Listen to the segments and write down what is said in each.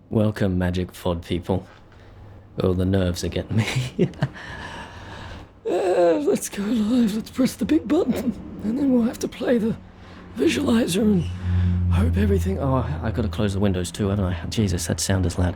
Welcome, magic FOD people. Oh, the nerves are getting me. Let's go live. Let's press the big button. And then we'll have to play the visualizer and hope everything... Oh, I gotta close the windows too, haven't I? Jesus, that sound is loud.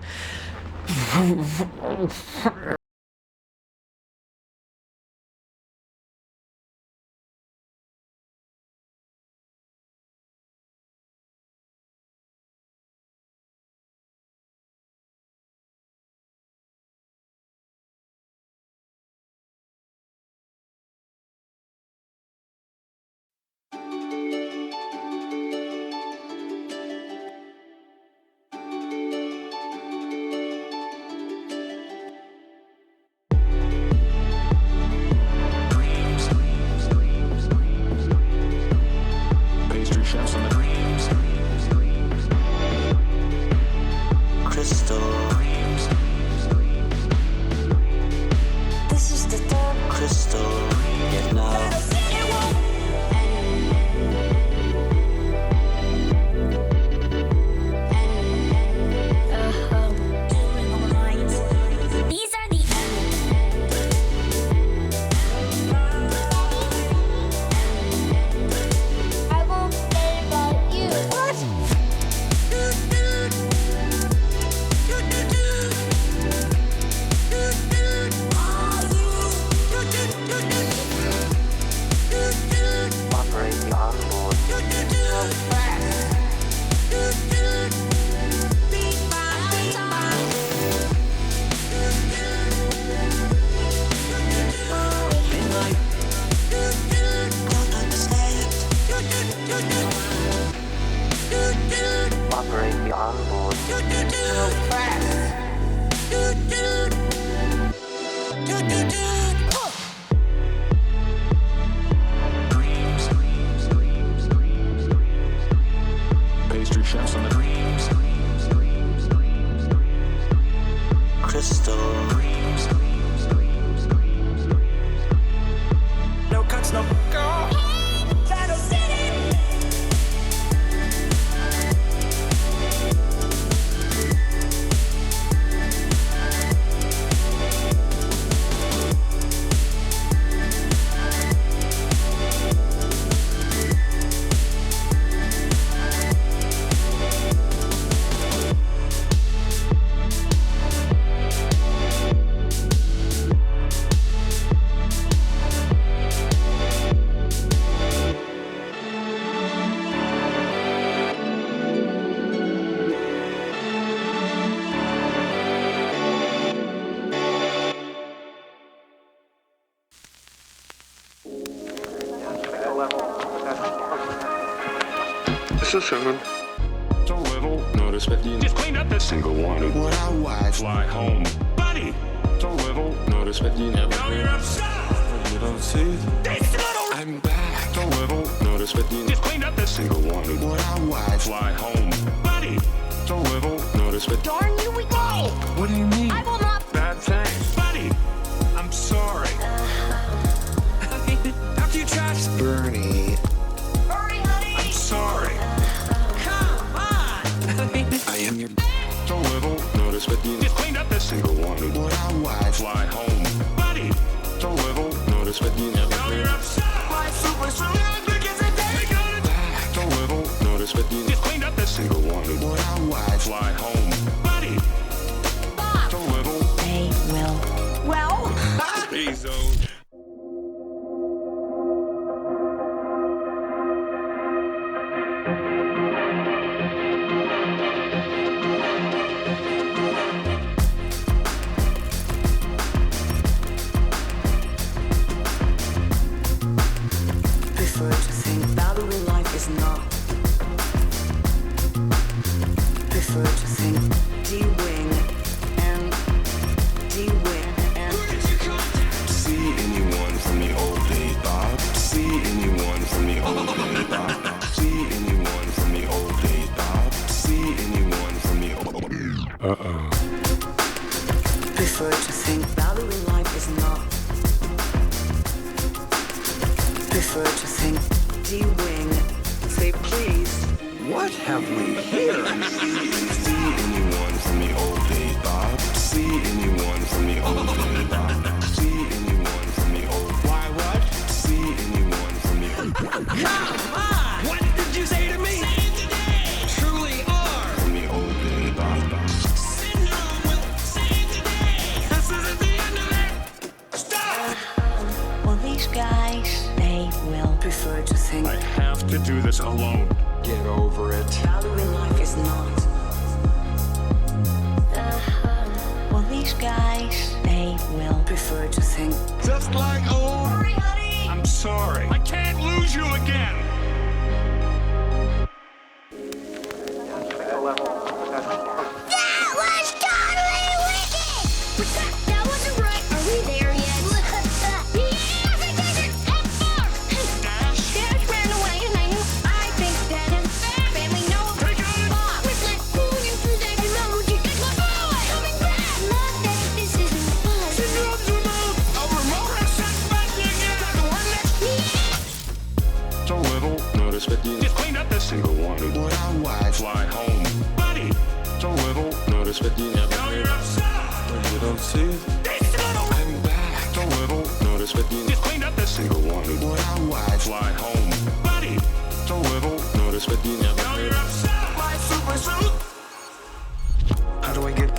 This is Simon. So little, notice that you just cleaned up this single one. What our wife Fly home, buddy. So little, notice that you never. Now you're upset. You don't see? This little. I'm back. So little, notice that you just cleaned up this single one. What our wife Fly home, buddy. So little, notice that. Darn you, we go! What do you mean? I will not. Bad thing, buddy. I'm sorry. After you trashed Bernie. Hurry, honey! I'm sorry. Come on. I am your So little, notice that you just cleaned up this single one. What our wife Fly home, buddy. So little, notice that you never. Now you're upset. My super strong begins a day! We got it. back. So little, notice that you just cleaned up this single one. What our wife Fly home, buddy. Bob! So little. They will. Well? He's owned. Prefer to think value in life is not. Prefer to think D-wing and D-wing and see anyone from the old days, Bob? See anyone from the old days, Bob? See anyone from the old days, Bob? See anyone from the old prefer to think value in life is not. Prefer to think D-wing. Say please. What have we here? See anyone from the alone. Get over it. Value in life is not. Well, these guys, they will. Prefer to think. Just like old. Hurry, honey! I'm sorry. I can't lose you again. That was totally wicked! What's that? That wasn't right. Are we there yet? Dash ran away and I think that his family knows. Bob, let Julian through that emoji. It's my boy! Coming back! Love that this isn't fun. Syndrome's removed. A remote has set bending in. The one next So little, notice but you just cleaned up this single one. what I watch. Fly home. Buddy, So little, notice but you never now heard. you're upset. You don't see. This little I'm back. So little, notice but you just cleaned up this single one. what I watch. Fly home. Buddy, So little, notice but you never now heard. you're upset. My super suit! How do I get?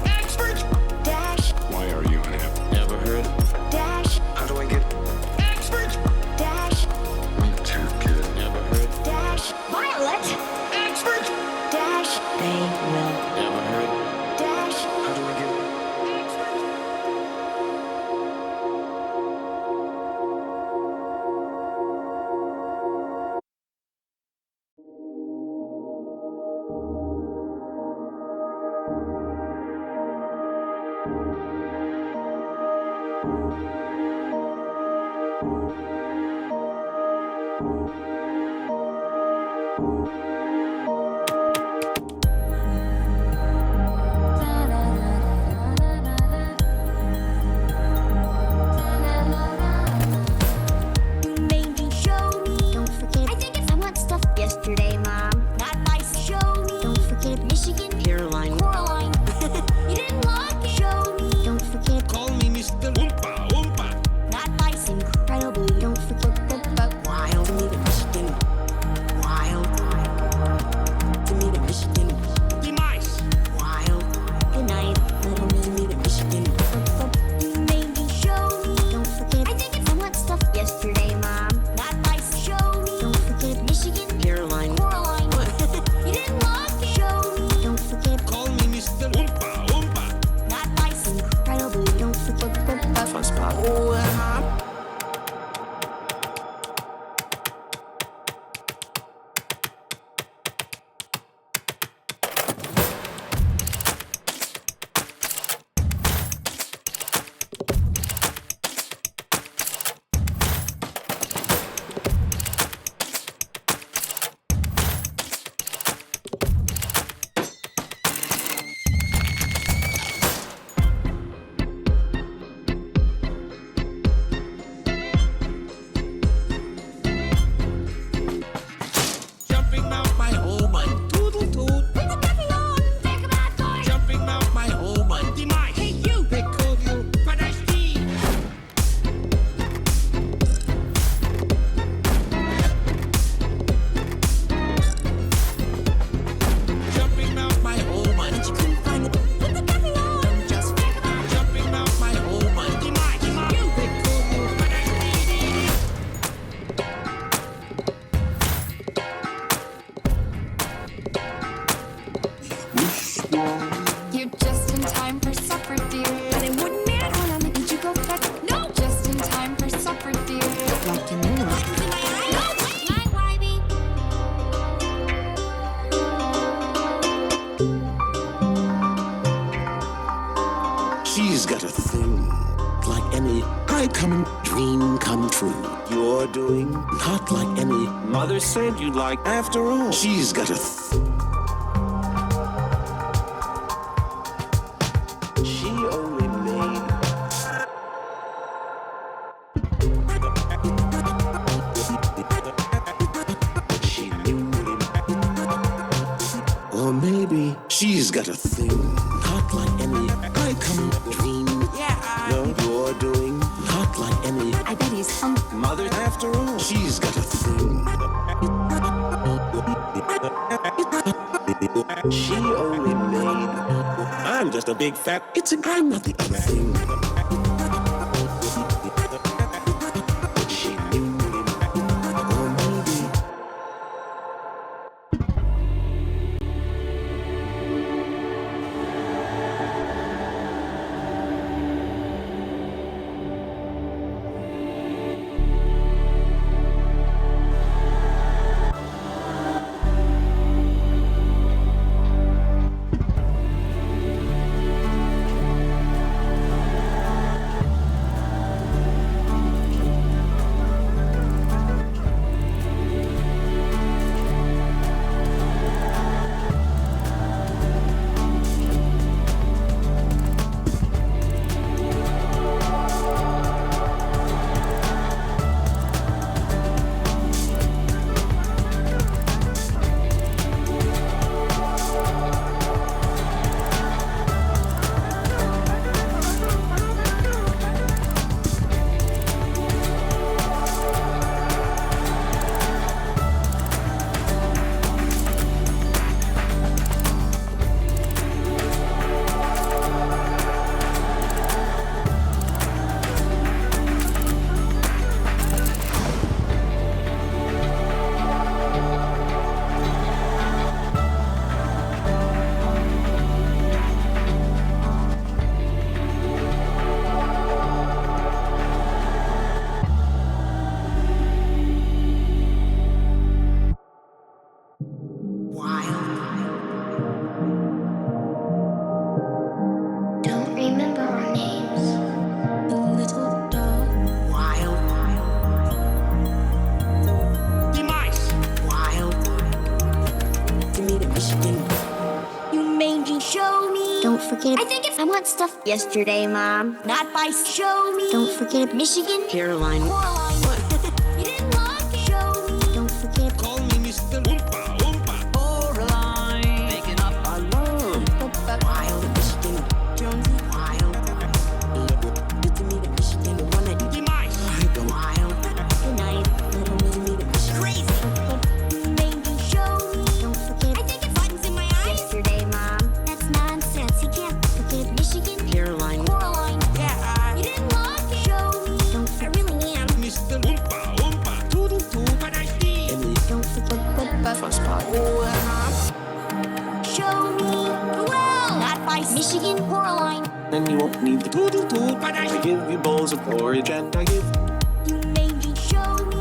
Expert. Dash, Why are you in it? Never heard. dash, How do I get? Expert. dash, Me too, kid. Never heard. dash. Violet! Expert. Dash, they will. Never heard. Dash, How do I get? you made me show me. Don't forget. I think I want stuff yesterday, Mom. Not nice. Show me. Don't forget Michigan. Caroline. Coraline. You didn't like it. Show me. Don't forget. Call me Mr. Oompa Oompa. Not nice. Incredibly. Don't forget the Wild. To me to Michigan. Wild. To me to Michigan. Demise. Wild. good night. Little to me to Michigan. You made me show me. Don't forget. I think I want stuff yesterday, Mom. Not nice. Show me. Don't forget Michigan. Caroline. Coraline. You didn't like it. Show me. Don't forget. Call me Mr. Oompa Oompa. Not nice. Incredibly. Don't forget the Fun spot. Oh, Jumping out my home and toodle toot. Put the coffee on. Take a bath, boy. Jumping out my home and demise. Hey, you. They call you Padashti. Jumping out my home and You couldn't find it. Put the coffee on. Just take a bath. jumping out my home and demise. You. They call you Padashti. You're just in time for supper, dear. But it wouldn't matter when I made you go back. No, just in time for supper, dear. Like you knew. No. Night, Wybie. She's got a thing, like any I-coming dream come true. You're doing not like any mother said you'd like. After all, she's got a she only made she knew it. Or maybe she's got a thing, not like any I-coming dream. No, you're doing not like any I bet he's mother. After all, she's got a thing. She only made. I'm just a big fat. I'm not the other thing. She knew it. Or maybe Michigan. You made me show me. Don't forget I think I want stuff yesterday, Mom. Not by show me. Don't forget Michigan. Caroline. Coraline. You didn't like it. Show me. Don't forget Call me Mr. Oompa Oompa. Coraline. Making up. I love Wild Michigan. Jonesy Wild. Good to meet a Michigan. The one that you might. Wild. Good night. Little to meet a Michigan. Crazy. You made me show me. Don't forget I think it's buttons in my eyes. Yesterday, Mom. That's nonsense. You can't forget Michigan. Caroline. Coraline. Yeah. You didn't like it. Show me. I really am. Mr. Oompa Oompa. Toodle toot, but I see. Emily. don't forget Fun spot. Show me. Well, not by Michigan. Coraline. Then you won't need the toodle toot, but I give you bowls of porridge and I give. You made me show me.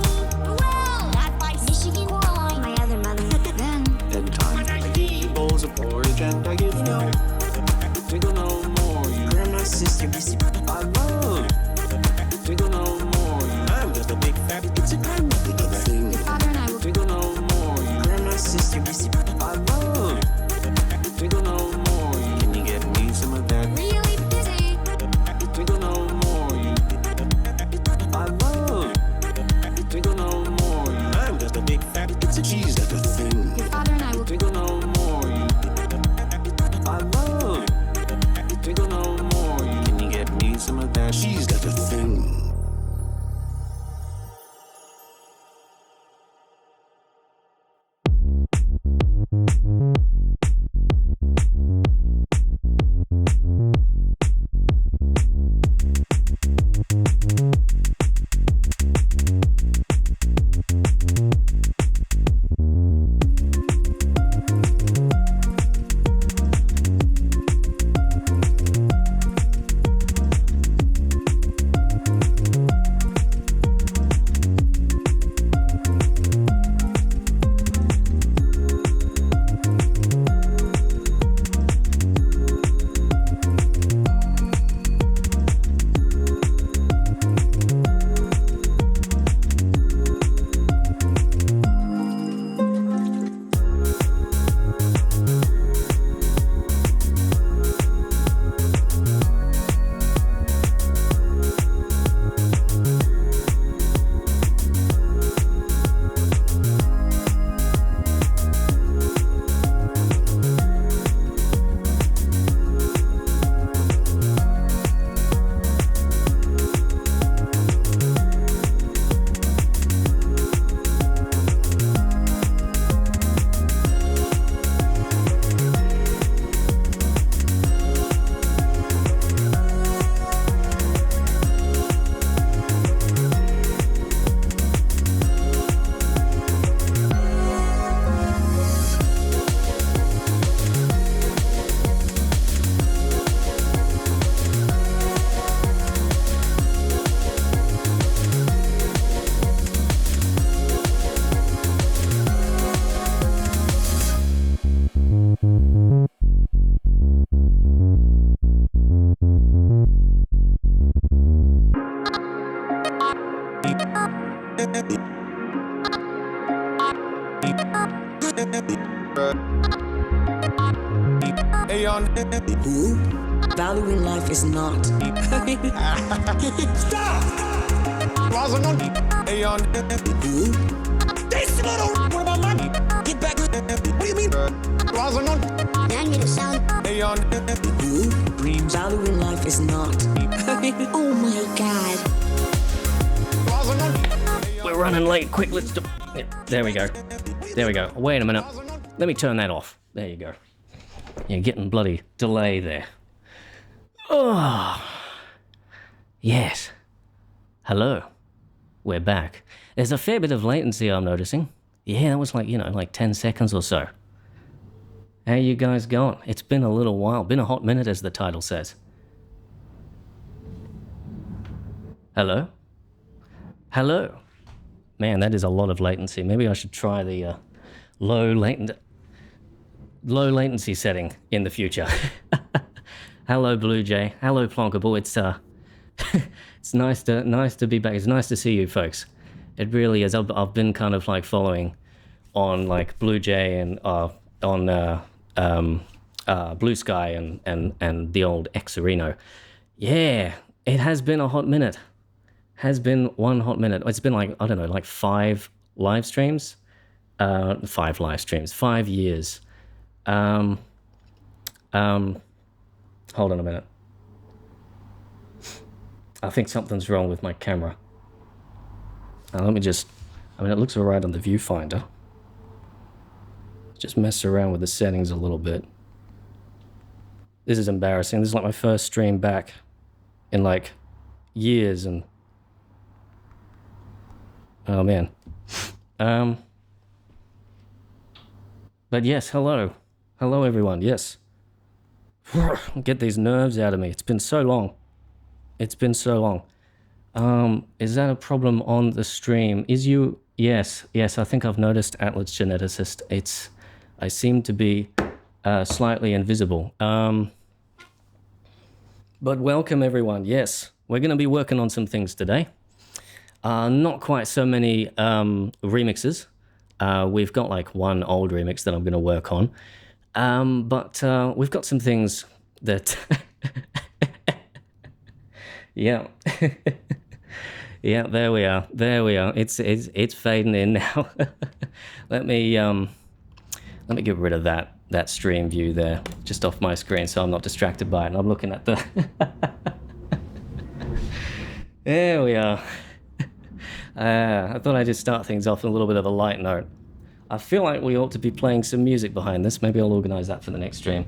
Well, not by Michigan. Coraline. my other mother. Then Then time I give you bowls of porridge and I give. Tickle no more, you. Grandma's sister, Missy. I love. Tickle no more, you. I'm just a big fat. It's a grandmother thing. Father and I will Tickle no more, you. Grandma's sister, Missy. I love. Tickle no more, you. Can you get me some of that? really busy. Tickle no more, you. I love. Tickle no more, you. I'm just a big fat. It's a cheese that's a thing. Your father and I will Tickle no more, you. I love. Tickle no more, you. Can you get me some of that? Cheese that's a thing. Who? Value in life is not. Who? This little. What about money? Get back. What do you mean? I need a sound. Who? Dreams. Value in life is not. Oh my god. We're running late. Quick, let's do. Yeah, there we go. There we go. Wait a minute. Let me turn that off. There you go. You're getting bloody delay there. Oh. Yes. Hello. We're back. There's a fair bit of latency I'm noticing. Yeah, that was like 10 seconds or so. How you guys going? It's been a little while. Been a hot minute, as the title says. Hello? Hello? Man, that is a lot of latency. Maybe I should try the low latency setting in the future. Hello, Blue Jay. Hello, Plonkable. It's it's nice to be back. It's nice to see you folks. It really is. I've been kind of like following on like Blue Jay and Blue Sky and the old Xareno. Yeah, it has been a hot minute. Has been one hot minute. It's been like, I don't know, like 5 live streams. 5 live streams, 5 years. Hold on a minute. I think something's wrong with my camera. Let me just, I mean, it looks all right on the viewfinder. Just mess around with the settings a little bit. This is embarrassing. This is like my first stream back in like years, and oh man. But yes, hello everyone. Yes. Get these nerves out of me. It's been so long. It's been so long. Is that a problem on the stream? Yes, I think I've noticed, Atlas Geneticist. I seem to be slightly invisible. But welcome everyone. Yes, we're going to be working on some things today. Not quite so many remixes. We've got like one old remix that I'm going to work on. But we've got some things that... Yeah. Yeah, there we are. It's fading in now. Let me get rid of that stream view there, just off my screen, so I'm not distracted by it. And I'm looking at the... There we are. I thought I'd just start things off on a little bit of a light note. I feel like we ought to be playing some music behind this. Maybe I'll organize that for the next stream.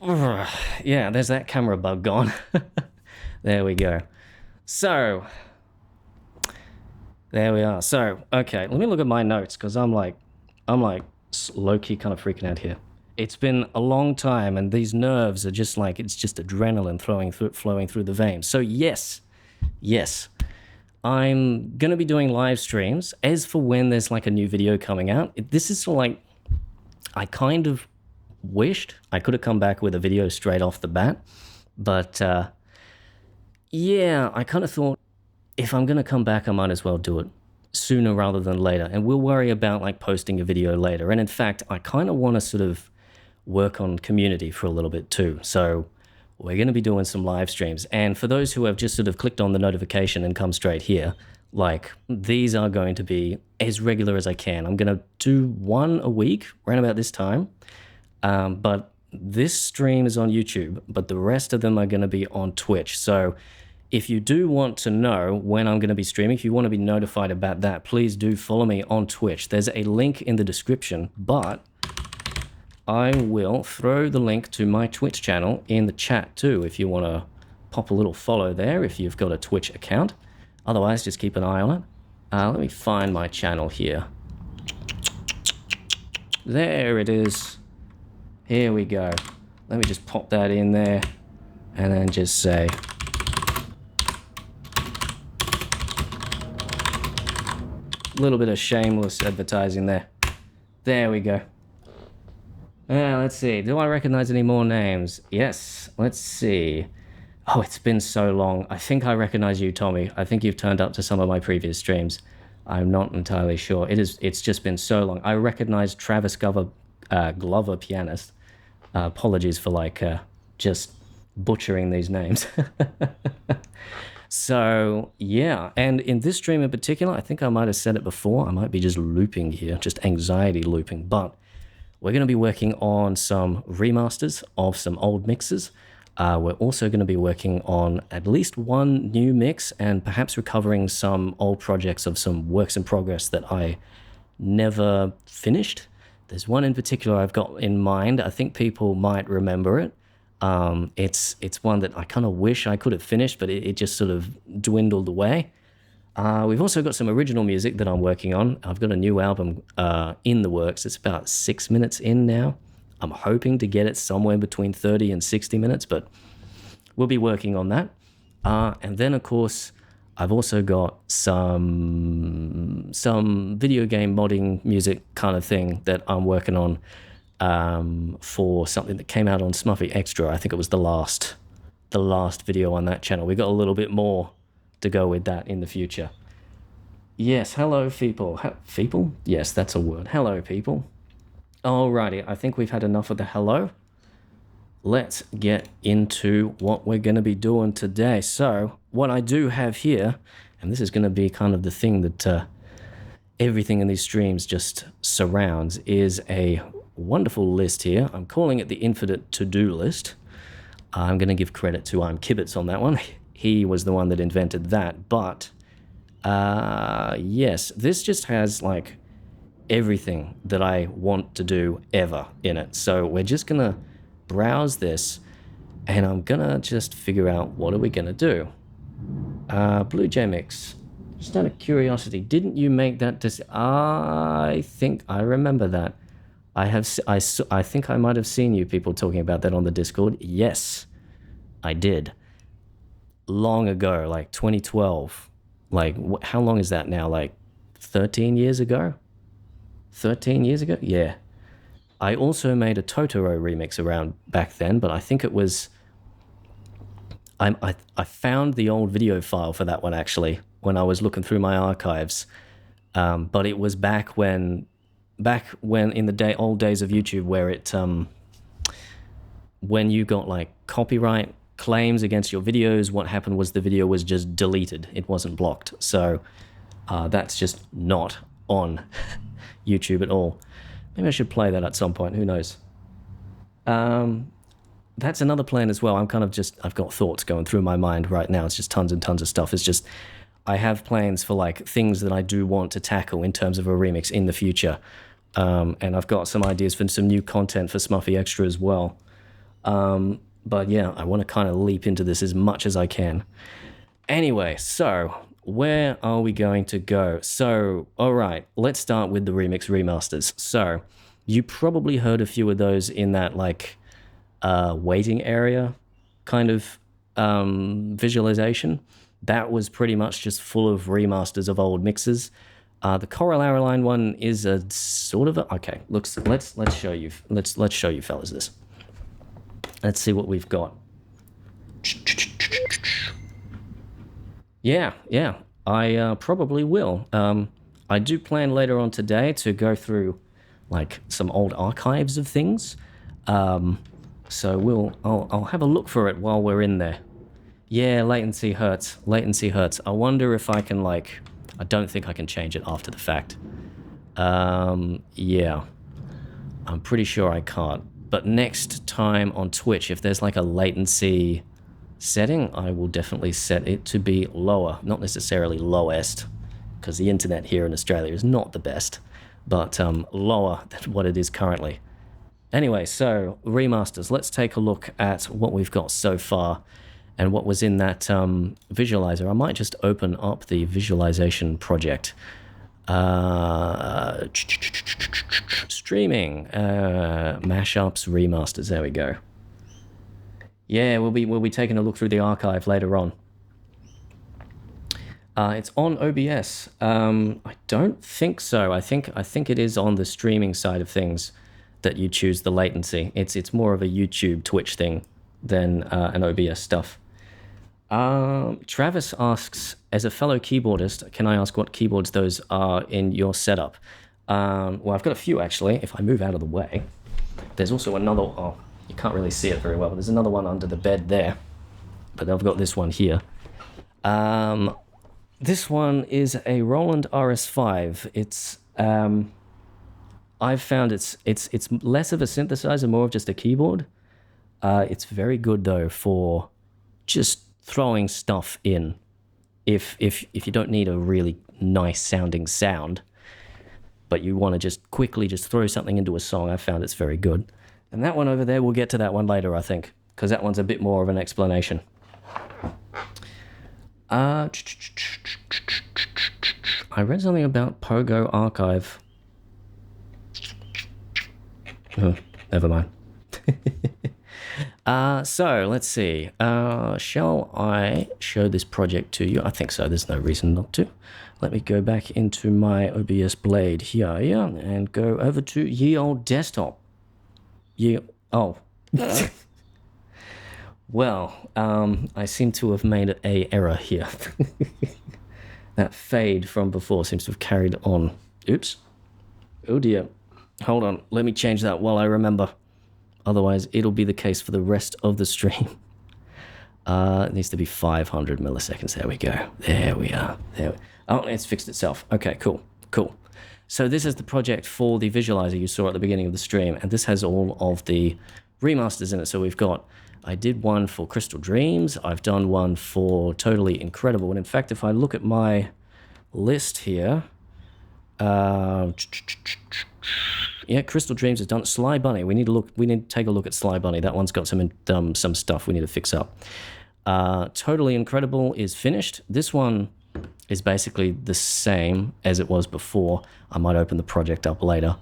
Yeah, there's that camera bug gone. There we go. So, there we are. So, okay, let me look at my notes, because I'm like low-key kind of freaking out here. It's been a long time, and these nerves are just like, it's just adrenaline flowing through the veins. So yes, I'm going to be doing live streams. As for when there's like a new video coming out, this is sort of like, I kind of wished I could have come back with a video straight off the bat, but yeah, I kind of thought if I'm going to come back, I might as well do it sooner rather than later, and we'll worry about like posting a video later. And in fact, I kind of want to sort of work on community for a little bit too. So we're going to be doing some live streams. And for those who have just sort of clicked on the notification and come straight here, like these are going to be as regular as I can. I'm going to do one a week around about this time. But this stream is on YouTube, but the rest of them are going to be on Twitch. So if you do want to know when I'm going to be streaming, if you want to be notified about that, please do follow me on Twitch. There's a link in the description, but I will throw the link to my Twitch channel in the chat too, if you want to pop a little follow there, if you've got a Twitch account. Otherwise, just keep an eye on it. Let me find my channel here. There it is. Here we go. Let me just pop that in there and then just say... a little bit of shameless advertising there. There we go. Let's see. Do I recognize any more names? Yes. Let's see. Oh, it's been so long. I think I recognize you, Tommy. I think you've turned up to some of my previous streams. I'm not entirely sure. It's just been so long. I recognize Travis Glover, pianist. Apologies for like just butchering these names. So yeah, and in this stream in particular, I think I might have said it before, I might be just looping here, just anxiety looping, but we're going to be working on some remasters of some old mixes. We're also going to be working on at least one new mix and perhaps recovering some old projects of some works in progress that I never finished. There's one in particular I've got in mind. I think people might remember it. It's one that I kind of wish I could have finished, but it just sort of dwindled away. We've also got some original music that I'm working on. I've got a new album in the works. It's about 6 minutes in now. I'm hoping to get it somewhere between 30 and 60 minutes, but we'll be working on that. And then, of course, I've also got some video game modding music kind of thing that I'm working on. For something that came out on Smuffy Extra. I think it was the last video on that channel. We got a little bit more to go with that in the future. Yes, hello people. People? Yes, that's a word. Hello people. Alrighty, I think we've had enough of the hello. Let's get into what we're going to be doing today. So, what I do have here, and this is going to be kind of the thing that everything in these streams just surrounds, is a wonderful list here. I'm calling it the infinite to-do list. I'm going to give credit to Kibitz on that one. He was the one that invented that. But, yes, this just has, like, everything that I want to do ever in it. So we're just going to browse this, and I'm going to just figure out what are we going to do. Blue Jay Mix, just out of curiosity, didn't you make that I think I remember that. I think I might have seen you people talking about that on the Discord. Yes, I did. Long ago, like 2012. Like, how long is that now? Like 13 years ago? 13 years ago? Yeah. I also made a Totoro remix around back then, but I think it was... I found the old video file for that one, actually, when I was looking through my archives. But it was back when in the old days of YouTube, where it... when you got, like, copyright claims against your videos, what happened was the video was just deleted. It wasn't blocked. So that's just not on YouTube at all. Maybe I should play that at some point. Who knows? That's another plan as well. I'm kind of just... I've got thoughts going through my mind right now. It's just tons and tons of stuff. It's just... I have plans for, like, things that I do want to tackle in terms of a remix in the future. And I've got some ideas for some new content for Smuffy Extra as well. But yeah, I want to kind of leap into this as much as I can. Anyway, so where are we going to go? So, all right, let's start with the remix remasters. So, you probably heard a few of those in that, like, waiting area kind of visualization. That was pretty much just full of remasters of old mixes. The Coral Line one is a sort of a... Okay, let's show you. Let's show you fellas this. Let's see what we've got. Yeah, I probably will. I do plan later on today to go through, like, some old archives of things. So I'll have a look for it while we're in there. Yeah, latency hurts. I wonder if I can, like... I don't think I can change it after the fact. Yeah. I'm pretty sure I can't. But next time on Twitch, if there's like a latency setting, I will definitely set it to be lower. Not necessarily lowest, because the internet here in Australia is not the best, but lower than what it is currently. Anyway, so remasters. Let's take a look at what we've got so far and what was in that visualizer. I might just open up the visualization project. Streaming, mashups, remasters. There we go. Yeah, we'll be taking a look through the archive later on. It's on OBS. I don't think so. I think it is on the streaming side of things that you choose the latency. It's more of a YouTube Twitch thing than an OBS stuff. Travis asks, as a fellow keyboardist, can I ask what keyboards those are in your setup? Well, I've got a few, actually. If I move out of the way, there's also another... Oh, you can't really see it very well, but there's another one under the bed there. But I've got this one here. This one is a Roland RS5. It's... I've found it's less of a synthesizer, more of just a keyboard. It's very good, though, for just throwing stuff in. If you don't need a really nice sounding sound, but you want to just quickly just throw something into a song, I found it's very good. And that one over there, we'll get to that one later, I think, because that one's a bit more of an explanation. I read something about Pogo Archive. Oh, never mind. So, let's see. Shall I show this project to you? I think so. There's no reason not to. Let me go back into my OBS Blade here, and go over to ye old desktop. Oh. Well, I seem to have made an error here. That fade from before seems to have carried on. Oops. Oh dear. Hold on, let me change that while I remember. Otherwise, it'll be the case for the rest of the stream. It needs to be 500 milliseconds. There we go. There we are. Oh, it's fixed itself. Okay, cool. So this is the project for the visualizer you saw at the beginning of the stream, and this has all of the remasters in it. So I did one for Crystal Dreams. I've done one for Totally Incredible. And in fact, if I look at my list here, yeah, Crystal Dreams has done it. Sly Bunny. We need to take a look at Sly Bunny. That one's got some stuff we need to fix up. Totally Incredible is finished. This one is basically the same as it was before. I might open the project up later.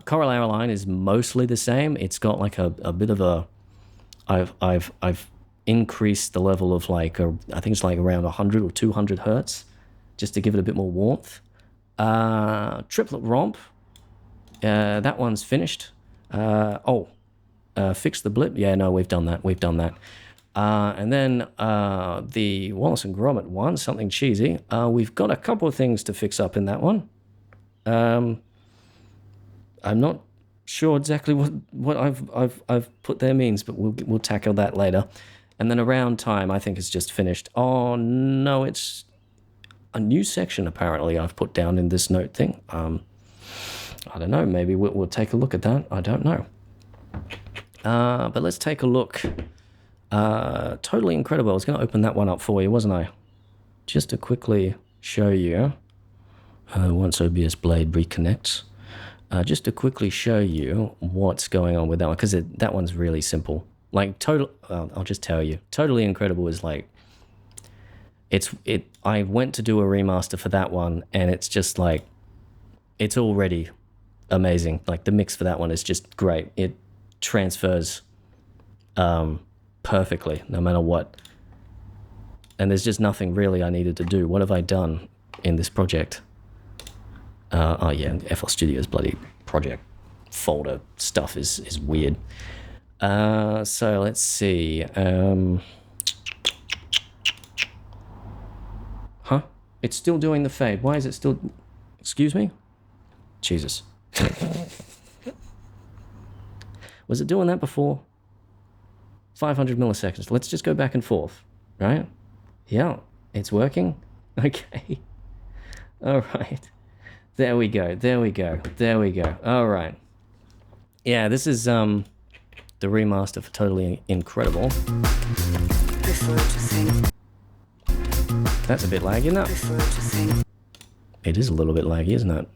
Coral Airline is mostly the same. It's got like a bit of a. I've increased the level of I think it's like around 100 or 200 hertz, just to give it a bit more warmth. Triplet Romp. That one's finished. Fix the blip. Yeah, no, we've done that. And then the Wallace and Gromit one, something cheesy. We've got a couple of things to fix up in that one. I'm not sure exactly what I've put there means, but we'll tackle that later. And then Around Time, I think, is just finished. Oh no, it's a new section apparently I've put down in this note thing. I don't know. Maybe we'll take a look at that. I don't know. But let's take a look. Totally Incredible. I was going to open that one up for you, wasn't I? Just to quickly show you. Once OBS Blade reconnects. Just to quickly show you what's going on with that one, because that one's really simple. I'll just tell you. Totally Incredible is I went to do a remaster for that one, and it's just it's already amazing. The mix for that one is just great. It transfers perfectly, no matter what. And there's just nothing really I needed to do. What have I done in this project? Oh yeah, FL Studio's bloody project folder stuff is weird. So let's see. Huh? It's still doing the fade. Why is it still... Excuse me? Jesus. Was it doing that before? 500 milliseconds. Let's just go back and forth, right? Yeah, it's working. Okay. All right. There we go. All right. Yeah, this is the remaster for Totally Incredible. That's a bit laggy, isn't it? It is a little bit laggy, isn't it?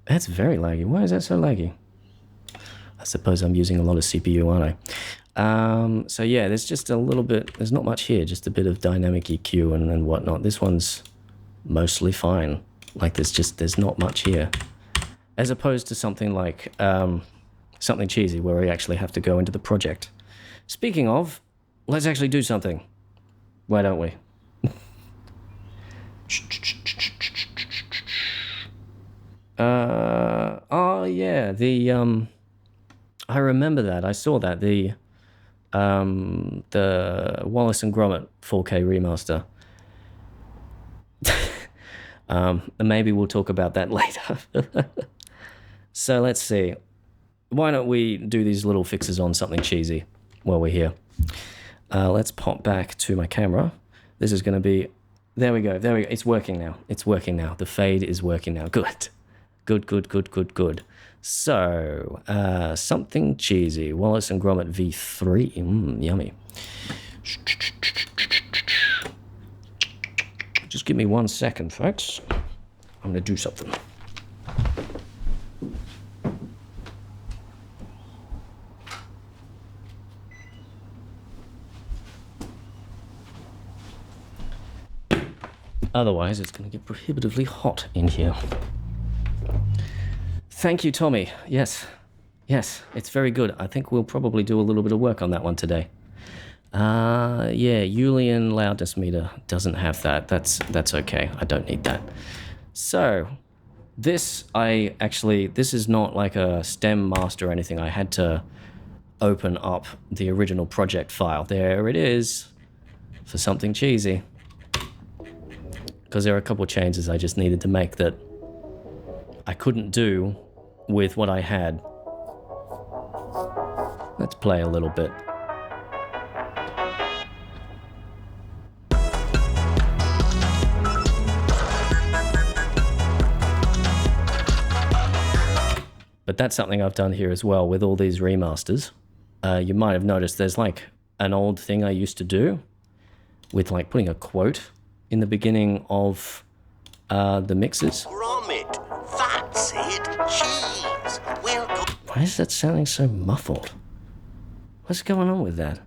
That's very laggy. Why is that so laggy? I suppose I'm using a lot of CPU, aren't I? So yeah, there's just a little bit, there's not much here, just a bit of dynamic EQ and whatnot. This one's mostly fine. There's not much here. As opposed to something like, something cheesy where we actually have to go into the project. Speaking of, let's actually do something. Why don't we? Oh yeah, I remember that. I saw that, the Wallace and Gromit 4K remaster. And maybe we'll talk about that later. So let's see. Why don't we do these little fixes on something cheesy while we're here? Let's pop back to my camera. This is going to be... There we go. It's working now. The fade is working now. Good. So, something cheesy. Wallace and Gromit V3. Yummy. Just give me 1 second, folks. I'm going to do something. Otherwise, it's going to get prohibitively hot in here. Thank you, Tommy. Yes, it's very good. I think we'll probably do a little bit of work on that one today. Yeah, Youlean loudness meter doesn't have that. That's okay. I don't need that. So, this is not like a stem master or anything. I had to open up the original project file. There it is for something cheesy. Because there are a couple of changes I just needed to make that I couldn't do with what I had. Let's play a little bit. But that's something I've done here as well with all these remasters. You might have noticed there's like an old thing I used to do with like putting a quote in the beginning of the mixes. Grommet, that's it. Cheese. We'll go. Why is that sounding so muffled? What's going on with that?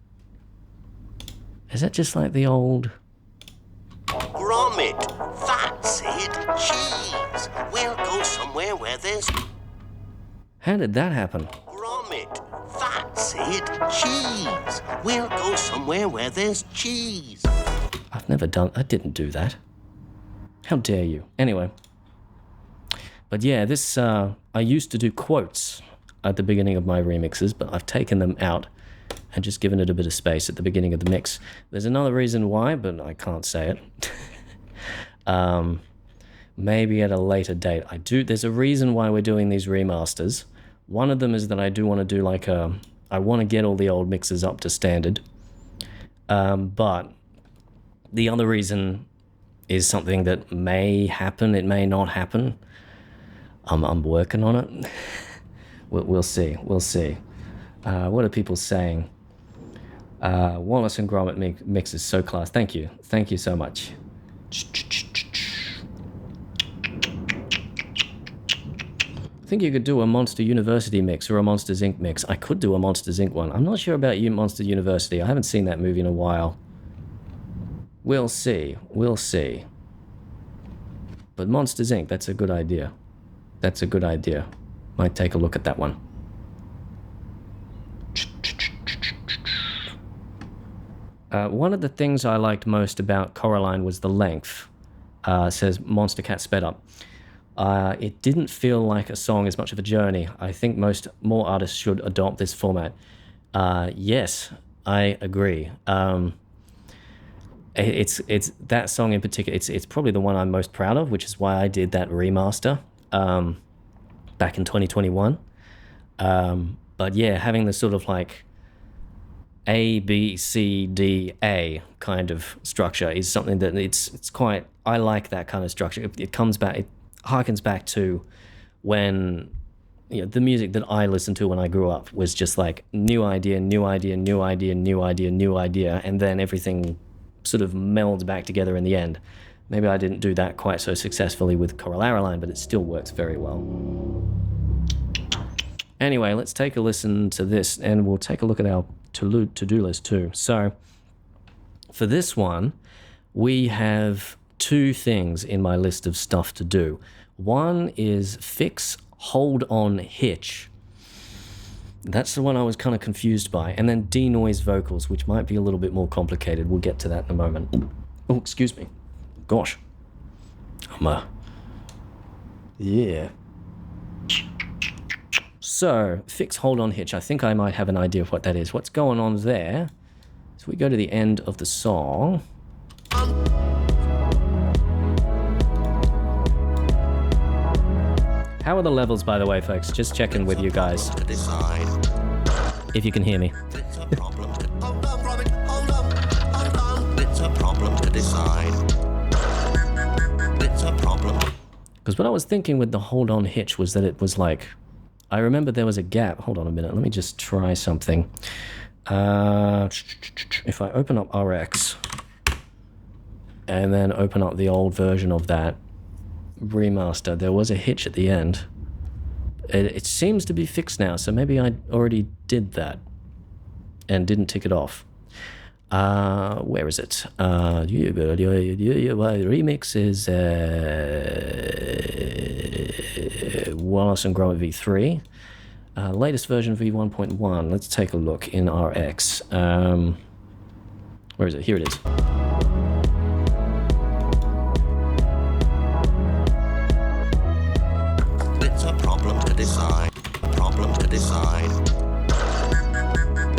Is that just like the old... Grommet, that's it. Cheese. We'll go somewhere where there's. How did that happen? Grommet, that's it. Cheese. We'll go somewhere where there's cheese. I've never done... I didn't do that. How dare you? Anyway. But yeah, this... I used to do quotes at the beginning of my remixes, but I've taken them out and just given it a bit of space at the beginning of the mix. There's another reason why, but I can't say it. Maybe at a later date. There's a reason why we're doing these remasters. One of them is that I do want to do like a... I want to get all the old mixes up to standard. But the other reason is something that may happen, it may not happen. I'm working on it. We'll see. We'll see. What are people saying? Wallace and Gromit mix is so class. Thank you. Thank you so much. I think you could do a Monster University mix or a Monsters Inc. mix. I could do a Monsters Inc. one. I'm not sure about you, Monster University. I haven't seen that movie in a while. We'll see. We'll see. But Monsters Inc., that's a good idea. That's a good idea. Might take a look at that one. One of the things I liked most about Coraline was the length. Says Monster Cat Sped Up. It didn't feel like a song as much of a journey. I think more artists should adopt this format. Yes, I agree. It's that song in particular. It's probably the one I'm most proud of, which is why I did that remaster back in 2021. But yeah, having the sort of like A, B, C, D, A kind of structure is something that it's quite. I like that kind of structure. It comes back. It harkens back to when the music that I listened to when I grew up was just like new idea, new idea, new idea, new idea, new idea, and then everything sort of melds back together in the end. Maybe I didn't do that quite so successfully with Coraline, but it still works very well. Anyway, let's take a listen to this, and we'll take a look at our to-do list too. So, for this one, we have two things in my list of stuff to do. One is fix hold on hitch. That's the one I was kind of confused by. And then denoise vocals, which might be a little bit more complicated. We'll get to that in a moment. Oh, excuse me. Gosh. Yeah. So, fix hold on hitch. I think I might have an idea of what that is. What's going on there? So we go to the end of the song. How are the levels, by the way, folks? Just checking with you guys. If you can hear me. It's a problem to hold on, Robin, hold on. It's a problem to decide. It's a problem. Because what I was thinking with the hold on hitch was that it was like, I remember there was a gap. Hold on a minute. Let me just try something. If I open up RX and then open up the old version of that remaster, there was a hitch at the end. It seems to be fixed now, so maybe I already did that and didn't tick it off. Where is it? Remix is Wallace and Gromit v3. Latest version v1.1. Let's take a look in RX. Where is it? Here it is. It's a problem to decide. A problem to decide.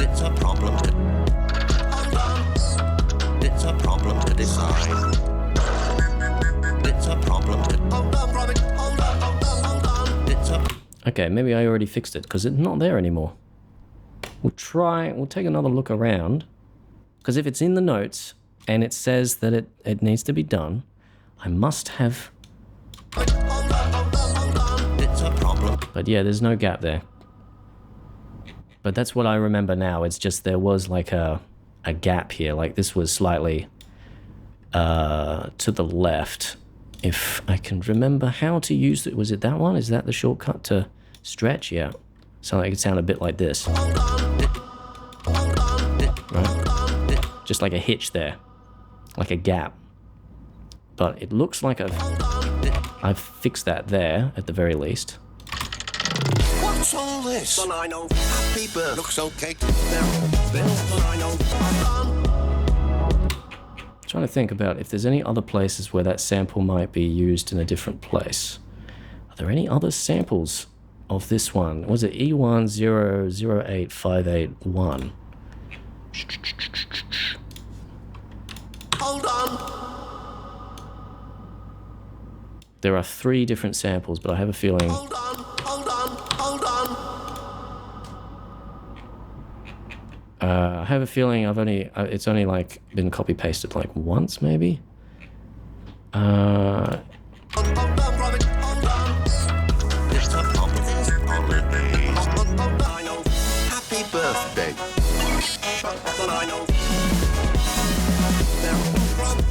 It's a problem to. It's a problem to decide. It's a problem to. Hold on, Robin. Hold on. It's a. Okay, maybe I already fixed it because it's not there anymore. We'll take another look around, because if it's in the notes and it says that it needs to be done, I must have... It's a problem. But yeah, there's no gap there. But that's what I remember now. It's just there was like a gap here. Like this was slightly to the left. If I can remember how to use it. Was it that one? Is that the shortcut to stretch? Yeah. So it could sound a bit like this. Right? Just like a hitch there. Like a gap. But it looks like I've fixed that there at the very least. What's all this? Well, I know. Happy birthday. Looks okay. Well, I know. Trying to think about if there's any other places where that sample might be used in a different place. Are there any other samples of this one? Was it E1008581? Hold on. There are 3 different samples, but I have a feeling... Hold on. Hold on. Hold on. I have a feeling it's only like been copy pasted like once maybe. Hold on, Robert. Hold on. It's a problem. Holiday. I know. Happy birthday. Well, I know.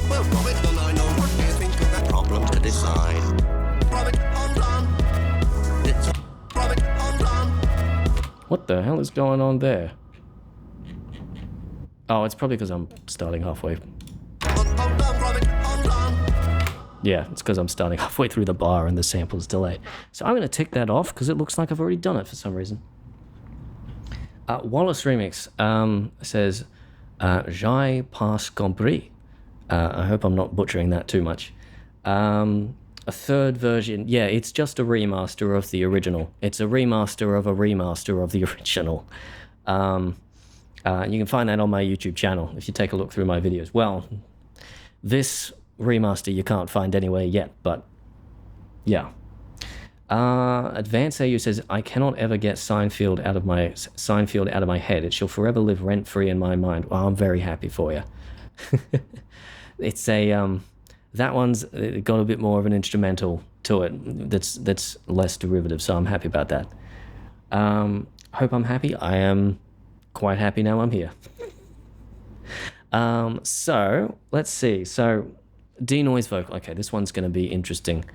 Well, Robert, then I know. What do you think of that problem to decide? Robert, hold on. It's a Robert, hold on. What the hell is going on there? Oh, it's probably because I'm starting halfway. Hold on, Robert, hold on. Yeah, it's because I'm starting halfway through the bar and the sample's delayed. So I'm going to tick that off because it looks like I've already done it for some reason. Wallace Remix says, J'ai pas compris. I hope I'm not butchering that too much. A third version. Yeah, it's just a remaster of the original. It's a remaster of a remaster of the original. You can find that on my YouTube channel if you take a look through my videos. Well, this remaster you can't find anywhere yet, but yeah. Advanced AU says, I cannot ever get Seinfeld out of my head. It shall forever live rent-free in my mind. Well, I'm very happy for you. It's a that one's got a bit more of an instrumental to it that's less derivative, so I'm happy about that. Hope I'm happy. I am quite happy now I'm here. So let's see. So denoise vocal. Okay, this one's going to be interesting.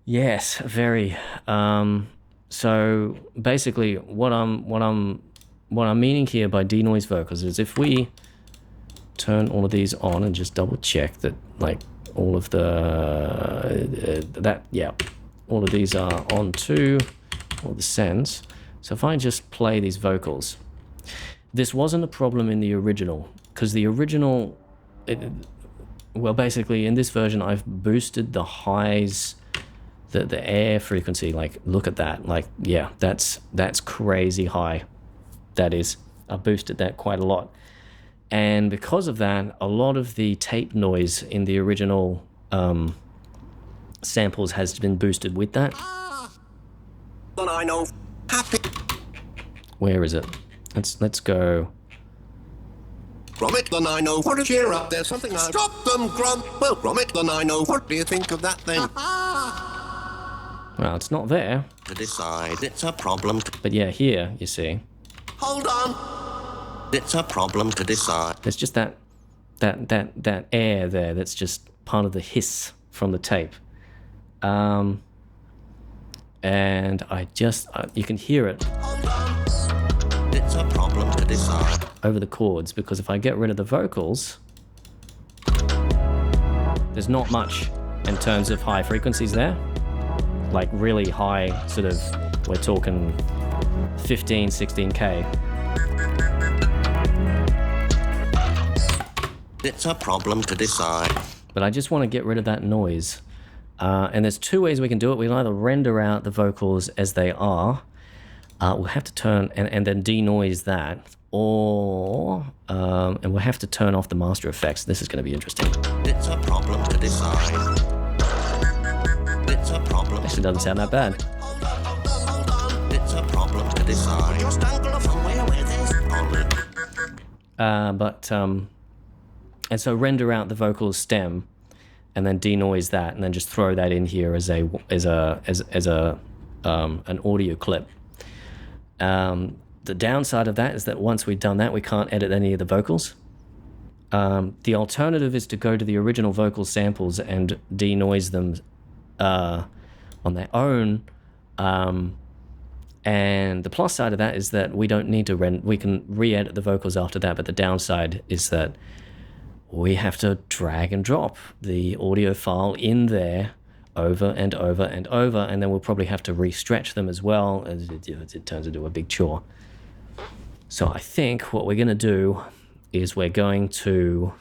Yes, very. So basically, what I'm meaning here by denoise vocals is if we turn all of these on and just double check that like all of all of these are on too, all the sends. So if I just play these vocals, this wasn't a problem in the original, because the original, well, basically in this version, I've boosted the highs, the air frequency. Like, look at that. Like, yeah, that's crazy high. That is, I boosted that quite a lot. And because of that, a lot of the tape noise in the original samples has been boosted with that. Then I know. Happy. Where is it? Let's go. Gromit, then I know. What a cheer up, there's something I... Stop them, Grom. Well, Gromit, then I know. What do you think of that then? Well, it's not there. To decide, it's a problem. But yeah, here, you see. Hold on. It's a problem to decide. There's just that air there that's just part of the hiss from the tape. And I just, you can hear it. It's a problem to decide. Over the chords, because if I get rid of the vocals, there's not much in terms of high frequencies there. Like really high, sort of, we're talking 15, 16K. It's a problem to decide. But I just want to get rid of that noise. And there's 2 ways we can do it. We can either render out the vocals as they are. We'll have to turn and then denoise that, or and we'll have to turn off the master effects. This is going to be interesting. It's a problem to decide. It's a problem. Actually, doesn't sound that bad. side. Just angle somewhere where there's And so render out the vocal stem, and then denoise that, and then just throw that in here as an audio clip. The downside of that is that once we've done that, we can't edit any of the vocals. The alternative is to go to the original vocal samples and denoise them on their own. And the plus side of that is that we don't need to we can re-edit the vocals after that, but the downside is that we have to drag and drop the audio file in there over and over and over, and then we'll probably have to re-stretch them as well, as it turns into a big chore. So I think what we're going to do is we're going to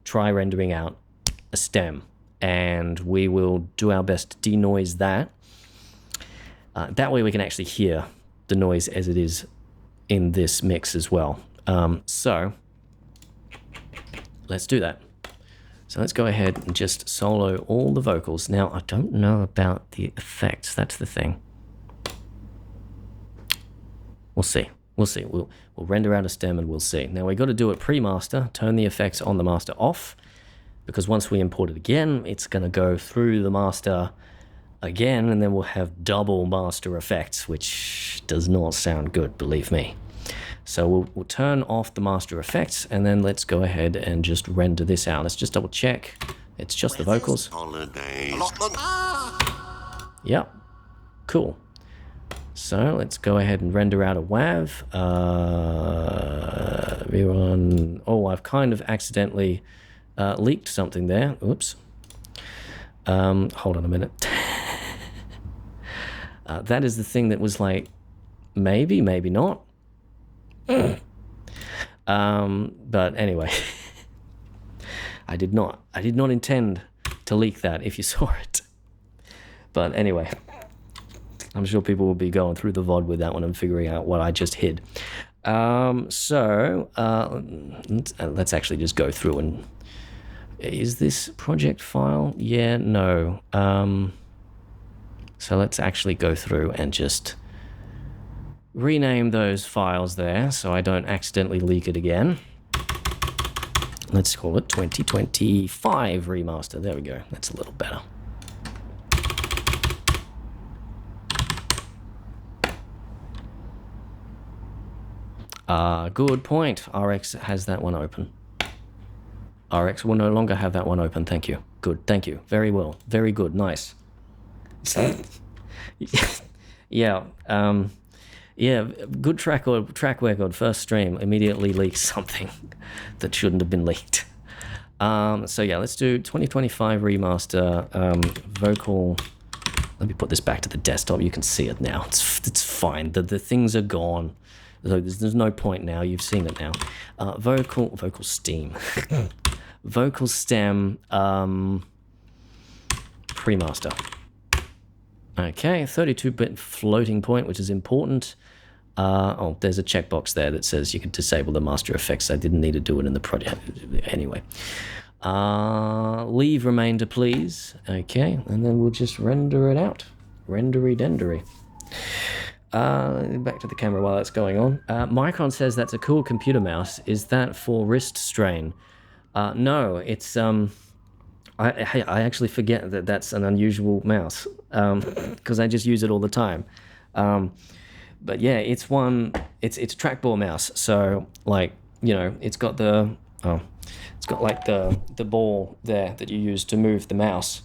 try rendering out a stem, and we will do our best to denoise that. That way we can actually hear the noise as it is in this mix as well. So let's do that. So let's go ahead and just solo all the vocals. Now, I don't know about the effects. That's the thing. We'll see. We'll see. We'll render out a stem and we'll see. Now, we got to do it pre-master, turn the effects on the master off, because once we import it again, it's going to go through the master again, and then we'll have double master effects, which does not sound good, believe me. So we'll turn off the master effects, and then let's go ahead and just render this out. Let's just double check. It's just the vocals. Yep. Cool. So let's go ahead and render out a WAV. Oh, I've kind of accidentally leaked something there. Oops. Hold on a minute. That is the thing that was like, maybe not. But anyway, I did not intend to leak that if you saw it. But anyway, I'm sure people will be going through the VOD with that one and figuring out what I just hid. Let's actually just go through and, is this project file? Yeah, no. So let's actually go through and just rename those files there so I don't accidentally leak it again. Let's call it 2025 remaster. There we go. That's a little better. Good point. RX has that one open. RX will no longer have that one open. Thank you. Good. Thank you. Very well. Very good. Nice. Yeah. Yeah. Good track record. First stream immediately leaks something that shouldn't have been leaked. So yeah, let's do 2025 remaster vocal. Let me put this back to the desktop. You can see it now. It's fine. The things are gone. So there's no point now. You've seen it now. Vocal steam. Vocal stem pre-master. Okay, 32-bit floating point, which is important. Oh, there's a checkbox there that says you can disable the master effects. I didn't need to do it in the project. Anyway. Leave remainder, please. Okay, and then we'll just render it out. Rendery-dendery. Back to the camera while that's going on. Micron says that's a cool computer mouse. Is that for wrist strain? No, it's I actually forget that that's an unusual mouse because I just use it all the time. But yeah, it's a trackball mouse. So like, you know, it's got like the ball there that you use to move the mouse,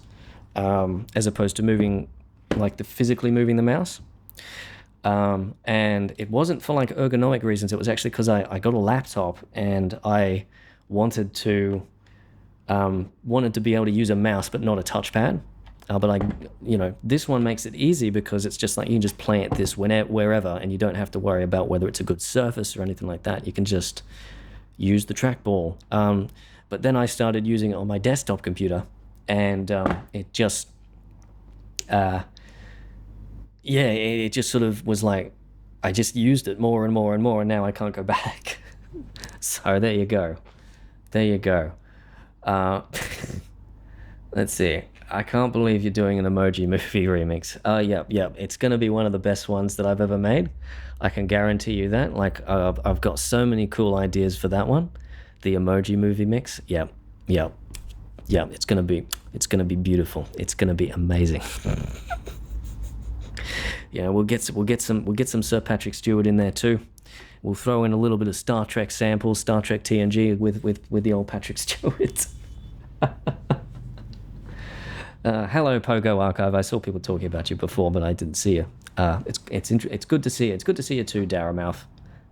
as opposed to physically moving the mouse. And it wasn't for like ergonomic reasons. It was actually because I got a laptop and I wanted to be able to use a mouse but not a touchpad. But this one makes it easy because it's just like you can just plant this wherever, and you don't have to worry about whether it's a good surface or anything like that. You can just use the trackball. But then I started using it on my desktop computer, and it just it just sort of was like, I just used it more and more and more, and now I can't go back. So there you go. Let's see. I can't believe you're doing an Emoji Movie remix. Yep. It's going to be one of the best ones that I've ever made. I can guarantee you that. Like, I've got so many cool ideas for that one. The Emoji Movie mix. Yep. It's going to be beautiful. It's going to be amazing. Yeah, we'll get some Sir Patrick Stewart in there too. We'll throw in a little bit of Star Trek samples, Star Trek TNG with the old Patrick Stewart. Hello, Pogo Archive. I saw people talking about you before, but I didn't see you. It's good to see you. It's good to see you too, Darramouth.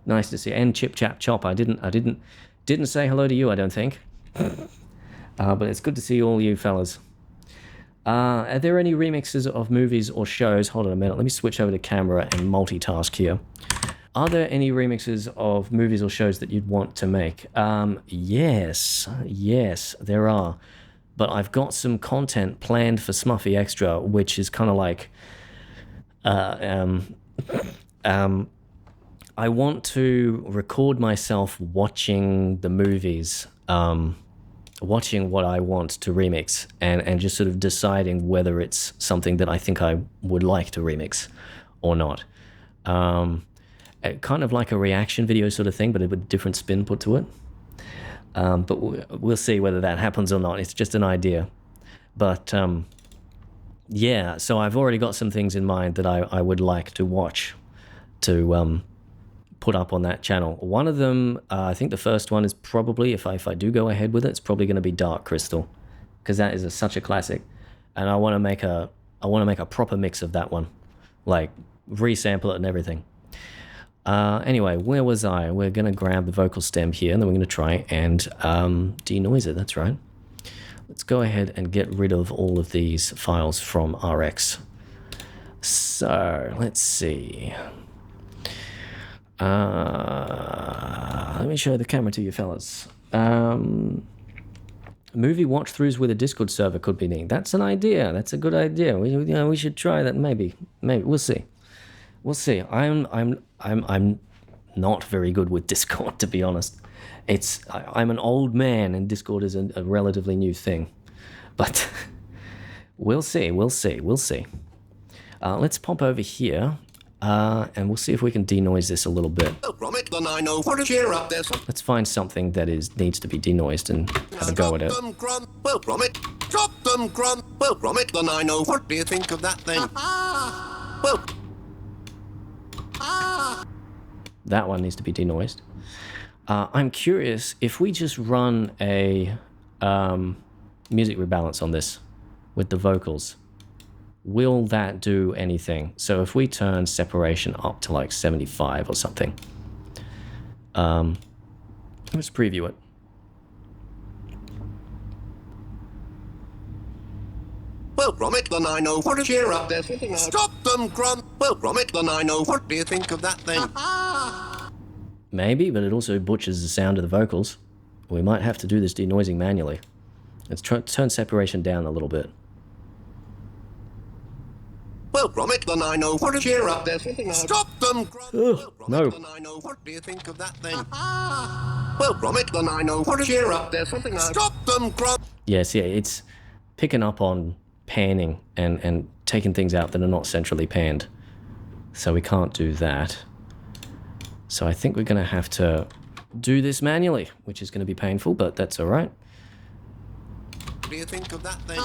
Nice to see you. And Chip Chap Chop. I didn't say hello to you, I don't think. But it's good to see all you fellas. Are there any remixes of movies or shows? Hold on a minute. Let me switch over to camera and multitask here. Are there any remixes of movies or shows that you'd want to make? Yes, there are. But I've got some content planned for Smuffy Extra, which is kind of like... I want to record myself watching the movies, watching what I want to remix, and just sort of deciding whether it's something that I think I would like to remix or not. Kind of like a reaction video sort of thing, but with a different spin put to it. But we'll see whether that happens or not. It's just an idea. But yeah, so I've already got some things in mind that I would like to watch to put up on that channel. One of them, I think the first one is probably, if I do go ahead with it, it's probably going to be Dark Crystal, because that is such a classic, and I want to make a proper mix of that one, like resample it and everything. Anyway, where was I? We're going to grab the vocal stem here, and then we're going to try and denoise it. That's right. Let's go ahead and get rid of all of these files from RX. So, let's see. Let me show the camera to you fellas. Movie watch-throughs with a Discord server could be neat. That's an idea. That's a good idea. We should try that. Maybe. We'll see. I'm not very good with Discord, to be honest. I'm an old man, and Discord is a relatively new thing. But we'll see. Let's pop over here, and we'll see if we can denoise this a little bit. Let's find something that needs to be denoised and have a go at it. Well, from it, drop them crumb. Well, from it, then I know. What do you think of that thing? Well. That one needs to be denoised. I'm curious if we just run a music rebalance on this with the vocals, will that do anything? So if we turn separation up to like 75 or something, let's preview it. Well, from it, then I know. What to cheer up there. Stop them, crumb. Well, from it, then I know. What do you think of that thing? Maybe, but it also butchers the sound of the vocals. We might have to do this denoising manually. Let's turn separation down a little bit. Well, from it, then I know. What to cheer up there. Stop them, crumb. Ugh, no. Then I know. What do you think of that thing? Well, from it, then I know. What to cheer up there. Stop them, crumb. Yes, yeah, it's picking up on panning and taking things out that are not centrally panned. So we can't do that. So I think we're going to have to do this manually, which is going to be painful, but that's all right. What do you think of that thing?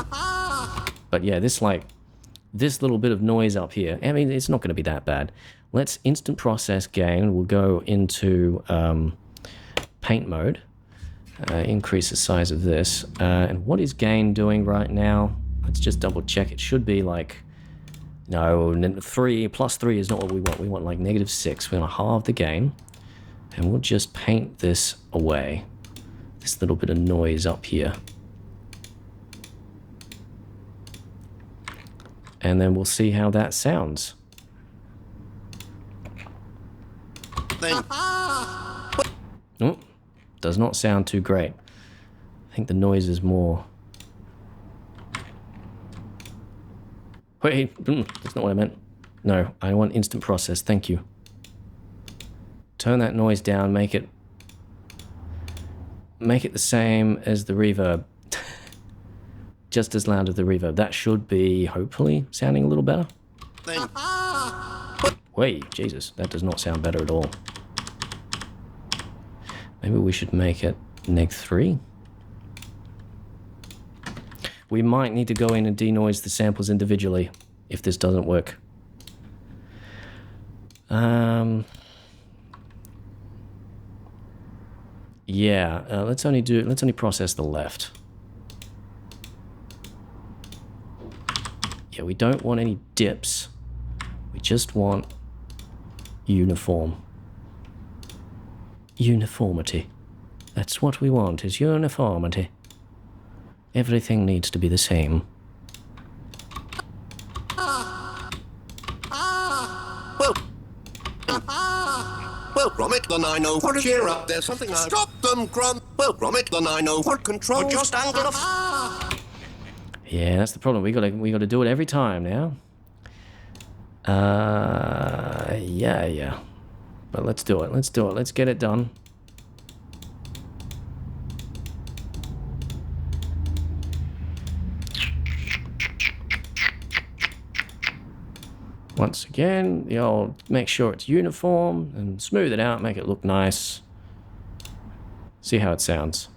But yeah, this little bit of noise up here, I mean, it's not going to be that bad. Let's instant process gain. We'll go into paint mode, increase the size of this. And what is gain doing right now? Let's just double check. It should be like, no, 3 plus 3 is not what we want. We want like -6. We're going to halve the gain, and we'll just paint this away. This little bit of noise up here. And then we'll see how that sounds. Oh, does not sound too great. I think the noise is more... Wait, that's not what I meant. No, I want instant process, thank you. Turn that noise down, make it the same as the reverb. just as loud as the reverb. That should be, hopefully, sounding a little better. Wait, Jesus, that does not sound better at all. Maybe we should make it neg3. We might need to go in and denoise the samples individually if this doesn't work. Yeah, let's only process the left. Yeah, we don't want any dips. We just want uniform. Uniformity. That's what we want, is uniformity. Everything needs to be the same. Well, Gromit, then I know what to cheer up. There's something I... Stop them, Grom! Well, Gromit, then I know what control... Or just angle of... Yeah, that's the problem. We gotta do it every time now. Yeah. But let's do it. Let's get it done. Once again, the old make sure it's uniform and smooth it out, make it look nice. See how it sounds.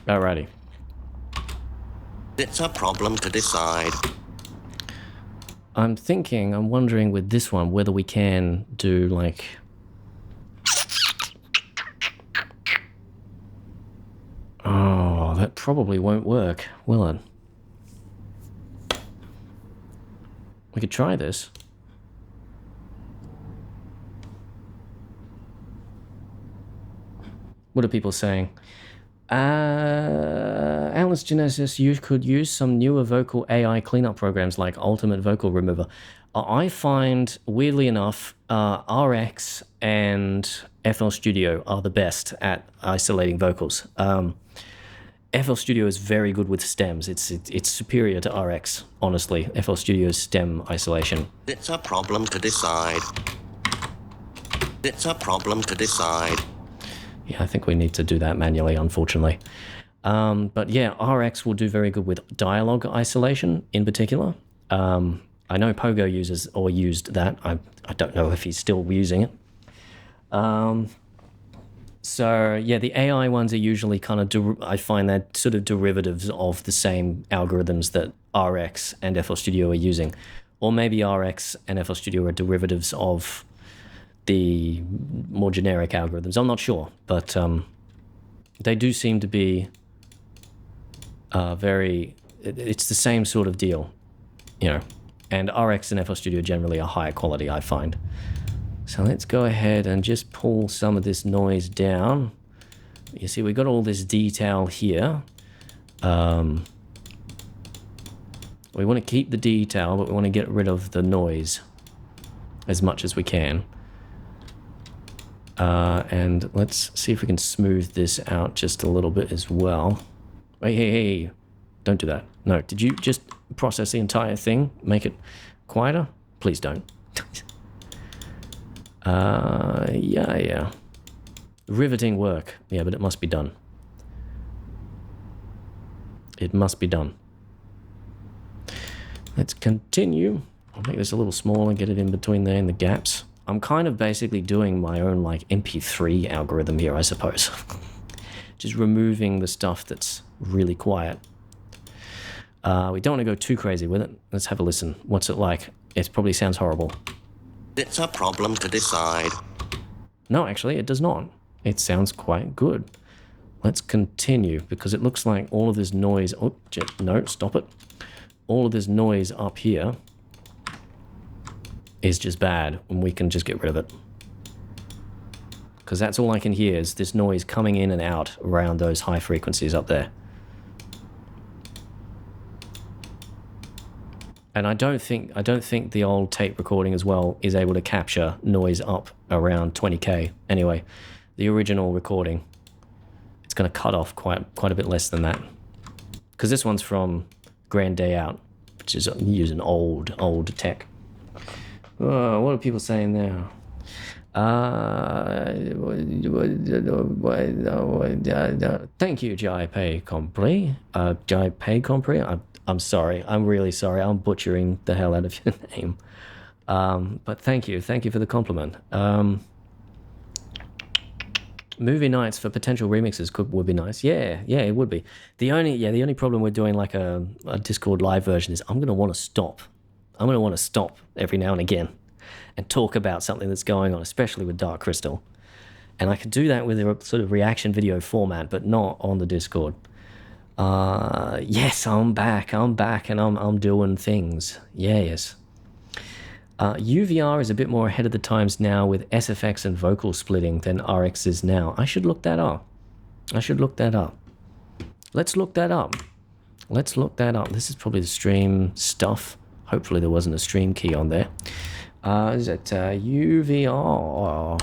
Alrighty. It's a problem to decide. I'm wondering with this one whether we can do like... Oh, that probably won't work, will it? We could try this. What are people saying? Alice Genesis, you could use some newer vocal AI cleanup programs like Ultimate Vocal Remover. I find, weirdly enough, RX and FL Studio are the best at isolating vocals. FL Studio is very good with stems. It's superior to RX, honestly. FL Studio's stem isolation. It's a problem to decide. It's a problem to decide. Yeah, I think we need to do that manually, unfortunately. But yeah, RX will do very good with dialogue isolation in particular. I know Pogo uses or used that. I don't know if he's still using it. So yeah, the AI ones are usually kind of, I find they're sort of derivatives of the same algorithms that RX and FL Studio are using. Or maybe RX and FL Studio are derivatives of the more generic algorithms. I'm not sure, but they do seem to be it's the same sort of deal, you know. And RX and FL Studio generally are higher quality, I find. So let's go ahead and just pull some of this noise down. You see, we've got all this detail here. We want to keep the detail, but we want to get rid of the noise as much as we can. And let's see if we can smooth this out just a little bit as well. Hey, don't do that. No, did you just process the entire thing? Make it quieter? Please don't. Yeah. Riveting work. Yeah, but it must be done. It must be done. Let's continue. I'll make this a little smaller, get it in between there in the gaps. I'm kind of basically doing my own like MP3 algorithm here, I suppose. Just removing the stuff that's really quiet. We don't want to go too crazy with it. Let's have a listen. What's it like? It probably sounds horrible. It's a problem to decide. No, actually, it does not. It sounds quite good. Let's continue, because it looks like all of this noise... Oh, no, stop it. All of this noise up here is just bad, and we can just get rid of it. Because that's all I can hear is this noise coming in and out around those high frequencies up there. And I don't think the old tape recording as well is able to capture noise up around 20k. Anyway, the original recording, it's going to cut off quite a bit less than that. Because this one's from Grand Day Out, which is using old tech. Oh, what are people saying now? Thank you, Jai Compris. Jai Compris. I'm sorry. I'm really sorry. I'm butchering the hell out of your name. But thank you for the compliment. Movie nights for potential remixes would be nice. Yeah, it would be. The only problem with doing like a Discord live version is I'm gonna want to stop. I'm gonna want to stop every now and again and talk about something that's going on, especially with Dark Crystal. And I could do that with a sort of reaction video format, but not on the Discord. Yes, I'm back, and I'm doing things. Yes. UVR is a bit more ahead of the times now with SFX and vocal splitting than RX is now. I should look that up. Let's look that up. Let's look that up. This is probably the stream stuff. Hopefully there wasn't a stream key on there. Is it UVR?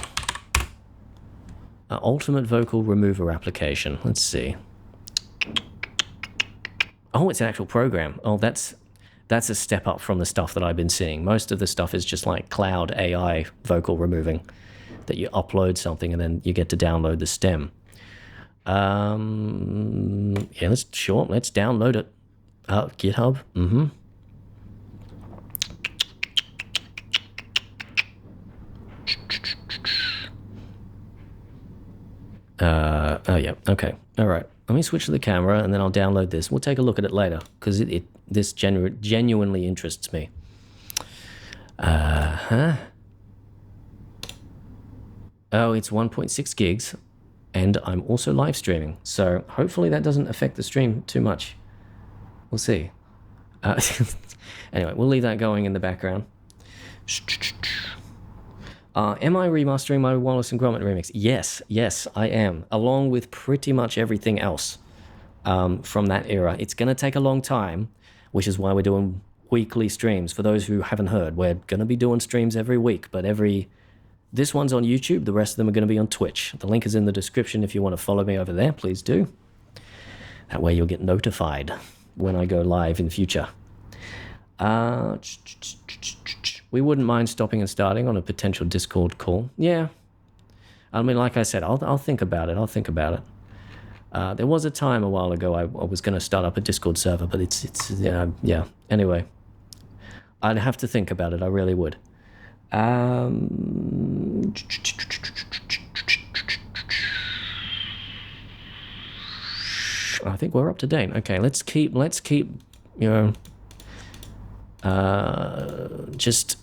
Ultimate Vocal Remover application. Let's see. Oh, it's an actual program. Oh, that's a step up from the stuff that I've been seeing. Most of the stuff is just like cloud AI vocal removing, that you upload something and then you get to download the stem. Yeah, let's download it. GitHub. Oh yeah, okay, all right. Let me switch to the camera and then I'll download this. We'll take a look at it later because this genuinely interests me. Oh, it's 1.6 gigs and I'm also live streaming. So hopefully that doesn't affect the stream too much. We'll see. Anyway, we'll leave that going in the background. Am I remastering my Wallace and Gromit remix? Yes, I am. Along with pretty much everything else from that era. It's going to take a long time, which is why we're doing weekly streams. For those who haven't heard, we're going to be doing streams every week, but this one's on YouTube. The rest of them are going to be on Twitch. The link is in the description if you want to follow me over there, please do. That way you'll get notified when I go live in the future. We wouldn't mind stopping and starting on a potential Discord call. Yeah. I mean, like I said, I'll think about it. There was a time a while ago I was going to start up a Discord server, but it's yeah. Anyway, I'd have to think about it. I really would. I think we're up to date. Okay, let's keep just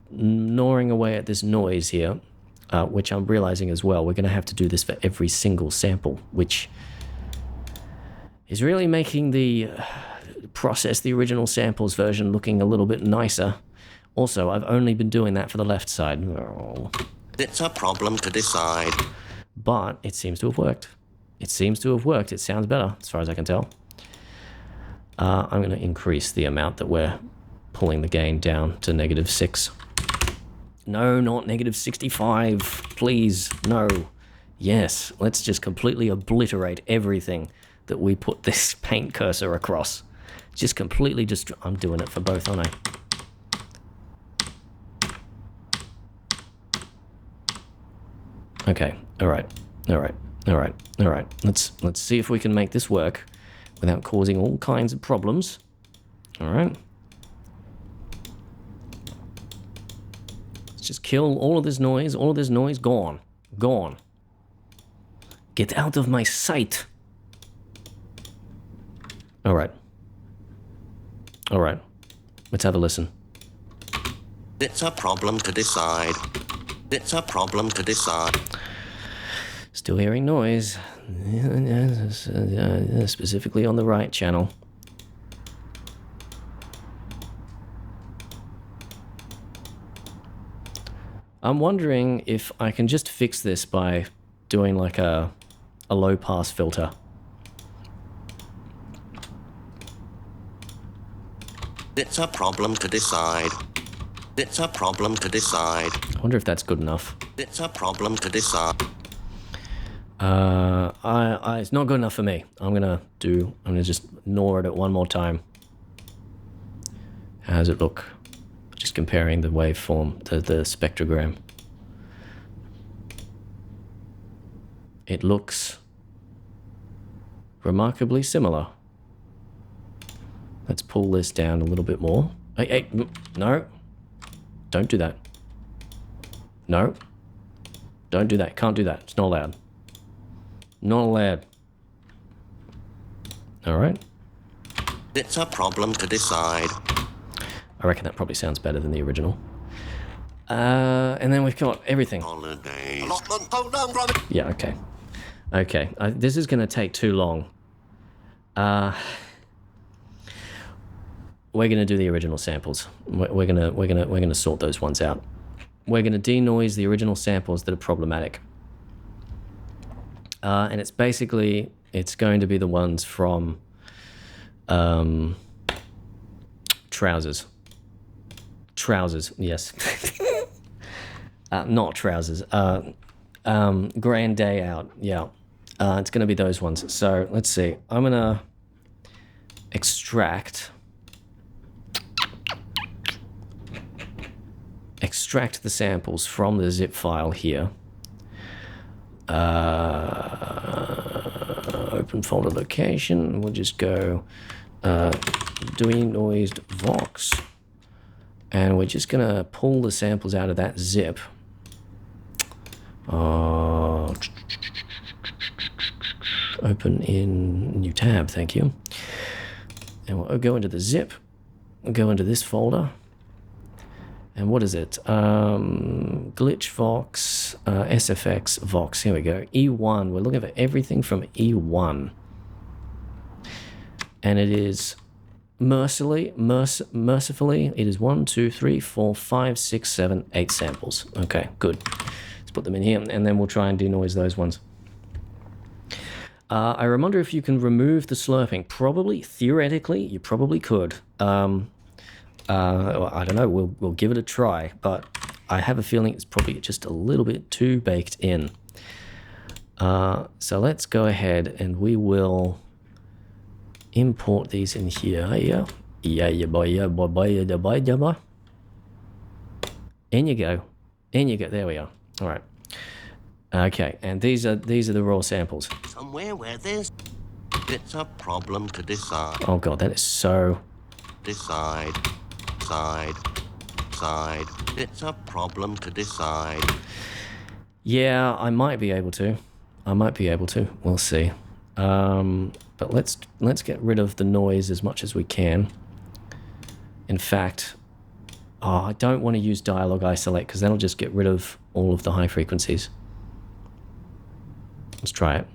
gnawing away at this noise here, which I'm realizing as well. We're going to have to do this for every single sample, which is really making the original samples version looking a little bit nicer. Also, I've only been doing that for the left side. It's a problem to decide. But it seems to have worked. It sounds better, as far as I can tell. I'm going to increase the amount that we're pulling the gain down to -6. No, not -65. Please, no. Yes, let's just completely obliterate everything that we put this paint cursor across. Just completely I'm doing it for both, aren't I? Okay, all right. Let's see if we can make this work without causing all kinds of problems. All right. Let's just kill all of this noise. Gone. Get out of my sight. All right. Let's have a listen. It's a problem to decide. Still hearing noise. Specifically on the right channel. I'm wondering if I can just fix this by doing like a low pass filter. It's a problem to decide. I wonder if that's good enough. It's a problem to decide. It's not good enough for me. I'm gonna just gnaw at it one more time. How does it look? Just comparing the waveform to the spectrogram. it looks remarkably similar. Let's pull this down a little bit more. Hey, no. Don't do that. No. Don't do that. Can't do that. It's not allowed. Not allowed. All right. It's a problem to decide. I reckon that probably sounds better than the original. And then we've got everything. Holidays. Hold on, Robin. Yeah, okay. Okay, this is going to take too long. We're going to do the original samples. We're going to sort those ones out. We're going to denoise the original samples that are problematic. And it's basically, it's going to be the ones from Trousers. Trousers, yes. Not Trousers. Grand Day Out, yeah. It's going to be those ones. So let's see. I'm going to extract the samples from the zip file here. Open folder location. We'll just go denoised vox. And we're just going to pull the samples out of that zip. Open in new tab, thank you. And we'll go into the zip. We'll go into this folder. And what is it? Glitch Vox, SFX Vox. Here we go. E1. We're looking for everything from E1. And it is mercifully, it is 1, 2, 3, 4, 5, 6, 7, 8 samples. Okay, good. Let's put them in here, and then we'll try and denoise those ones. I wonder if you can remove the slurping. Probably, theoretically, you probably could. I don't know. We'll give it a try, but I have a feeling it's probably just a little bit too baked in. So let's go ahead and we will import these in here. Yeah, boy. In you go. There we are. All right. Okay, and these are the raw samples. Somewhere where there's... It's a problem to decide. Oh god, that is so... Decide. It's a problem to decide. Yeah, I might be able to. We'll see. But let's get rid of the noise as much as we can. In fact, I don't want to use dialogue isolate because that'll just get rid of all of the high frequencies. Let's try it.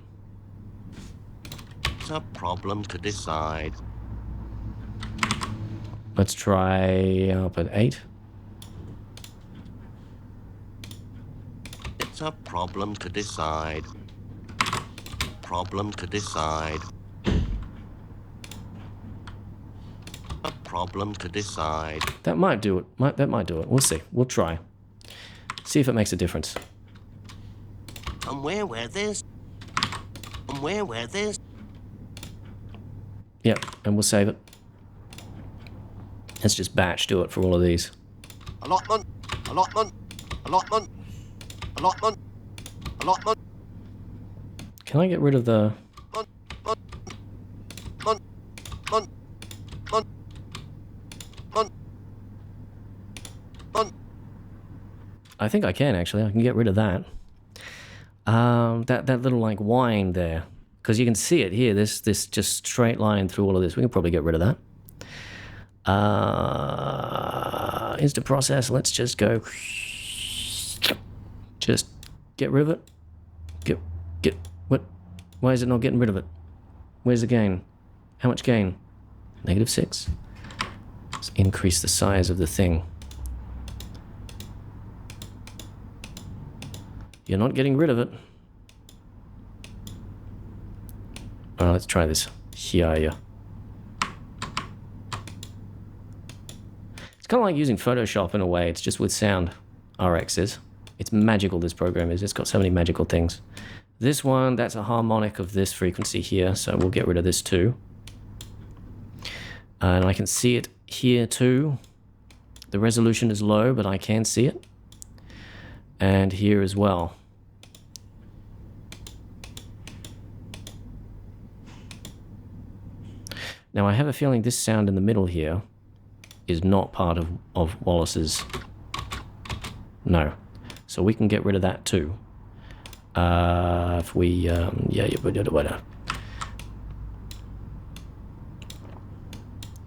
It's a problem to decide. Let's try up at 8. It's a problem to decide. Problem to decide. A problem to decide. That might do it. That might do it. We'll see. We'll try. See if it makes a difference. Somewhere where there's... Yep, and we'll save it. Let's just batch do it for all of these. Allotment. Can I get rid of the... I think I can, actually. I can get rid of that. That little, like, whine there. Because you can see it here. This just straight line through all of this. We can probably get rid of that. Instant process. Let's just go. Just get rid of it. Get what? Why is it not getting rid of it? Where's the gain? How much gain? -6. Let's increase the size of the thing. You're not getting rid of it. Let's try this here. It's kind of like using Photoshop in a way. It's just with sound. RX is. It's magical, this program is. It's got so many magical things. This one, that's a harmonic of this frequency here, so we'll get rid of this too. And I can see it here too. The resolution is low, but I can see it. And here as well. Now I have a feeling this sound in the middle here is not part of Wallace's. No. So we can get rid of that too. If we, yeah,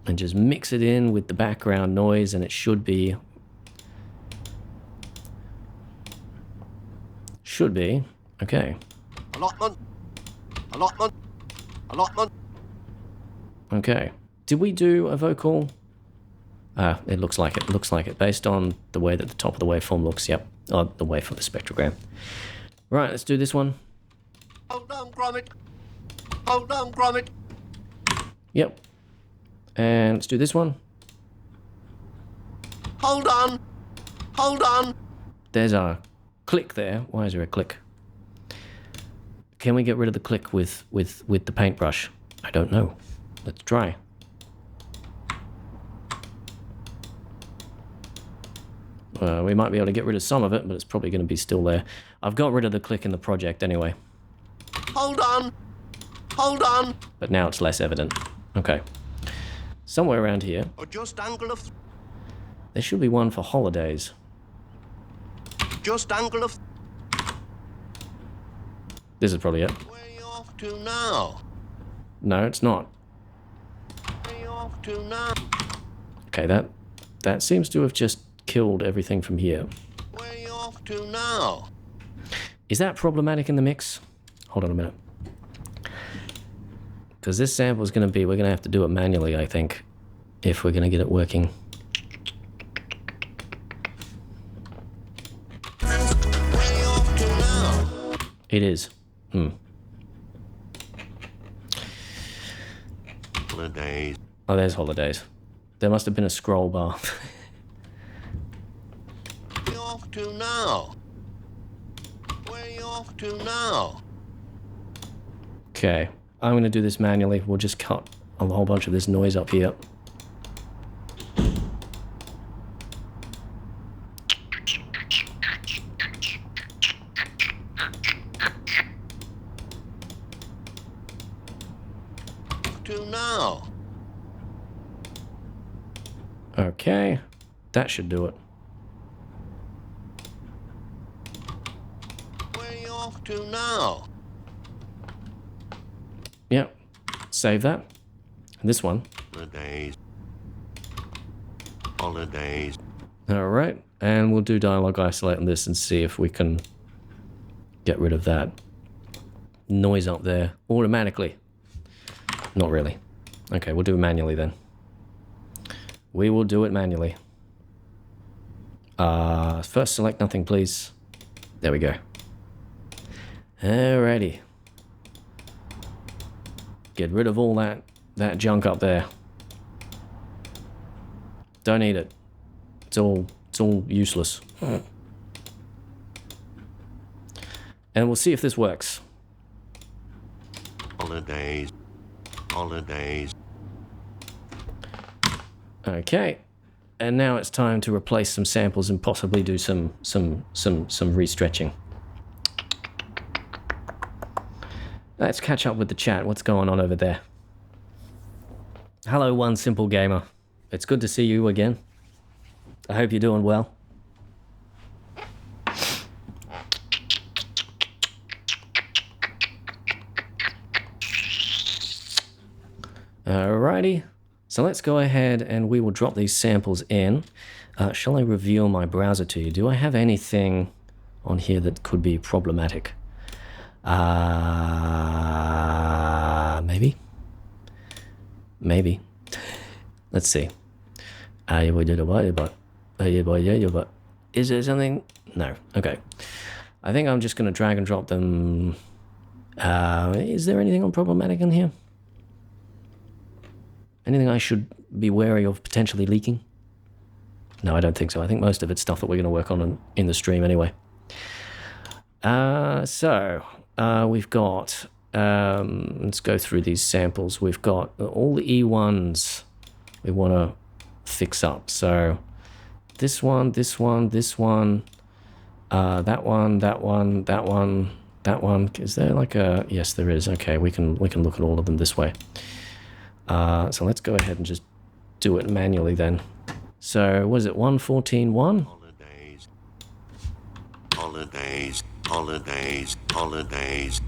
and just mix it in with the background noise, and it should be, okay. Allotment. Okay. Did we do a vocal? It looks like it. Looks like it, based on the way that the top of the waveform looks. Yep. Oh, the waveform, the spectrogram. Right, let's do this one. Hold on, Gromit. Hold on, Gromit. Yep. And let's do this one. Hold on. Hold on. There's our click there. Why is there a click? Can we get rid of the click with the paintbrush? I don't know. Let's try. We might be able to get rid of some of it, but it's probably going to be still there. I've got rid of the click in the project anyway. Hold on. Hold on. But now it's less evident. Okay. Somewhere around here, Or just angle of. there should be one for holidays. Just angle of. This is probably it. Where are you off to now? No, it's not. Where are you off to now? Okay, that seems to have just killed everything from here. Where are you off to now? Is that problematic in the mix? Hold on a minute. Because this sample is going to be, we're going to have to do it manually, I think, if we're going to get it working. Where are you off to now? It is. Holidays. Oh, there's holidays. There must have been a scroll bar. Where are you off to now? Where are you off to now? Okay, I'm going to do this manually. We'll just cut a whole bunch of this noise up here. To now. Okay, that should do it. Where are you off to now? Yep, save that. And this one. Holidays. Holidays. All right, and we'll do dialogue isolate on this and see if we can get rid of that noise up there automatically. Not really. Okay, we'll do it manually then. We will do it manually. First select nothing, please. There we go. Alrighty. Get rid of all that junk up there. Don't need it. It's all useless. And we'll see if this works. Holidays. Holidays. Okay. And now it's time to replace some samples and possibly do some restretching. Let's catch up with the chat. What's going on over there? Hello, One Simple Gamer. It's good to see you again. I hope you're doing well. Alrighty. So let's go ahead and we will drop these samples in. Shall I reveal my browser to you? Do I have anything on here that could be problematic? Maybe. Maybe. Let's see. Is there something? No. Okay. I think I'm just going to drag and drop them. Is there anything on problematic in here? Anything I should be wary of potentially leaking? No, I don't think so. I think most of it's stuff that we're going to work on in the stream anyway. We've got, let's go through these samples. We've got all the E1s we want to fix up. So this one, this one, this one, that one, that one, that one, that one. Is there like a, yes, there is. Okay, we can look at all of them this way. So let's go ahead and just do it manually then. So was it 114.1? Holidays. Holidays. Holidays. Holidays.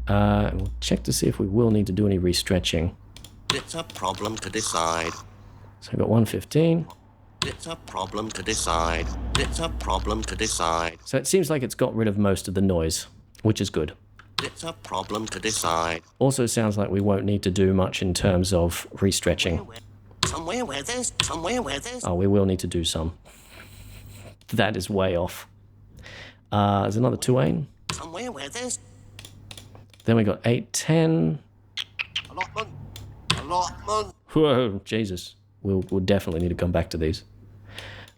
We'll check to see if we will need to do any restretching. It's a problem to decide. So I've got 115. It's a problem to decide. It's a problem to decide. So it seems like it's got rid of most of the noise, which is good. It's a problem to decide. Also sounds like we won't need to do much in terms of restretching. Somewhere where there's. Oh, we will need to do some. That is way off. There's another 2-8. Somewhere where there's. Then we got 810. Allotment. Allotment. Whoa, Jesus. We'll definitely need to come back to these.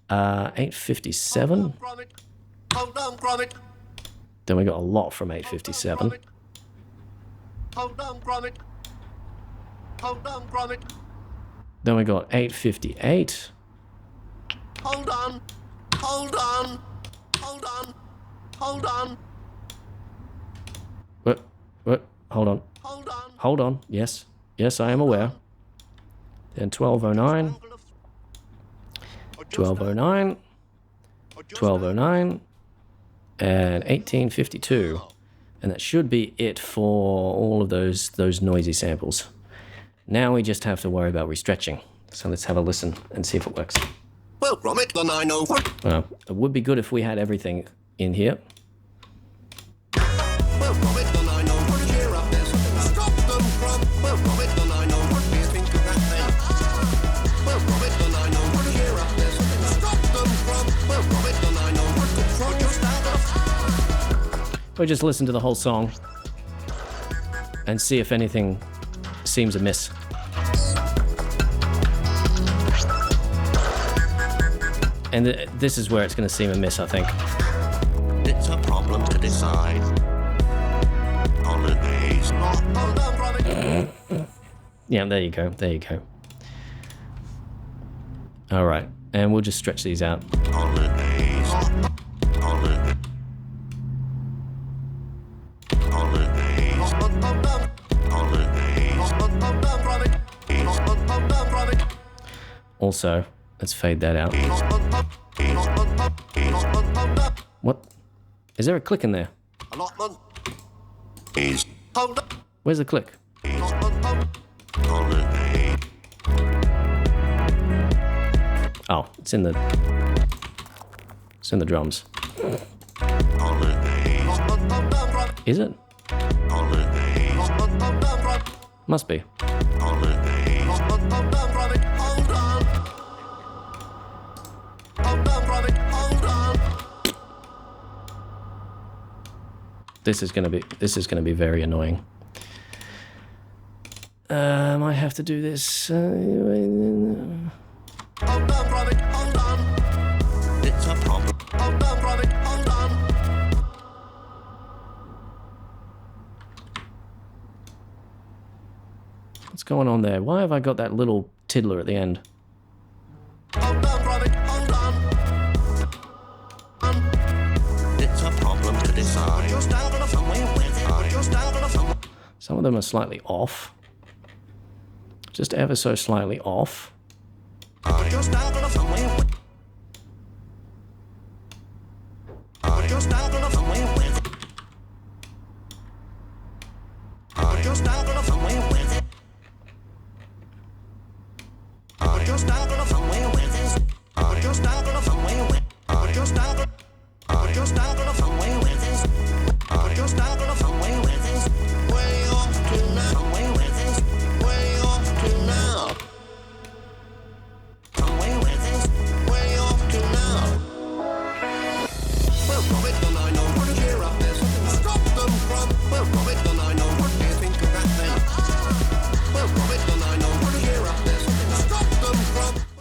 857. Hold on, Gromit. Then we got a lot from 857. Hold on, Gromit. Hold on, Gromit. Then we got 858. Hold on. Hold on. Hold on. Hold on. What? Hold on. Hold on. Hold on. Yes. Yes, I am aware. Then 1209. 1209. 1209. And 1852. And that should be it for all of those noisy samples. Now we just have to worry about restretching. So let's have a listen and see if it works. Well, Gromit, then I know what. It would be good if we had everything in here. Well, Gromit, then I know what. Cheer up, there's something to stop them from. Well, Gromit, then I know what. Do you think of that then? Well, Gromit, then I know what. Cheer up, there's something to stop them from. Well, Gromit, then I know what. Control your stand. We'll just listen to the whole song and see if anything seems amiss. And this is where it's going to seem amiss, I think. It's a problem to decide. Holidays. Hold on, Gromit. Yeah, there you go. There you go. All right. And we'll just stretch these out. Holidays. Holidays. Holidays. Holidays. Also, let's fade that out. What? Is there a click in there? Allotment. Where's the click? Holiday. Oh, it's in the drums. Holidays. Is it? Holidays. Must be. Holidays. Hold on. Hold on, Gromit. Hold on. This is gonna be very annoying. I have to do this. Hold on, Gromit. Hold on. It's a problem. Hold on, Gromit. Hold on. What's going on there? Why have I got that little tiddler at the end? Hold on, Gromit. Hold on. It's a problem to decide. Some of them are slightly off. Just ever so slightly off.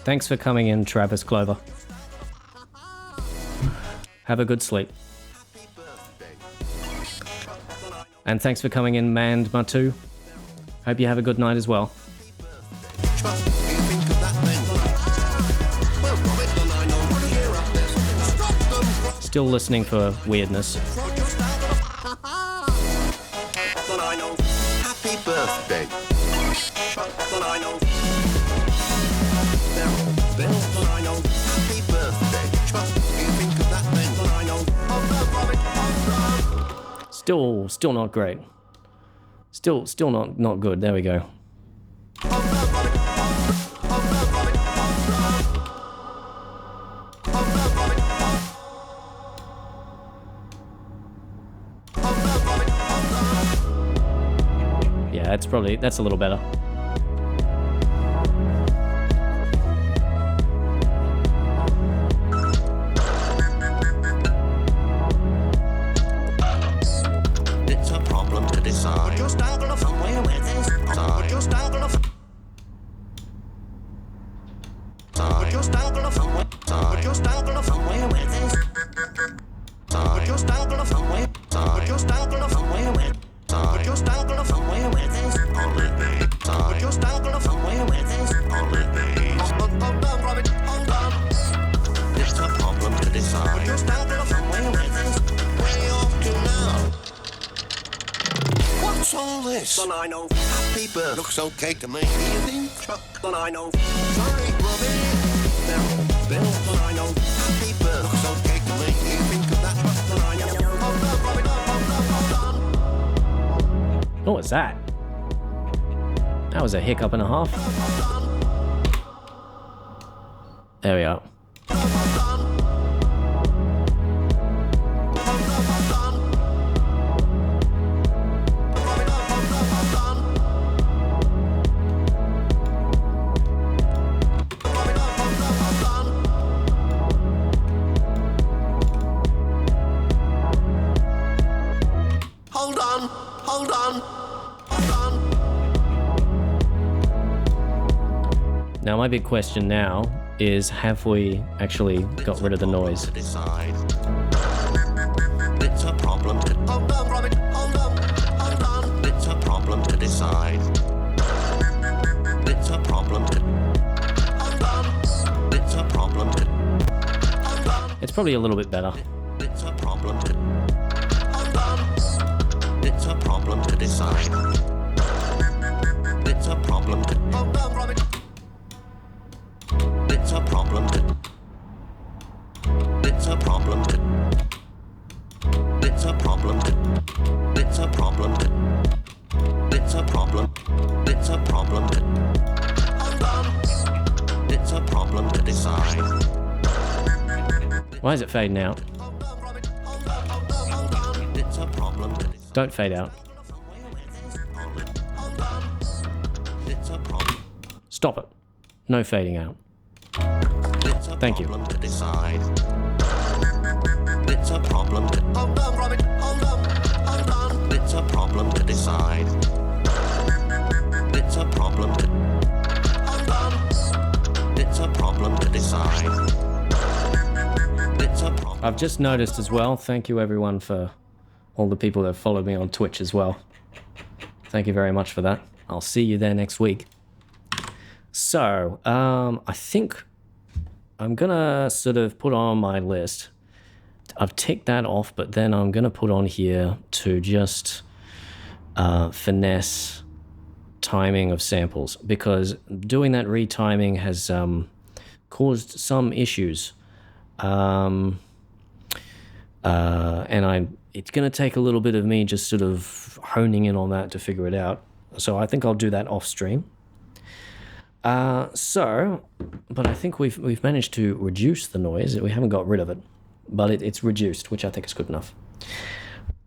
Thanks for coming in, Travis Clover. Have a good sleep. And thanks for coming in, Mand Matu. Hope you have a good night as well. Still listening for weirdness. Happy birthday. truck that I know. Now, Bill that I know. Happy birthday, Chuck. You think of that Ben that I know. Still not great. Still not good. There we go. Yeah, that's a little better. It's a problem to decide. Just angle of somewhere where there's time. Just angle of time. Just angle of somewhere. Time. Just angle of somewhere where there's time. Just angle of somewhere. Time. Just angle of somewhere where time. Just angle of somewhere where there's holiday. Time. Just angle of somewhere where there's holiday. Hold on, Robert. Hold on. It's a problem to decide. Just angle of somewhere where there's way off to now. What's all this? Then I know. Happy birthday. Looks okay to me. You think, Chuck? Then I know. Sorry, Robbie. Now, Bill. Then I know. Happy birthday. Looks okay to me. You think of that, Chuck? Then I know. Hold on, Robbie. Hold on. What was that? That was a hiccup and a half. There we are. Hold on. Hold on. Now my big question now is, have we actually got rid of the noise? Decide. It's a problem to hold on, Robert. Hold on. Hold on. It's a problem to decide. It's a problem to hold on. It's a problem to hold on. It's probably a little bit better. It's a problem to hold on. It's a problem to decide. It's a problem to hold on, Robert. It's a problem to. It's a problem to. It's a problem to. It's a problem to. It's a problem. It's a problem to. Hold on. It's a problem to decide. Why is it fading out? It's a problem to decide. Don't fade out. It's a problem. Stop it. No fading out. It's a Thank you. problem to decide. It's a problem to hold on, Robert. Hold on. Hold on. It's a problem to decide. It's a problem to hold on. It's a problem to decide. It's a problem. I've just noticed as well, thank you everyone for all the people that have followed me on Twitch as well. Thank you very much for that. I'll see you there next week. So, I think I'm gonna sort of put on my list. I've ticked that off, but then I'm gonna put on here to just finesse timing of samples, because doing that retiming has caused some issues. And it's gonna take a little bit of me just sort of honing in on that to figure it out. So I think I'll do that off stream. But I think we've managed to reduce the noise. We haven't got rid of it, but it's reduced, which I think is good enough.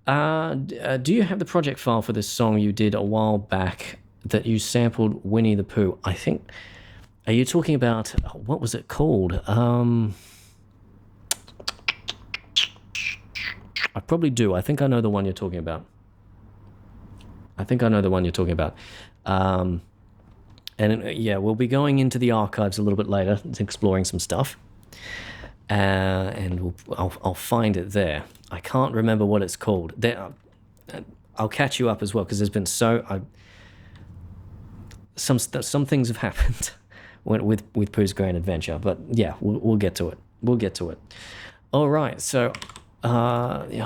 Do you have the project file for this song you did a while back that you sampled Winnie the Pooh? I think. Are you talking about, what was it called? I probably do. I think I know the one you're talking about. And yeah, we'll be going into the archives a little bit later, exploring some stuff, and I'll find it there. I can't remember what it's called. I'll catch you up as well, because there's been some things have happened with Pooh's Grand Adventure. But yeah, we'll get to it. All right, so am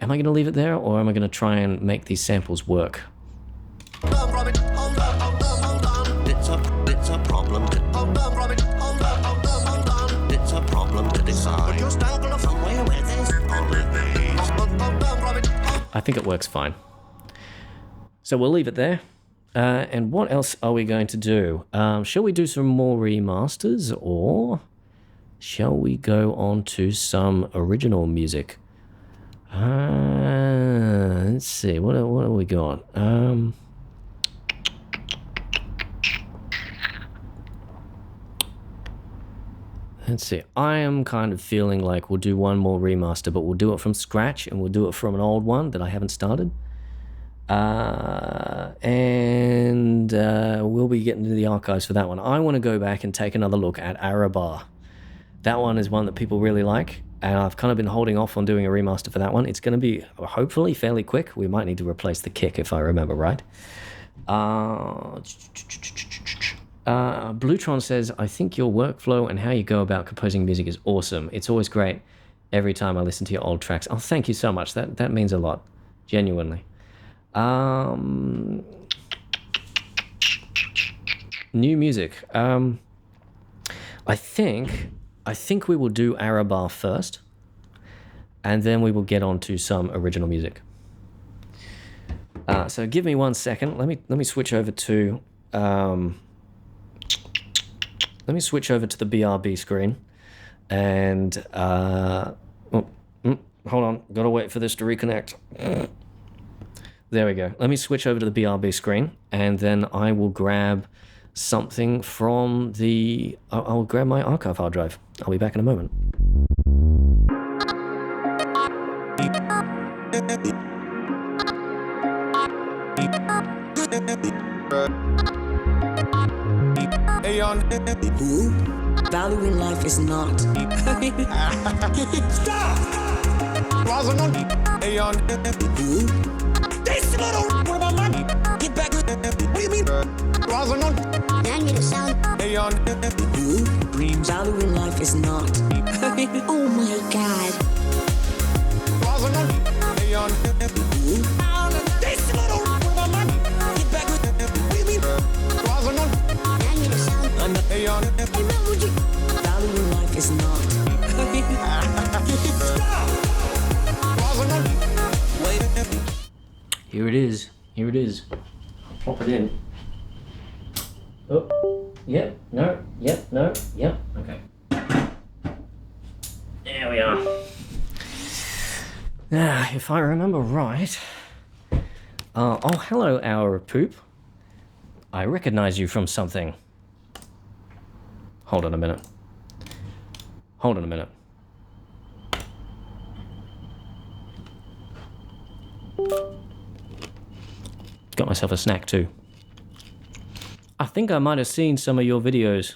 I going to leave it there, or am I going to try and make these samples work? Hold on, Robert. Hold on. think it works fine. So we'll leave it there. And what else are we going to do? Shall we do some more remasters, or shall we go on to some original music? Let's see, what have we got? Let's see, I am kind of feeling like we'll do one more remaster, but we'll do it from scratch, and we'll do it from an old one that I haven't started. And we'll be getting into the archives for that one. I want to go back and take another look at Arabar. That one is one that people really like, and I've kind of been holding off on doing a remaster for that one. It's going to be hopefully fairly quick. We might need to replace the kick if I remember right. Bluetron says, I think your workflow and how you go about composing music is awesome. It's always great every time I listen to your old tracks. Oh, thank you so much. That means a lot, genuinely. New music. I think we will do Arabar first, and then we will get on to some original music. So give me 1 second. Let me switch over to the BRB screen, and hold on, gotta wait for this to reconnect. There we go. Let me switch over to the BRB screen, and then I will grab something from the... I'll grab my archive hard drive. I'll be back in a moment. Who? Valuing life is not. Stop! Who? This little... What about money? Get back. What do you mean? Then you sound. Who? Dreams. Valuing life is not. Oh my god. Who? This little... What about money? Get back. What do you mean? Then you sound. I'm not... Hey, man, would you? Valuing life is not. Here it is. Here it is. Pop it in. Oh, yep, no, yep, no, yep, okay. There we are. Now, if I remember right... oh, hello, Hour of Poop. I recognize you from something. Hold on a minute. Hold on a minute. Got myself a snack too. I think I might have seen some of your videos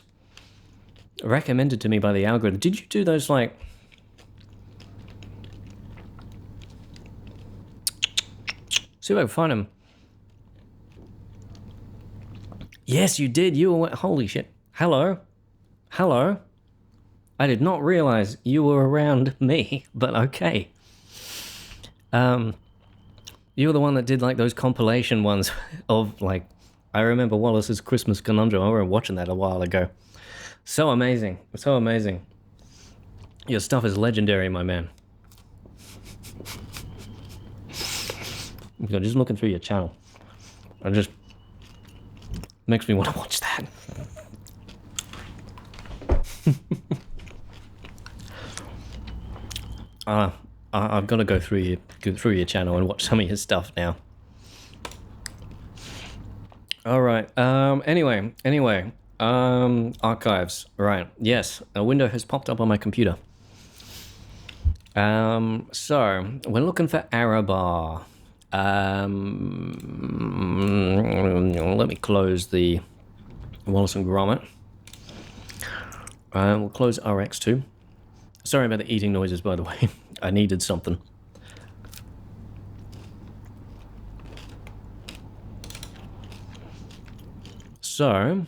recommended to me by the algorithm. Did you do those, like... See if I can find them. Yes, you did. You were... Holy shit. Hello. Hello. I did not realize you were around me, but okay. You were the one that did, like, those compilation ones of, like... I remember Wallace's Christmas Conundrum. I remember watching that a while ago. So amazing. So amazing. Your stuff is legendary, my man. I'm just looking through your channel. It just makes me want to watch that. I've got to go through your channel and watch some of your stuff now. All right. Anyway. Archives. Right. Yes. A window has popped up on my computer. So we're looking for Arabar. Let me close the Wallace and Gromit. We'll close RX too. Sorry about the eating noises, by the way. I needed something. So,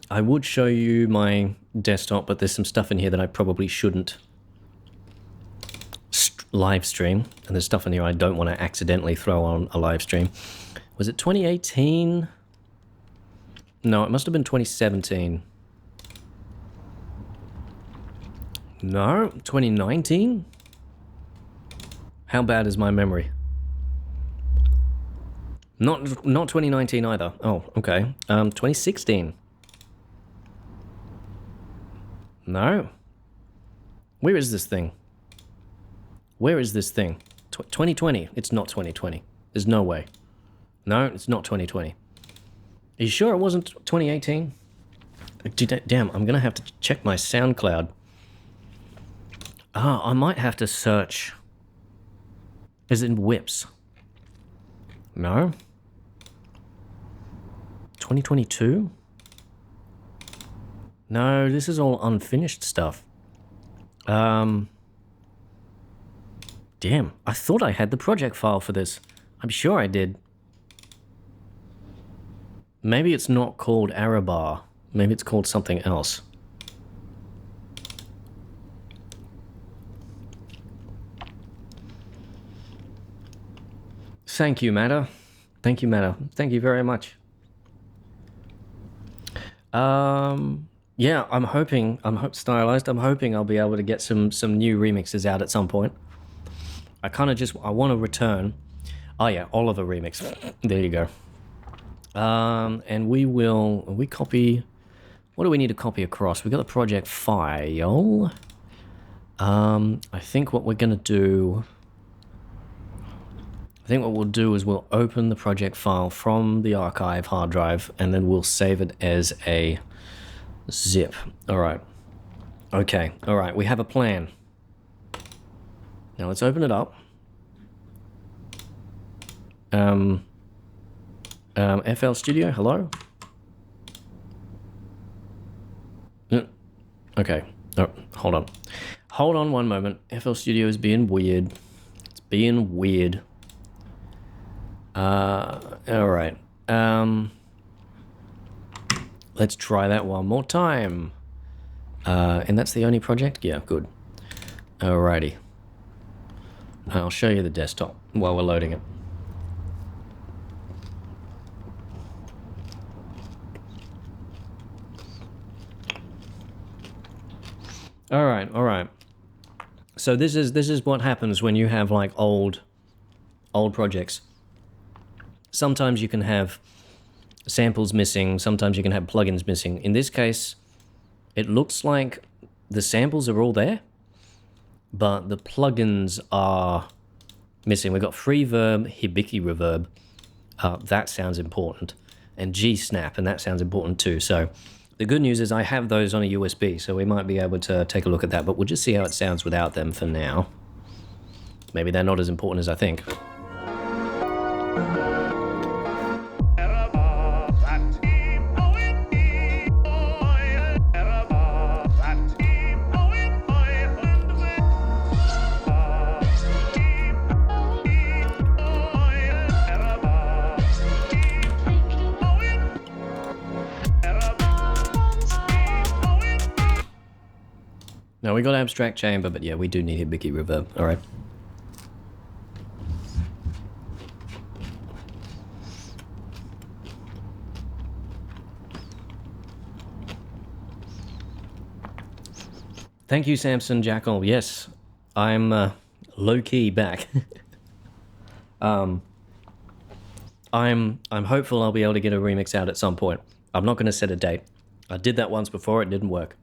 I would show you my desktop, but there's some stuff in here that I probably shouldn't live stream, and there's stuff in here I don't want to accidentally throw on a live stream. Was it 2018? No, it must have been 2017. No, 2019? How bad is my memory? Not 2019 either. Oh, okay. 2016. No. Where is this thing? Where is this thing? 2020. It's not 2020. There's no way. No, it's not 2020. Are you sure it wasn't 2018? Damn, I'm gonna have to check my SoundCloud. Ah, I might have to search. Is it in whips? No. 2022? No, this is all unfinished stuff. Damn, I thought I had the project file for this. I'm sure I did. Maybe it's not called Arabar. Maybe it's called something else. Thank you, Matter. Thank you, Matter. Thank you very much. Yeah, I'm hoping Stylized. I'm hoping I'll be able to get some new remixes out at some point. I want to return. Oh yeah, Oliver remix. There you go. And we copy. What do we need to copy across? We got the project file. I think what we're gonna do. I think what we'll do is we'll open the project file from the archive hard drive, and then we'll save it as a zip. All right. Okay. All right. We have a plan. Now let's open it up. FL Studio, hello? Okay. Oh, hold on. Hold on one moment. FL Studio is being weird. It's being weird. All right. Let's try that one more time. And that's the only project? Yeah, good. Alrighty. I'll show you the desktop while we're loading it. All right. So this is what happens when you have like old projects. Sometimes you can have samples missing, sometimes you can have plugins missing. In this case, it looks like the samples are all there, but the plugins are missing. We've got Freeverb, Hibiki Reverb, that sounds important, and G-Snap, and that sounds important too. So the good news is I have those on a USB, so we might be able to take a look at that, but we'll just see how it sounds without them for now. Maybe they're not as important as I think. Now we got abstract chamber, but yeah, we do need Hibiki reverb. All right. Thank you, Samson Jackal. Yes, I'm low-key back. I'm hopeful I'll be able to get a remix out at some point. I'm not going to set a date. I did that once before, it didn't work.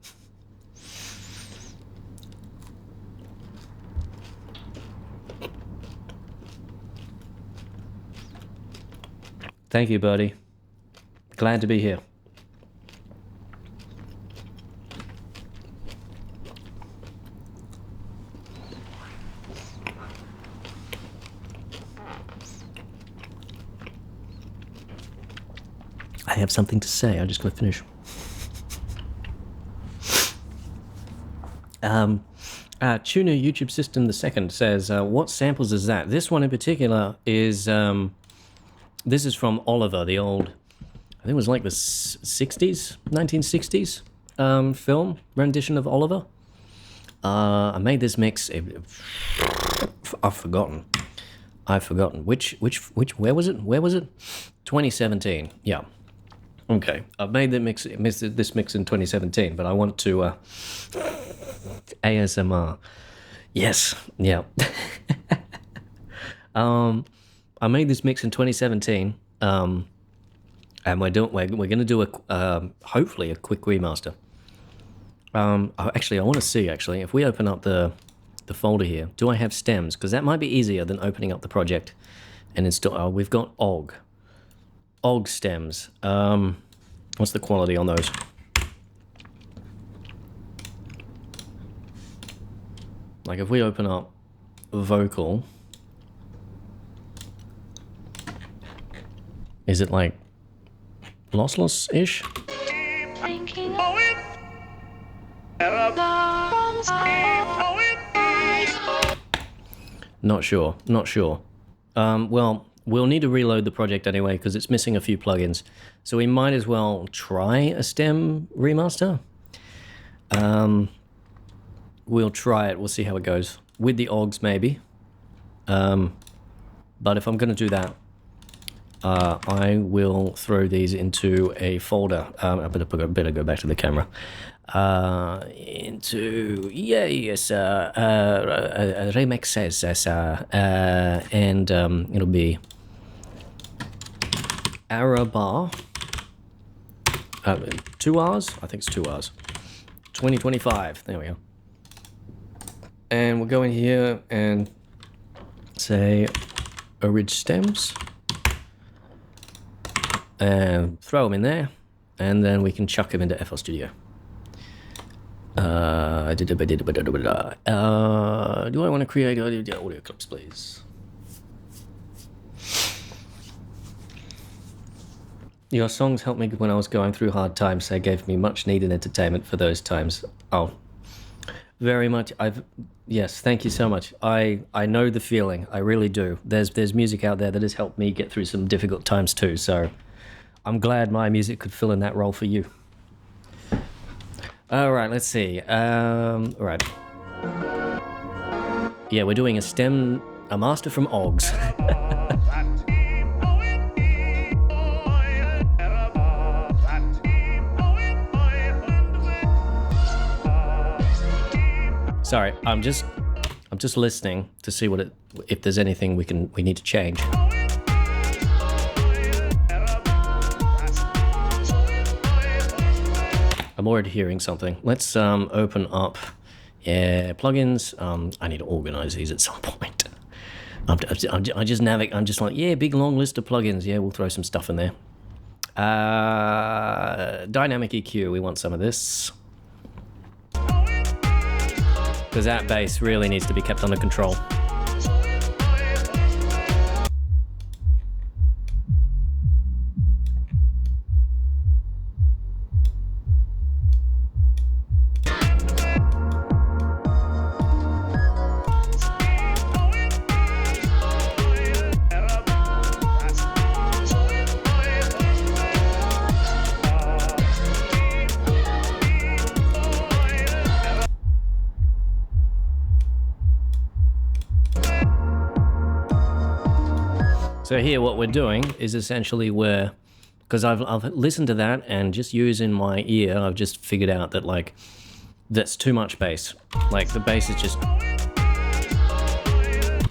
Thank you, buddy. Glad to be here. I have something to say. I'm just going to finish. Tuner YouTube System the Second says, what samples is that? This one in particular is, this is from Oliver, the old, I think it was like the 60s, 1960s film rendition of Oliver. I made this mix, I've forgotten. Which, where was it? 2017, yeah. Okay, I've made this mix in 2017, but I want to ASMR. Yes. Yeah. I made this mix in 2017. And we're gonna do a hopefully a quick remaster. Actually, I want to see if we open up the folder here, do I have stems? Because that might be easier than opening up the project and install. Oh, we've got OG stems. What's the quality on those? Like if we open up vocal, is it like lossless-ish? Not sure. Well, we'll need to reload the project anyway because it's missing a few plugins. So we might as well try a stem remaster. We'll try it. We'll see how it goes. With the OGs, maybe. But if I'm going to do that, I will throw these into a folder. I better go back to the camera. Into remixes, and it'll be Arabar. 2 hours? I think it's 2 hours. 2025. There we go. And we'll go in here and say orig stems and throw them in there, and then we can chuck them into FL Studio. Do I want to create audio clips, please? Your songs helped me when I was going through hard times. They gave me much needed entertainment for those times. Oh, very much. Yes, thank you so much. I know the feeling. I really do. There's music out there that has helped me get through some difficult times too. So I'm glad my music could fill in that role for you. All right, let's see. All right. Yeah, we're doing a master from OGs. Sorry, I'm just listening to see if there's anything we need to change. I'm already hearing something. Let's open up plugins. I need to organize these at some point. I'm just like, yeah, big long list of plugins. Yeah, we'll throw some stuff in there. Dynamic EQ, we want some of this. Because that bass really needs to be kept under control. So here what we're doing is essentially because I've listened to that and just using my ear, I've just figured out that like, that's too much bass. Like the bass is just,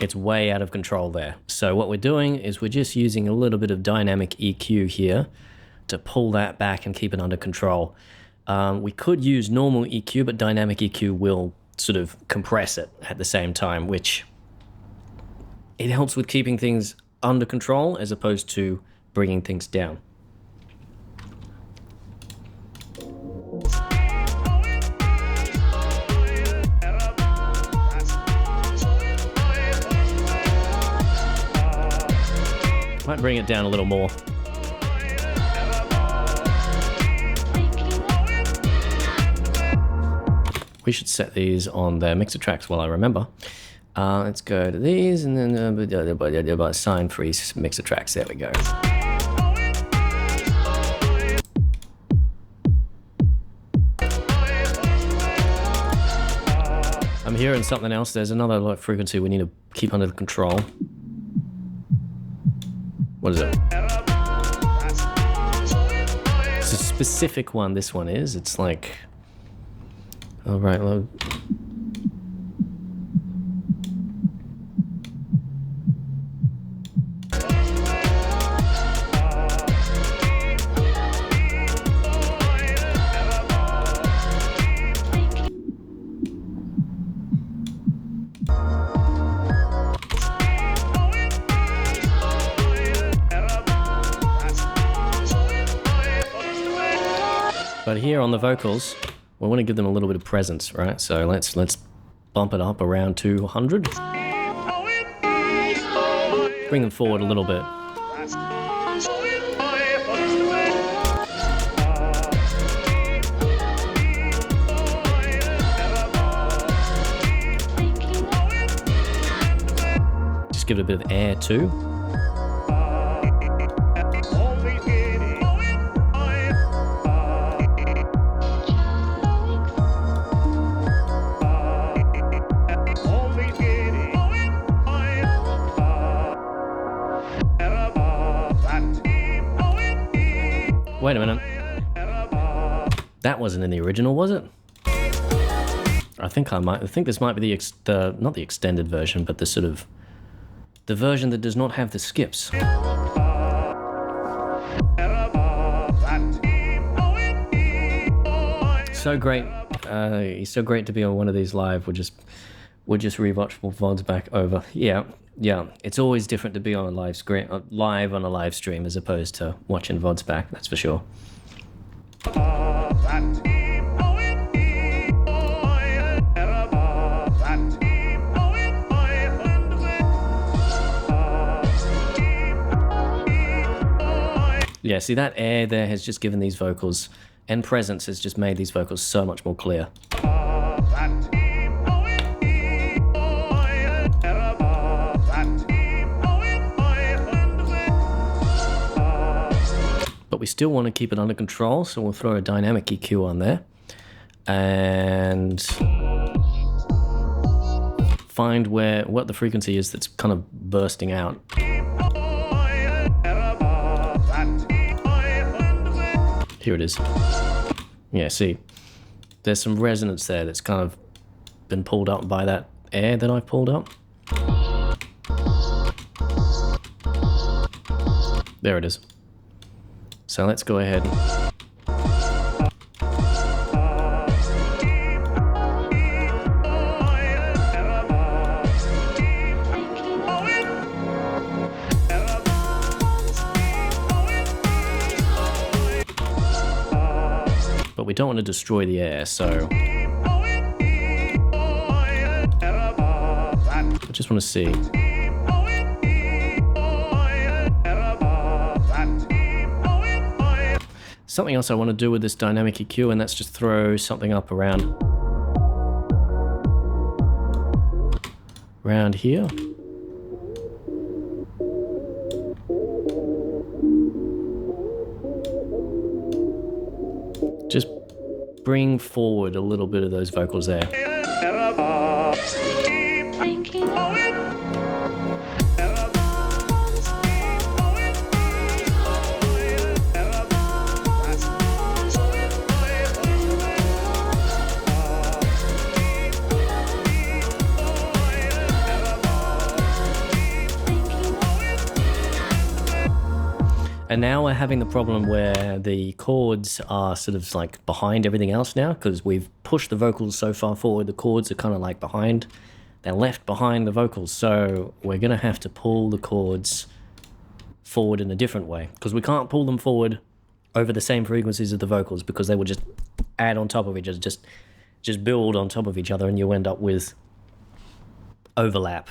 it's way out of control there. So what we're doing is we're just using a little bit of dynamic EQ here to pull that back and keep it under control. We could use normal EQ, but dynamic EQ will sort of compress it at the same time, which it helps with keeping things under control as opposed to bringing things down. Might bring it down a little more. We should set these on their mixer tracks while I remember. Let's go to these and then sign free mixer tracks. There we go. I'm hearing something else. There's another like frequency we need to keep under control. What is it? It's a specific one. This one is. It's like All right, well, but here on the vocals, we want to give them a little bit of presence, right? So let's bump it up around 200. Bring them forward a little bit. Just give it a bit of air too. Wait a minute. That wasn't in the original, was it? I think this might be the not the extended version, but the sort of the version that does not have the skips. So great. He's so great to be on one of these live. We'll just rewatch VODs back over. Yeah. It's always different to be on a live on a live stream as opposed to watching VODs back. That's for sure. Yeah, see that air there has just given these vocals, and presence has just made these vocals so much more clear. But we still want to keep it under control, so we'll throw a dynamic EQ on there and find what the frequency is that's kind of bursting out. Here it is. Yeah, see, there's some resonance there that's kind of been pulled up by that air that I've pulled up. There it is. So let's go ahead. But we don't want to destroy the air, so I just want to see. Something else I want to do with this dynamic EQ, and that's just throw something up around here. Just bring forward a little bit of those vocals there. And now we're having the problem where the chords are sort of like behind everything else now, because we've pushed the vocals so far forward, the chords are kind of like behind. They're left behind the vocals, so we're going to have to pull the chords forward in a different way, because we can't pull them forward over the same frequencies of the vocals, because they will just add on top of each other, just build on top of each other, and you end up with overlap.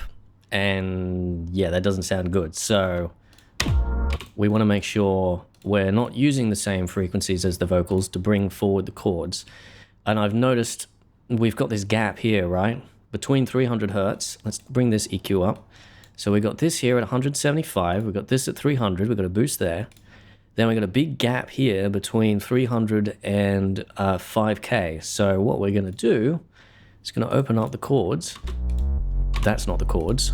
And yeah, that doesn't sound good. So we want to make sure we're not using the same frequencies as the vocals to bring forward the chords. And I've noticed we've got this gap here, right? Between 300 hertz. Let's bring this EQ up. So we've got this here at 175. We've got this at 300. We've got a boost there. Then we've got a big gap here between 300 and 5K. So what we're going to do is going to open up the chords. That's not the chords.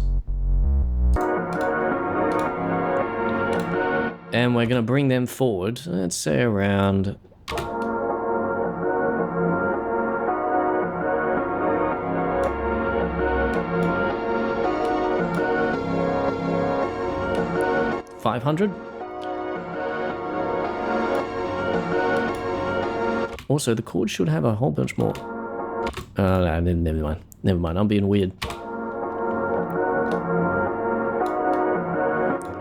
And we're going to bring them forward, let's say around 500. Also, the chord should have a whole bunch more. No, never mind. Never mind, I'm being weird.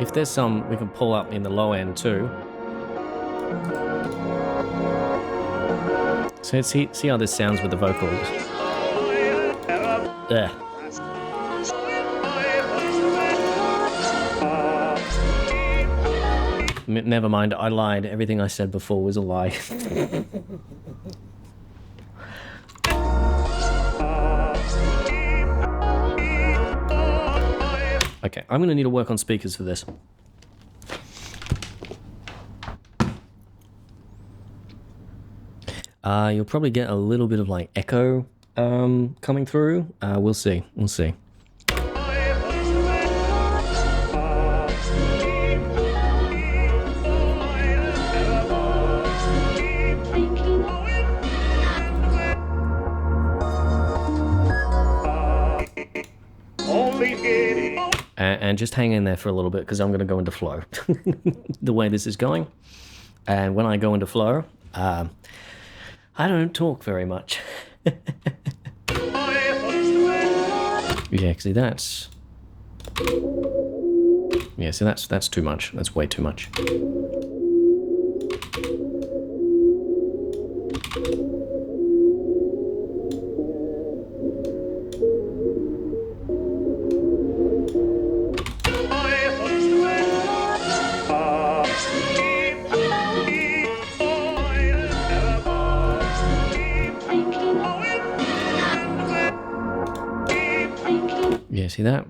If there's some we can pull up in the low end too. So let's see how this sounds with the vocals. There. Never mind, I lied. Everything I said before was a lie. Okay, I'm going to need to work on speakers for this. You'll probably get a little bit of like echo coming through. We'll see. We'll see. And just hang in there for a little bit because I'm going to go into flow the way this is going. And when I go into flow, I don't talk very much. Yeah, see that's... Yeah, see that's too much. That's way too much. Yeah, see that?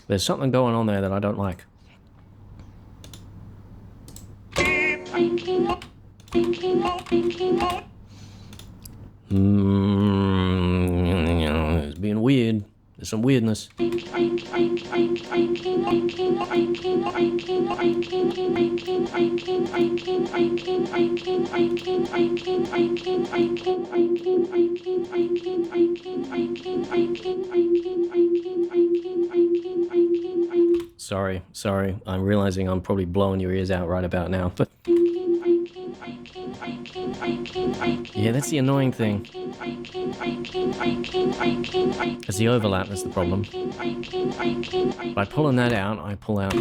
There's something going on there that I don't like. It's being weird. There's some weirdness. Sorry. I'm realizing I'm probably blowing your ears out right about now, but... Yeah, that's the annoying thing. It's the overlap that's the problem. By pulling that out, I pull out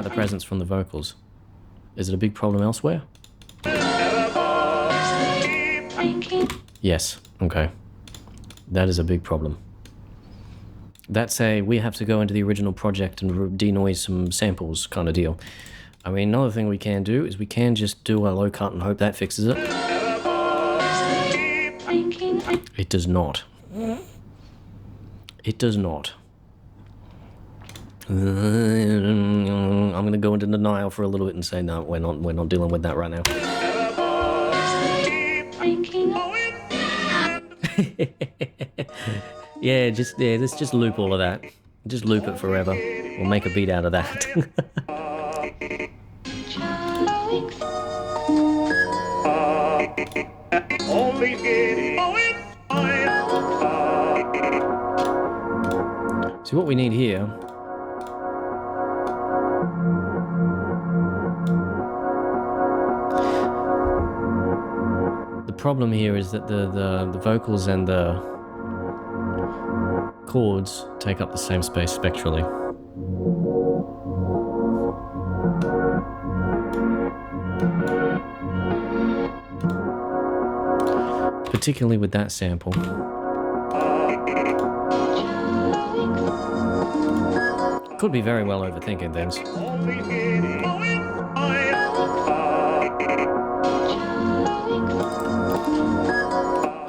the presence from the vocals. Is it a big problem elsewhere? Yes, okay. That is a big problem. That's a, we have to go into the original project and denoise some samples kind of deal. I mean, another thing we can do is we can just do a low cut and hope that fixes it. It does not. It does not. I'm going to go into denial for a little bit and say, no, we're not dealing with that right now. Yeah, let's just loop all of that. Just loop it forever. We'll make a beat out of that. See what we need here. The problem here is that the vocals and the chords take up the same space spectrally. Particularly with that sample. Could be very well overthinking things.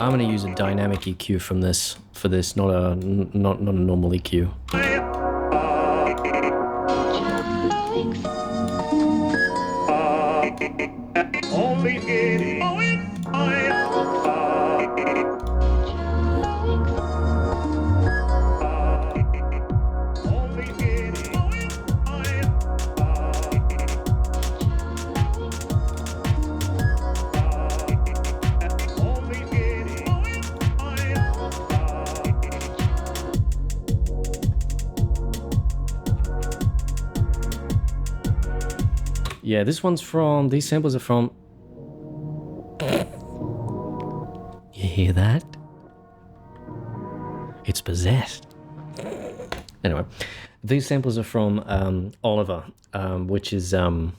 I'm going to use a dynamic EQ from this for this, not a normal EQ. Yeah, this one's from, these samples are from... You hear that? It's possessed. Anyway, these samples are from Oliver, which is, I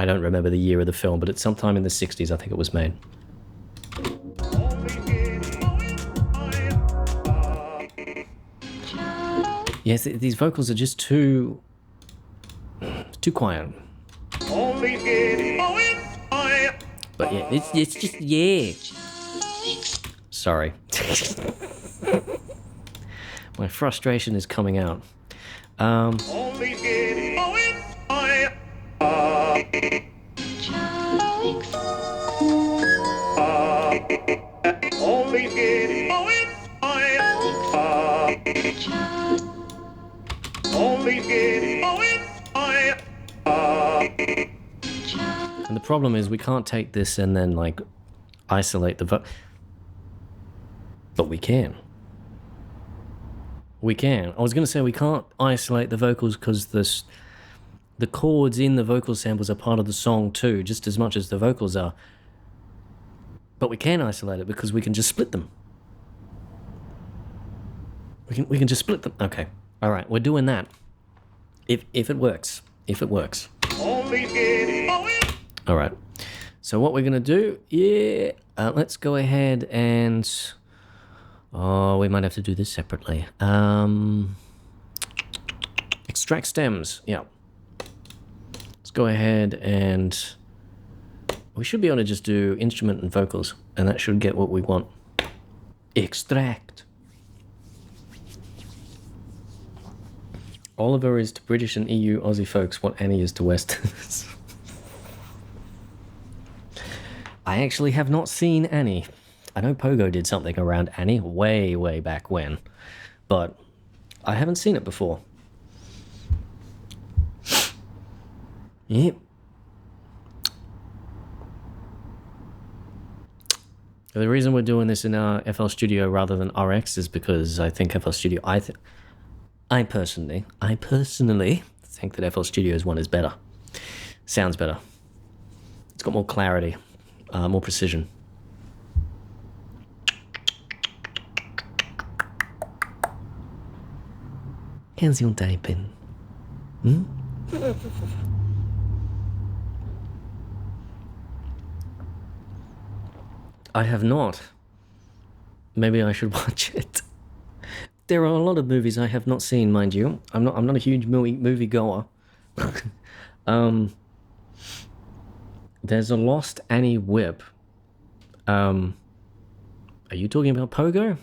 don't remember the year of the film, but it's sometime in the 60s, I think it was made. Yes, these vocals are just too quiet. But yeah, it's just, yeah. Sorry. My frustration is coming out. And the problem is we can't take this and then like isolate the but we can. We can. I was going to say we can't isolate the vocals because the chords in the vocal samples are part of the song too, just as much as the vocals are. But we can isolate it because we can just split them. We can just split them. Okay. All right. We're doing that. If it works. If it works. All right. So what we're going to do, let's go ahead and... Oh, we might have to do this separately. Extract stems. Yeah. Let's go ahead and... We should be able to just do instrument and vocals, and that should get what we want. Extract. Oliver is to British and EU Aussie folks what Annie is to Westerners. I actually have not seen Annie. I know Pogo did something around Annie way, way back when, but I haven't seen it before. Yep. The reason we're doing this in our FL Studio rather than RX is because I think FL Studio, I personally think that FL Studio's one is better. Sounds better. It's got more clarity, more precision. How's your day been? I have not. Maybe I should watch it. There are a lot of movies I have not seen, mind you. I'm not a huge movie goer. There's a Lost Annie whip. Are you talking about Pogo?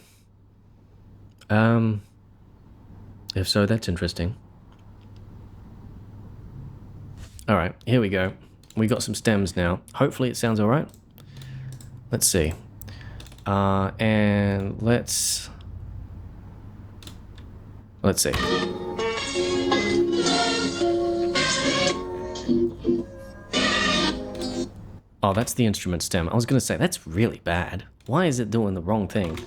If so, that's interesting. All right, here we go. We got some stems now. Hopefully it sounds all right. Let's see. And let's see. Oh, that's the instrument stem. I was going to say, that's really bad. Why is it doing the wrong thing?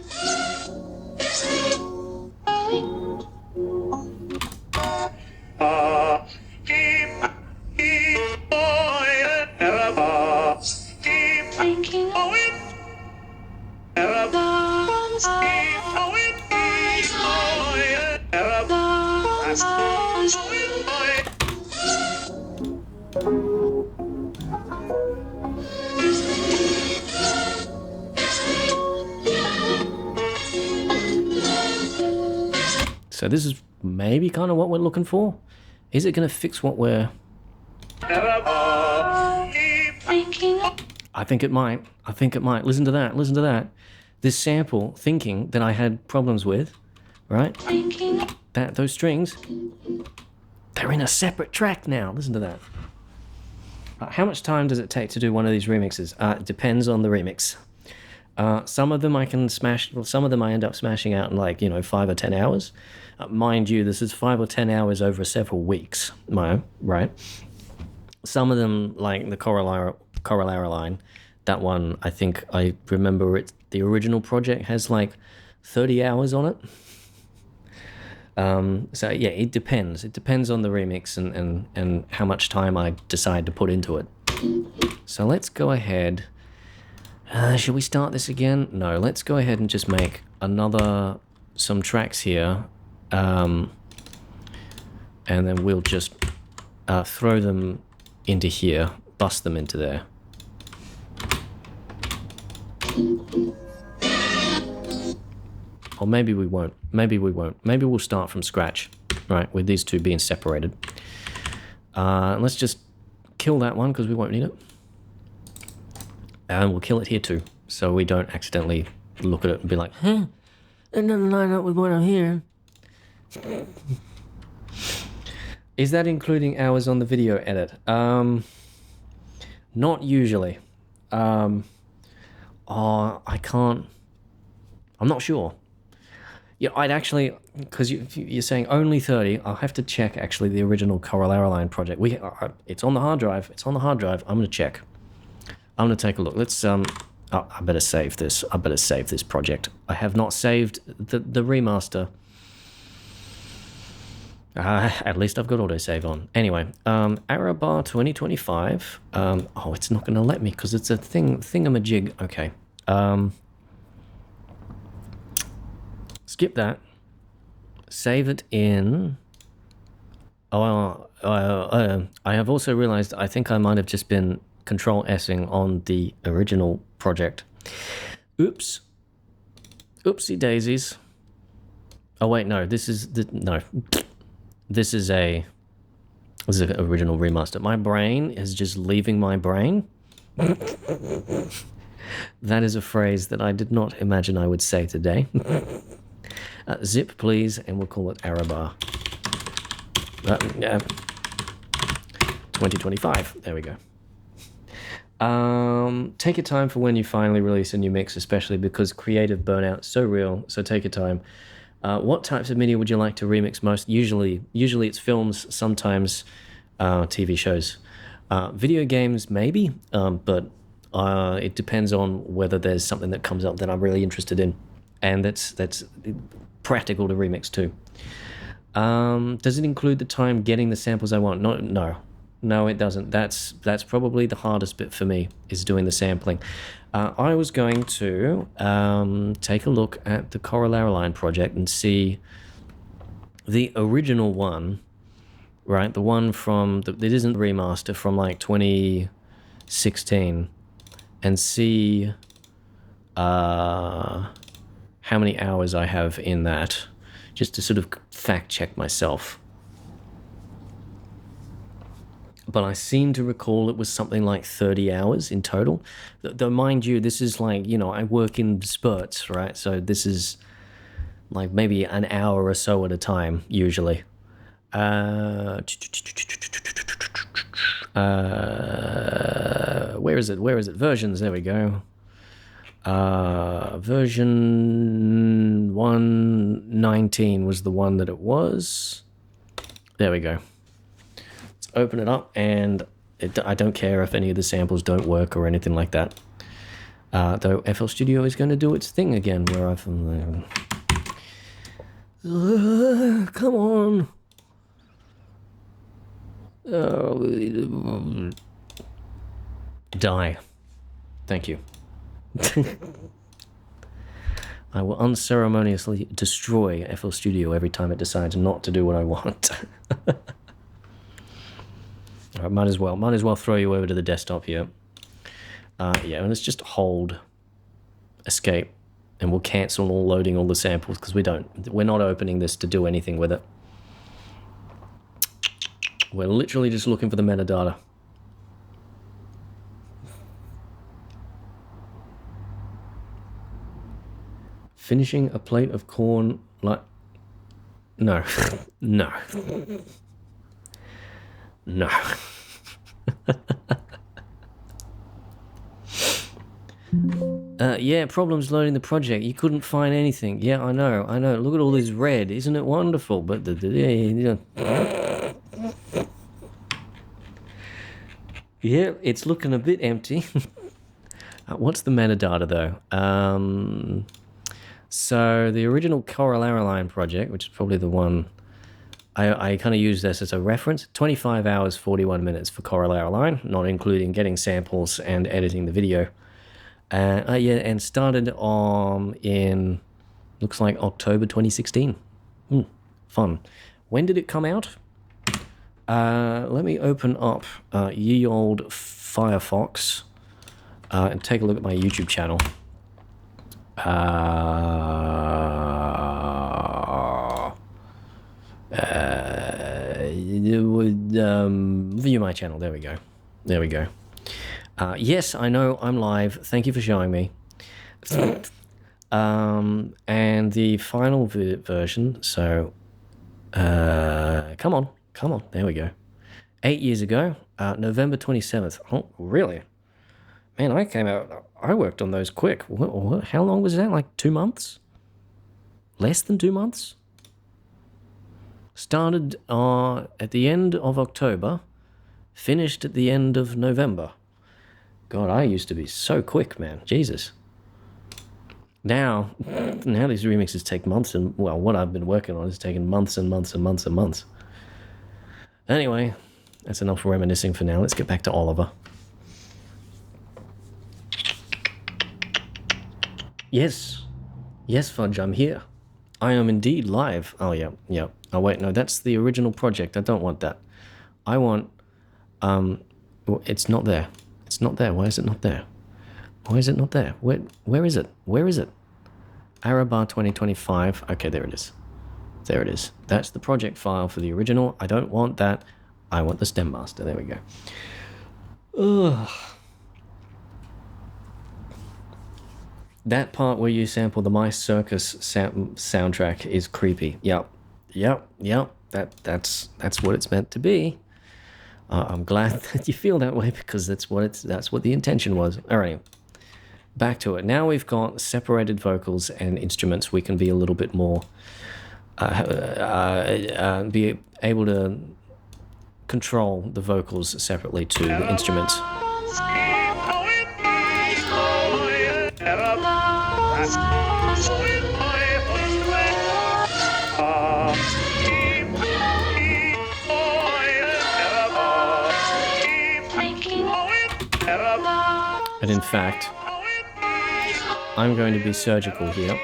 So this is maybe kind of what we're looking for. Is it going to fix what we're... I think it might. I think it might. Listen to that. Listen to that. This sample, thinking that I had problems with, right? Those strings, they're in a separate track now. Listen to that. How much time does it take to do one of these remixes? It depends on the remix. Some of them I can smash, well, some of them I end up smashing out in like, 5 or 10 hours. Mind you, this is 5 or 10 hours over several weeks, right? Some of them, like the Corollary line, that one, I think I remember the original project has like 30 hours on it. So yeah, it depends. It depends on the remix and how much time I decide to put into it. So let's go ahead. Should we start this again? No, let's go ahead and just make some tracks here. And then we'll just throw them into here, bust them into there. Or maybe we won't. Maybe we won't. Maybe we'll start from scratch, right, with these two being separated. Let's just kill that one because we won't need it. And we'll kill it here too, so we don't accidentally look at it and be like, huh, it doesn't line up with what I'm hearing. Is that including hours on the video edit? Not usually. I can't. I'm not sure. Yeah, I'd actually, because you're saying only 30. I'll have to check actually the original Youlean project. It's on the hard drive. It's on the hard drive. I'm gonna check. I'm gonna take a look. Let's I better save this. I better save this project. I have not saved the remaster. At least I've got autosave on. Anyway, Arabar 2025. Oh, it's not gonna let me because it's a thingamajig. Okay. Skip that. Save it in. I have also realized I think I might have just been Control-S-ing on the original project. Oops. Oopsie daisies. Oh wait, no. This is an original remaster. My brain is just leaving my brain. That is a phrase that I did not imagine I would say today. Zip, please, and we'll call it Arabar. 2025. There we go. Take your time for when you finally release a new mix, especially because creative burnout is so real. So take your time. What types of media would you like to remix most? Usually it's films, sometimes TV shows. Video games, maybe, but it depends on whether there's something that comes up that I'm really interested in. And that's practical to remix too. Does it include the time getting the samples I want? No, it doesn't. That's probably the hardest bit for me, is doing the sampling. I was going to take a look at the ColorBlobs project and see the original one, right? The one from, it isn't remaster, from like 2016, and see how many hours I have in that, just to sort of fact check myself. But I seem to recall it was something like 30 hours in total. Though, mind you, this is like, I work in spurts, right? So this is like maybe an hour or so at a time, usually. Where is it? Versions, there we go. Version 119 was the one that it was. There we go. Let's open it up, and I don't care if any of the samples don't work or anything like that. Though FL Studio is going to do its thing again, where I've... come on. Die. Thank you. I will unceremoniously destroy FL Studio every time it decides not to do what I want. Alright, might as well throw you over to the desktop here. Yeah, and let's just hold escape, and we'll cancel all loading all the samples, because we're not opening this to do anything with it. We're literally just looking for the metadata. Finishing a plate of corn like... No. No. No. Yeah, problems loading the project. You couldn't find anything. Yeah, I know. Look at all this red. Isn't it wonderful? But yeah, it's looking a bit empty. What's the metadata though? So the original ColorBlobs project, which is probably the one I kind of use this as a reference, 25 hours, 41 minutes for ColorBlobs, not including getting samples and editing the video. And started in, looks like October 2016. Fun. When did it come out? Let me open up ye old Firefox and take a look at my YouTube channel. View my channel. There we go. There we go. Yes, I know I'm live. Thank you for showing me. And the final version. So, come on. There we go. 8 years ago, November 27th. Oh, really? Man, I worked on those quick. What, how long was that? Like 2 months? Less than 2 months? Started at the end of October, finished at the end of November. God, I used to be so quick, man. Jesus. Now these remixes take months, and well, what I've been working on is taking months and months and months and months. Anyway, that's enough reminiscing for now. Let's get back to Oliver. Yes, Fudge, I'm here. I am indeed live. Oh, yeah. Oh, wait, no, that's the original project. I don't want that. I want, well, it's not there. It's not there. Why is it not there? Why is it not there? Where is it? Where is it? Arabar 2025. Okay, there it is. There it is. That's the project file for the original. I don't want that. I want the stem master. There we go. Ugh. That part where you sample the My Circus soundtrack is creepy. Yep. That's what it's meant to be. I'm glad that you feel that way, because that's what the intention was. All right, back to it. Now we've got separated vocals and instruments. We can be a little bit more, be able to control the vocals separately to the instruments. And in fact, I'm going to be surgical here. I'm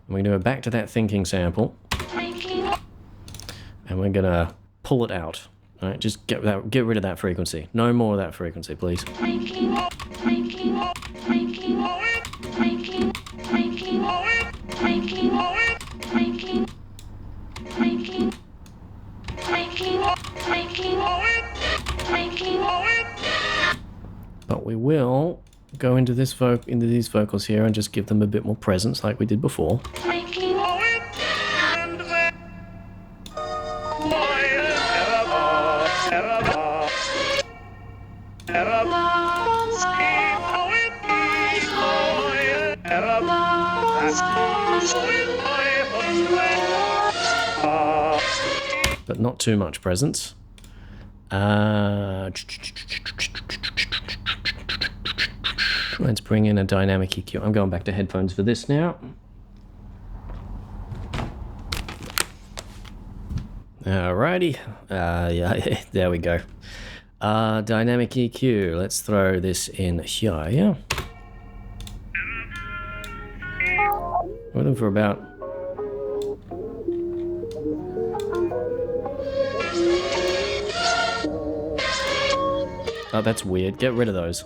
going to go back to that thinking sample, and we're going to pull it out. All right, just get rid of that frequency. No more of that frequency, please. But we will go into these vocals here and just give them a bit more presence, like we did before. But not too much presence. Let's bring in a dynamic EQ. I'm going back to headphones for this now. Alrighty. Yeah, there we go. Dynamic EQ. Let's throw this in here. Yeah. We're looking for about... Oh, that's weird. Get rid of those.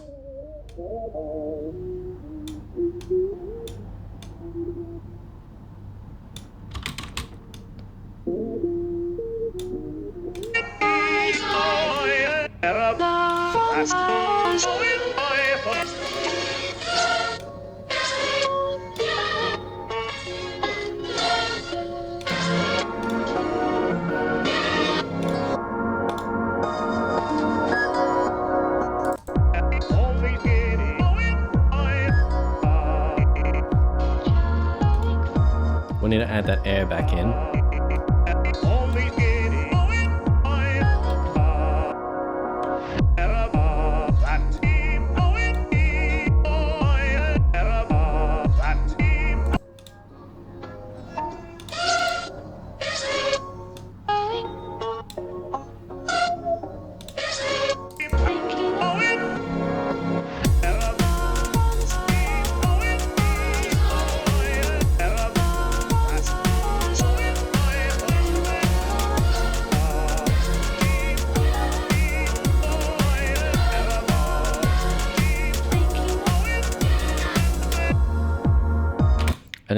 We need to add that air back in.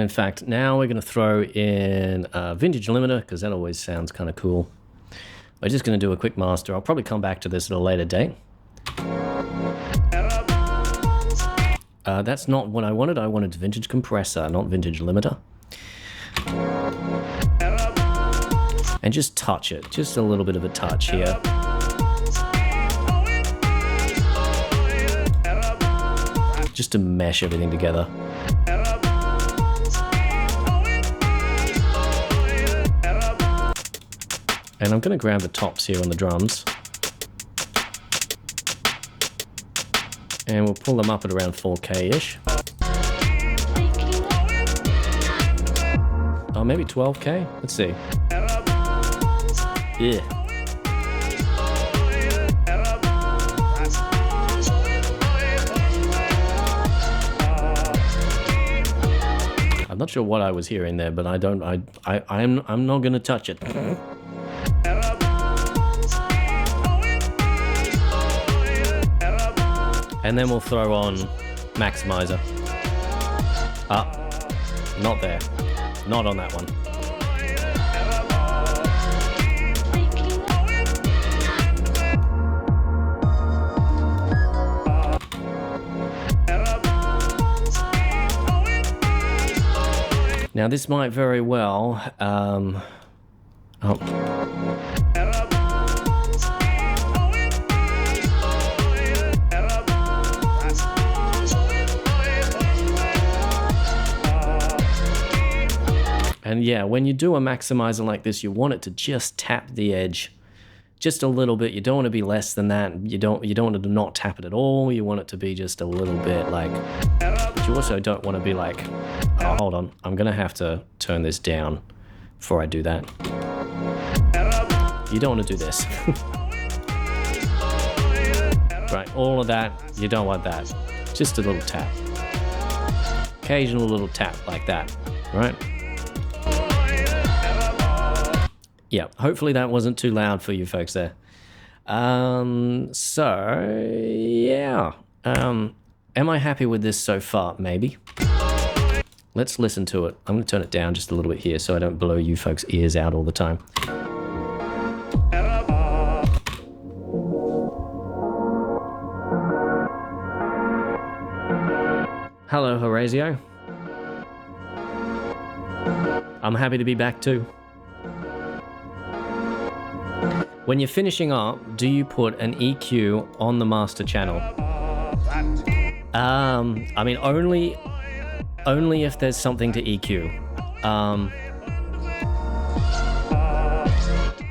And in fact, now we're going to throw in a vintage limiter because that always sounds kind of cool. We're just going to do a quick master. I'll probably come back to this at a later date. That's not what I wanted. I wanted vintage compressor, not vintage limiter. And just touch it. Just a little bit of a touch here. Just to mesh everything together. And I'm going to grab the tops here on the drums. And we'll pull them up at around 4K-ish. Oh, maybe 12K? Let's see. Yeah. I'm not sure what I was hearing there, but I'm not going to touch it. And then we'll throw on maximizer. Not there. Not on that one. Now this might very well, And yeah, when you do a maximizer like this, you want it to just tap the edge just a little bit. You don't want to be less than that. You don't want it to not tap it at all. You want it to be just a little bit like, but you also don't want to be like, oh, hold on, I'm going to have to turn this down before I do that. You don't want to do this. Right, all of that, you don't want that. Just a little tap. Occasional little tap like that, right? Yeah, hopefully that wasn't too loud for you folks there. So, yeah. Am I happy with this so far? Maybe. Let's listen to it. I'm going to turn it down just a little bit here so I don't blow you folks' ears out all the time. Hello, Horatio. I'm happy to be back too. When you're finishing up, do you put an EQ on the master channel? I mean, only if there's something to EQ.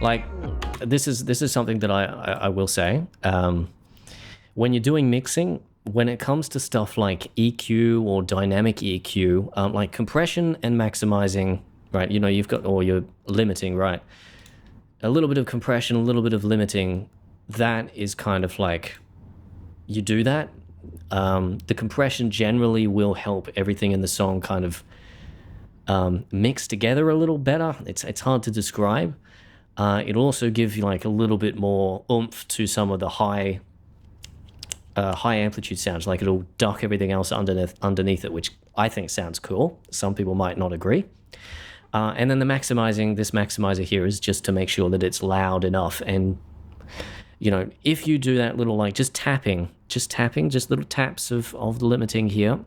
Like, this is something that I will say. When you're doing mixing, when it comes to stuff like EQ or dynamic EQ, like compression and maximizing, right? You know, you've got, or you're limiting, right? A little bit of compression, a little bit of limiting, that is kind of like, you do that. The compression generally will help everything in the song kind of mix together a little better. It's hard to describe. It'll also give you like a little bit more oomph to some of the high amplitude sounds. Like it'll duck everything else underneath it, which I think sounds cool. Some people might not agree. And then this maximizer here is just to make sure that it's loud enough. And, you know, if you do that little, like just little taps of the limiting here,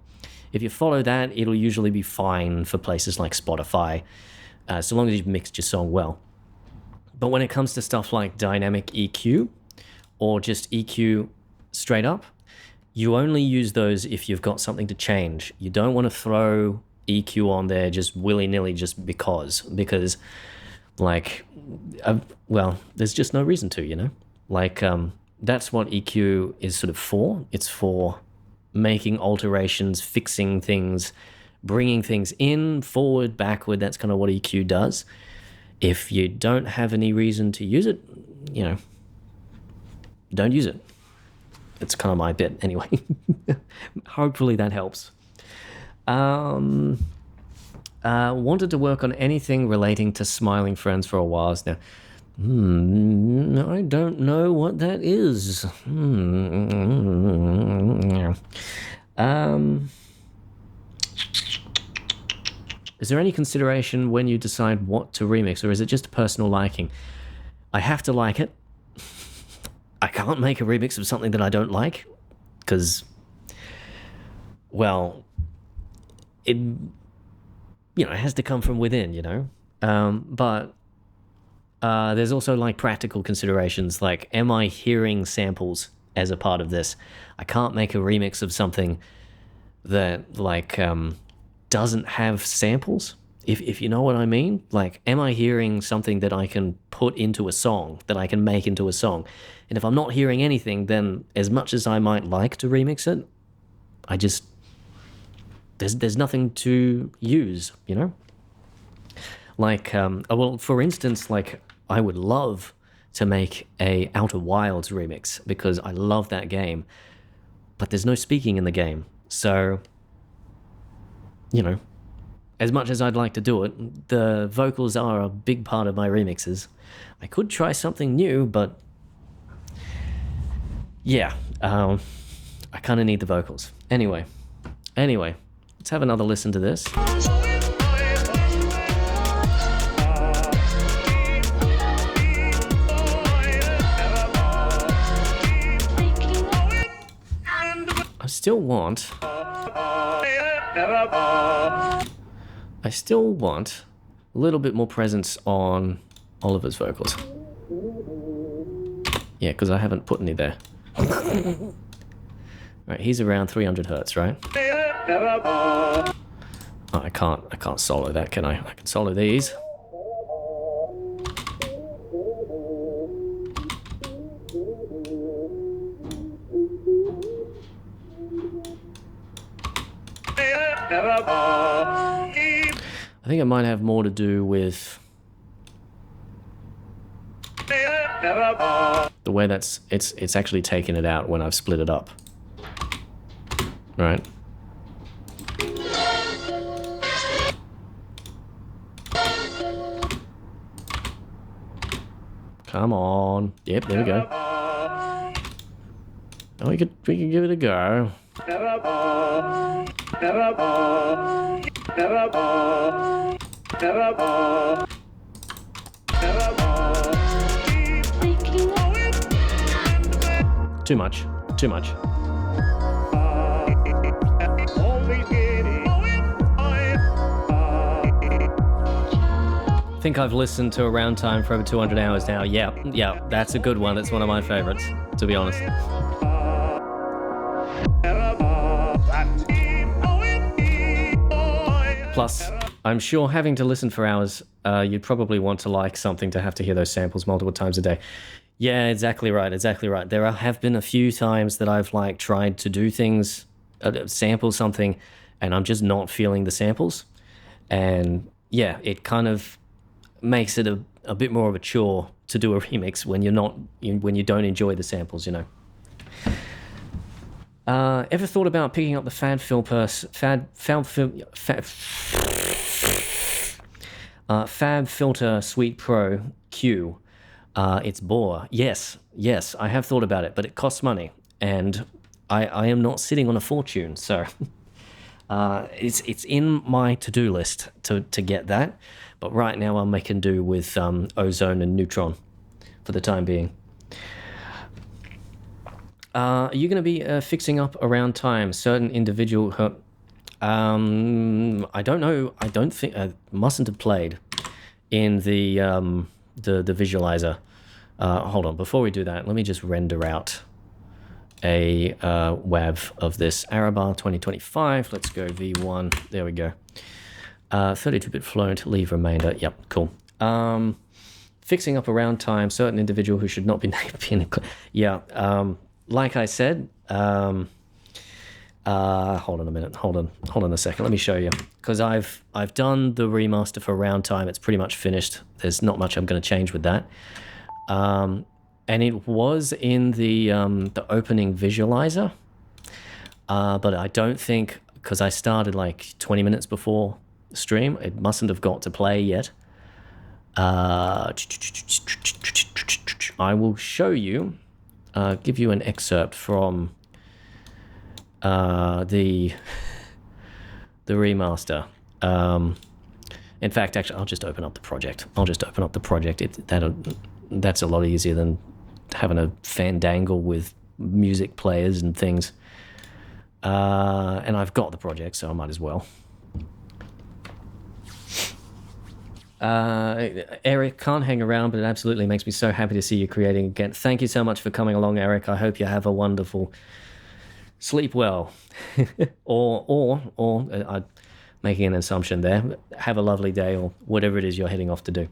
if you follow that, it'll usually be fine for places like Spotify, so long as you've mixed your song well. But when it comes to stuff like dynamic EQ or just EQ straight up, you only use those if you've got something to change. You don't want to throw EQ on there just willy-nilly just because like well, there's just no reason to, you know, like that's what EQ is sort of for. It's for making alterations, fixing things, bringing things in, forward, backward. That's kind of what EQ does. If you don't have any reason to use it, you know, don't use it. It's kind of my bit anyway. Hopefully that helps. Wanted to work on anything relating to Smiling Friends for a while now. I don't know what that is. Is there any consideration when you decide what to remix, or is it just a personal liking? I have to like it. I can't make a remix of something that I don't like, because, well, it it has to come from within, but there's also like practical considerations, like, am I hearing samples as a part of this? I can't make a remix of something that like doesn't have samples, if you know what I mean. Like, am I hearing something that I can put into a song, that I can make into a song? And if I'm not hearing anything, then as much as I might like to remix it, I just there's nothing to use, like well, for instance, like, I would love to make a Outer Wilds remix because I love that game, but there's no speaking in the game. So, as much as I'd like to do it, the vocals are a big part of my remixes. I could try something new, but yeah, I kind of need the vocals. Anyway, let's have another listen to this. I still want a little bit more presence on Oliver's vocals. Yeah, because I haven't put any there. Right, he's around 300 hertz, right? Oh, I can't solo that, can I? I can solo these. I think it might have more to do with the way it's actually taken it out when I've split it up. Right. Come on. Yep, there we go. Oh, we could give it a go. Too much. I think I've listened to Around Time for over 200 hours now. Yeah, that's a good one. That's one of my favorites, to be honest. Plus, I'm sure having to listen for hours, you'd probably want to like something to have to hear those samples multiple times a day. Yeah, exactly right. There have been a few times that I've tried to do things, sample something, and I'm just not feeling the samples. And yeah, it kind of makes it a bit more of a chore to do a remix when when you don't enjoy the samples, Ever thought about picking up the Fab Filter Suite Pro Q? It's Bohr. Yes, I have thought about it, but it costs money, and I am not sitting on a fortune, so it's in my to-do list to get that. But right now I'm making do with Ozone and Neutron for the time being. Are you going to be fixing up Around Time certain individual? I don't know. I don't think I mustn't have played in the visualizer. Hold on. Before we do that, let me just render out a WAV of this Arabar 2025. Let's go V1. There we go. 32-bit float. Leave remainder. Yep. Cool. Fixing up Around Time certain individual who should not be named. Yeah. Like I said, hold on a minute. Hold on a second. Let me show you, because I've done the remaster for Around Time. It's pretty much finished. There's not much I'm going to change with that. And it was in the opening visualizer, but I don't think, because I started 20 minutes before the stream, it mustn't have got to play yet. I will show you. Give you an excerpt from the remaster. In fact, actually, I'll just open up the project. That's a lot easier than having a fandangle with music players and things. And I've got the project, so I might as well. Eric, can't hang around, but it absolutely makes me so happy to see you creating again. Thank you so much for coming along, Eric. I hope you have a wonderful sleep well, or I'm making an assumption there. Have a lovely day, or whatever it is you're heading off to do.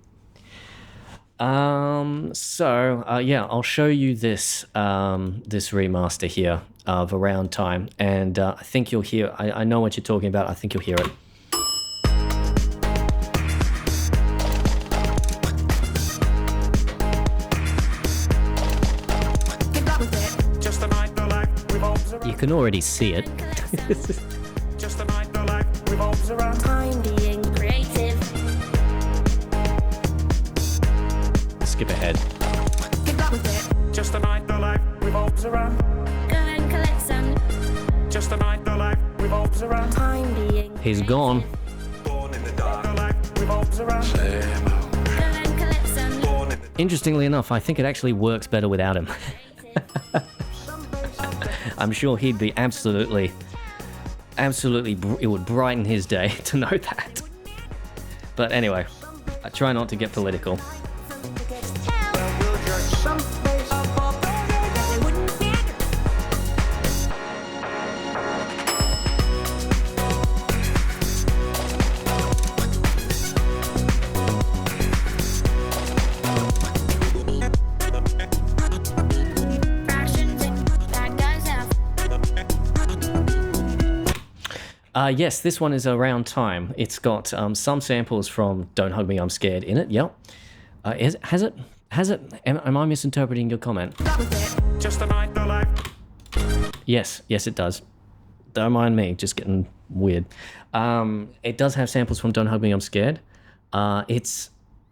Yeah, I'll show you this this remaster here of Around Time, and I think you'll hear. I know what you're talking about. I think you'll hear it. You can already see it. Just a night the life revolves around. Time being creative. Skip ahead. Just a night the life revolves around. Go and collect some. Just a night the life revolves around. Time being. He's gone. Born in the dark. The life revolves around. Same old. Go and collect some. Born in the Interestingly enough, I think it actually works better without him. I'm sure he'd be absolutely, it would brighten his day to know that. But anyway, I try not to get political. Yes, this one is Around Time. It's got some samples from Don't Hug Me, I'm Scared in it. Yep. Has it? Am I misinterpreting your comment? Just a night the life. Yes, it does. Don't mind me, just getting weird. It does have samples from Don't Hug Me, I'm Scared. It's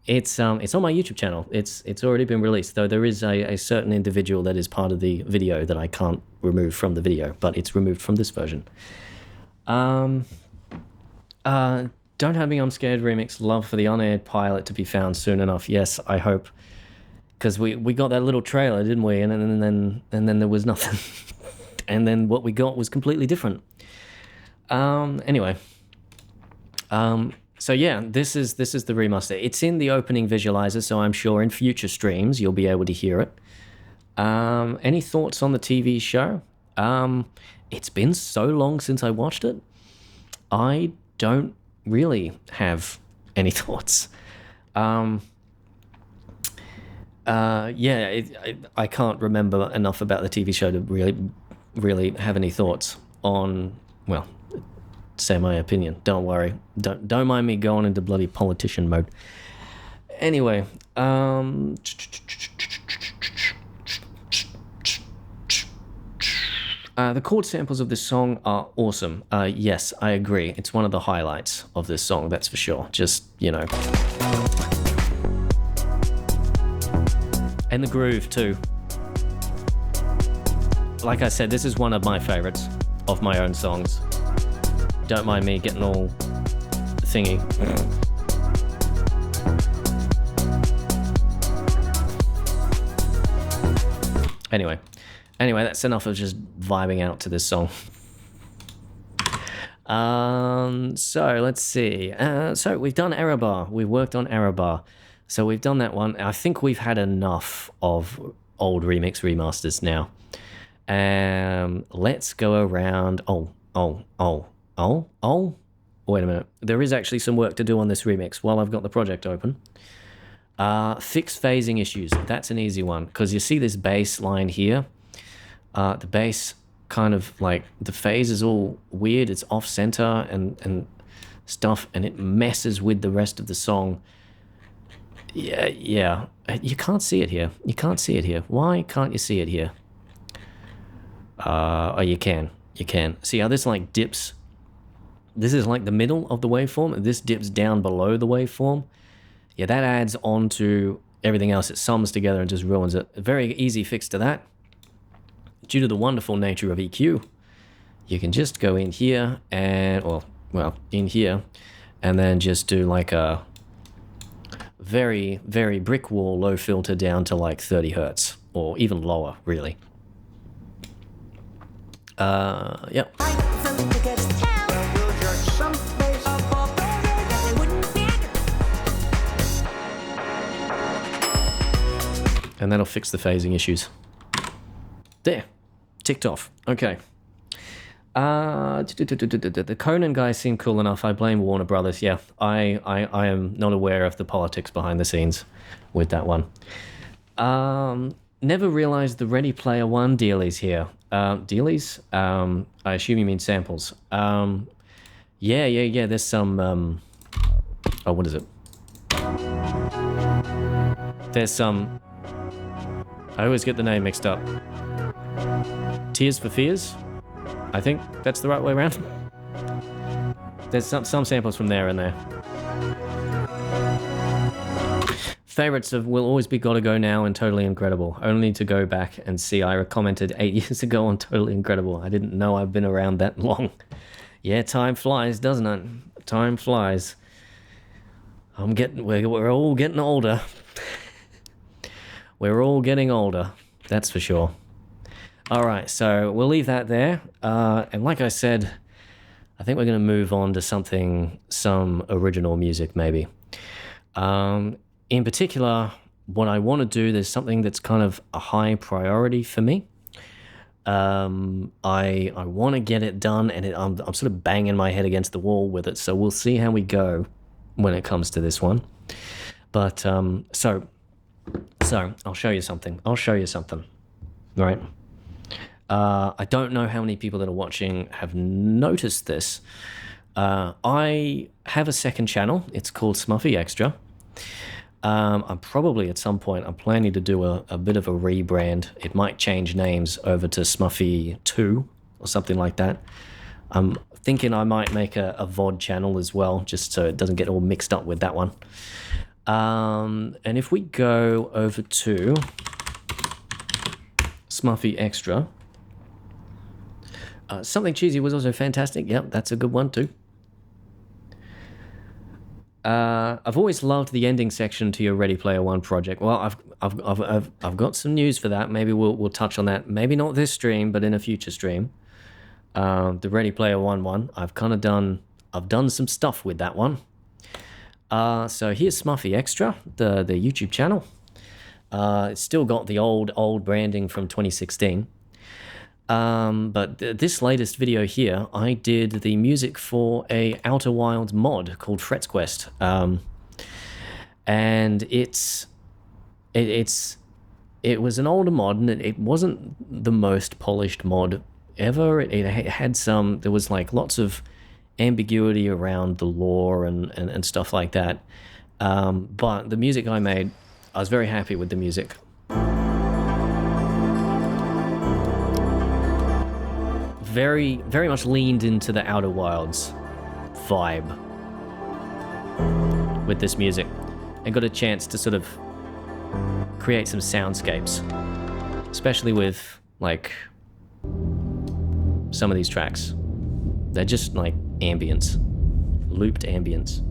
on my YouTube channel. It's already been released, though there is a certain individual that is part of the video that I can't remove from the video, but it's removed from this version. Don't Have Me, I'm Scared remix. Love for the unaired pilot to be found soon enough. Yes, I hope, because we got that little trailer, didn't we? And then there was nothing, and then what we got was completely different. Anyway, so yeah, this is the remaster. It's in the opening visualizer, so I'm sure in future streams you'll be able to hear it. Any thoughts on the TV show? It's been so long since I watched it. I don't really have any thoughts. I can't remember enough about the TV show to really have any thoughts on, well, say my opinion. Don't worry. Don't mind me going into bloody politician mode. Anyway, the chord samples of this song are awesome. Yes, I agree. It's one of the highlights of this song, that's for sure. Just, you know. And the groove, too. Like I said, this is one of my favorites of my own songs. Don't mind me getting all thingy. Anyway, that's enough of just vibing out to this song. So let's see. So we've done Error Bar. We've worked on Error Bar. So we've done that one. I think we've had enough of old remix remasters now. Let's go around. Wait a minute. There is actually some work to do on this remix while I've got the project open. Fix phasing issues. That's an easy one, because you see this bass line here. The bass kind of like, the phase is all weird. It's off center and stuff, and it messes with the rest of the song. Yeah. You can't see it here. Why can't you see it here? Oh, you can. See how this like dips? This is like the middle of the waveform, and this dips down below the waveform. Yeah, that adds on to everything else. It sums together and just ruins it. A very easy fix to that. Due to the wonderful nature of EQ, you can just go in here and, in here, and then just do like a very, very brick wall low filter down to like 30 hertz or even lower, really. Yep. And that'll fix the phasing issues. There, ticked off. Okay. The Conan guys seem cool enough. I blame Warner Brothers. Yeah, I am not aware of the politics behind the scenes with that one. Never realized the Ready Player One dealies here. Dealies? I assume you mean samples. Yeah. There's some. Oh, what is it? There's some. I always get the name mixed up. Tears for Fears? I think that's the right way around. There's some samples from there and there. Favorites of Will Always Be Gotta Go Now and Totally Incredible. Only to go back and see I commented 8 years ago on Totally Incredible. I didn't know I've been around that long. Yeah, time flies, doesn't it? Time flies. We're all getting older. We're all getting older, that's for sure. All right, so we'll leave that there. And like I said, I think we're going to move on to some original music maybe. In particular, what I want to do, there's something that's kind of a high priority for me. I want to get it done, and I'm sort of banging my head against the wall with it. So we'll see how we go when it comes to this one. But so I'll show you something. Right? I don't know how many people that are watching have noticed this. I have a second channel. It's called Smuffy Extra. I'm probably at some point, I'm planning to do a bit of a rebrand. It might change names over to Smuffy 2 or something like that. I'm thinking I might make a VOD channel as well, just so it doesn't get all mixed up with that one. And if we go over to Smuffy Extra, Something Cheesy was also fantastic. Yep, that's a good one too. I've always loved the ending section to your Ready Player One project. Well, I've got some news for that. Maybe we'll touch on that. Maybe not this stream, but in a future stream. The Ready Player One. I've done some stuff with that one. So here's Smuffy Extra, the YouTube channel. It's still got the old branding from 2016. But this latest video here, I did the music for a Outer Wilds mod called Fret's Quest. And it was an older mod, and it wasn't the most polished mod ever. It had there was like lots of ambiguity around the lore and stuff like that. But the music I made, I was very happy with the music. Very, very much leaned into the Outer Wilds vibe with this music, and got a chance to sort of create some soundscapes, especially with like some of these tracks. They're just like ambience, looped ambience.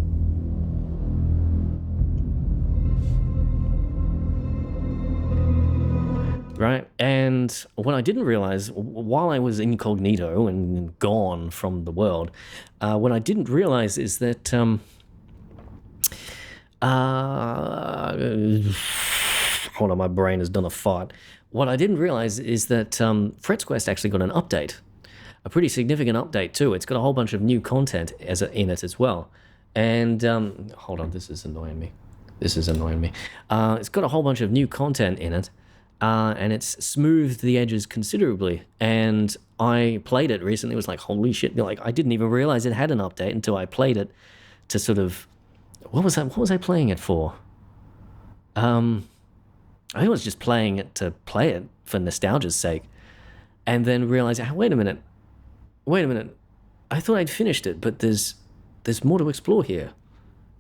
Right, and what I didn't realize while I was incognito and gone from the world, what I didn't realize is that hold on, my brain has done a fart. What I didn't realize is that Fret's Quest actually got an update, a pretty significant update too. It's got a whole bunch of new content in it as well. And hold on, this is annoying me. It's got a whole bunch of new content in it. And it's smoothed the edges considerably. And I played it recently. It was like, holy shit. Like, I didn't even realize it had an update until I played it to sort of... What was I playing it for? I think I was just playing it to play it for nostalgia's sake. And then realized, wait a minute. I thought I'd finished it, but there's more to explore here.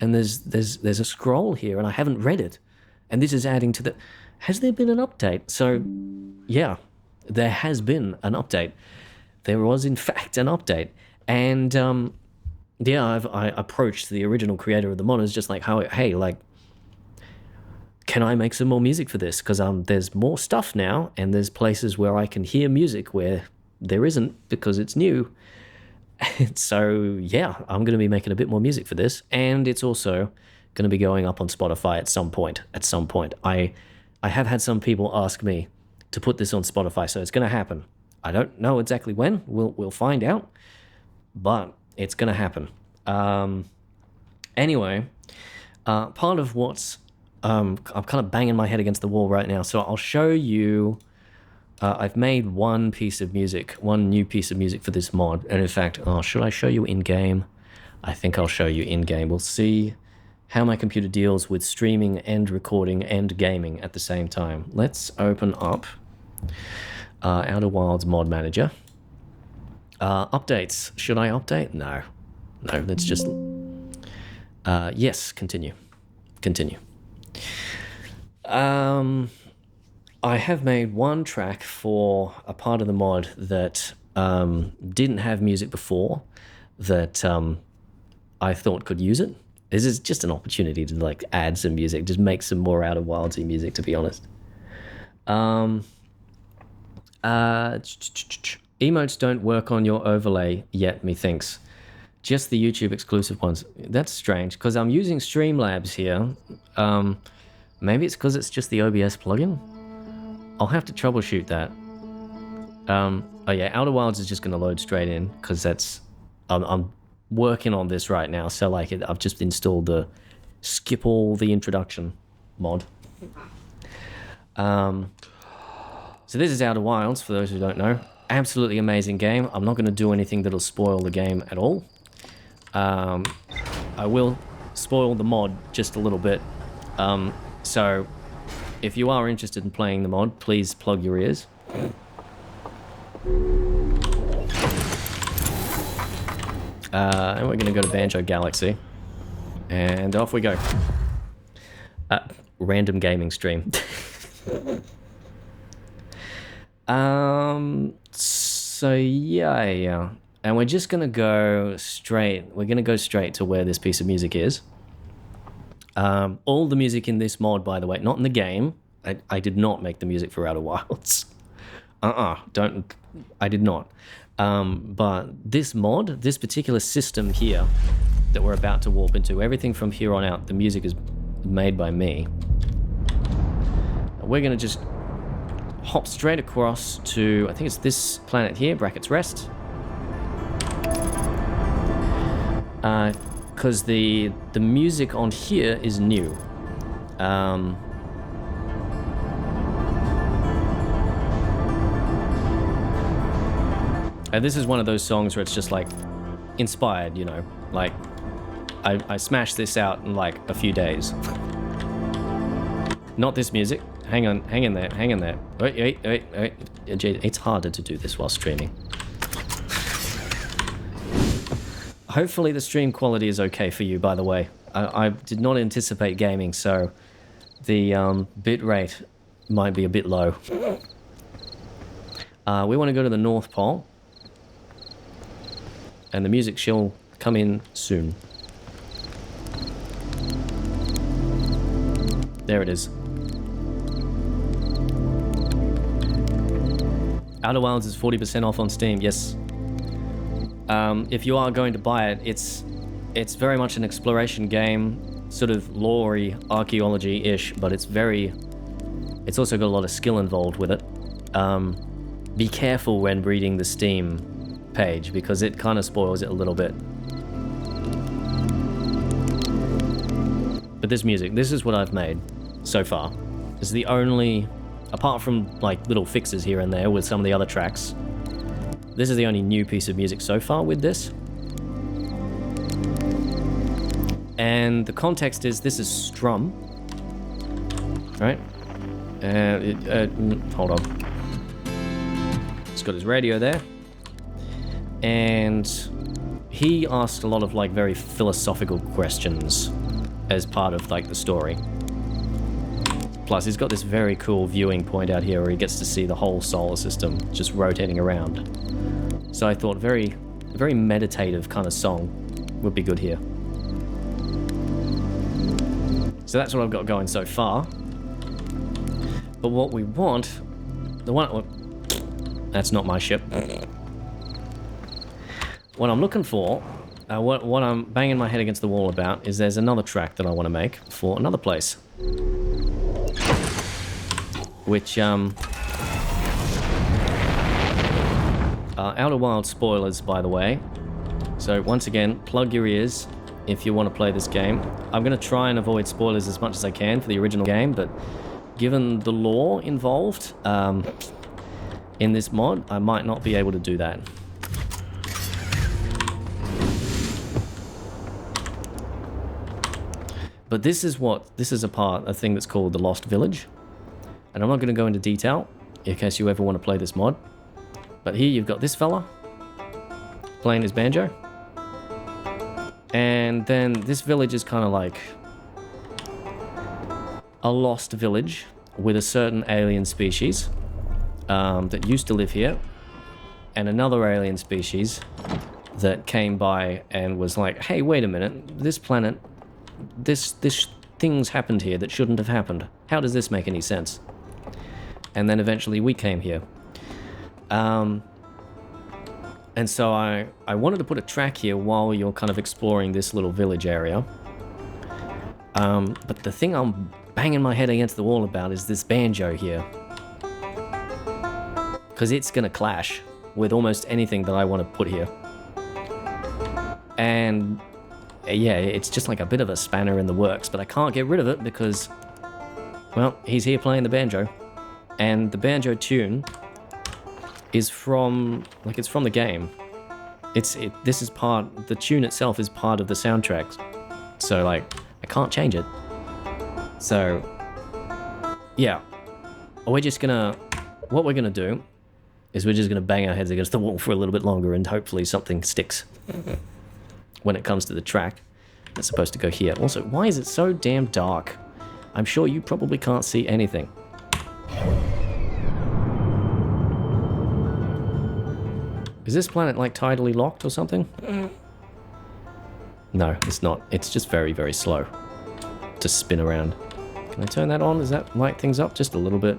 And there's a scroll here, and I haven't read it. And this is adding to the... Has there been an update? So, yeah, there has been an update. There was, in fact, an update. And yeah, I approached the original creator of the mod as just like, hey, like, can I make some more music for this? Because there's more stuff now, and there's places where I can hear music where there isn't because it's new. And so, yeah, I'm going to be making a bit more music for this, and it's also going to be going up on Spotify at some point. I have had some people ask me to put this on Spotify, so it's going to happen. I don't know exactly when. We'll find out, but it's going to happen. Anyway, part of what's I'm kind of banging my head against the wall right now, so I'll show you. I've made one new piece of music for this mod, and in fact, should I show you in game? I think I'll show you in game. We'll see how my computer deals with streaming and recording and gaming at the same time. Let's open up Outer Wilds Mod Manager. Updates. Should I update? No, let's just... yes, continue. I have made one track for a part of the mod that didn't have music before that I thought could use it. This is just an opportunity to like add some music, just make some more Outer Wildsy music, to be honest. Emotes don't work on your overlay yet, methinks. Just the YouTube exclusive ones. That's strange, because I'm using Streamlabs here. Maybe it's because it's just the OBS plugin? I'll have to troubleshoot that. Oh yeah, Outer Wilds is just going to load straight in, because that's... I'm working on this right now, so like I've just installed the skip all the introduction mod. So this is Outer Wilds, for those who don't know. Absolutely amazing game. I'm not going to do anything that'll spoil the game at all. I will spoil the mod just a little bit. So if you are interested in playing the mod, please plug your ears. And we're going to go to Banjo Galaxy. And off we go. Random gaming stream. So yeah. And we're just going to go straight. We're going to go straight to where this piece of music is. All the music in this mod, by the way, not in the game. I did not make the music for Outer Wilds. I did not. But this mod, this particular system here that we're about to warp into, everything from here on out, the music is made by me. We're going to just hop straight across to, I think it's this planet here, brackets rest. Because the music on here is new. And this is one of those songs where it's just like inspired, you know, like I smashed this out in like a few days. Not this music. Hang in there. Wait. It's harder to do this while streaming. Hopefully the stream quality is okay for you, by the way. I did not anticipate gaming, so the bit rate might be a bit low. We want to go to the North Pole. And the music shall come in soon. There it is. Outer Wilds is 40% off on Steam, yes. If you are going to buy it, it's very much an exploration game, sort of lore-y, archaeology-ish, but it's also got a lot of skill involved with it. Be careful when reading the Steam page, because it kind of spoils it a little bit. But this music, this is what I've made so far. This is the only, apart from like little fixes here and there with some of the other tracks, this is the only new piece of music so far with this. And the context is, this is Strum, right? Hold on. He's got his radio there. And he asked a lot of like very philosophical questions as part of like the story. Plus he's got this very cool viewing point out here where he gets to see the whole solar system just rotating around. So I thought very meditative kind of song. would be good here. So that's what I've got going so far. But what we want, that's not my ship. What I'm looking for, what I'm banging my head against the wall about, is there's another track that I want to make for another place. Which, Outer Wilds spoilers, by the way. So once again, plug your ears if you want to play this game. I'm going to try and avoid spoilers as much as I can for the original game, but given the lore involved in this mod, I might not be able to do that. But this is a thing that's called the Lost Village. And I'm not going to go into detail in case you ever want to play this mod. But here you've got this fella playing his banjo. And then this village is kind of like a lost village with a certain alien species that used to live here, and another alien species that came by and was like, hey, wait a minute, this planet, this things happened here that shouldn't have happened. How does this make any sense? And then eventually we came here. And so I wanted to put a track here while you're kind of exploring this little village area. But the thing I'm banging my head against the wall about is this banjo here. Because it's going to clash with almost anything that I want to put here. And yeah, it's just like a bit of a spanner in the works, but I can't get rid of it because, well, he's here playing the banjo. And the banjo tune is from, like, it's from the game. The tune itself is part of the soundtrack. So, like, I can't change it. So, yeah. What we're gonna do is we're just gonna bang our heads against the wall for a little bit longer and hopefully something sticks when it comes to the track. It's supposed to go here. Also, why is it so damn dark? I'm sure you probably can't see anything. Is this planet like tidally locked or something? No, it's not. It's just very, very slow to spin around. Can I turn that on? Does that light things up just a little bit?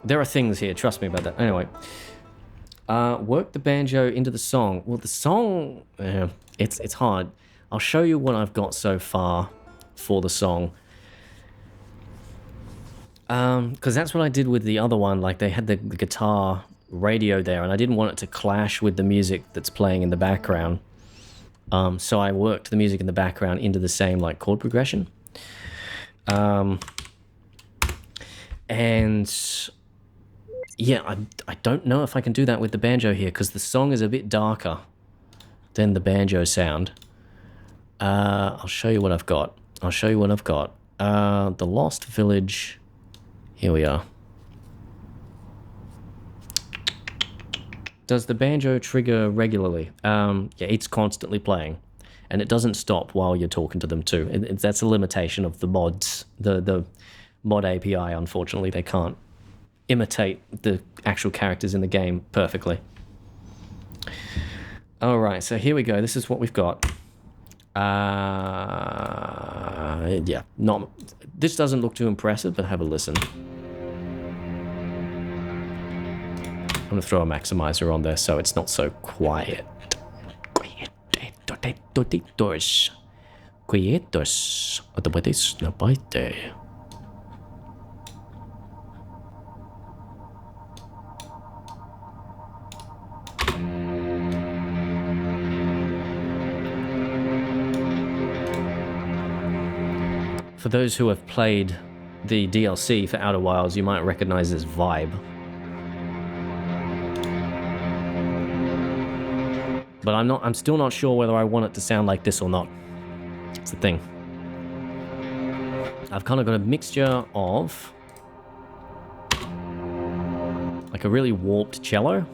There are things here, trust me about that. Anyway, work the banjo into the song. Well, the song, it's hard. I'll show you what I've got so far for the song. Because that's what I did with the other one. Like, they had the guitar radio there, and I didn't want it to clash with the music that's playing in the background. So I worked the music in the background into the same, like, chord progression. And yeah, I don't know if I can do that with the banjo here, because the song is a bit darker than the banjo sound. I'll show you what I've got. The Lost Village. Here we are. Does the banjo trigger regularly? Yeah, it's constantly playing. And it doesn't stop while you're talking to them too. That's a limitation of the mods. The mod API, unfortunately, they can't imitate the actual characters in the game perfectly. Alright, so here we go. This is what we've got. Yeah, this doesn't look too impressive, but have a listen. I'm going to throw a maximizer on there so it's not so quiet. For those who have played the DLC for Outer Wilds, you might recognize this vibe. But I'm still not sure whether I want it to sound like this or not. It's the thing. I've kind of got a mixture of like a really warped cello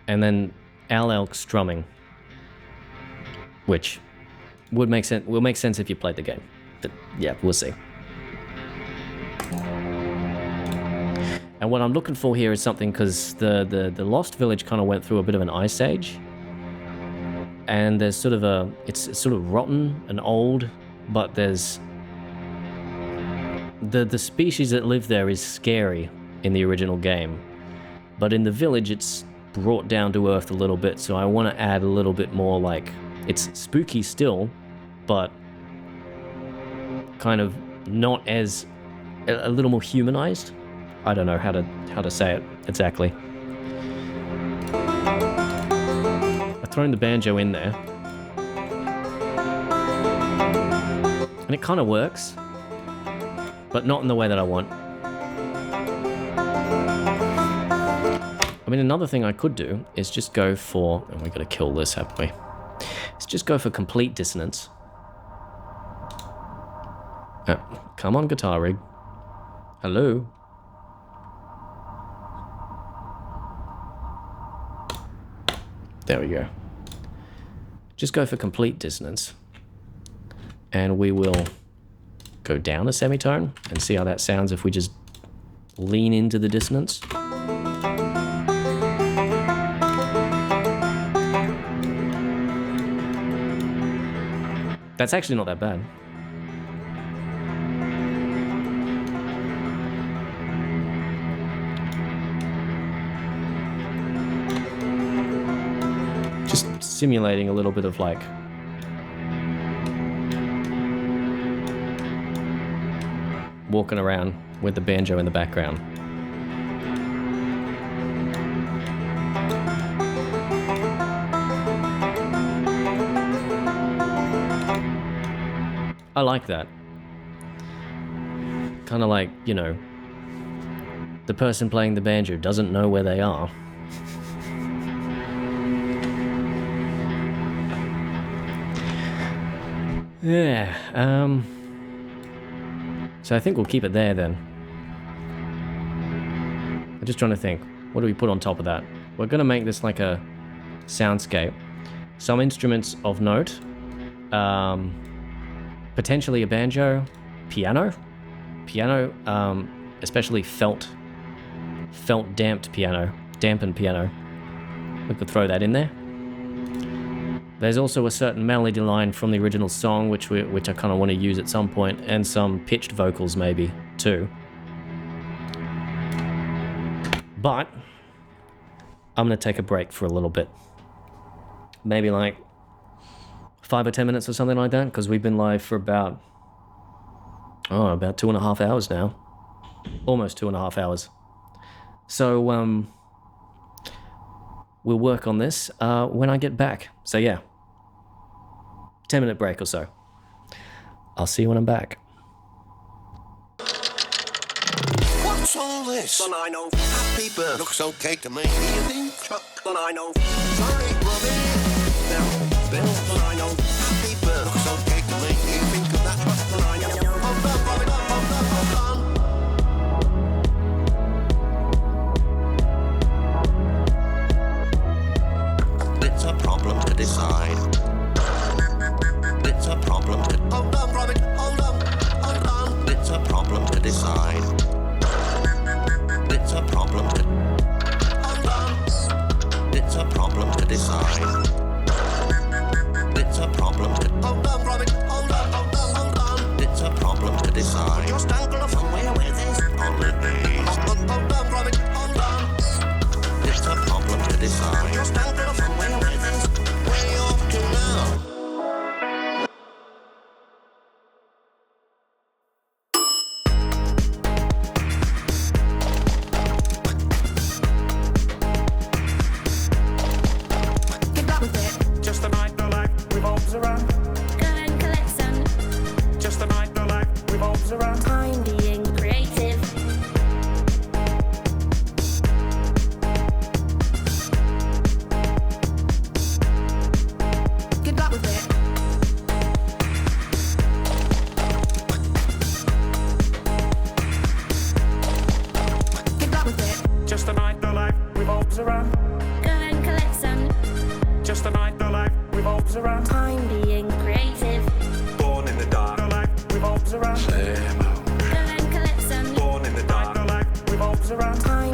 and then Al Elk strumming, which will make sense if you played the game. But yeah, we'll see. And And what I'm looking for here is something, because the Lost Village kind of went through a bit of an ice age. And there's sort of it's sort of rotten and old, but there's... The species that live there is scary in the original game. But in the village, it's brought down to earth a little bit, so I want to add a little bit more, like... It's spooky still, but kind of not as... a little more humanized. I don't know how to say it exactly. I've thrown the banjo in there. And it kind of works, but not in the way that I want. I mean, another thing I could do is just go for... And we got to kill this, haven't we? Let's just go for complete dissonance. Oh, come on, guitar rig. Hello? There we go. Just go for complete dissonance. And we will go down a semitone and see how that sounds if we just lean into the dissonance. That's actually not that bad. Just simulating a little bit of like walking around with the banjo in the background. I like that. Kind of like, you know, the person playing the banjo doesn't know where they are. Yeah, so I think we'll keep it there then. I'm just trying to think, what do we put on top of that? We're gonna make this like a soundscape. Some instruments of note. Potentially a banjo, piano, especially dampened piano. We could throw that in there. There's also a certain melody line from the original song, which I kind of want to use at some point, and some pitched vocals maybe too. But I'm gonna take a break for a little bit, maybe like 5 or 10 minutes or something like that, because we've been live for about 2.5 hours now. Almost 2.5 hours. So, we'll work on this when I get back. So yeah, 10-minute break or so. I'll see you when I'm back. What's all this? Well, I know. Happy birthday looks okay to me. You think? Chuck? Well, I know. Sorry, Robbie. Now, Bill. Well, I know. Happy birthday looks okay to me. You think of that? Well, I know. Hold on, Robbie. Hold on. It's a problem to decide. It's a problem to... Hold on, Robbie. Hold on. It's a problem to decide. It's a problem to... Hold on. It's a problem to decide. It's a problem to... Hold on, Robbie. Hold on. It's a problem to decide. Just angle somewhere where there's holidays. Hold on, Robbie. Hold on. It's a problem to decide. Just angle somewhere where there's... Way off to now. Get back with it. Just a night the life revolves around. Go and collect some. Just a night the life revolves around. Time being creative. Get back with it. Get back with it. Just a night the life revolves around. Go and collect some. Just a night the life revolves around. Time being creative. Born in the dark, the life revolves around. Go and collect some. Born in the dark, the life revolves around. Time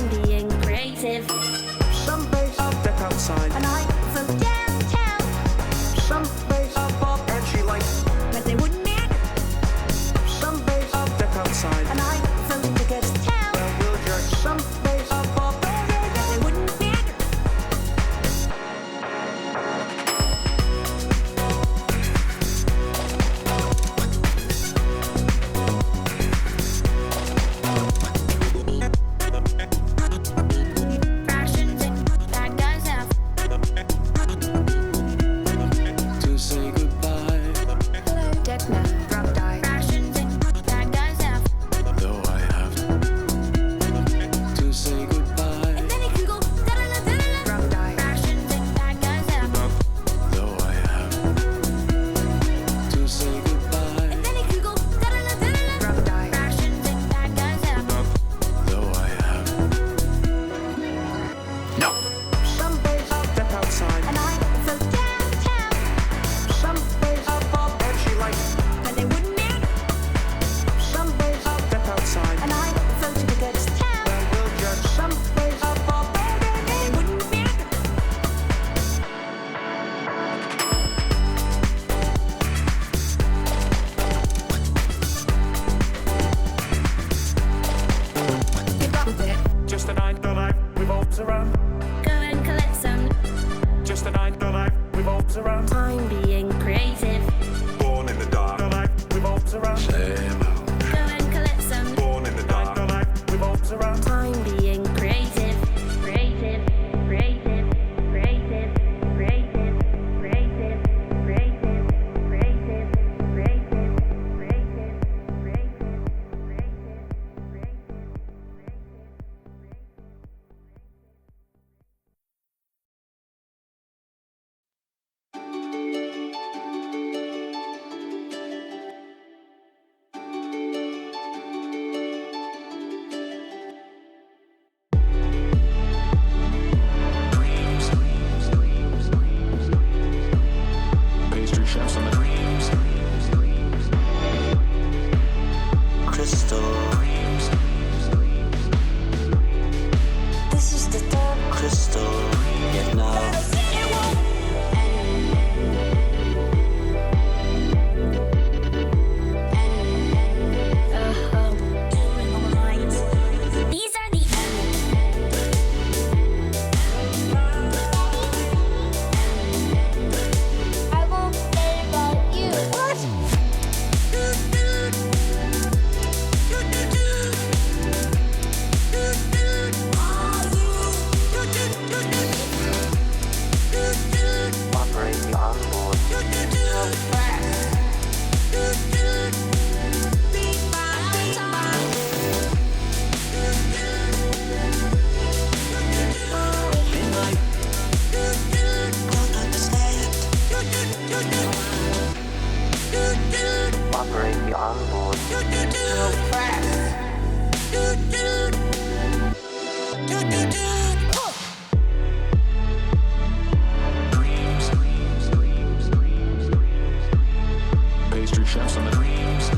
Pastry chefs on the dreams.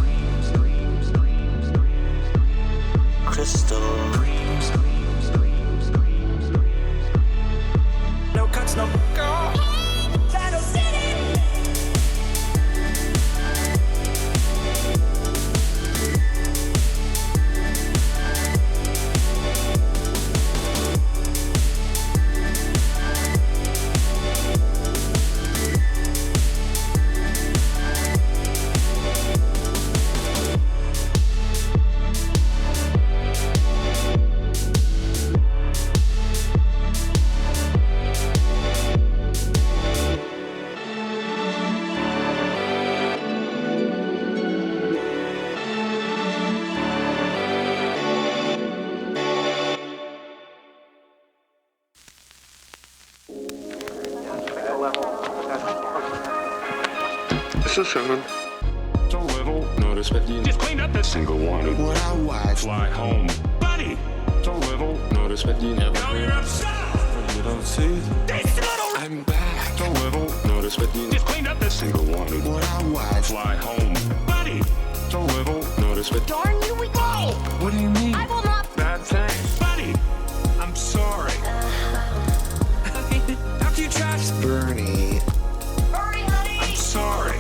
Crystal. No cuts, no go. Shadow City. This is Sherman. It's a little notice, but you just cleaned up this single wanted. What our wives Fly home, buddy. It's a little notice, but you never. Now you're upset. You don't see? This little. I'm back. It's a little notice, but you just cleaned up this single wanted. What our wives Fly home, buddy. It's a little notice, but Darn you, we go! What do you mean? I will not. bad thing, buddy. I'm sorry. After you trust, Bernie. Hurry, honey! sorry.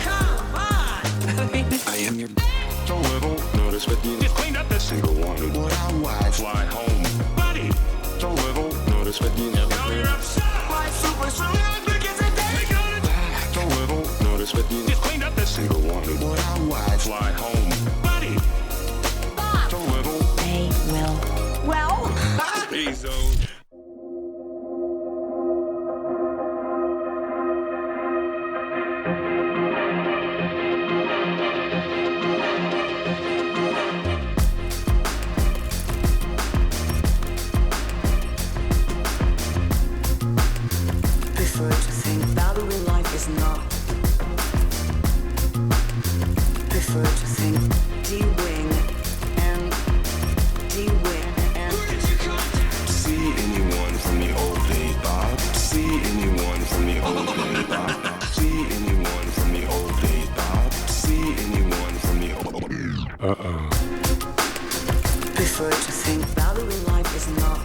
Come on! I am your It's a little notice, but you just cleaned up this single wanted. what our wives Fly home, buddy. It's a little notice, but you never. Now you're upset. My super salute begins today. We got it back. It's a little notice, but you just cleaned up this single wanted. What our wives Fly home, buddy. It's a little. They will. Well, He's owned. Prefer to think value in life is not. Prefer to think D-wing and D-wing and See anyone from the old days, Bob? See anyone from the old days, Bob? See anyone from the old days, Bob? See anyone from the old prefer to think value in life is not.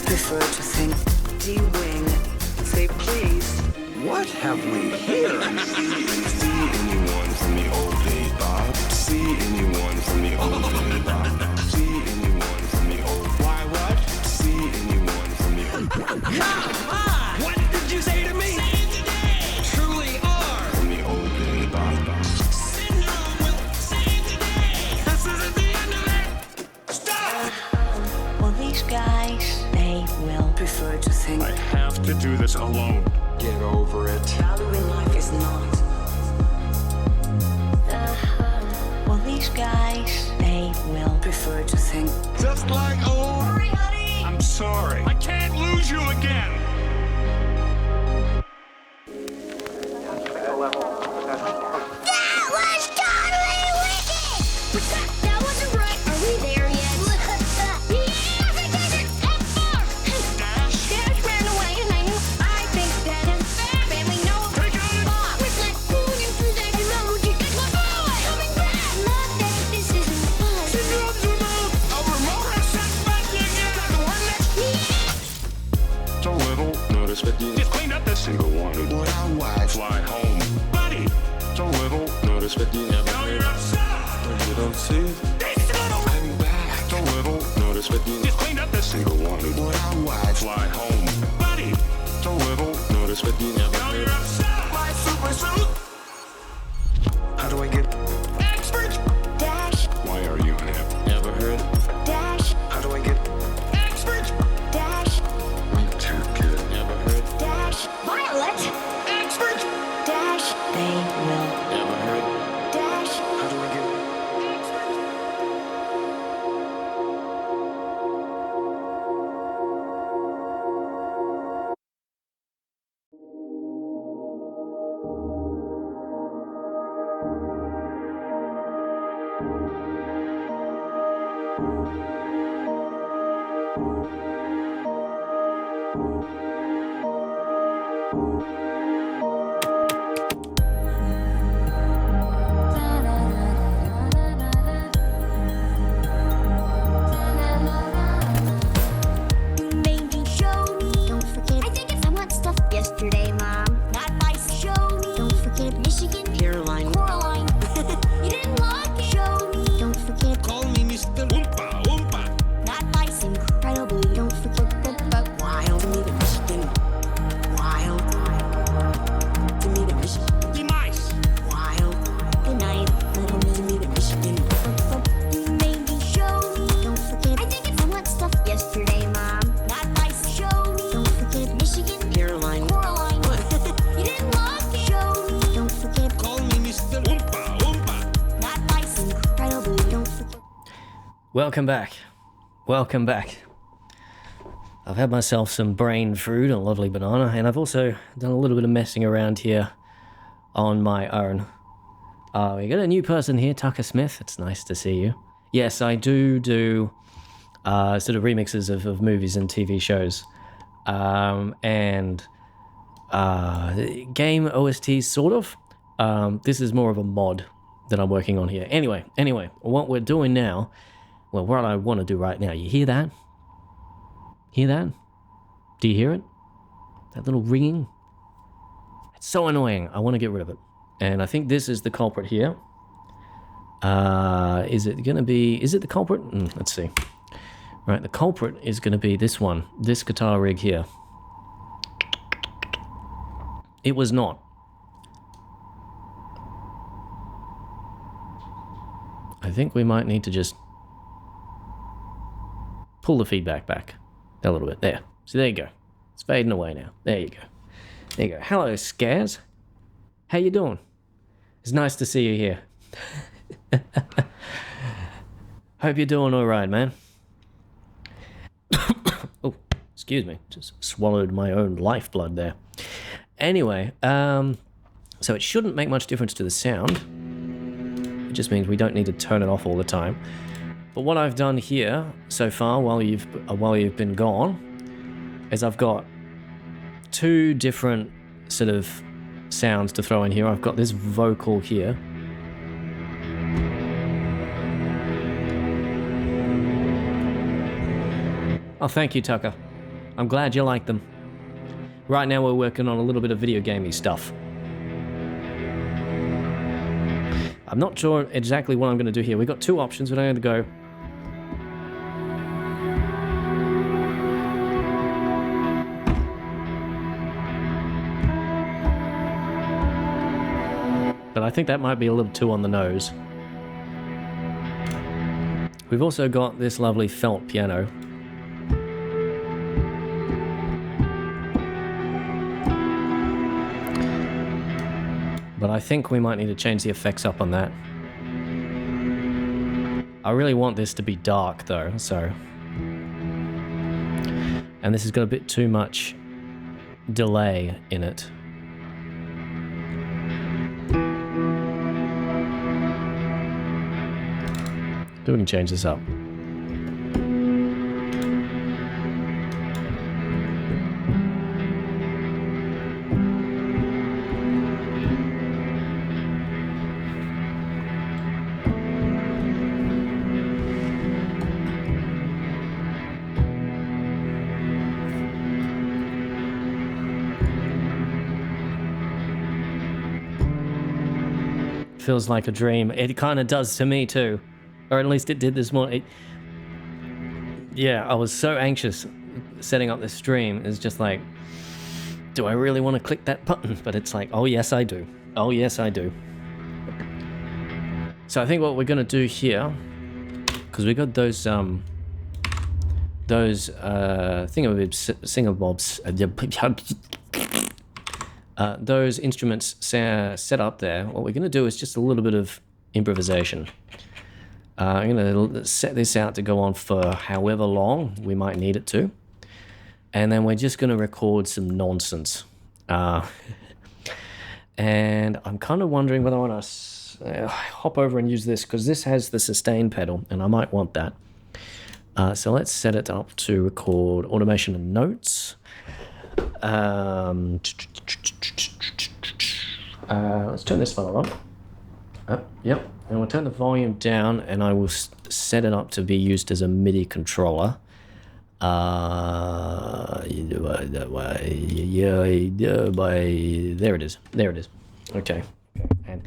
Prefer to think D-wing. Say please. What have we here? See anyone from the old days, Bob? See anyone from the old days, Bob? See anyone from the old. Why what? See anyone from the old. What did you say to me? Truly are. From the old days, Bob? Syndrome will save today. This isn't the end of it. Stop! Well, these guys, they will. Prefer to think I have to do this alone. Get over it. value in life is not. Well, these guys, they will. Prefer to think Just like old. hurry, honey! I'm sorry. I can't lose you again. That was totally wicked! What's that? That wasn't right. Are we there yet? Yeah, we did it! F4! Dash ran away and I think that his family knows. Take it. Bob was like pulling through that emoji. It's my boy! Coming back! Love that this isn't fun. Syndrome's removed. A remote has set back again. The one next. It's a little notice, but you just cleaned up this single wanted. What our wives Fly home, buddy. It's a little notice, but you never. Now you're upset. You don't see? This little. I'm back. It's a little notice, but you just cleaned up this single wanted. What our wives Fly home, buddy. It's a little notice, but you never. Now you're upset. My super suit. How do I get Expert. Dash, Why are you never heard? dash, how do I get Expert. dash, me too good? Never heard. dash. Violet! Expert. Dash, They will. Never heard. dash. How do I get Welcome back. Welcome back. I've had myself some brain food, a lovely banana, and I've also done a little bit of messing around here on my own. We got a new person here, Tucker Smith. It's nice to see you. Yes, I do sort of remixes of movies and TV shows. And game OSTs, sort of. This is more of a mod that I'm working on here. Anyway, what we're doing now, well, what I want to do right now, you hear that? Hear that? Do you hear it? That little ringing? It's so annoying. I want to get rid of it. And I think this is the culprit here. Is it the culprit? Let's see. Right, the culprit is going to be this one, this guitar rig here. It was not. I think we might need to just pull the feedback back a little bit. There. So there you go. It's fading away now. There you go. There you go. Hello, Scares. How you doing? It's nice to see you here. Hope you're doing all right, man. Oh, excuse me. Just swallowed my own lifeblood there. Anyway, so it shouldn't make much difference to the sound. It just means we don't need to turn it off all the time. But what I've done here so far, while you've been gone, is I've got two different sort of sounds to throw in here. I've got this vocal here. Oh, thank you, Tucker. I'm glad you like them. Right now we're working on a little bit of video gamey stuff. I'm not sure exactly what I'm going to do here. We've got two options, but I'm going to go... But I think that might be a little too on the nose. We've also got this lovely felt piano. But I think we might need to change the effects up on that. I really want this to be dark though, so... And this has got a bit too much delay in it. We can change this up. Feels like a dream. It kind of does to me too. Or at least it did this morning. Yeah, I was so anxious setting up this stream. It's just like, do I really want to click that button? But it's like, oh yes I do. Oh yes I do. So I think what we're going to do here, because we got those those instruments set up there, what we're going to do is just a little bit of improvisation. I'm going to set this out to go on for however long we might need it to. And then we're just going to record some nonsense. And I'm kind of wondering whether I want to hop over and use this, because this has the sustain pedal, and I might want that. So let's set it up to record automation and notes. Let's turn this file on. Yep. And we'll turn the volume down, and I will set it up to be used as a MIDI controller. There it is. There it is. Okay. And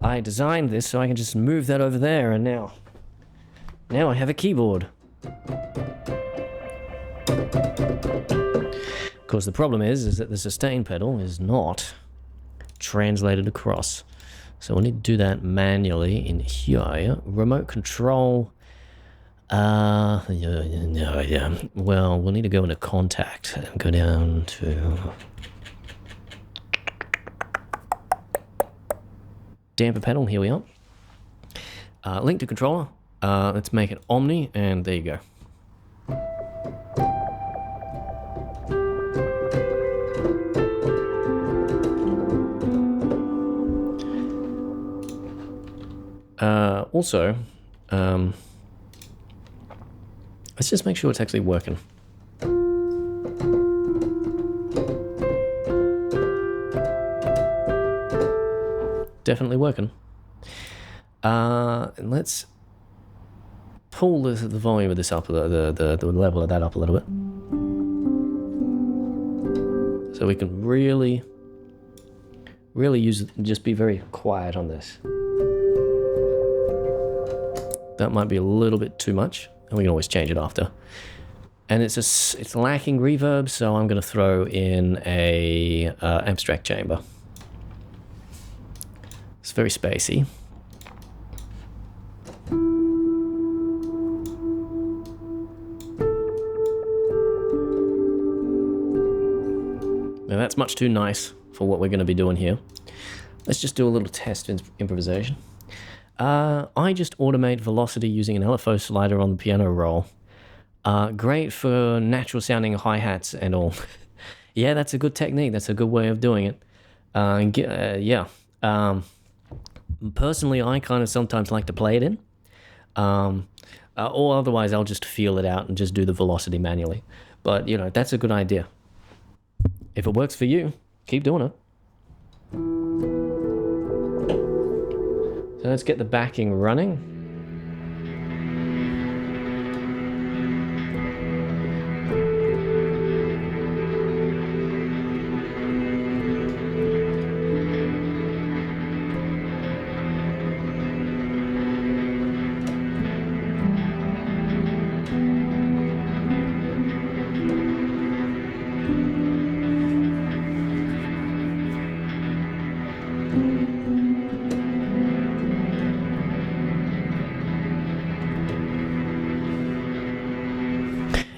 I designed this so I can just move that over there, and now I have a keyboard. Of course, the problem is that the sustain pedal is not translated across. So we'll need to do that manually in here. Remote control. Well, we'll need to go into contact and go down to damper pedal. Here we are. Link to controller. Let's make it Omni, and there you go. Also, let's just make sure it's actually working. Definitely working. And let's pull the volume of this up, the level of that up a little bit, so we can really use it and just be very quiet on this. That might be a little bit too much, and we can always change it after. And it's lacking reverb, so I'm going to throw in a abstract chamber. It's very spacey. Now that's much too nice for what we're going to be doing here. Let's just do a little test improvisation. I just automate velocity using an LFO slider on the piano roll. Great for natural sounding hi-hats and all. Yeah, that's a good technique. That's a good way of doing it. Yeah. Personally, I kind of sometimes like to play it in. Or otherwise, I'll just feel it out and just do the velocity manually. But, you know, that's a good idea. If it works for you, keep doing it. So let's get the backing running.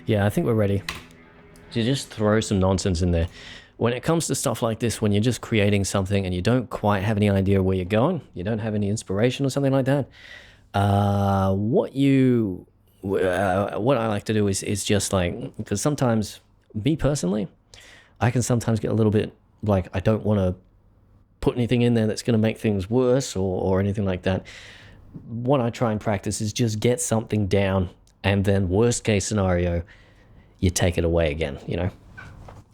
Yeah, I think we're ready to just throw some nonsense in there. When it comes to stuff like this, when you're just creating something and you don't quite have any idea where you're going, you don't have any inspiration or something like that, what I like to do is just like, because sometimes, me personally, I can sometimes get a little bit like, I don't want to put anything in there that's going to make things worse or anything like that. What I try and practice is just get something down, and then worst case scenario, you take it away again, you know.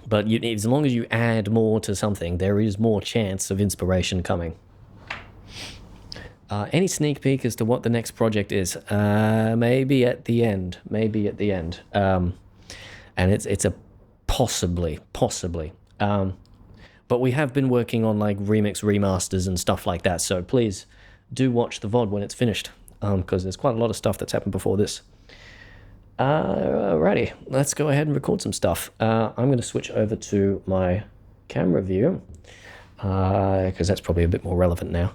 But as long as you add more to something, there is more chance of inspiration coming. Any sneak peek as to what the next project is? Maybe at the end. And it's a possibly. But we have been working on like remix remasters and stuff like that. So please do watch the VOD when it's finished, because there's quite a lot of stuff that's happened before this. Alrighty, let's go ahead and record some stuff. I'm going to switch over to my camera view, because that's probably a bit more relevant now.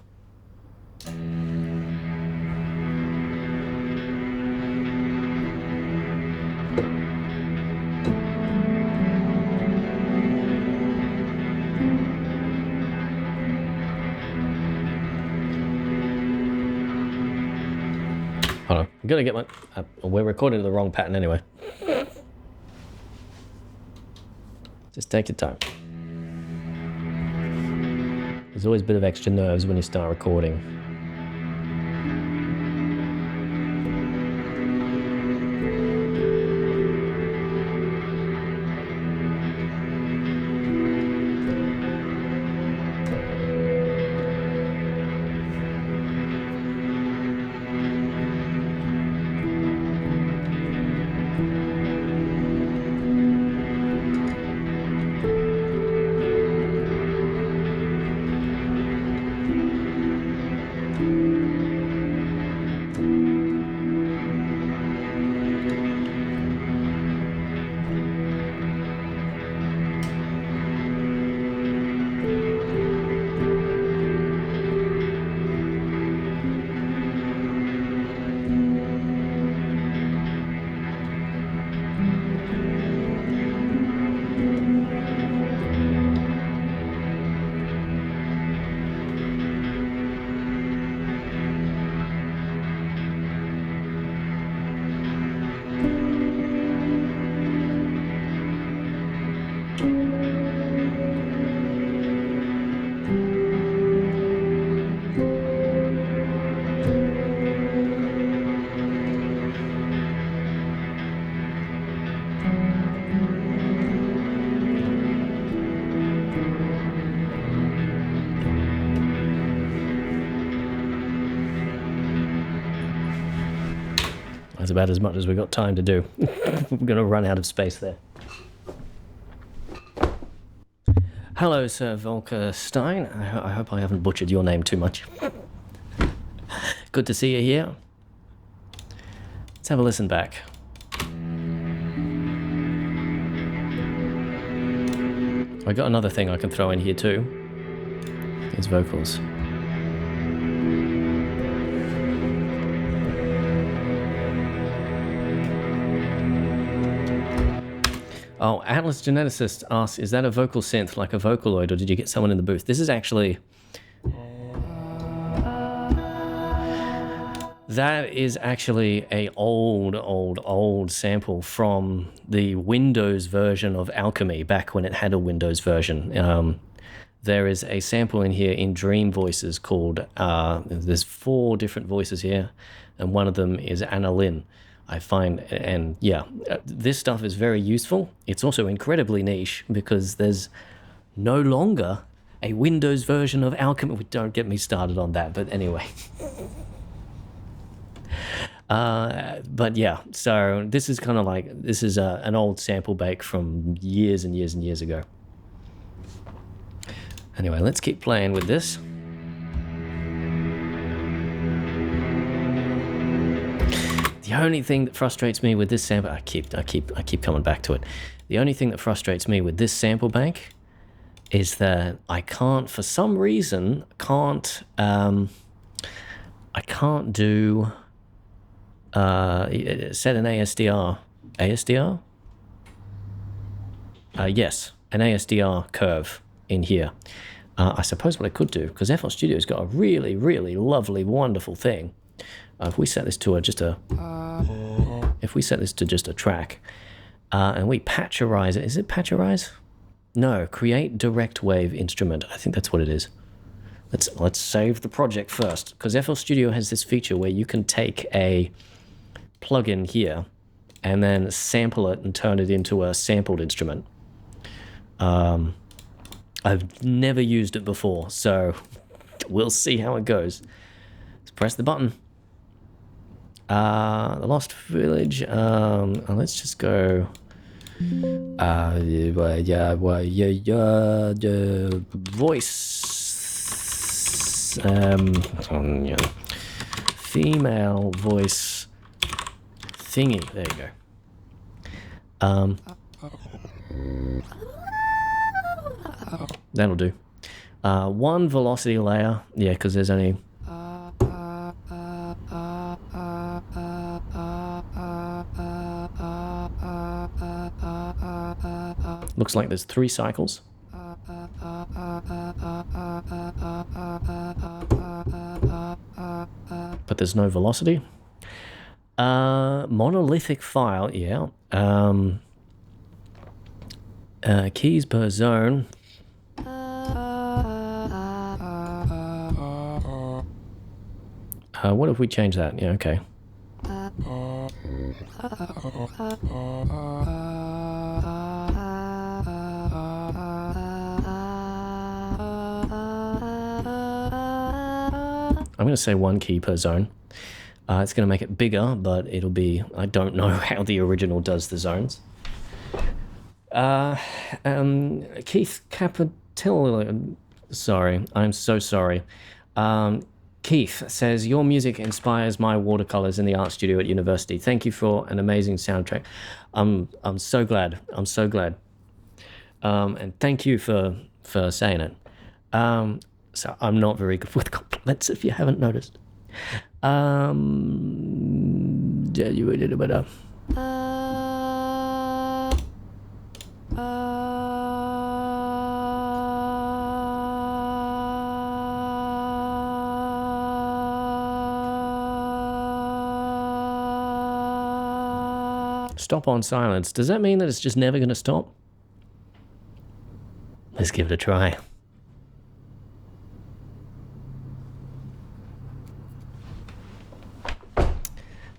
Hold on, I'm gonna get my... we're recording to the wrong pattern anyway. Just take your time. There's always a bit of extra nerves when you start recording. That's about as much as we've got time to do. We're going to run out of space there. Hello, Sir Volker Stein. I hope I haven't butchered your name too much. Good to see you here. Let's have a listen back. I got another thing I can throw in here too. These vocals. Oh, Atlas Geneticist asks, is that a vocal synth like a Vocaloid, or did you get someone in the booth? This is actually... That is actually a old sample from the Windows version of Alchemy, back when it had a Windows version. There is a sample in here in Dream Voices called, there's 4 different voices here, and one of them is Anna Lynn. I find, and yeah, this stuff is very useful. It's also incredibly niche because there's no longer a Windows version of Alchemy. Don't get me started on that, but anyway. But yeah, so this is kind of like, this is an old sample bake from years and years and years ago. Anyway, let's keep playing with this. The only thing that frustrates me with this sample, I keep coming back to it. The only thing that frustrates me with this sample bank is that I can't, for some reason, I can't do set an ASDR. ASDR? Yes, an ASDR curve in here. I suppose what I could do, because FL Studio's got a really, really lovely, wonderful thing. If we set this to just a track, and we patcherize it, is it patcherize? No, create direct wave instrument. I think that's what it is. Let's save the project first, because FL Studio has this feature where you can take a plugin here and then sample it and turn it into a sampled instrument. I've never used it before, so we'll see how it goes. Let's press the button. The Lost Village. Let's just go. Voice. Female voice thingy. There you go. That'll do. 1 velocity layer. Yeah, because there's only. Looks like there's 3 cycles. But there's no velocity. Monolithic file, yeah. Keys per zone. What if we change that? Yeah, okay. I'm going to say 1 key per zone. It's going to make it bigger, but it'll be... I don't know how the original does the zones. Keith Capitillo... Sorry, I'm so sorry. Keith says, your music inspires my watercolors in the art studio at university. Thank you for an amazing soundtrack. I'm so glad. I'm so glad. And thank you for saying it. So I'm not very good with compliments, if you haven't noticed. Stop on silence. Does that mean that it's just never going to stop? Let's give it a try.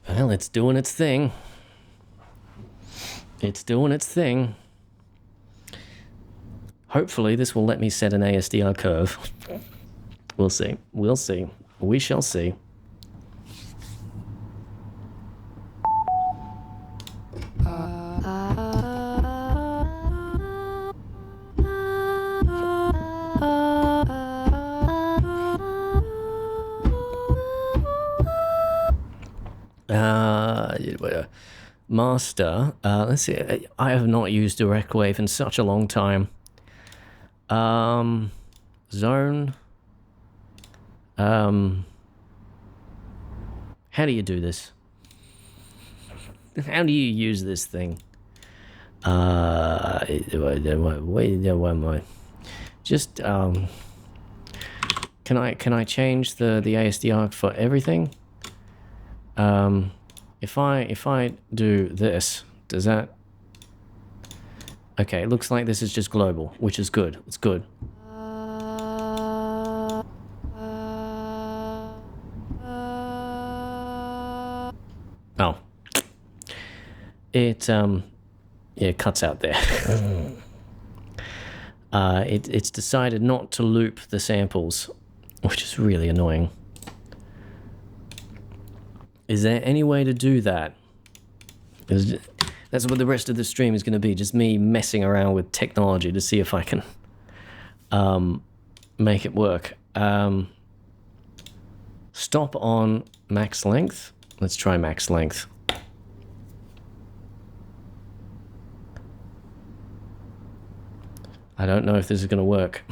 Well, it's doing its thing. It's doing its thing. Hopefully this will let me set an ASDR curve. We'll see. We'll see. We shall see. Master. Let's see. I have not used DirectWave in such a long time. Zone. How do you do this? How do you use this thing? Just can I change the ASDR for everything? If I do this, does that? Okay, it looks like this is just global, which is good. It's good. Oh, it yeah, it cuts out there. It's decided not to loop the samples, which is really annoying. Is there any way to do that? That's what the rest of the stream is going to be, just me messing around with technology to see if I can make it work. Stop on max length. Let's try max length. I don't know if this is going to work.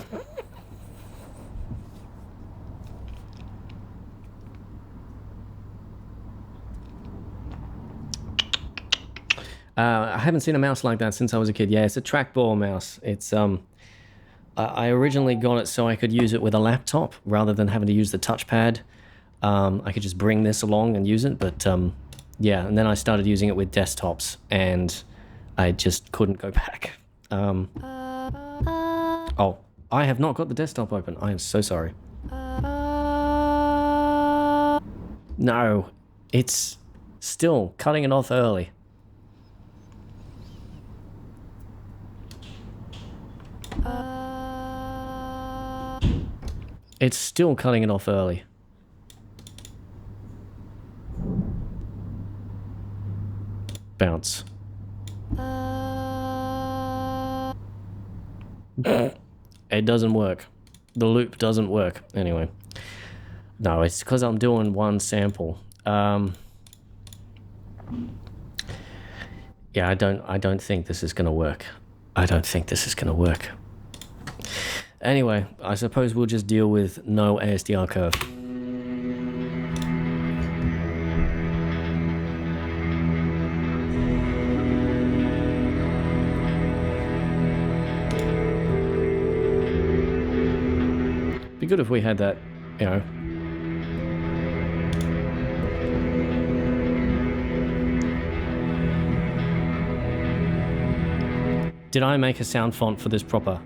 I haven't seen a mouse like that since I was a kid. Yeah, it's a trackball mouse. It's I originally got it so I could use it with a laptop rather than having to use the touchpad. I could just bring this along and use it, but yeah, and then I started using it with desktops, and I just couldn't go back. Oh, I have not got the desktop open. I am so sorry. No, it's still cutting it off early. It's still cutting it off early. Bounce. It doesn't work. The loop doesn't work. Anyway. No, it's because I'm doing one sample. Yeah, I don't think this is gonna work. I don't think this is gonna work. Anyway, I suppose we'll just deal with no ASDR curve. Be good if we had that, you know. Did I make a sound font for this proper?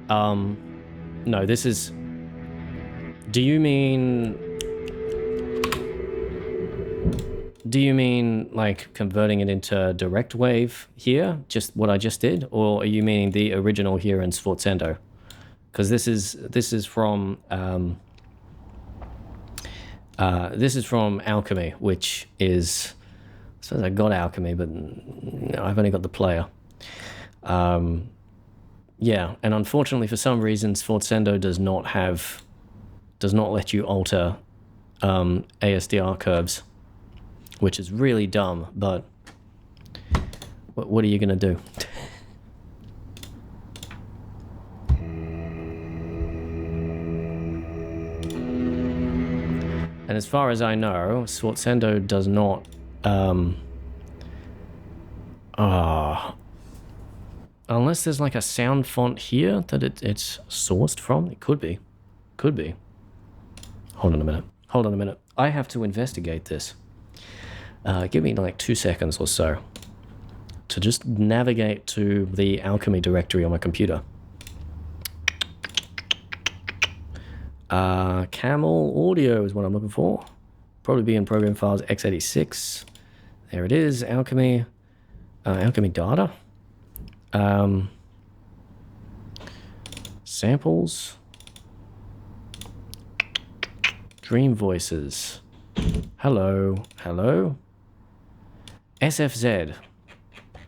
No, this is... Do you mean like converting it into direct wave here, just what I just did, or are you meaning the original here in Sforzendo? Because this is from Alchemy, which is, I suppose I got Alchemy, but no, I've only got the player. Yeah, and unfortunately for some reason Sforzendo does not let you alter ASDR curves, which is really dumb, but what are you gonna do? And as far as I know, Sforzendo does not unless there's like a sound font here that it's sourced from. It could be. Could be. Hold on a minute. I have to investigate this. Give me like 2 seconds or so to just navigate to the Alchemy directory on my computer. Camel audio is what I'm looking for. Probably be in program files x86. There it is, Alchemy. Alchemy data. Samples. Dream voices. Hello. SFZ.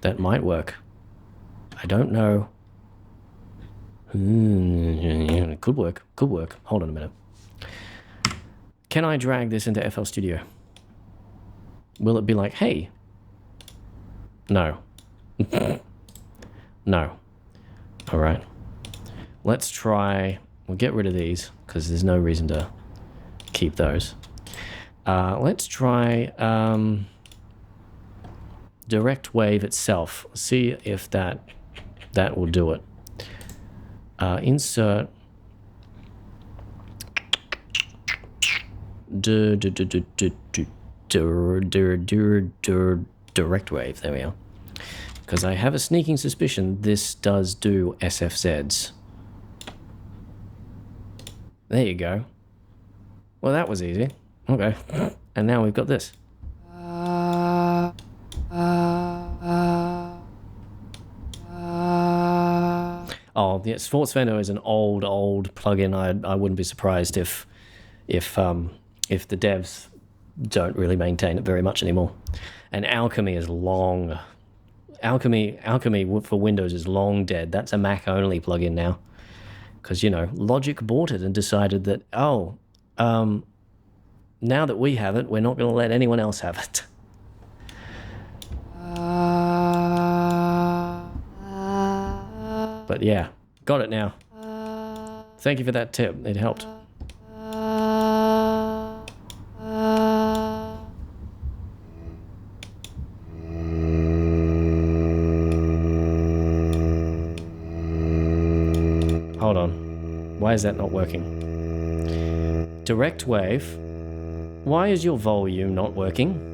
That might work. I don't know. Could work. Hold on a minute. Can I drag this into FL Studio? Will it be like, hey? No. No. All right. Let's try, we'll get rid of these because there's no reason to keep those. Let's try direct wave itself. See if that will do it. Insert direct wave. There we are. Because I have a sneaking suspicion this does do SFZs. There you go. Well, that was easy. Okay. And now we've got this. Oh, yeah, Sports Veno is an old plugin. I wouldn't be surprised if the devs don't really maintain it very much anymore. And Alchemy is long. Alchemy for Windows is long dead. That's a Mac only plugin now. Because, you know, Logic bought it and decided that, now that we have it, we're not going to let anyone else have it. But yeah, got it now. Thank you for that tip. It helped. Hold on. Why is that not working? Direct wave. Why is your volume not working?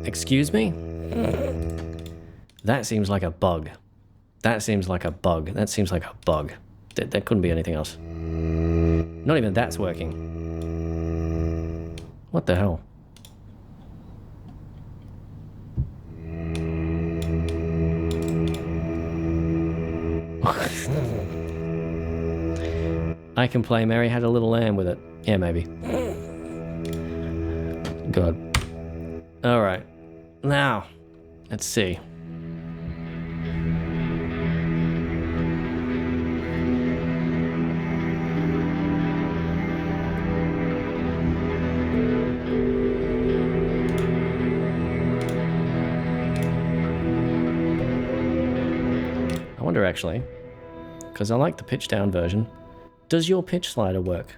Excuse me? That seems like a bug. That seems like a bug. That seems like a bug. There couldn't be anything else. Not even that's working. What the hell? I can play Mary Had a Little Lamb with it. Yeah, maybe. God. Alright. Now, let's see. I wonder actually, because I like the pitch down version. Does your pitch slider work?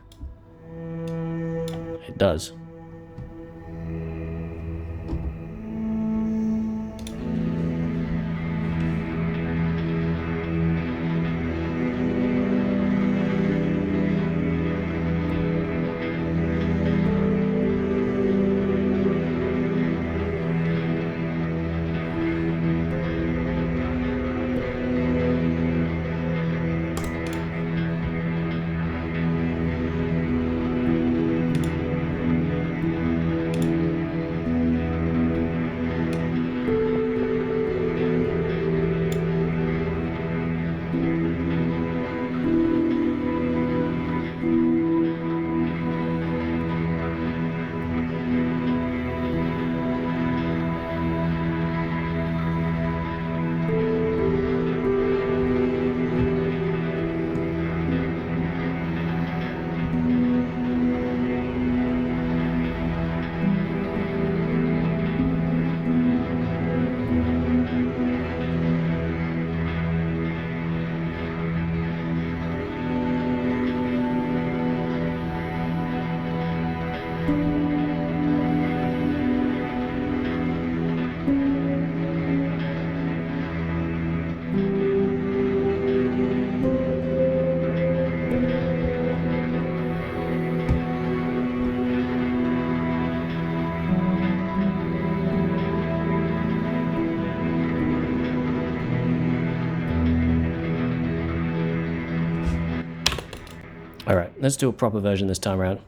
It does. Alright, let's do a proper version this time around.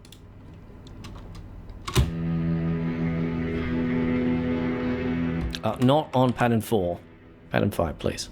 Not on pattern 4. Pattern 5, please.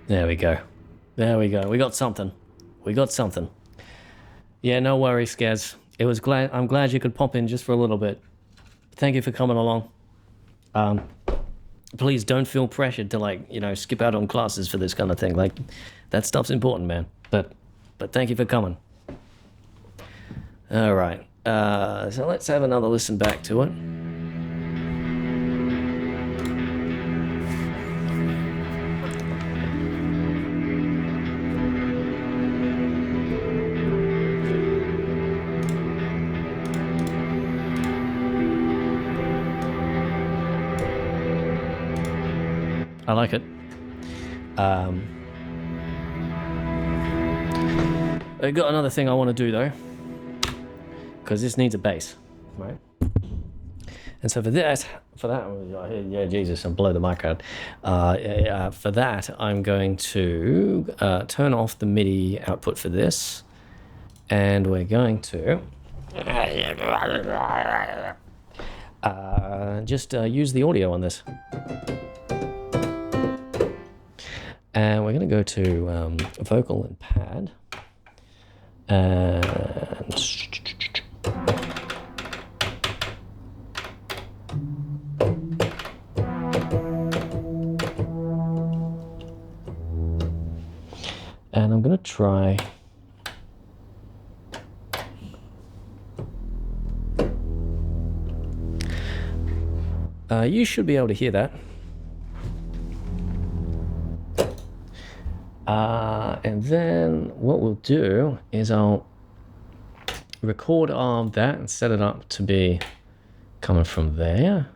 There we go. There we go. We got something. We got something. Yeah, no worries, Skaz. I'm glad you could pop in just for a little bit. Thank you for coming along. Please don't feel pressured to, like, you know, skip out on classes for this kind of thing. Like, that stuff's important, man. But thank you for coming. All right. So let's have another listen back to it. I like it. I got another thing I want to do though, because this needs a bass, right? And so for that, yeah, Jesus, I'll blow the mic out. For that, I'm going to turn off the MIDI output for this, and we're going to just use the audio on this. And we're going to go to vocal and pad. And I'm going to try you should be able to hear that. And then what we'll do is I'll record that and set it up to be coming from there.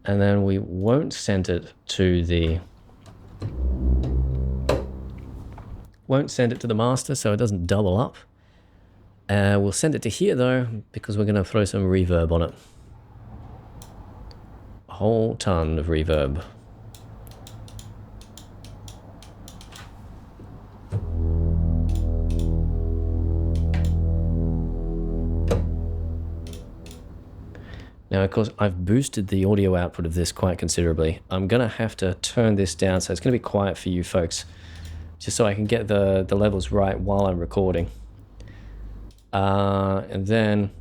And then we won't send it to the master so it doesn't double up. We'll send it to here though, because we're going to throw some reverb on it. A whole ton of reverb. Now, of course, I've boosted the audio output of this quite considerably. I'm going to have to turn this down, so it's going to be quiet for you folks, just so I can get the levels right while I'm recording. And then...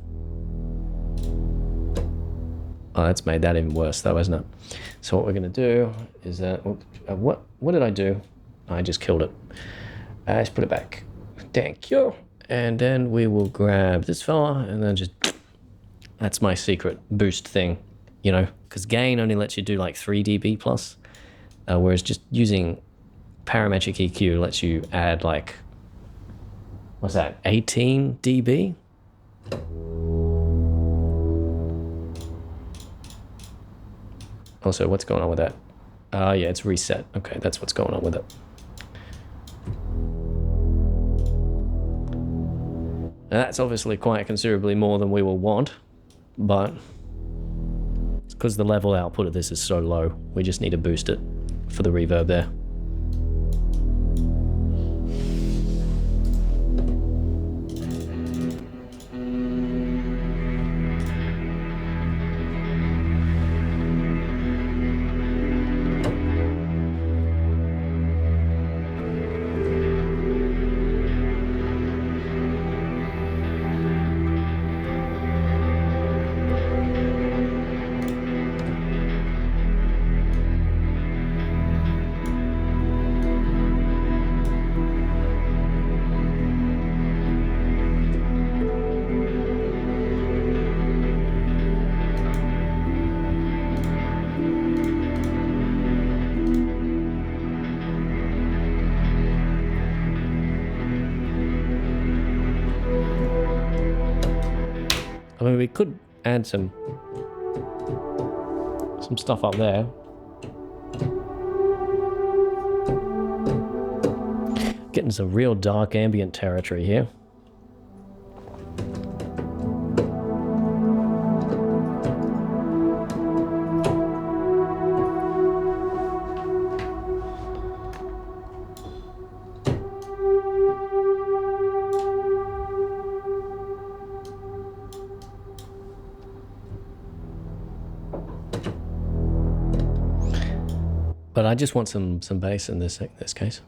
Oh, that's made that even worse, though, isn't it? So what we're going to do is... what did I do? I just killed it. Let's put it back. Thank you. And then we will grab this fella, and then just... That's my secret boost thing, you know, because gain only lets you do like 3 dB plus, whereas just using parametric EQ lets you add like, what's that, 18 dB? Also, what's going on with that? Yeah, it's reset. Okay, that's what's going on with it. Now, that's obviously quite considerably more than we will want. But it's because the level output of this is so low. We just need to boost it for the reverb there. I mean, we could add some some stuff up there. Getting some real dark ambient territory here. But I just want some bass in this case.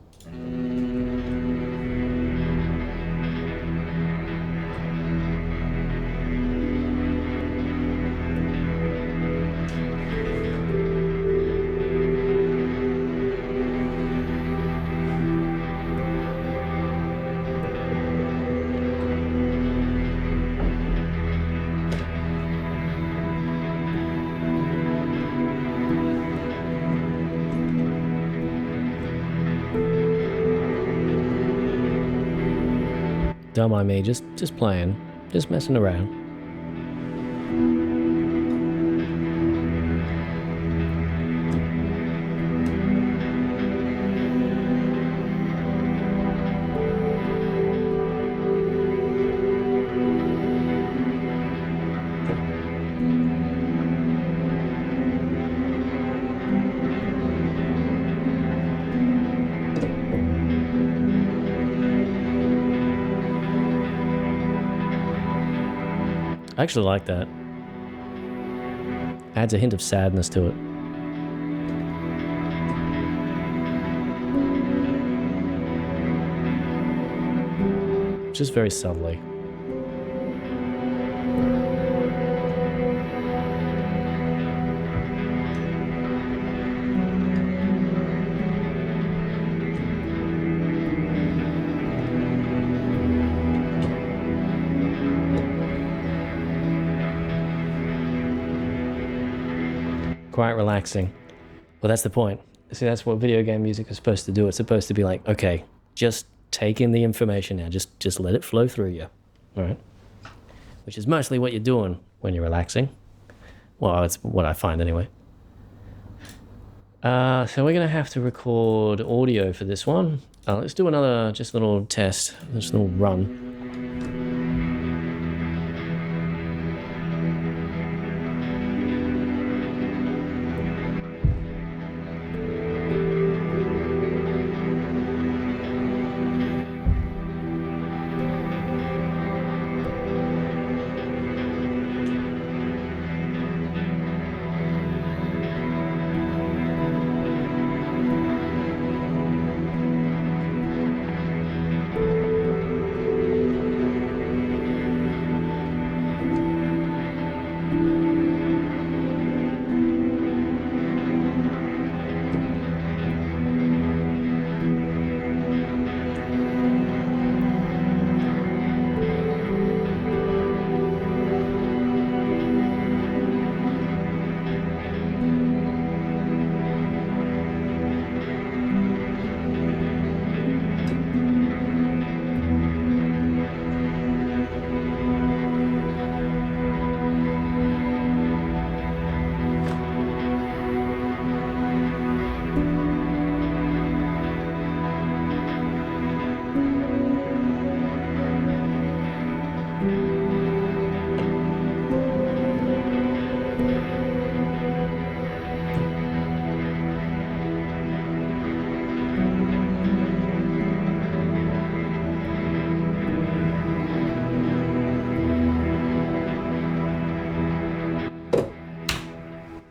Don't mind me, just playing, just messing around. I actually like that. Adds a hint of sadness to it. Just very subtly. Quite relaxing. Well, that's the point. See, that's what video game music is supposed to do. It's supposed to be like, okay, just take in the information now. Just let it flow through you. All right? Which is mostly what you're doing when you're relaxing. Well, it's what I find anyway. So we're going to have to record audio for this one. Let's do another just little test, just a little run.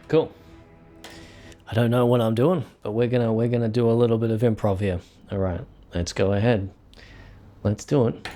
Cool. I don't know what I'm doing, but we're gonna do a little bit of improv here. All right, let's go ahead. Let's do it.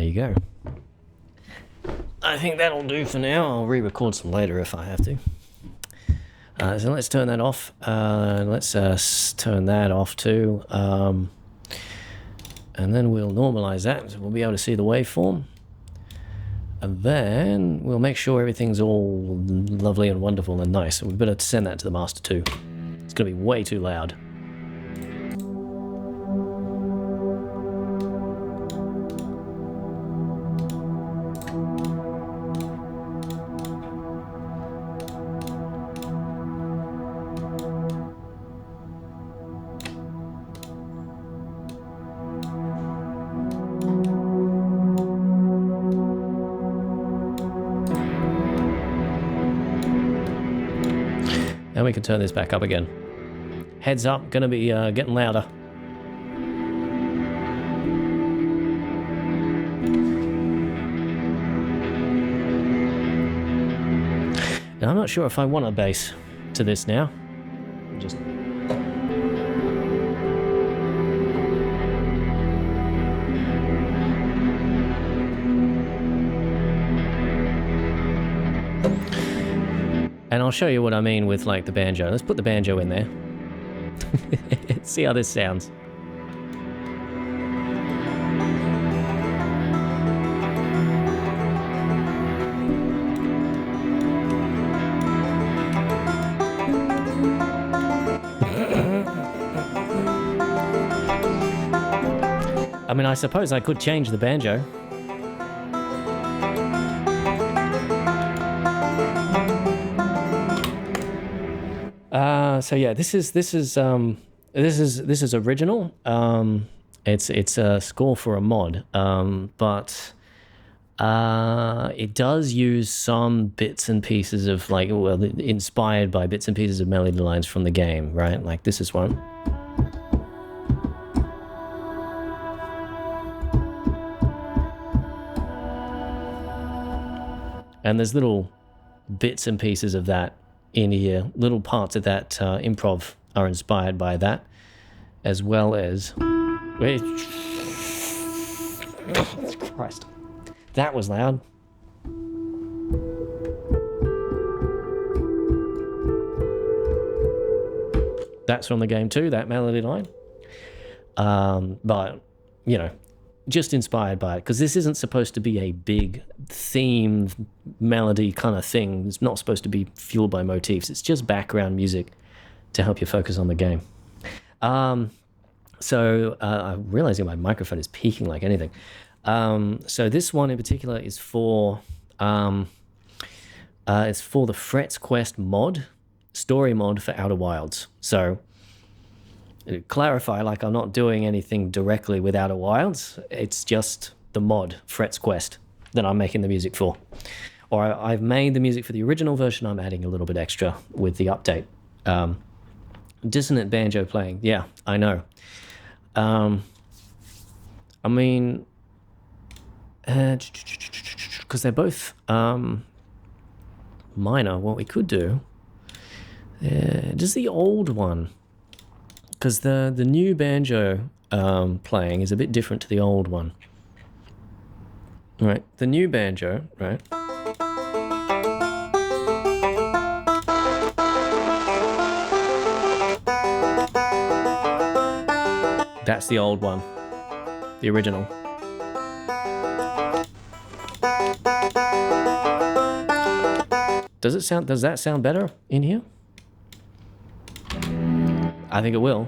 you go. I think that'll do for now. I'll re-record some later if I have to. So let's turn that off. Let's turn that off too. And then we'll normalize that, so we'll be able to see the waveform. And then we'll make sure everything's all lovely and wonderful and nice. So we better send that to the master too. It's going to be way too loud. And we can turn this back up again. Heads up, gonna be getting louder. Now I'm not sure if I want a bass to this now. Just and I'll show you what I mean with like the banjo. Let's put the banjo in there. See how this sounds. I mean, I suppose I could change the banjo. So yeah, this is original. It's a score for a mod, but it does use some bits and pieces of like, well, inspired by bits and pieces of melody lines from the game, right? Like this is one. And there's little bits and pieces of that in here. Little parts of that improv are inspired by that, as well as... Wait. Christ. That was loud. That's from the game too, that melody line. But, you know, just inspired by it, because this isn't supposed to be a big theme melody kind of thing. It's not supposed to be fueled by motifs. It's just background music to help you focus on the game. So I'm realizing my microphone is peaking like anything. So this one in particular is for it's for the Frets Quest mod, story mod for Outer Wilds. So clarify, like I'm not doing anything directly with Outer Wilds. It's just the mod Frets Quest that I'm making the music for. Or I've made the music for the original version. I'm adding a little bit extra with the update. Dissonant banjo playing. Yeah, I know. I mean, because they're both minor, what we could do, just the old one. Because the new banjo playing is a bit different to the old one. Right, the new banjo, right? That's the old one, the original. Does that sound better in here? I think it will.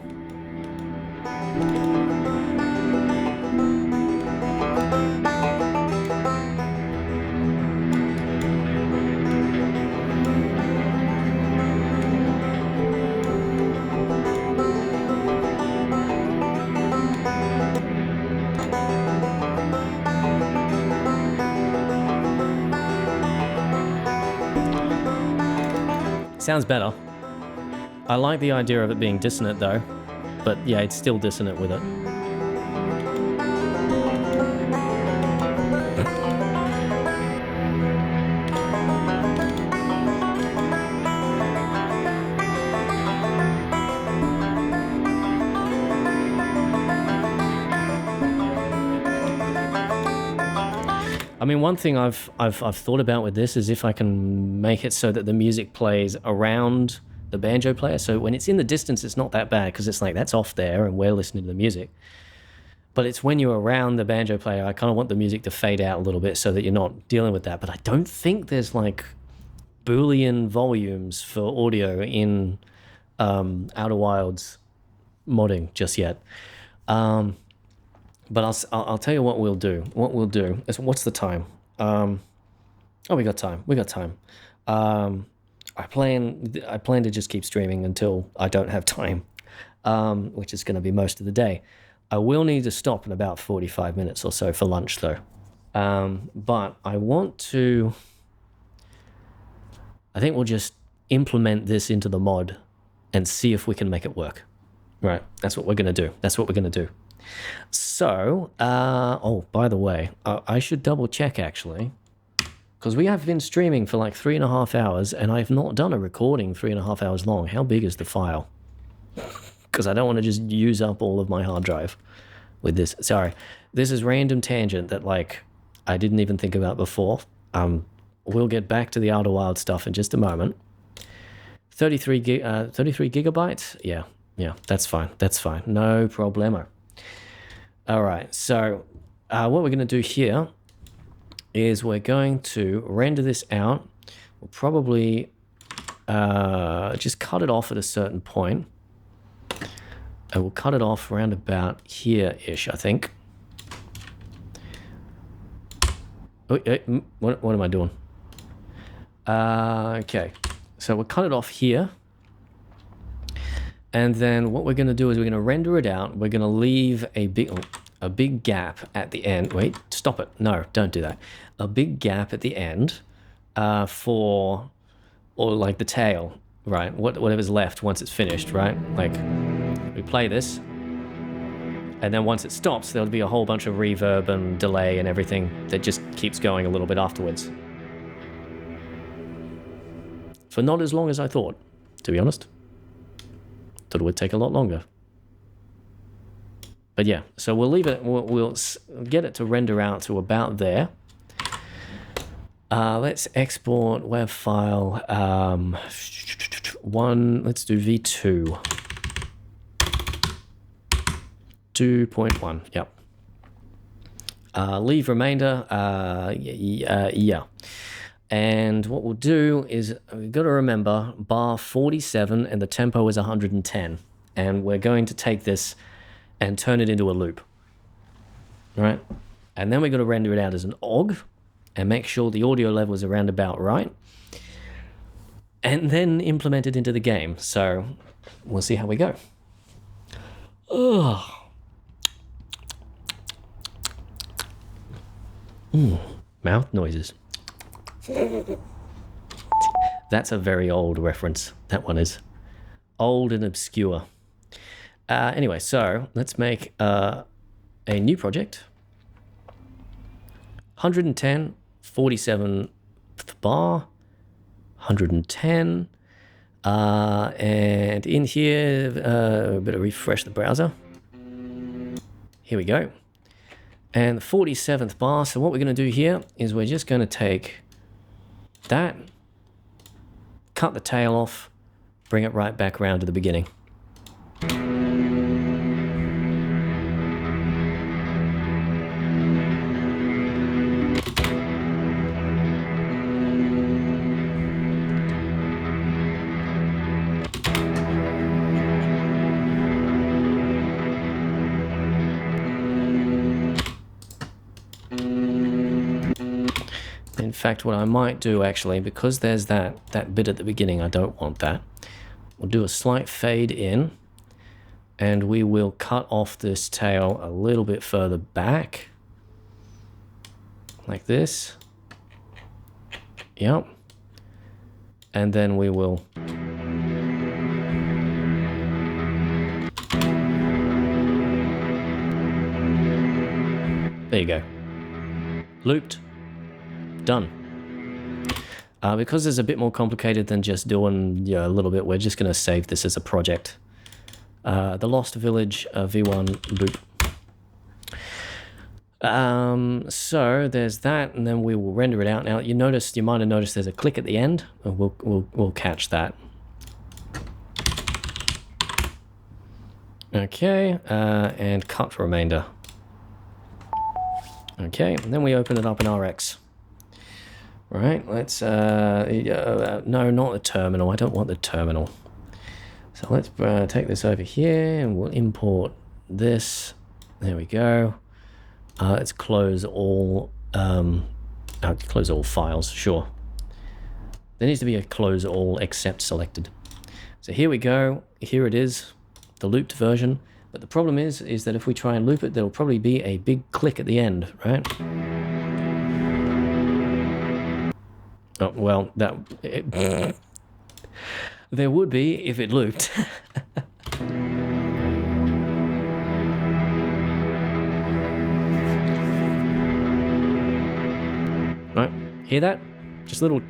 Sounds better. I like the idea of it being dissonant though, but yeah, it's still dissonant with it. I mean, one thing I've thought about with this is if I can make it so that the music plays around the banjo player. So when it's in the distance, it's not that bad because it's like that's off there and we're listening to the music. But it's when you're around the banjo player, I kind of want the music to fade out a little bit so that you're not dealing with that. But I don't think there's like Boolean volumes for audio in Outer Wilds modding just yet. But I'll tell you what we'll do. What we'll do is, what's the time? Oh, we got time. We got time. I plan to just keep streaming until I don't have time, which is going to be most of the day. I will need to stop in about 45 minutes or so for lunch, though. But I want to... I think we'll just implement this into the mod and see if we can make it work. Right, that's what we're going to do. That's what we're going to do. So, oh, by the way, I should double check, actually, because we have been streaming for like 3.5 hours, and I've not done a recording 3.5 hours long. How big is the file? Because I don't want to just use up all of my hard drive with this. Sorry, this is random tangent that like I didn't even think about before. We'll get back to the Outer Wild stuff in just a moment. 33 gigabytes? Yeah, that's fine. That's fine. No problemo. All right, so what we're going to do here is we're going to render this out. We'll probably just cut it off at a certain point. And we'll cut it off around about here-ish, I think. What am I doing? Okay, so we'll cut it off here. And then what we're going to do is we're going to render it out. We're going to leave a big gap at the end. Wait, stop it. No, don't do that. A big gap at the end or like the tail, right? Whatever's left once it's finished, right? Like we play this, and then once it stops, there'll be a whole bunch of reverb and delay and everything that just keeps going a little bit afterwards. For not as long as I thought, to be honest. Thought it would take a lot longer. But yeah, so we'll leave it, we'll get it to render out to about there. Let's export WAV file, let's do V2. 2.1, yep. Leave remainder, yeah. And what we'll do is, we've got to remember, bar 47 and the tempo is 110. And we're going to take this and turn it into a loop. All right? And then we've got to render it out as an OGG and make sure the audio level is around about right. And then implement it into the game. So we'll see how we go. Ugh. Mouth noises. That's a very old reference. That one is old and obscure. Anyway, so let's make a new project. 110, 47th bar, 110. And in here, better refresh the browser. Here we go. And the 47th bar. So what we're going to do here is we're just going to take that, cut the tail off, bring it right back around to the beginning. In fact, what I might do actually, because there's that bit at the beginning, I don't want that. We'll do a slight fade in, and we will cut off this tail a little bit further back, like this. Yep. And then we will there you go. Looped. Done. Because it's a bit more complicated than just doing a little bit, we're just going to save this as a project. The Lost Village V1 loop. So there's that, and then we will render it out. Now you might have noticed there's a click at the end, and we'll catch that. Okay, and cut remainder. Okay, and then we open it up in RX. Right, let's, no, not the terminal. I don't want the terminal. So let's take this over here, and we'll import this. There we go. Let's close all files, sure. There needs to be a close all except selected. So here we go, here it is, the looped version. But the problem is that if we try and loop it, there'll probably be a big click at the end, right? Oh, well, there would be if it looped. Right, hear that? Just a little.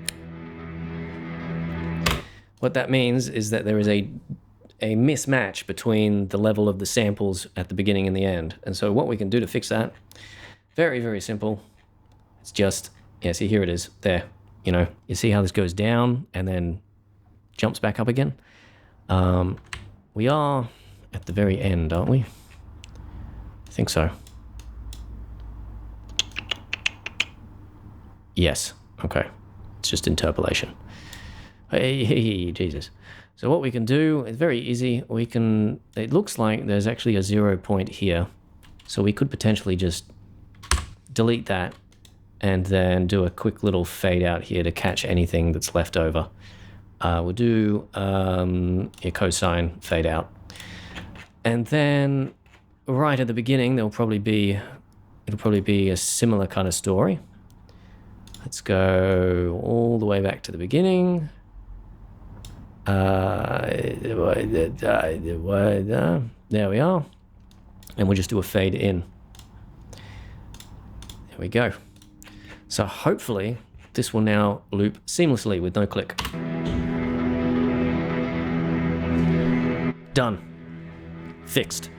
What that means is that there is a mismatch between the level of the samples at the beginning and the end. And so what we can do to fix that, very, very simple. It's just, yeah, see, here it is, there. You know, you see how this goes down and then jumps back up again? We are at the very end, aren't we? I think so. Yes, okay. It's just interpolation. Hey, Jesus. So what we can do is very easy. We can, it looks like there's actually a 0 point here. So we could potentially just delete that and then do a quick little fade out here to catch anything that's left over. We'll do a cosine fade out. And then right at the beginning, it'll probably be a similar kind of story. Let's go all the way back to the beginning. There we are. And we'll just do a fade in. There we go. So hopefully this will now loop seamlessly with no click. Done. Fixed.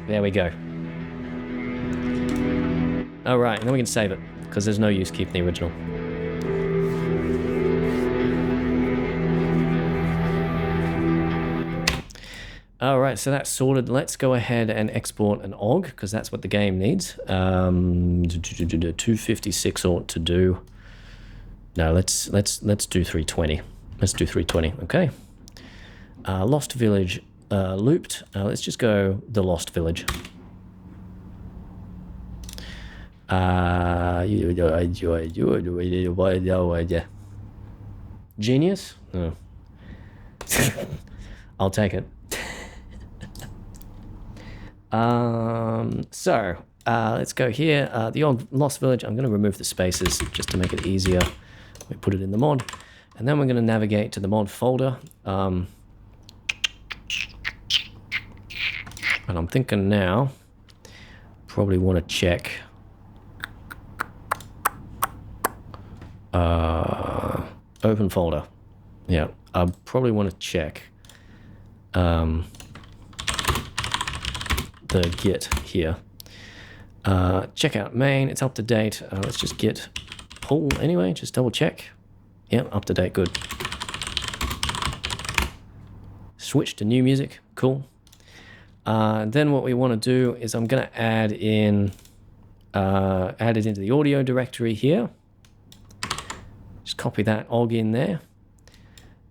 There we go. All right, and then we can save it because there's no use keeping the original. All right, so that's sorted. Let's go ahead and export an OGG because that's what the game needs. 256 ought to do. No, let's do 320. Let's do 320. Okay. Lost Village looped. Let's just go the Lost Village. Genius? No. I'll take it. Let's go here. The old Lost Village, I'm going to remove the spaces just to make it easier. We put it in the mod. And then we're going to navigate to the mod folder. And I'm thinking now, probably want to check. Open folder. Yeah, I probably want to check. The git here. Check out main, it's up to date. Let's just git pull anyway, just double check. Yep, up to date, good. Switch to new music, cool. Then what we want to do is I'm going to add it into the audio directory here. Just copy that OGG in there.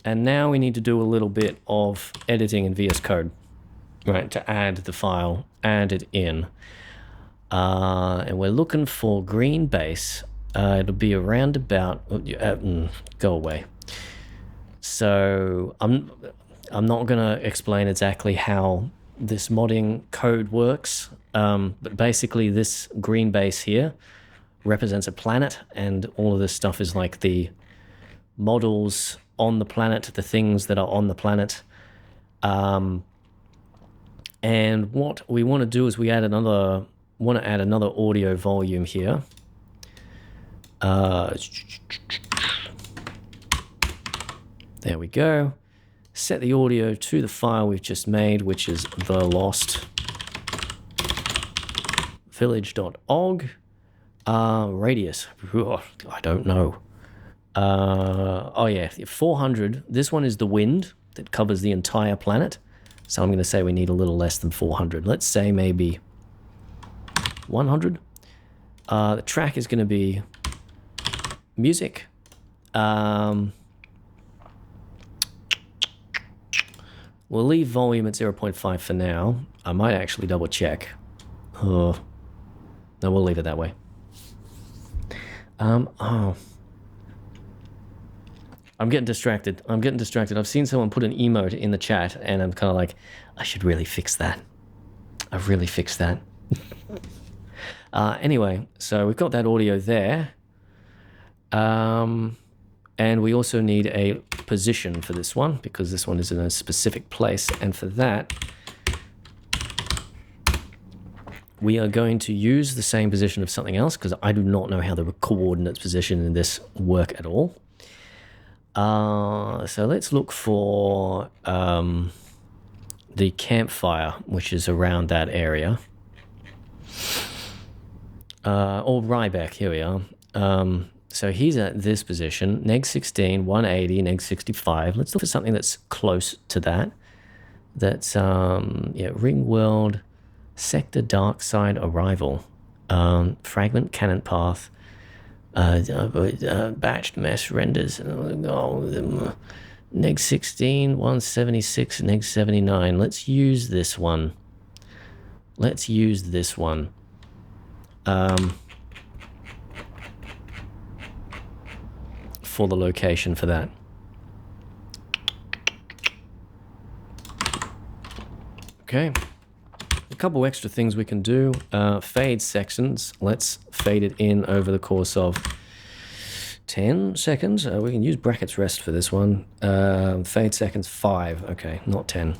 And now we need to do a little bit of editing in VS Code. Right, to add the file, add it in. And we're looking for green base. It'll be around about, go away. So I'm not gonna explain exactly how this modding code works, but basically this green base here represents a planet, and all of this stuff is like the models on the planet, the things that are on the planet. And what we want to do is we add another audio volume here. There we go. Set the audio to the file we've just made, which is the Lost village.og. Radius. I don't know. Oh yeah, 400. This one is the wind that covers the entire planet. So I'm going to say we need a little less than 400. Let's say maybe 100. The track is going to be music. We'll leave volume at 0.5 for now. I might actually double check. Oh, no, we'll leave it that way. Oh. I'm getting distracted. I've seen someone put an emote in the chat, and I'm kind of like, I should really fix that. I've really fixed that. Anyway, so we've got that audio there. And we also need a position for this one, because this one is in a specific place. And for that, we are going to use the same position of something else, because I do not know how the coordinates position in this work at all. So let's look for the campfire, which is around that area. Or Ryback, here we are. So he's at this position, neg 16, 180, neg 65. Let's look for something that's close to that. That's, yeah, ring world, sector dark side arrival, fragment cannon path, batched mesh renders, neg 16, 176, neg 79. Let's use this one. For the location for that. Okay. A couple extra things we can do. Fade sections. Let's fade it in over the course of 10 seconds. We can use brackets rest for this one. Fade seconds 5. Okay, not 10.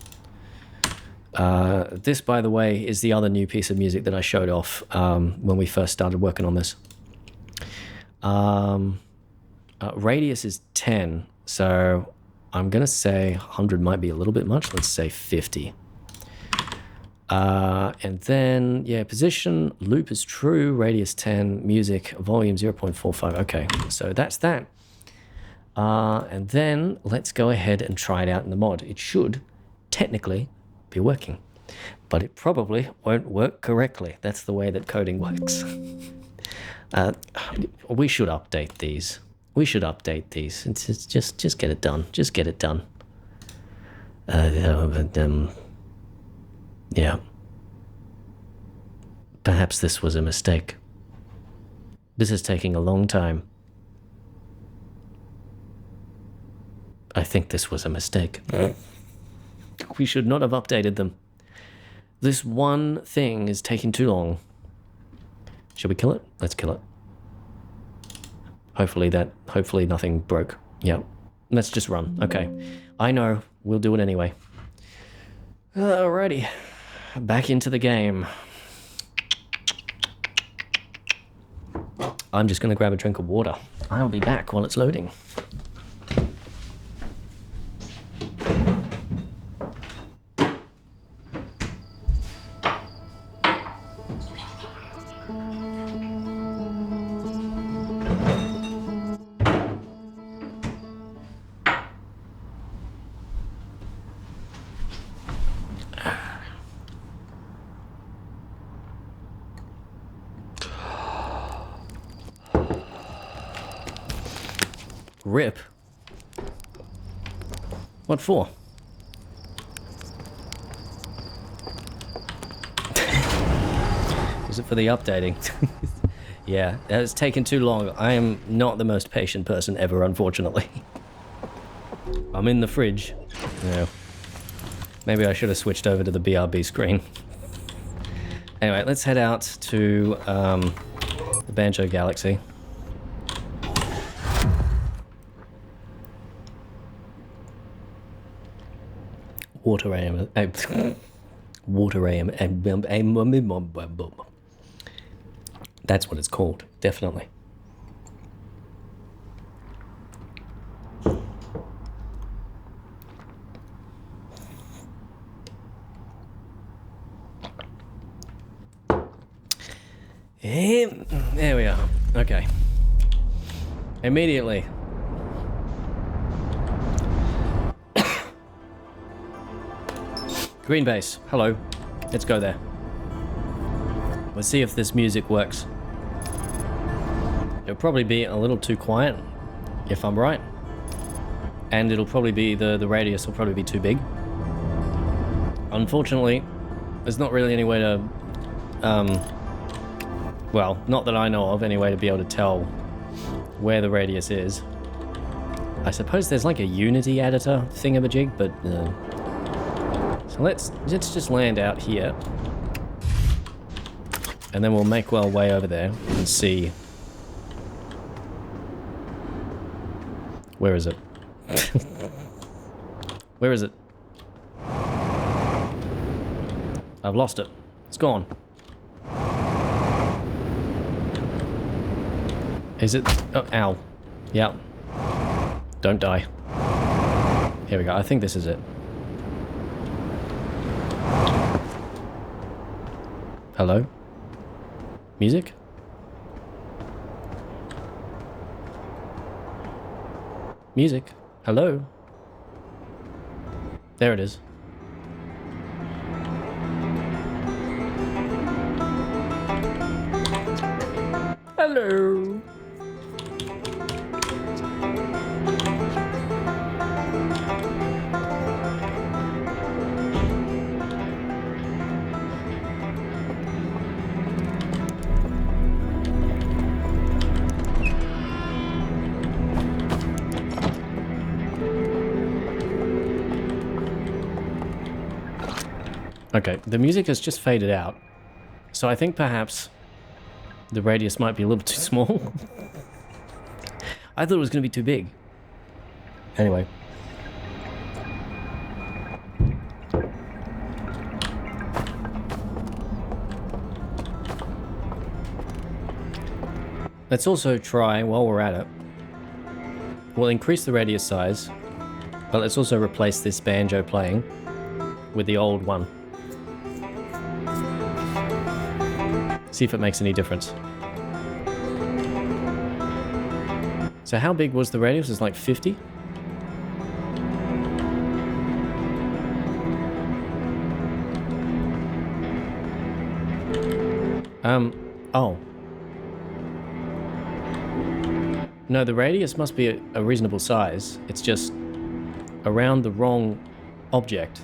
This, by the way, is the other new piece of music that I showed off when we first started working on this. Radius is 10, so I'm going to say 100 might be a little bit much. Let's say 50. And then, yeah, position, loop is true, radius 10, music, volume 0.45. Okay, so that's that. And then let's go ahead and try it out in the mod. It should technically be working, but it probably won't work correctly. That's the way that coding works. We should update these. It's just get it done. Just get it done. Yeah. Perhaps this was a mistake. This is taking a long time. I think this was a mistake. We should not have updated them. This one thing is taking too long. Should we kill it? Let's kill it. Hopefully nothing broke. Yeah. Let's just run. Okay. I know. We'll do it anyway. Alrighty. Back into the game. I'm just going to grab a drink of water. I'll be back while it's loading. Rip? What for? Is it for the updating? Yeah, it's taken too long. I am not the most patient person ever, unfortunately. I'm in the fridge. Yeah. Maybe I should have switched over to the BRB screen. Anyway, let's head out to the Banjo Galaxy. Water AM. That's what it's called, definitely. There we are. Okay. Immediately. Green base. Hello. Let's go there. Let's see if this music works. It'll probably be a little too quiet, if I'm right. And it'll probably be, the radius will probably be too big. Unfortunately, there's not really any way to, well, not that I know of, any way to be able to tell where the radius is. I suppose there's like a Unity editor thingamajig, but so let's just land out here. And then we'll make our way over there and see. Where is it? Where is it? I've lost it. It's gone. Is it? Oh, ow. Yeah. Don't die. Here we go. I think this is it. Hello? Music? Music? Hello? There it is. Hello? Okay, the music has just faded out, so I think perhaps the radius might be a little too small. I thought it was going to be too big. Anyway. Let's also try, while we're at it, we'll increase the radius size, but let's also replace this banjo playing with the old one. See if it makes any difference. So how big was the radius? It's like 50? Oh. No, the radius must be a reasonable size. It's just around the wrong object.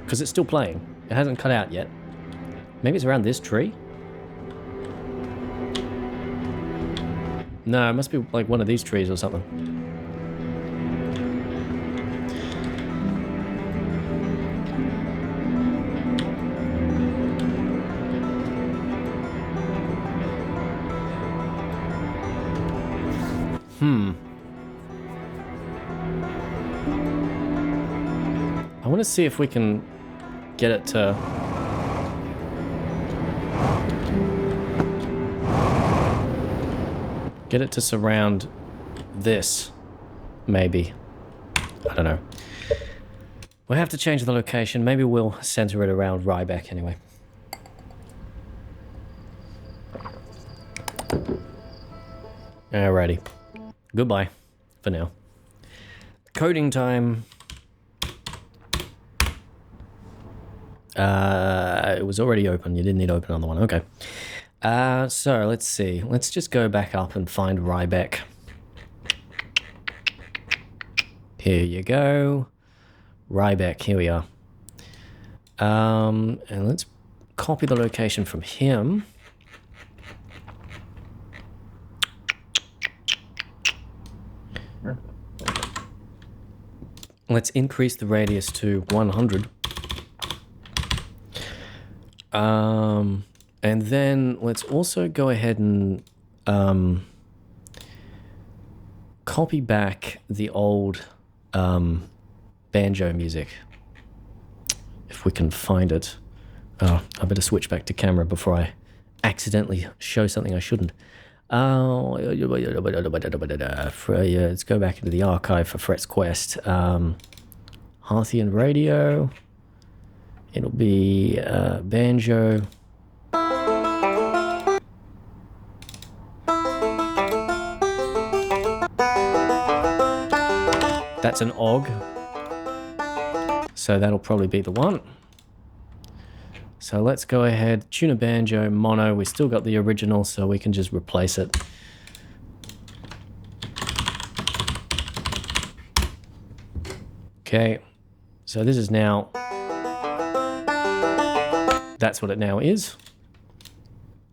Because it's still playing. It hasn't cut out yet. Maybe it's around this tree? No, it must be like one of these trees or something. I want to see if we can get it to... get it to surround this, maybe. I don't know. We'll have to change the location. Maybe we'll center it around Ryback anyway. Alrighty. Goodbye for now. Coding time. It was already open. You didn't need to open another one. Okay. So let's see. Let's just go back up and find Ryback. Here you go. Ryback, here we are. And let's copy the location from him. Let's increase the radius to 100. And then let's also go ahead and copy back the old banjo music, if we can find it. Oh, I better switch back to camera before I accidentally show something I shouldn't. Let's go back into the archive for Fret's Quest. Harthian Radio. It'll be banjo. That's an OG. So that'll probably be the one. So let's go ahead, tune a banjo, mono. We still got the original, so we can just replace it. Okay, so this is now, that's what it now is.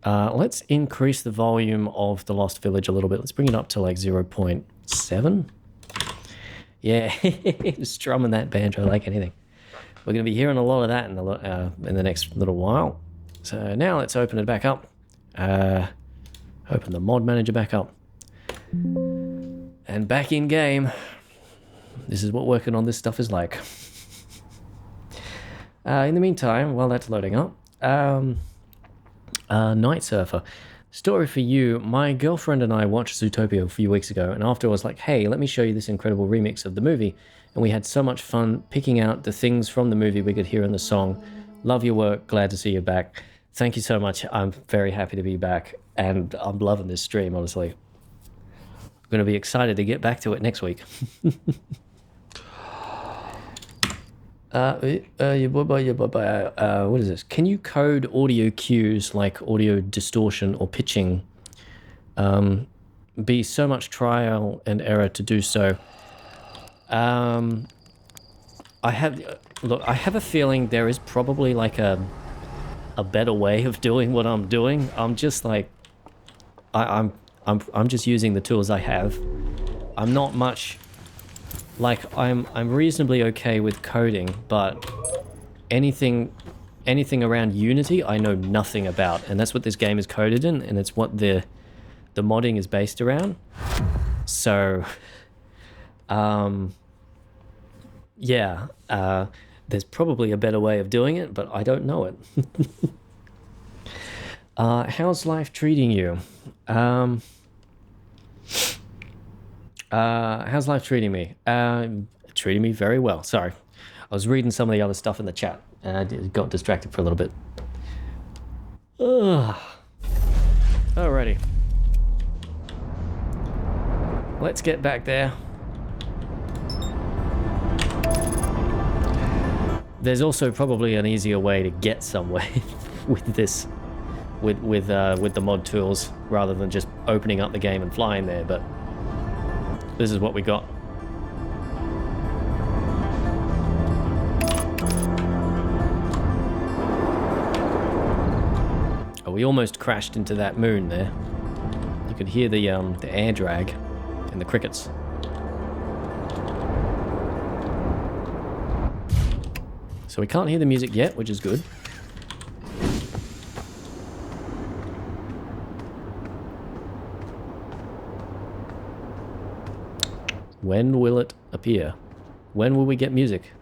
Let's increase the volume of The Lost Village a little bit. Let's bring it up to like 0.7. Yeah, strumming that banjo like anything. We're going to be hearing a lot of that in the next little while. So now let's open it back up. Open the mod manager back up. And back in game. This is what working on this stuff is like. In the meantime, while that's loading up, Night Surfer. Story for you. My girlfriend and I watched Zootopia a few weeks ago, and after I was like, hey, let me show you this incredible remix of the movie. And we had so much fun picking out the things from the movie we could hear in the song. Love your work. Glad to see you back. Thank you so much. I'm very happy to be back, and I'm loving this stream, honestly. I'm going to be excited to get back to it next week. What is this? Can you code audio cues like audio distortion or pitching? Be so much trial and error to do so. I have a feeling there is probably like a better way of doing what I'm doing. I'm just like, I'm just using the tools I have. I'm not much. Like, I'm reasonably okay with coding, but anything around Unity I know nothing about, and that's what this game is coded in, and it's what the modding is based around. So, yeah, there's probably a better way of doing it, but I don't know it. How's life treating you? How's life treating me? Treating me very well. Sorry. I was reading some of the other stuff in the chat and I got distracted for a little bit. Alrighty. Let's get back there. There's also probably an easier way to get somewhere with this, with the mod tools, rather than just opening up the game and flying there, but this is what we got. Oh, we almost crashed into that moon there. You could hear the air drag and the crickets. So we can't hear the music yet, which is good. When will it appear? When will we get music?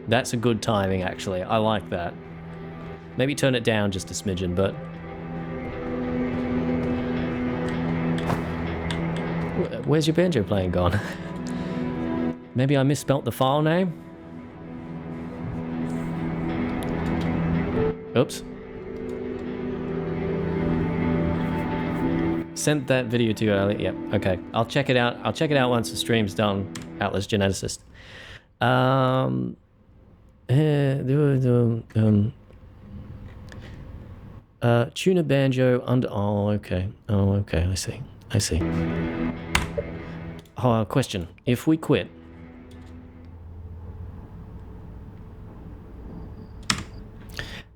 That's a good timing, actually. I like that. Maybe turn it down just a smidgen, but... Where's your banjo playing gone? Maybe I misspelt the file name? Oops. Sent that video to you earlier. Yep, okay. I'll check it out. I'll check it out once the stream's done, Atlas Geneticist. Tune a banjo under... Oh, okay. Oh, okay. I see. I see. Oh, question. If we quit...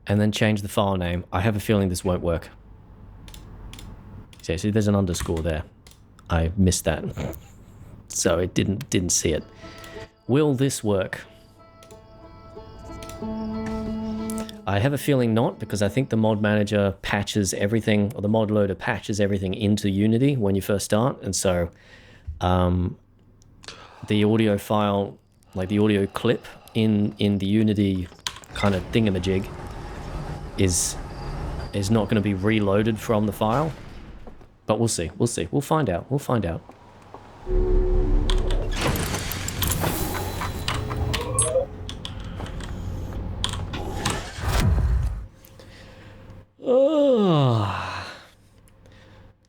and then change the file name, I have a feeling this won't work. See, there's an underscore there. I missed that. So it didn't see it. Will this work? I have a feeling not, because I think the mod manager patches everything, or the mod loader patches everything into Unity when you first start, and so the audio file, like the audio clip in the Unity kind of thingamajig, is not going to be reloaded from the file, but we'll see. We'll find out.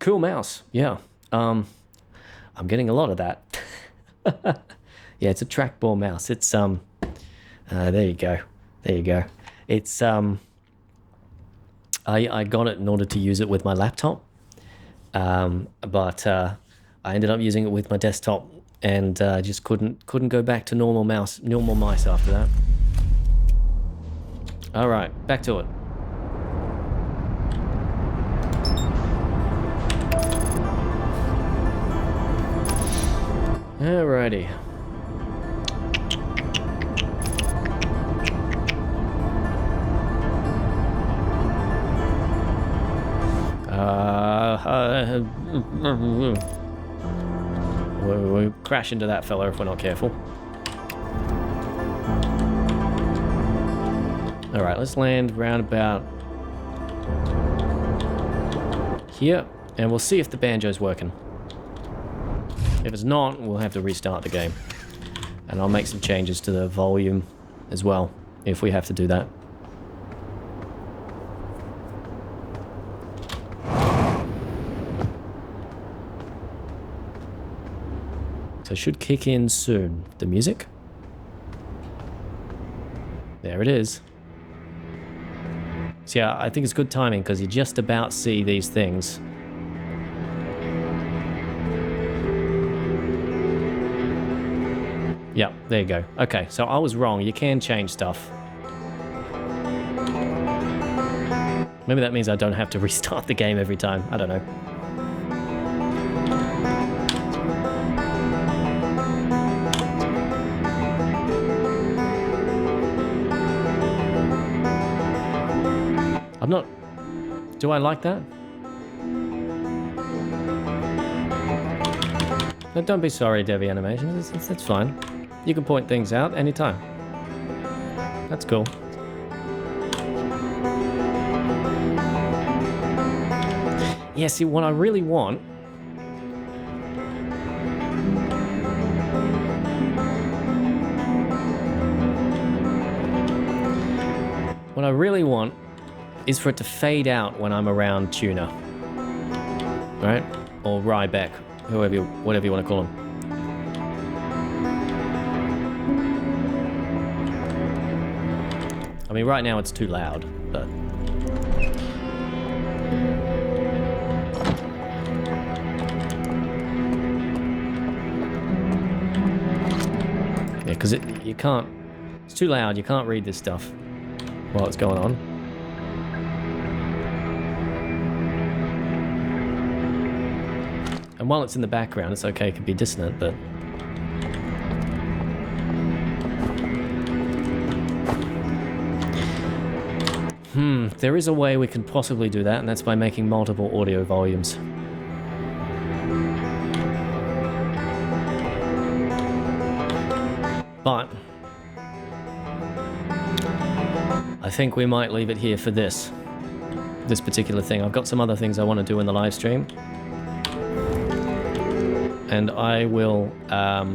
cool mouse. Yeah. I'm getting a lot of that. Yeah, it's a trackball mouse. It's there you go. There you go. It's I got it in order to use it with my laptop. But I ended up using it with my desktop, and just couldn't go back to normal mice after that. All right, back to it. Alrighty. We'll crash into that fella if we're not careful. Alright, let's land round about here, and we'll see if the banjo's working. If it's not, we'll have to restart the game. And I'll make some changes to the volume as well, if we have to do that. So it should kick in soon. The music. There it is. So yeah, I think it's good timing because you just about see these things. Yeah, there you go. Okay, so I was wrong. You can change stuff. Maybe that means I don't have to restart the game every time. I don't know. I'm not... Do I like that? No, don't be sorry, Devi Animations. That's fine. You can point things out anytime. That's cool. Yeah, see, what I really want... What I really want is for it to fade out when I'm around Tuna. Right? Or Ryback, whatever you want to call him. I mean, right now it's too loud, but... Yeah, because you can't... It's too loud, you can't read this stuff while it's going on. And while it's in the background, it's okay, it could be dissonant, but... There is a way we can possibly do that, and that's by making multiple audio volumes. But I think we might leave it here for this particular thing. I've got some other things I want to do in the live stream. And I will, I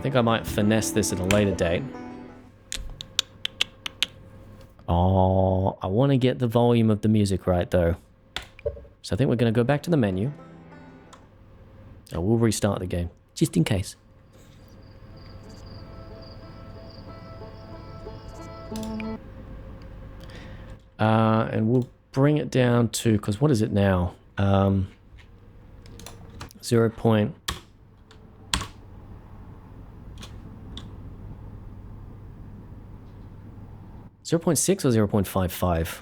think I might finesse this at a later date. Oh, I want to get the volume of the music right, though. So I think we're going to go back to the menu. And we'll restart the game, just in case. And we'll bring it down to, because what is it now? 0.6 or 0.55?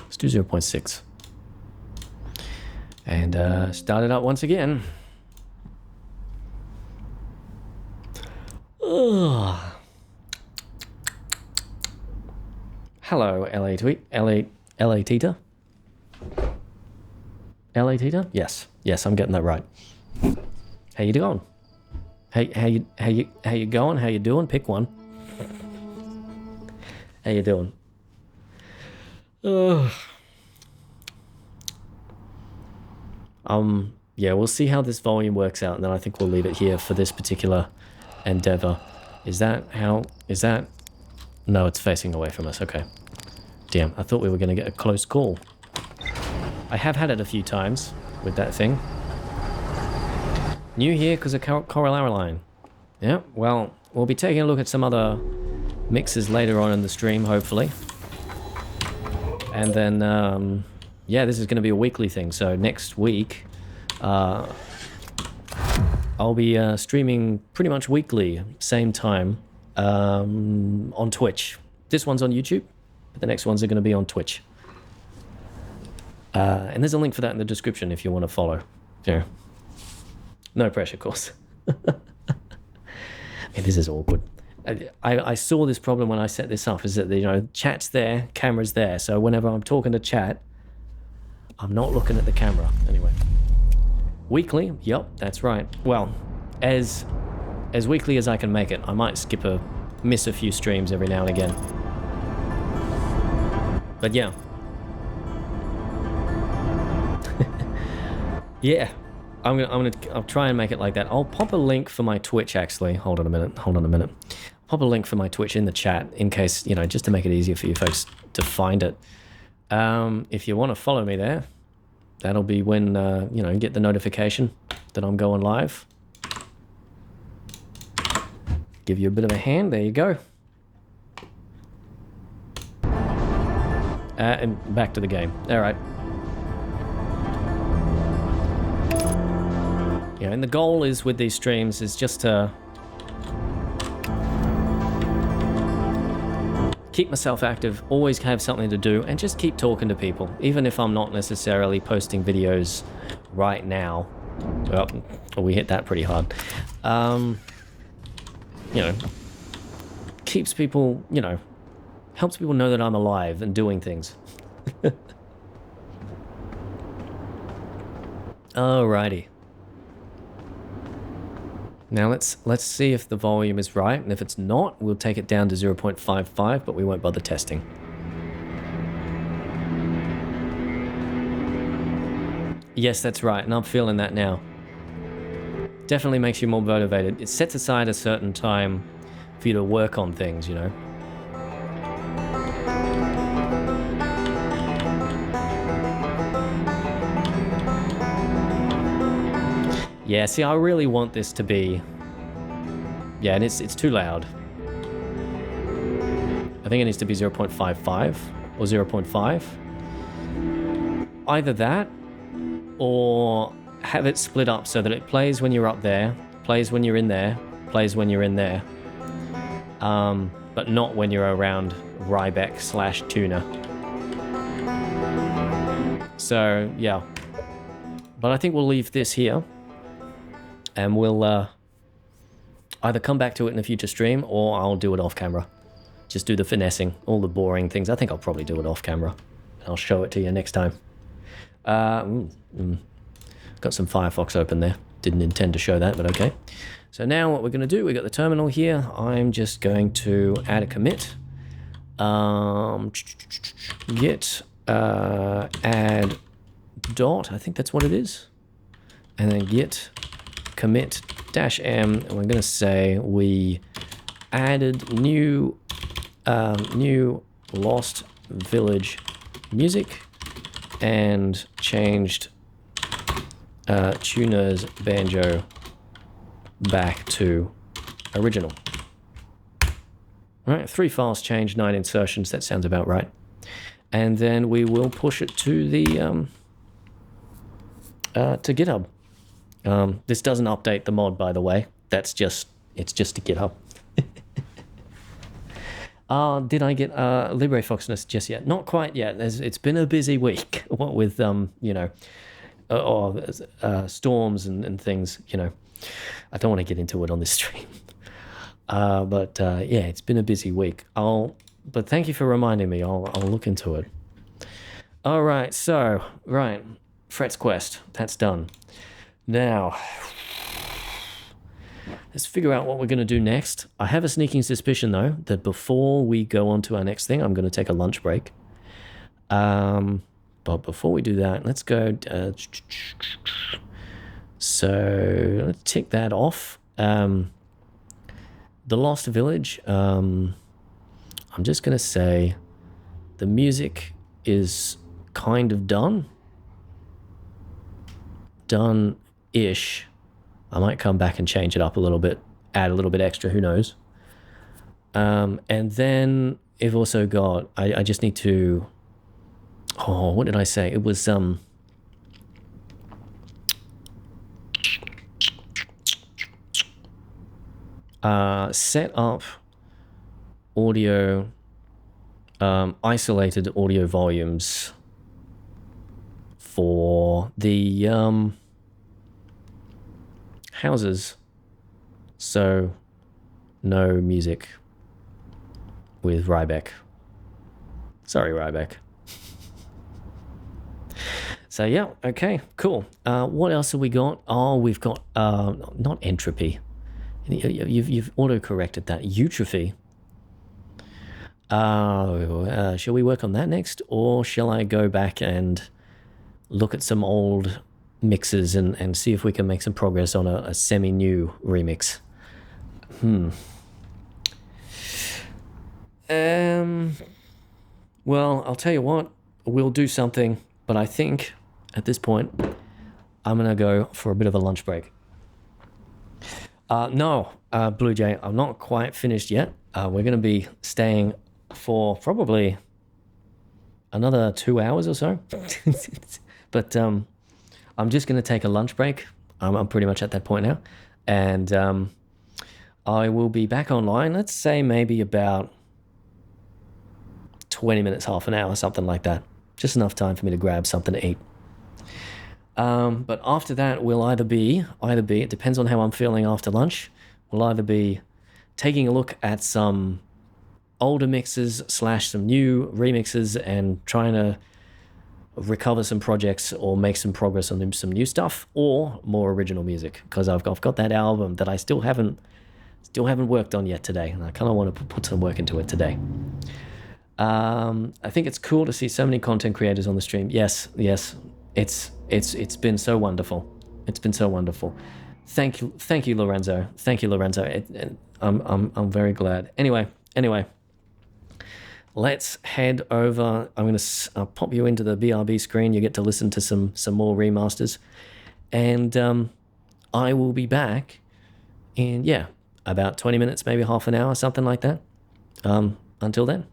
Let's do 0.6. And start it up once again. Ugh. Hello, LA Tita. LA Tita? Yes, I'm getting that right. How you doing? How you going? How you doing? Pick one. How you doing? Yeah, we'll see how this volume works out, and then I think we'll leave it here for this particular endeavor. Is that? No, it's facing away from us. Okay. Damn, I thought we were going to get a close call. I have had it a few times with that thing. New here because of ColorBlobs. Yeah, well, we'll be taking a look at some other mixes later on in the stream, hopefully. And then, yeah, this is going to be a weekly thing. So next week, I'll be streaming pretty much weekly, same time, on Twitch. This one's on YouTube, but the next ones are going to be on Twitch. And there's a link for that in the description if you want to follow. Yeah. No pressure, of course. Hey, this is awkward. I saw this problem when I set this up, is that, you know, chat's there, camera's there. So whenever I'm talking to chat, I'm not looking at the camera. Anyway. Weekly? Yep, that's right. Well, as weekly as I can make it. I might miss a few streams every now and again. But yeah. Yeah. I'll try and make it like that. I'll pop a link for my Twitch, actually. Hold on a minute. Pop a link for my Twitch in the chat in case, you know, just to make it easier for you folks to find it. If you want to follow me there, that'll be when, you know, you get the notification that I'm going live. Give you a bit of a hand. There you go. And back to the game. All right. Yeah, and the goal is with these streams is just to keep myself active, always have something to do, and just keep talking to people, even if I'm not necessarily posting videos right now. Well, we hit that pretty hard. You know, keeps people, you know, helps people know that I'm alive and doing things. Alrighty. Now let's see if the volume is right, and if it's not, we'll take it down to 0.55, but we won't bother testing. Yes, that's right, and I'm feeling that now. Definitely makes you more motivated. It sets aside a certain time for you to work on things, you know. Yeah, see, I really want this to be... Yeah, and it's too loud. I think it needs to be 0.55 or 0.5. Either that, or have it split up so that it plays when you're up there, plays when you're in there, plays when you're in there. But not when you're around Ryback/Tuna. So, yeah. But I think we'll leave this here. And we'll either come back to it in a future stream, or I'll do it off camera. Just do the finessing, all the boring things. I think I'll probably do it off camera. I'll show it to you next time. Got some Firefox open there. Didn't intend to show that, but okay. So now what we're going to do, we've got the terminal here. I'm just going to add a commit. Git add dot, I think that's what it is. And then git commit -m, and we're going to say we added new Lost Village music and changed Tuna's banjo back to original. All right, 3 files changed, 9 insertions. That sounds about right. And then we will push it to the to GitHub. This doesn't update the mod, by the way. It's just to GitHub. Did I get LibreFoxness just yet? Not quite yet. It's been a busy week. What with you know, storms and things. You know, I don't want to get into it on this stream. But yeah, it's been a busy week. But thank you for reminding me. I'll look into it. All right. So Fret's Quest. That's done. Now, let's figure out what we're going to do next. I have a sneaking suspicion, though, that before we go on to our next thing, I'm going to take a lunch break. But before we do that, let's go... so, let's tick that off. The Lost Village, I'm just going to say the music is kind of done. done-ish. I might come back and change it up a little bit, add a little bit extra, who knows. And then I've also got, I just need to, what did I say? It was, set up audio, isolated audio volumes for the houses, so no music with Ryback. Sorry, Ryback. So yeah, okay, cool. What else have we got? Oh, we've got not entropy. You've auto-corrected that. Eutrophy. Shall we work on that next, or shall I go back and look at some old mixes and see if we can make some progress on a semi-new remix? Well, I'll tell you what, we'll do something, but I think at this point I'm gonna go for a bit of a lunch break. No, Blue Jay, I'm not quite finished yet. We're gonna be staying for probably another 2 hours or so. But I'm just gonna take a lunch break. I'm pretty much at that point now, and I will be back online. Let's say maybe about 20 minutes, half an hour, something like that. Just enough time for me to grab something to eat. But after that, we'll either be, it depends on how I'm feeling after lunch, we'll either be taking a look at some older mixes / some new remixes and trying to recover some projects or make some progress on some new stuff, or more original music, because I've got that album that I still haven't worked on yet today, and I kind of want to put some work into it today. I think it's cool to see so many content creators on the stream. Yes, it's been so wonderful. It's been so wonderful. Thank you, Lorenzo. Thank you, Lorenzo. I'm very glad. Anyway, let's head over. I'm gonna pop you into the BRB screen. You get to listen to some more remasters, and I will be back in about 20 minutes, maybe half an hour, something like that. Until then.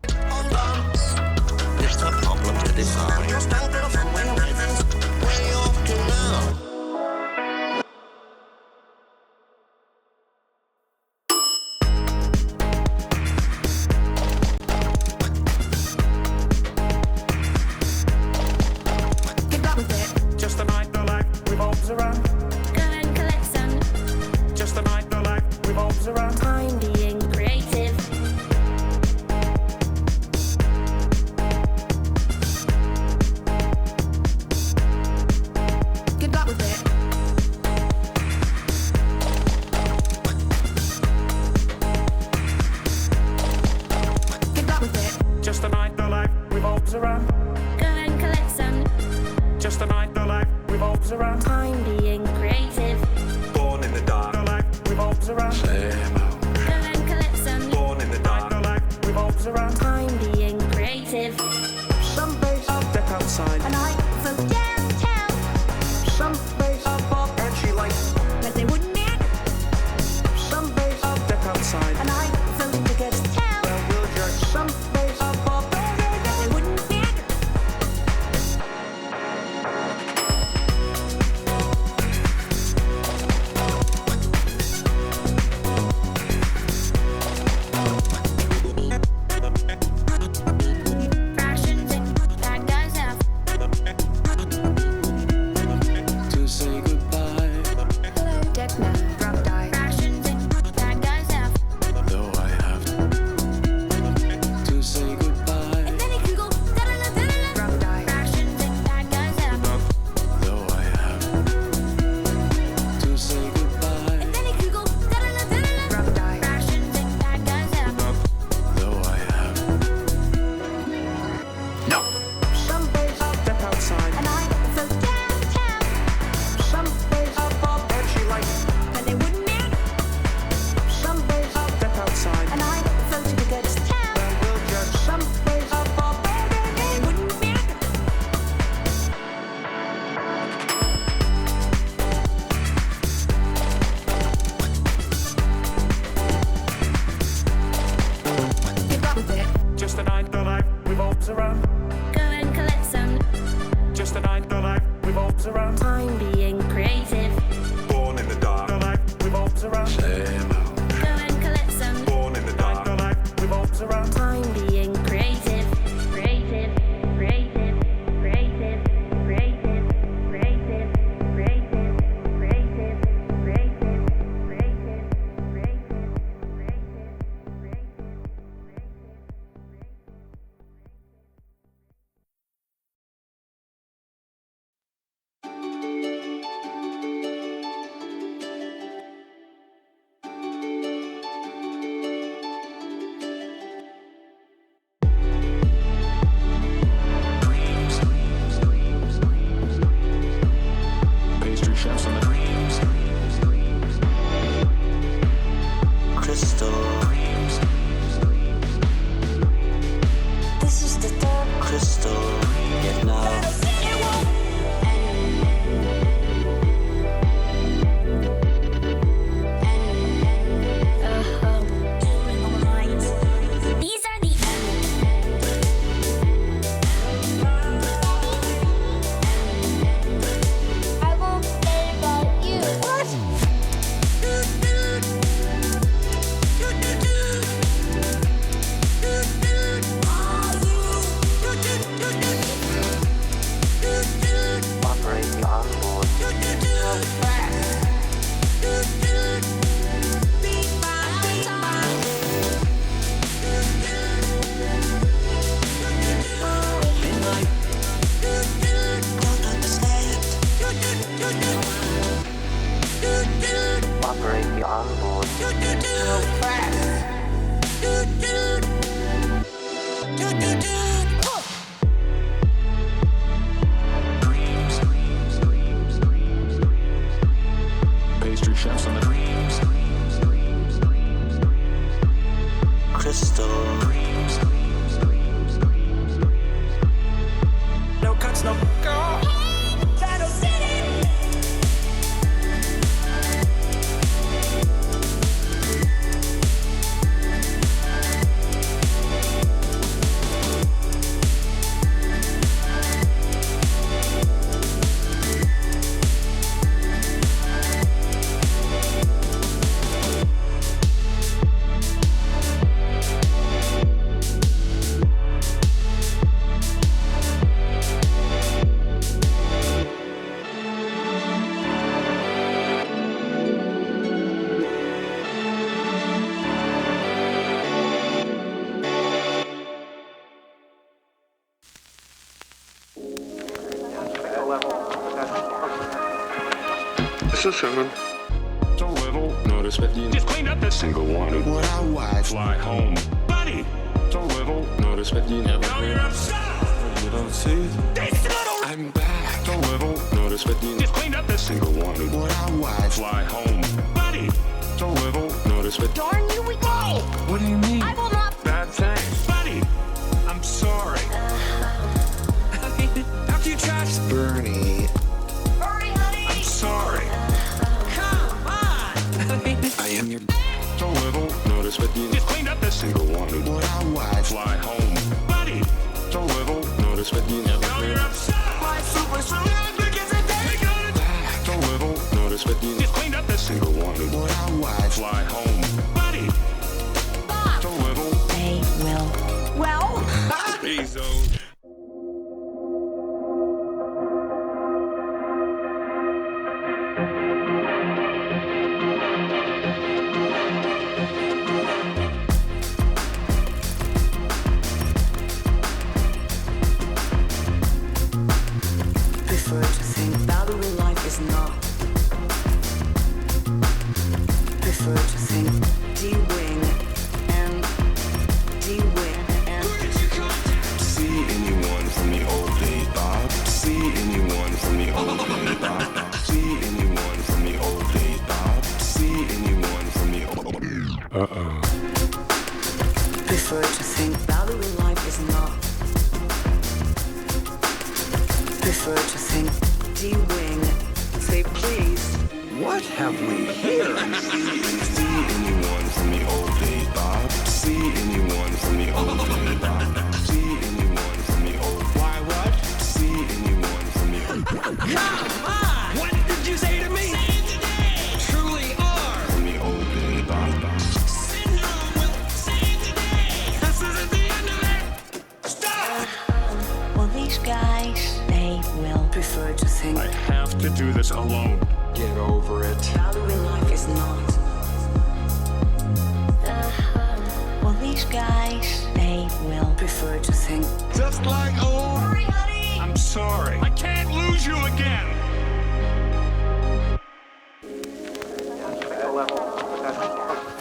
There's no problem to this side. Get back with it. Just a night the life revolves around. Go and collect some. Just a night the life revolves around. Time being creative. Get back with it. Get back with it. Just a night the life revolves around. Go and collect some. Just a night the life revolves around. Time being creative. Born in the dark, the life revolves around. Go and collect some. Born in the dark, the life revolves around. Time being creative. Some days I'll step outside. And I flew downtown. Some days I'll pop and she likes. But they wouldn't matter. Some days I'll step outside. And I flew against town. Well, we'll judge. Some days I'll pop. But they wouldn't matter. Fashion tech, that goes out. crystal. No cuts, no go. Shadow City. This is Simon. It's a little notice that you just cleaned up this single one. What our wife. Fly home, buddy. It's a little notice that you never heard. You don't see? This little. I'm back. It's a little notice that you just cleaned up this single one. What our wife. Fly home, buddy. It's a little notice that. Darn you, we go! What do you mean? I will not. Bad thing, buddy. I'm sorry. After you trashed Bernie. Hurry, honey! I'm sorry. Come on! I am your. It's a little notice that you just cleaned up this single one. What our wife. Fly home, buddy. It's a little notice that you never heard. My super strong begins a day. It's a little notice that you just cleaned up this single one. What our wife. Fly home, buddy. It's a little They will. Well, B-zone. Prefer to think value in life is not. Prefer to think D-wing and D-wing and See anyone from the old days, Bob? See anyone from the old days, Bob? See anyone from the old days, Bob? See anyone from the old prefer to think value in life is not. Prefer to think D-wing. Say please. What have we here? See anyone from the old days, Bob? See anyone from the old days, Bob? See anyone from the old. Why what? See anyone from the old. Come on! What did you say to me? Truly are. From the old days, Bob? Syndrome will save today. This isn't the end of it. Stop! Well, these guys, they will. Prefer to think I have to do this alone. Get over it. value in life is not. Well, these guys, they will. Prefer to think Just like old. hurry, honey! I'm sorry. I can't lose you again.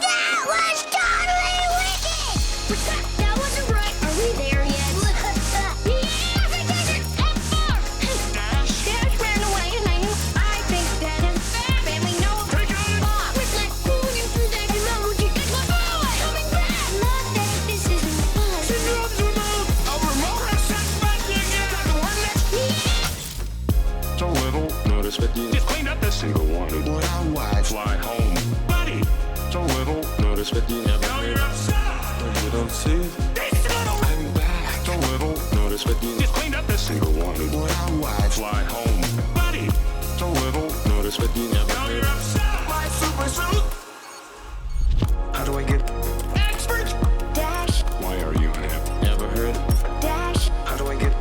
That was totally wicked! That wasn't right. Are we there yet? Dash ran away and I think that is bad. Family knows. Bob, let's let cool you through that emoji. It's my boy! Coming back! Not that this isn't fun. Syndrome's removed. A remote reset button again. The one next. It's a little notice that you just cleaned up this single one. What our wife. Fly home, buddy. It's a little notice that you never heard. You don't see? This little. I'm back. It's a little notice that you just cleaned up this single one. What our wife. Fly home, buddy. It's a little notice that you never heard. My super suit. How do I get Expert. Dash, Why are you unhappy? Never heard? dash, How do I get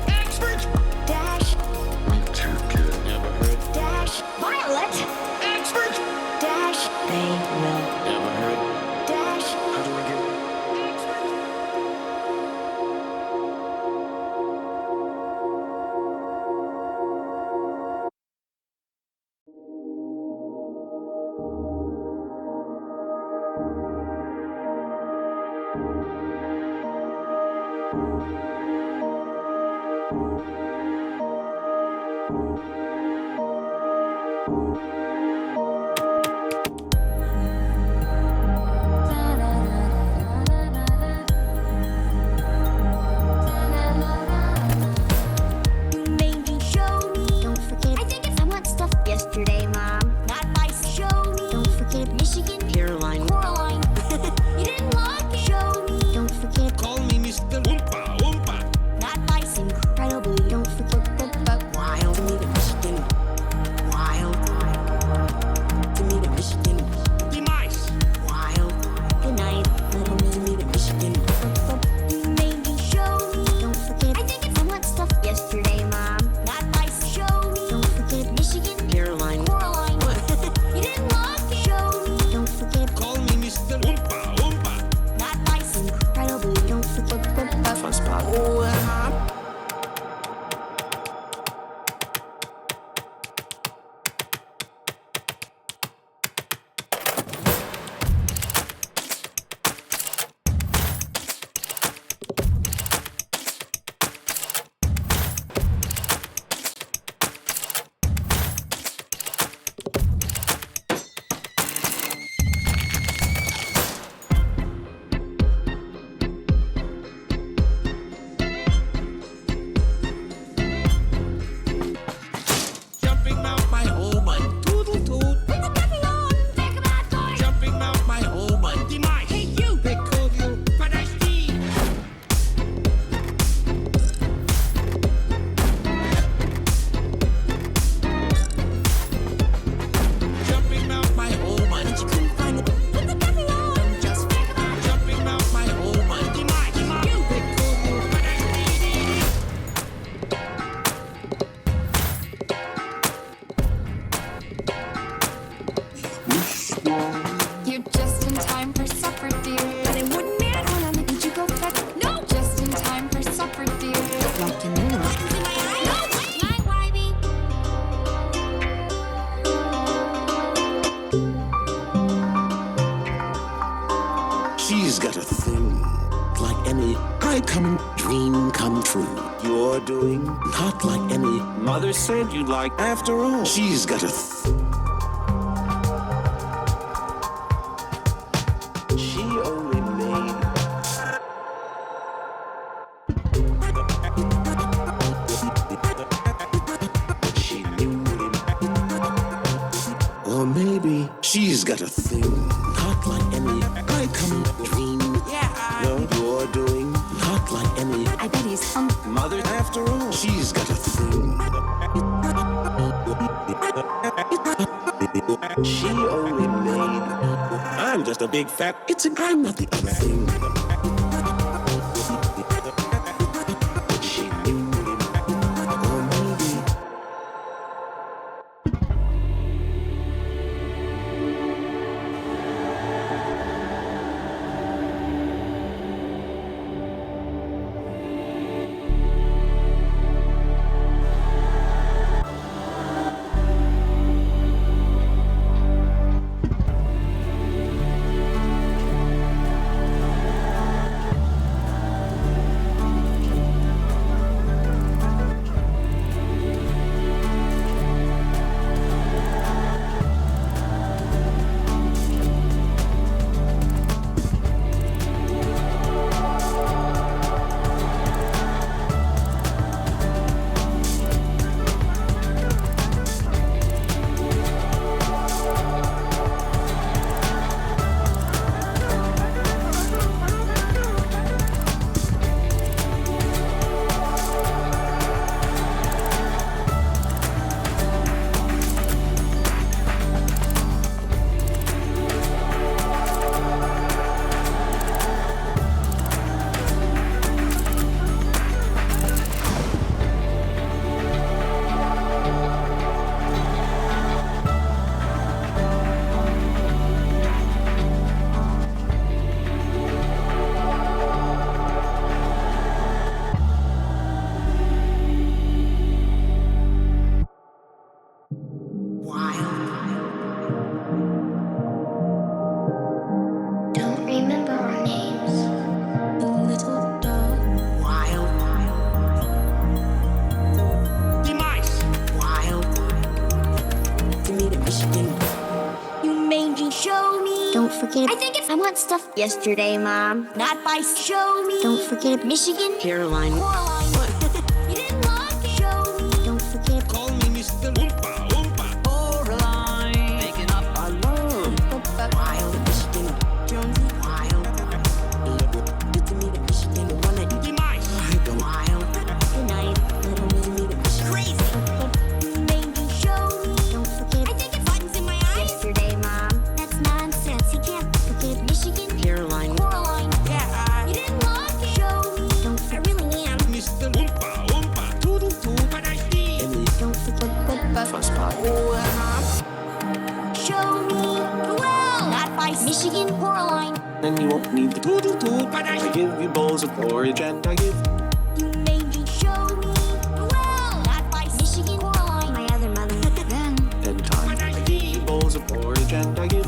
Expert. dash, me too good? Never heard? dash. Violet! Expert. Dash, They will. Never heard? dash. How do I get any high common dream come true. You're doing not like any mother said you'd like. After all, she's got a she only made she knew him. Or maybe she's got a thing not like any high common dream. No, you're doing not like any I bet he's mother. After all, she's got a thing. She only made. I'm just a big fat. I'm not the other thing. She knew him. Or maybe. Don't remember our names. Little dog. Wild. Demise. Wild. To me, the Michigan. You mangy show me. Don't forget it. I want stuff yesterday, Mom. Not by show me. Don't forget it. Michigan. Caroline. Coraline. You didn't like it. Show me. Don't forget it. Call me Mr. Oompa Oompa. Coraline. Making up our love. Wild Michigan. Jonesy. Wild. Good to me, the Michigan. The one that Demise. the wild. Good night. Little me, the Michigan. Crazy. You mangy show me. Don't forget it. Buttons in my eyes. Yesterday, Mom. That's nonsense. You can't forget it. Michigan. Caroline. Coraline. You didn't like it. Show me. I really am. Mr. Oompa Oompa. Toodle toot. But I see. Don't forget the Fun spot. show me. Well, not by Michigan. Coraline. Then you won't need the Toodle toot. But I I see. give you bowls of porridge and I give You mangy show me. Well, not by Michigan. Coraline. My other mother. Then. bedtime. But I I give see. you bowls of porridge and I give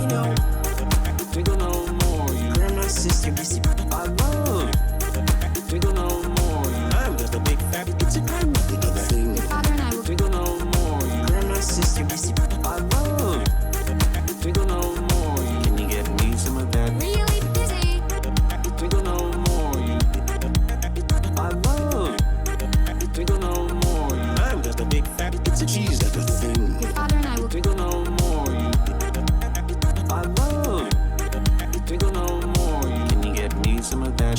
Diggle no more, you Grandma, sister, Missy. I love. Diggle no more, you I'm just a big fat. I'm not the other thing. Father and I will Diggle no more, you Grandma, sister, Missy. I love. Diggle no more, you can you get me some of that? really busy. Diggle no more, you I love. Diggle no more, you I'm just a big fat. She's got a thing. Father and I will Diggle no more, you I love. Diggle no more, you can you get me some of that?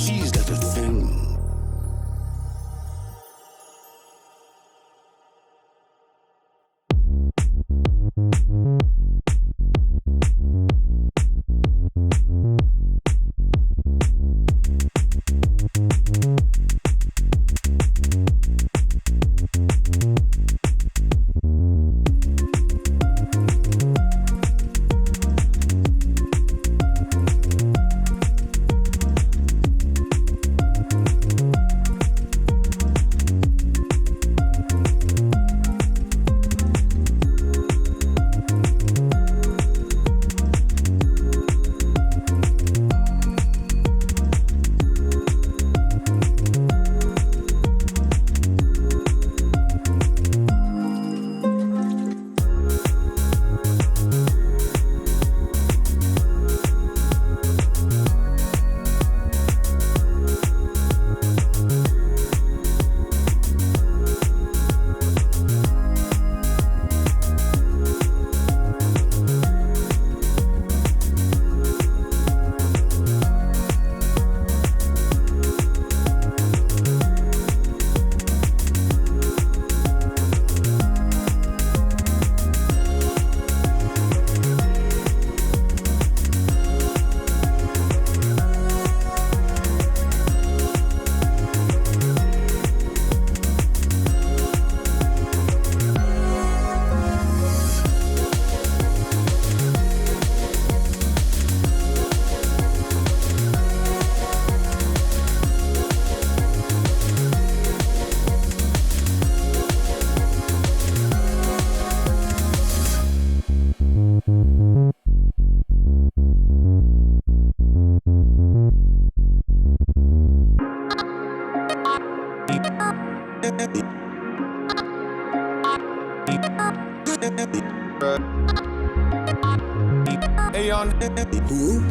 Who?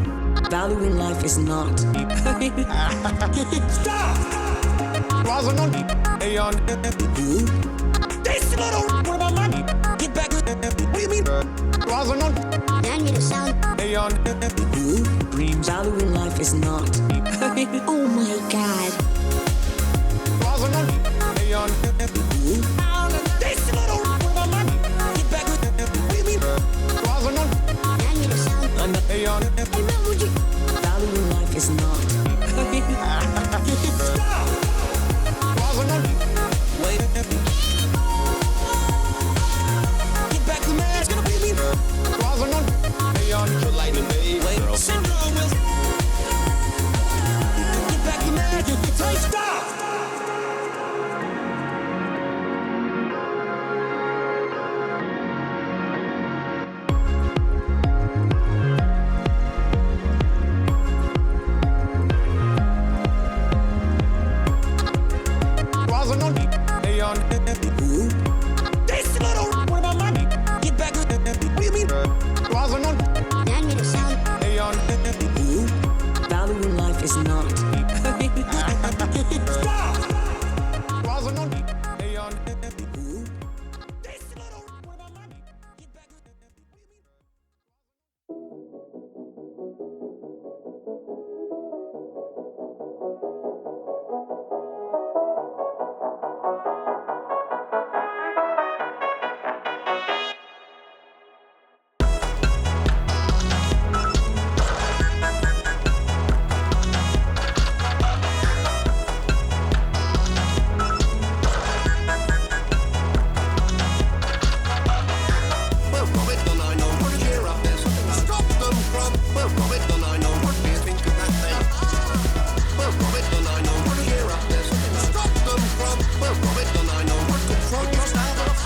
Valuing life is not. Stop! Rosamund! Aeon! Who? This little what about money? Get back. What do you mean? Rosamund! I need a sound. Aeon! Who? Dreams! Valuing life is not. Oh my god. Rosamund! Aeon! Who? This little what about money? Get back. What do you mean? Rosamund! I need a sound. I'm not. Aeon! Hey, man, would you? Valuing life is not. Stop! Rosamund! Wait. Get back the man. It's gonna be me. Rosamund! Aeon! Wait. Syndrome will. Get back the man. Say stop! Rosamund! Aeon! Who? This little what about money? Get back. What do you mean? Rosamund! I need a sound. Aeon! Who? Valuing life is not. Stop! Rosamund! Aeon! Who? This little what about money? Get back. Well, Robert, don't I know what to hear up there? Something to stop them from. Well, Robert, don't I know what do you think of that then? Well, Robert, don't I know what to hear up there? Something to stop them from. Well, Robert, don't I know what control your stand off.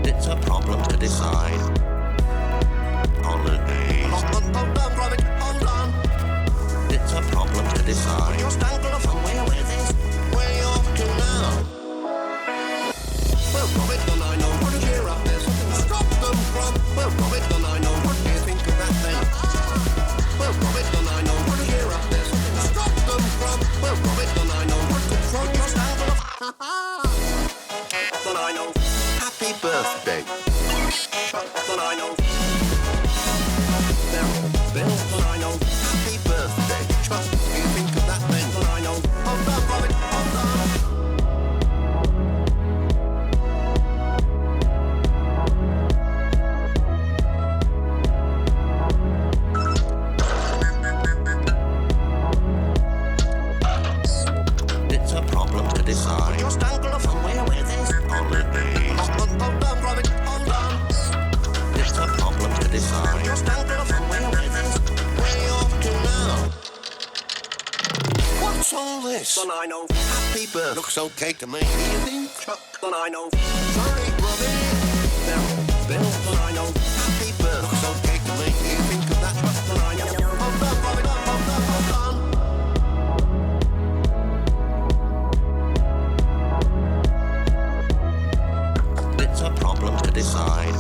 It's a problem to decide. Holidays. Hold on, Robert, hold on. It's a problem to decide. You're standing from where with this? Where you off to now? Well, Robert, don't I know what to hear up there? Something to stop them from. Well, Robert, don't I know what do you think of that then? Well, Robert, don't I know what to hear up there? Something to stop them from. Well, Robert, don't I know what control your stand off. Don't I know? Happy birthday. Don't I know? Bill, don't I know? Happy birthday. What do you think of that then? Don't I know? Hold on, Robert, hold on. It's a problem to decide. You're standing from where with this? Holidays. Hold on, Robert, hold on. It's a problem to decide. You're standing from where with this? Where you off to now? What's all this? Don't I know? Happy birthday. Looks okay to me. You think? Don't I know? Sorry, Robert. Now, Bill, don't I know? Happy birthday. Looks okay to me. You think of that? Don't I know? Hold on, Robert, hold on, hold on. It's a problem to decide.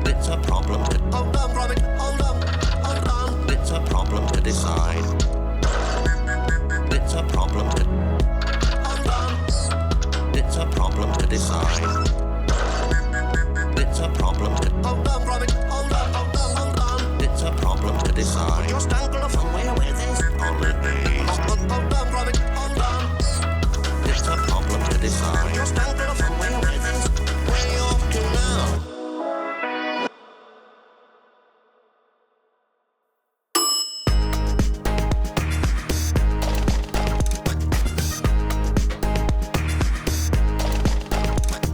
It's a problem to... Hold on, Robert, hold on, hold on. It's a problem to decide. It's a problem to... Hold on. It's a problem to decide. It's a problem to... Hold on, Robert, hold on, hold on, hold on. It's a problem to decide. You're standing from where with this? Holidays. Hold on, Robert, hold on. It's a problem to decide. You're standing from where with this? Where you off to now?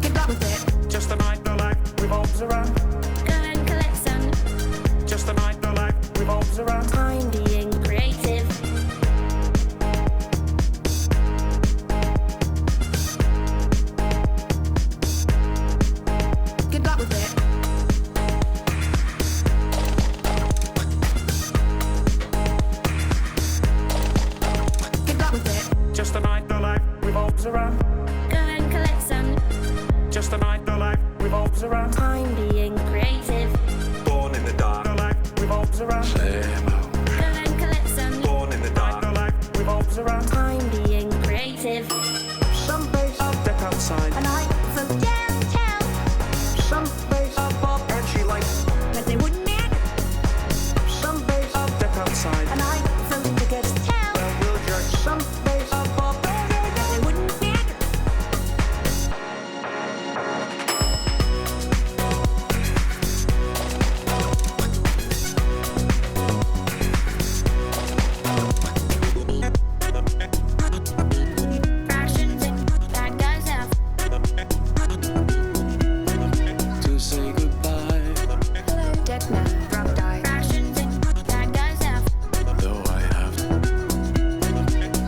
Get back with around. Go and collect some. Just a night, the life revolves around. I'm being creative. Born in the dark, the life revolves around. Same old. Go and collect some. Born in the dark, the life revolves around. I'm being creative. Some base of deck outside. And I from downtown. Some base of Bob and she likes. But they wouldn't matter. Some base of deck outside. And I voted to go to town. Well, we'll judge some base of Bob. But they wouldn't matter. Rations in, that goes out. To say goodbye, Hello, dead man, rough die. Rations in, that goes out. though I have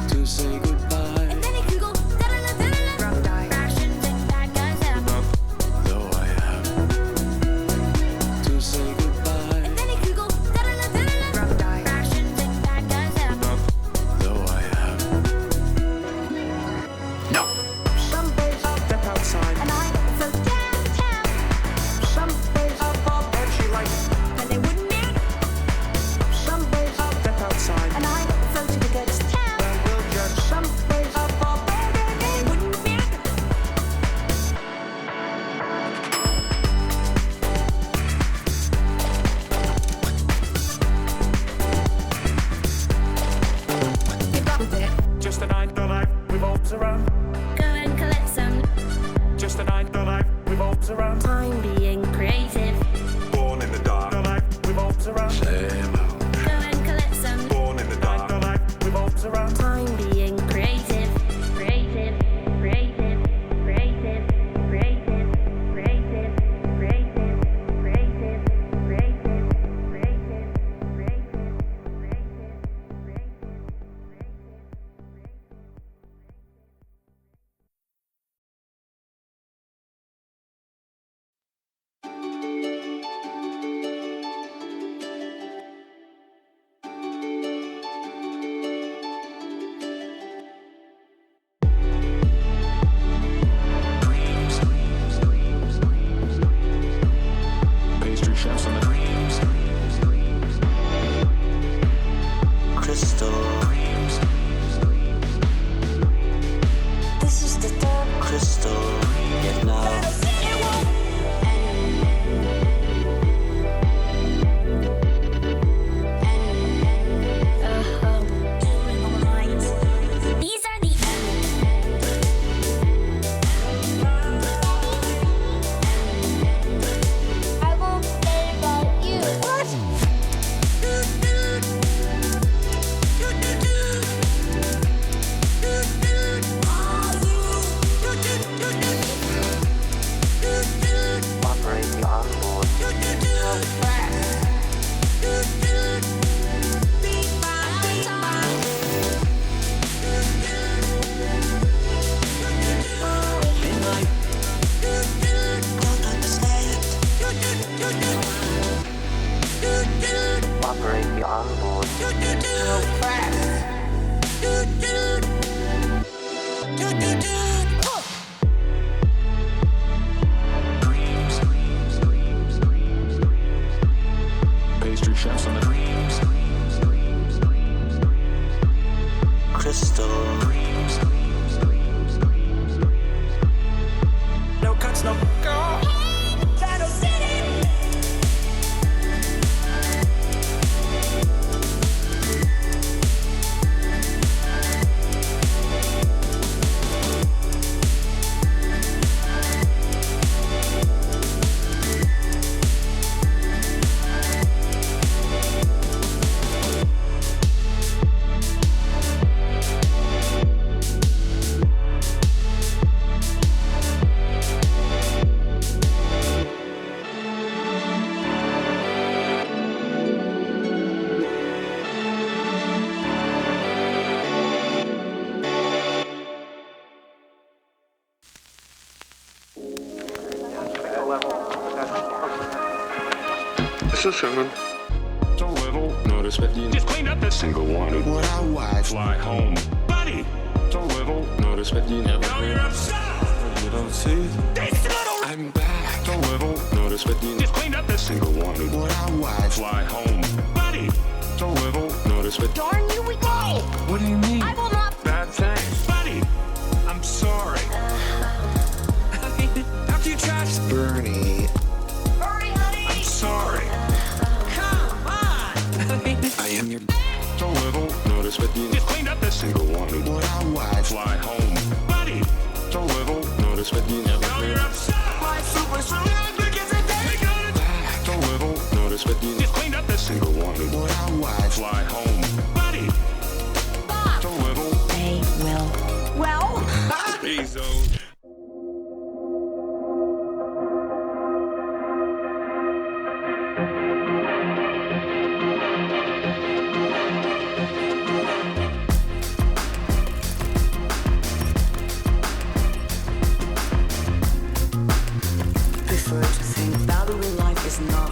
to say goodbye, Then it could go da-da-da-da-da. Rough die. Rations in, that goes out. though I have to say goodbye, Then it could go da-da-da-da-da. Rough die. Rations in, that goes out. though I have Some base of deck outside. And I vote downtown. Some base of Bob and she likes. But they wouldn't matter. Some base of deck outside. And I voted to go to town. Well, we'll judge some base of Bob. They wouldn't matter. Get up with it. Just a night, the life revolves around. Go and collect some. Just a night, the life revolves around. I'm being creative. Born in the dark, the life revolves around. same old. Go and collect some. Born in the dark, the life revolves around. I'm being creative. Creative. Creative. Creative. Creative. Creative. Creative. Creative. Creative. Creative. Pastry chefs on the dreams. Crystal. This is the third. Crystal. Get love. These are the I won't say about you. What? Operate the onboard. Midnight. Don't understand. Operate the onboard. Pastry chefs on the dreams. Crystal. No cuts, no go. This is Sherman. So little notice, but you just cleaned up this single one. what our wives Fly home, buddy. So little notice. notice, but you never heard. You don't see? I'm back. A little notice, but you just cleaned up this single one. What I watch. Fly home. Buddy. A little notice, but Darn you, we go! what do you mean? I will not. Bad thing. Buddy. I'm sorry. After you trashed Bernie. Hurry, honey! I'm sorry. Come on! I am your a little notice, but you just cleaned up this single one. What I watch. Fly home. Buddy. A little notice, but you never heard. My super strong begins a day. Back. A little notice, but you just cleaned up this single one. What I watch. Fly home. Buddy. Bob! A little. They will. Well, Bezos. Prefer to think valuing life is not.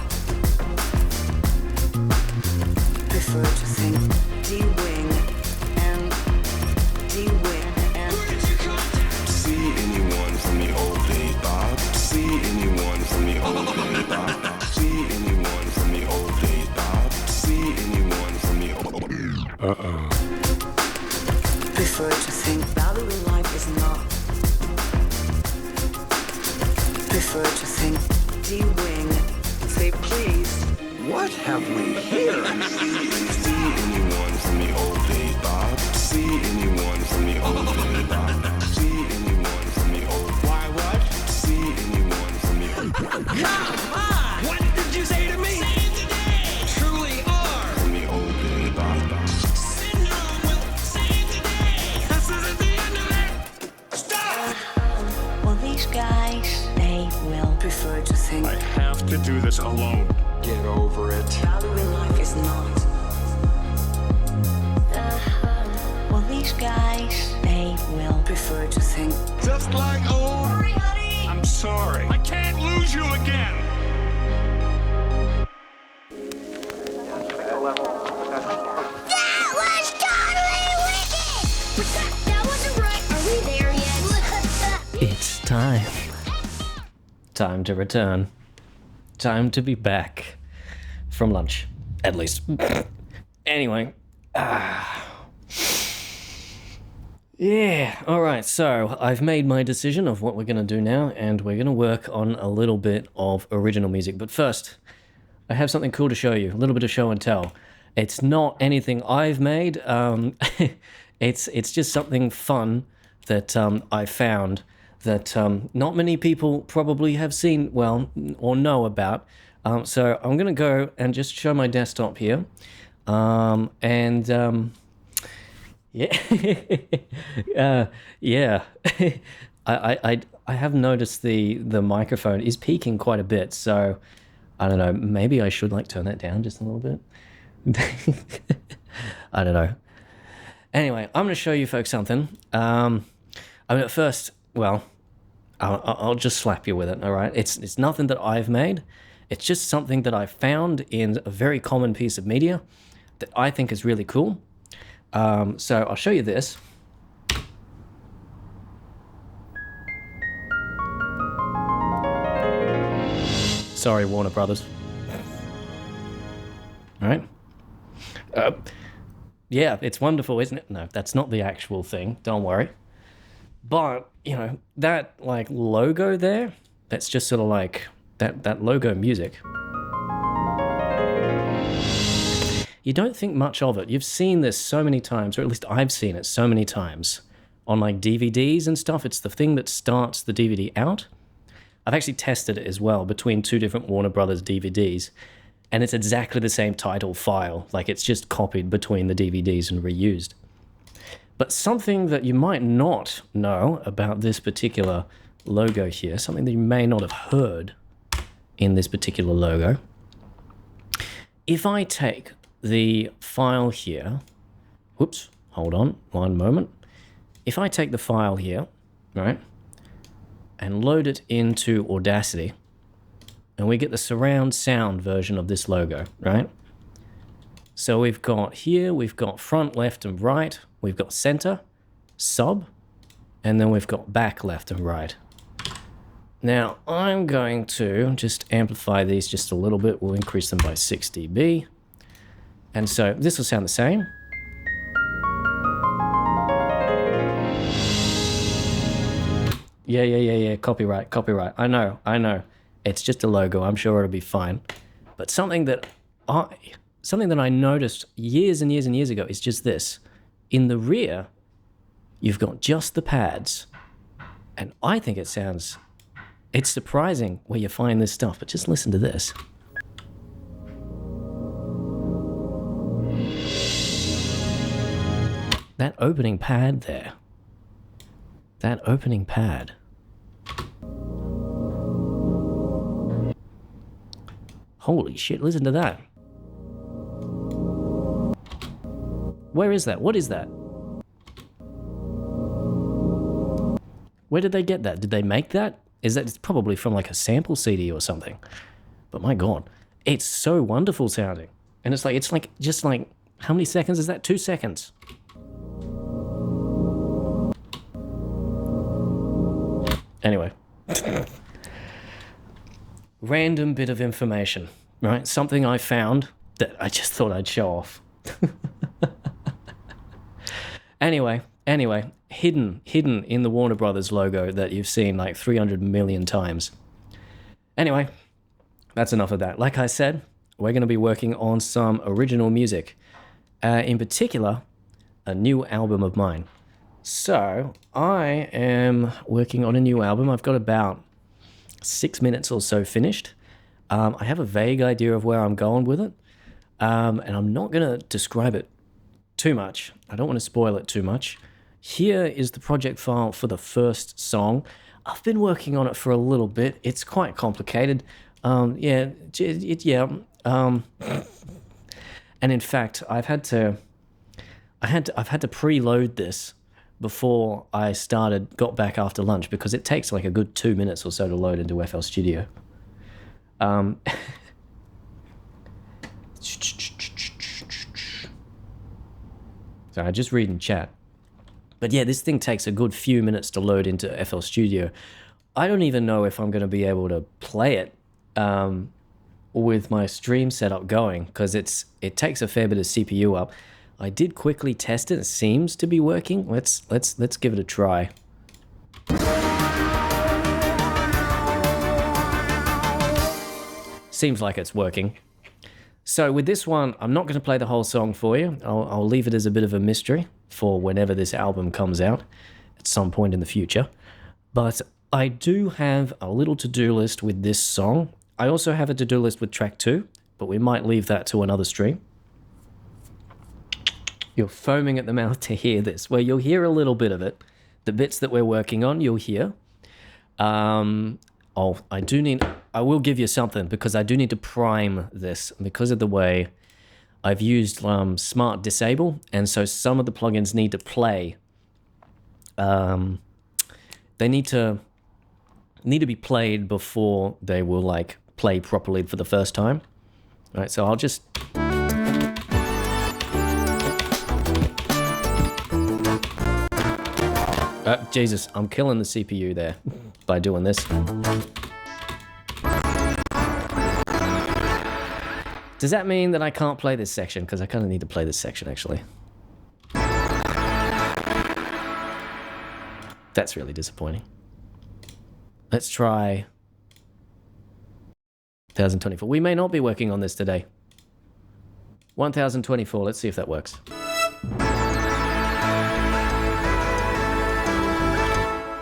Prefer to think D-wing and D-wing and See anyone from the old days, Bob? See anyone from the old days, Bob? See anyone from the old days, Bob? See anyone from the old prefer to think valuing life is not. Prefer to think D-wing. Say please. What have we here? See anyone from the old days, Bob? See anyone from the old days, Bob? See anyone from the old. Why what? See anyone from the old. Come on! What did you say to me? Save the day! Truly are! From the old days, Bob. Syndrome will save the day! This isn't the end of it! Stop! Well, these guys, they will. Prefer to think I have to do this alone. Get over it. valuing life is not. Well, these guys, they will. Prefer to think Just like old. hurry, honey! I'm sorry. I can't lose you again. That was totally wicked! But that wasn't right. Are we there yet? It's time. Time to return. Time to be back. From lunch, at least. Anyway. Yeah, alright, so I've made my decision of what we're going to do now, and we're going to work on a little bit of original music. But first, I have something cool to show you, a little bit of show and tell. It's not anything I've made, it's just something fun that I found that not many people probably have seen, well, or know about. So I'm going to go and just show my desktop here. Yeah, yeah. I have noticed the microphone is peaking quite a bit, so I don't know. Maybe I should like turn that down just a little bit. I don't know. Anyway, I'm going to show you folks something. I mean, at first, well, I'll just slap you with it. All right, it's nothing that I've made. It's just something that I found in a very common piece of media that I think is really cool. So I'll show you this. Sorry, Warner Brothers. All right. Yeah, it's wonderful, isn't it? No, that's not the actual thing. Don't worry. But, you know, that, like, logo there, that's just sort of like that logo music. You don't think much of it. You've seen this so many times, or at least I've seen it so many times on like DVDs and stuff. It's the thing that starts the DVD out. I've actually tested it as well between two different Warner Brothers DVDs, and it's exactly the same title file. Like, it's just copied between the DVDs and reused. But something that you might not know about this particular logo here, something that you may not have heard in this particular logo, if I take the file here, whoops, hold on, one moment. If I take the file here, right, and load it into Audacity, and we get the surround sound version of this logo, right? So we've got here, we've got front, left, and right, we've got center, sub, and then we've got back, left, and right. Now, I'm going to just amplify these just a little bit. We'll increase them by 6 dB. And so this will sound the same. Yeah. Copyright. I know. It's just a logo. I'm sure it'll be fine. But something that I noticed years and years ago is just this. In the rear, you've got just the pads. And I think it's surprising where you find this stuff, but just listen to this. That opening pad there. That opening pad. Holy shit, listen to that. Where is that? What is that? Where did they get that? Did they make that? It's probably from like a sample CD or something. But my God, it's so wonderful sounding. And it's like just like, how many seconds is that? 2 seconds. Anyway. Random bit of information, right? Something I found that I just thought I'd show off. Anyway, hidden in the Warner Brothers logo that you've seen like 300 million times. Anyway, that's enough of that. Like I said, we're going to be working on some original music. In particular, a new album of mine. So, I am working on a new album. I've got about 6 minutes or so finished. I have a vague idea of where I'm going with it. And I'm not going to describe it too much. I don't want to spoil it too much. Here is the project file for the first song. I've been working on it for a little bit. It's quite complicated. And in fact, I've had to preload this before I got back after lunch, because it takes like a good 2 minutes or so to load into FL Studio. So I just read in chat. But yeah, this thing takes a good few minutes to load into FL Studio. I don't even know if I'm going to be able to play it with my stream setup going, because it takes a fair bit of CPU up. I did quickly test it. It seems to be working. Let's give it a try. Seems like it's working. So with this one, I'm not going to play the whole song for you. I'll leave it as a bit of a mystery for whenever this album comes out at some point in the future. But I do have a little to-do list with this song. I also have a to-do list with track 2, but we might leave that to another stream. You're foaming at the mouth to hear this. Well, you'll hear a little bit of it. The bits that we're working on, you'll hear. I will give you something, because I do need to prime this because of the way I've used Smart Disable, and so some of the plugins need to play. They need to be played before they will like play properly for the first time. All right, so I'll just. Jesus, I'm killing the CPU there by doing this. Does that mean that I can't play this section? Because I kind of need to play this section, actually. That's really disappointing. Let's try 1024. We may not be working on this today. 1024, let's see if that works.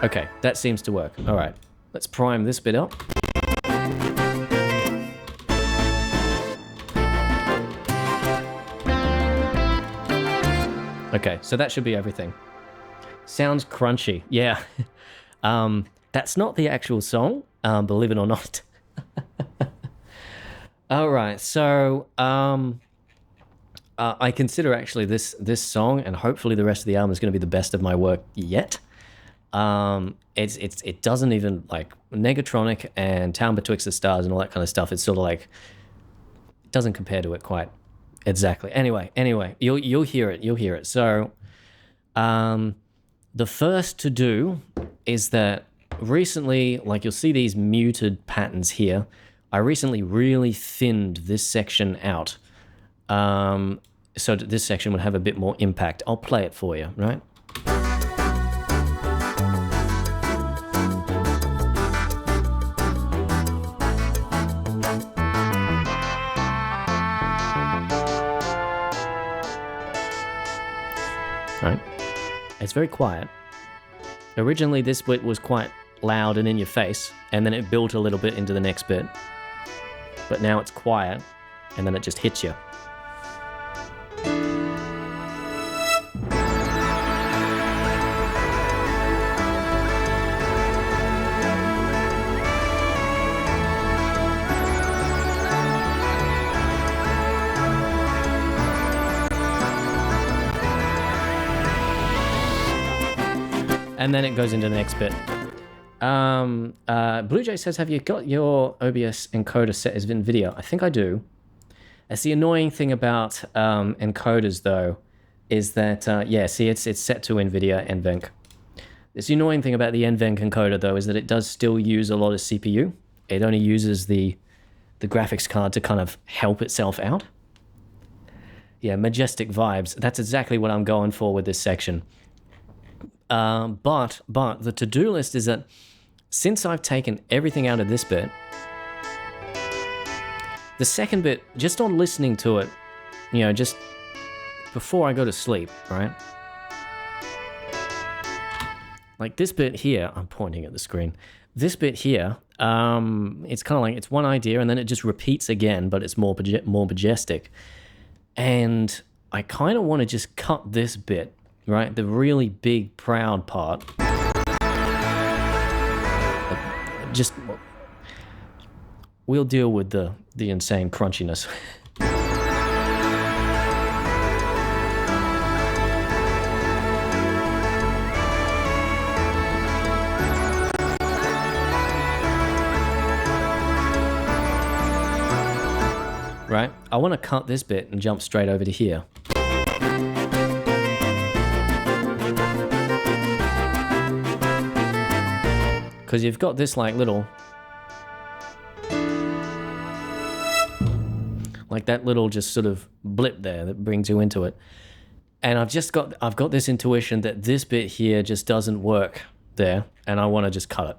Okay, that seems to work. All right, let's prime this bit up. Okay, so that should be everything. Sounds crunchy, yeah. That's not the actual song, believe it or not. All right, so I consider actually this song, and hopefully the rest of the album is going to be the best of my work yet. It doesn't even like Negatronic and Town Betwixt the Stars and all that kind of stuff. It's sort of like it doesn't compare to it quite exactly. Anyway, you'll hear it. So, the first to do is that recently, like you'll see these muted patterns here, I recently really thinned this section out so that this section would have a bit more impact. I'll play it for you, right? Right? It's very quiet. Originally, this bit was quite loud and in your face, and then it built a little bit into the next bit. But now it's quiet, and then it just hits you. And then it goes into the next bit. Blue Jay says, have you got your OBS encoder set as NVIDIA? I think I do. That's the annoying thing about encoders, though, is that, yeah, see, it's set to NVIDIA NVENC. The annoying thing about the NVENC encoder, though, is that it does still use a lot of CPU. It only uses the graphics card to kind of help itself out. Yeah, majestic vibes. That's exactly what I'm going for with this section. But the to-do list is that since I've taken everything out of this bit, the second bit, just on listening to it, you know, just before I go to sleep, right? Like this bit here, I'm pointing at the screen. This bit here, it's kind of like, it's one idea and then it just repeats again, but it's more majestic. And I kind of want to just cut this bit, right? The really big, proud part. Just, we'll deal with the insane crunchiness. Right? I want to cut this bit and jump straight over to here. Because you've got this like little, like that little just sort of blip there that brings you into it. And I've got this intuition that this bit here just doesn't work there, and I want to just cut it.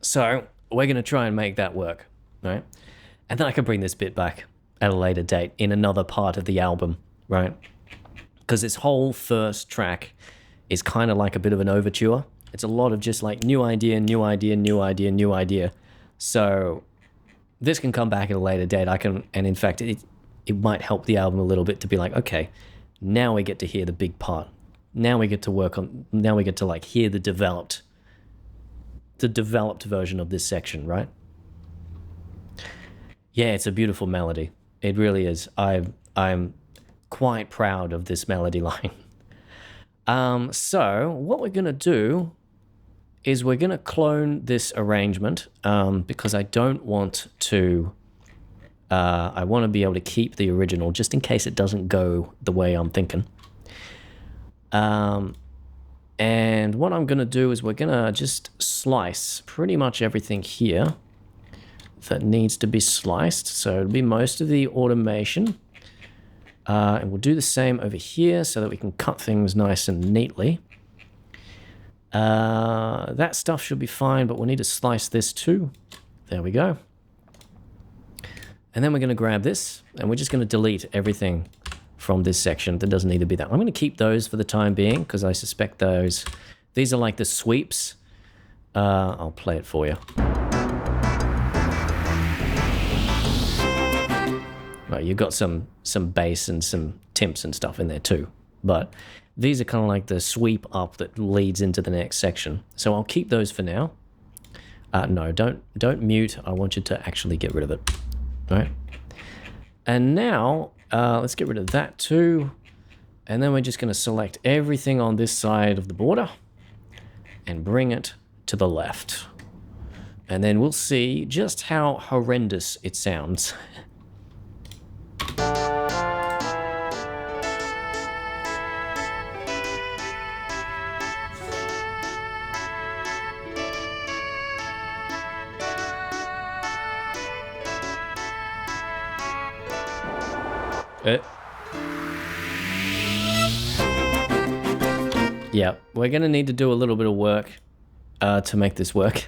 So we're going to try and make that work, right? And then I can bring this bit back at a later date in another part of the album, right? Because this whole first track is kind of like a bit of an overture. It's a lot of just like new idea, new idea, new idea, new idea. So this can come back at a later date. And in fact, it might help the album a little bit to be like, okay, now we get to hear the big part. Now we get to like hear the developed version of this section, right? Yeah, it's a beautiful melody. It really is. I'm quite proud of this melody line. So what we're gonna do is we're gonna clone this arrangement because I don't want to. I want to be able to keep the original just in case it doesn't go the way I'm thinking. And what I'm gonna do is we're gonna just slice pretty much everything here that needs to be sliced. So it'll be most of the automation. And we'll do the same over here so that we can cut things nice and neatly. That stuff should be fine, but we'll need to slice this too. There we go. And then we're going to grab this, and we're just going to delete everything from this section that doesn't need to be there. I'm going to keep those for the time being, because I suspect these are like the sweeps. I'll play it for you. Right, you've got some bass and some timps and stuff in there too, but these are kind of like the sweep up that leads into the next section. So I'll keep those for now. No, don't mute. I want you to actually get rid of it. All right. And now let's get rid of that too. And then we're just going to select everything on this side of the border and bring it to the left. And then we'll see just how horrendous it sounds. Yeah, we're gonna need to do a little bit of work to make this work.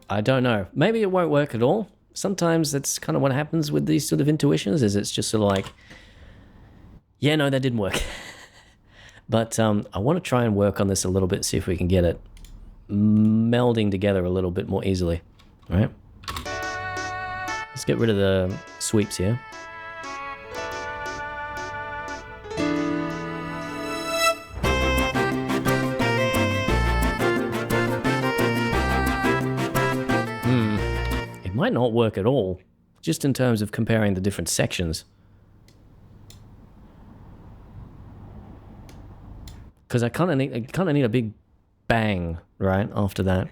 I don't know. Maybe it won't work at all. Sometimes that's kind of what happens with these sort of intuitions, is it's just sort of like, yeah, no, that didn't work. But I want to try and work on this a little bit, see if we can get it melding together a little bit more easily. All right. Let's get rid of the sweeps here. It might not work at all, just in terms of comparing the different sections. Because I kind of need a big bang right after that.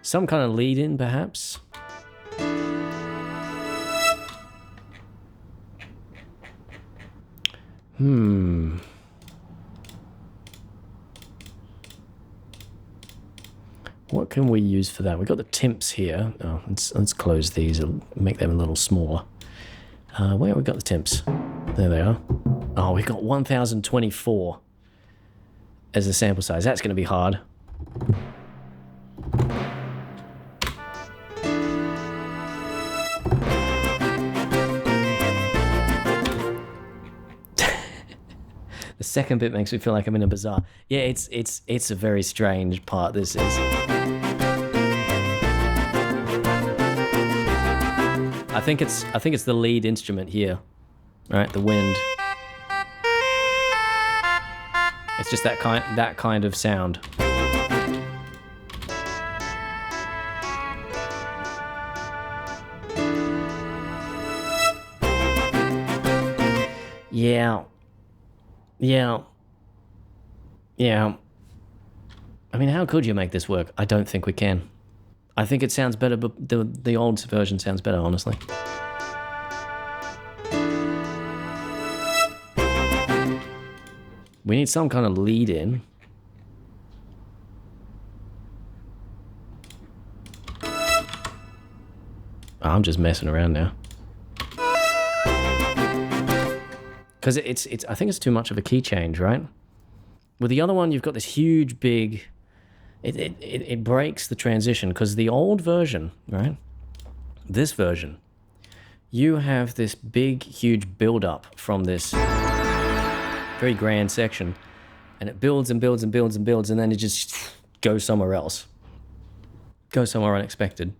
Some kind of lead in, perhaps. What can we use for that? We've got the timps here. Oh, let's close these and make them a little smaller. Where have we got the timps? There they are. Oh, we've got 1024 as a sample size. That's going to be hard. The second bit makes me feel like I'm in a bazaar. Yeah, it's a very strange part. This is. I think it's the lead instrument here, right? The wind. It's just that kind of sound. Yeah. I mean, how could you make this work? I don't think we can. I think it sounds better, but the old version sounds better, honestly. We need some kind of lead in. I'm just messing around now. Because I think it's too much of a key change, right? With the other one, you've got this huge, big... It breaks the transition, because the old version, right? This version, you have this big, huge build-up from this very grand section, and it builds and builds and builds and builds, and then it just goes somewhere else. Goes somewhere unexpected.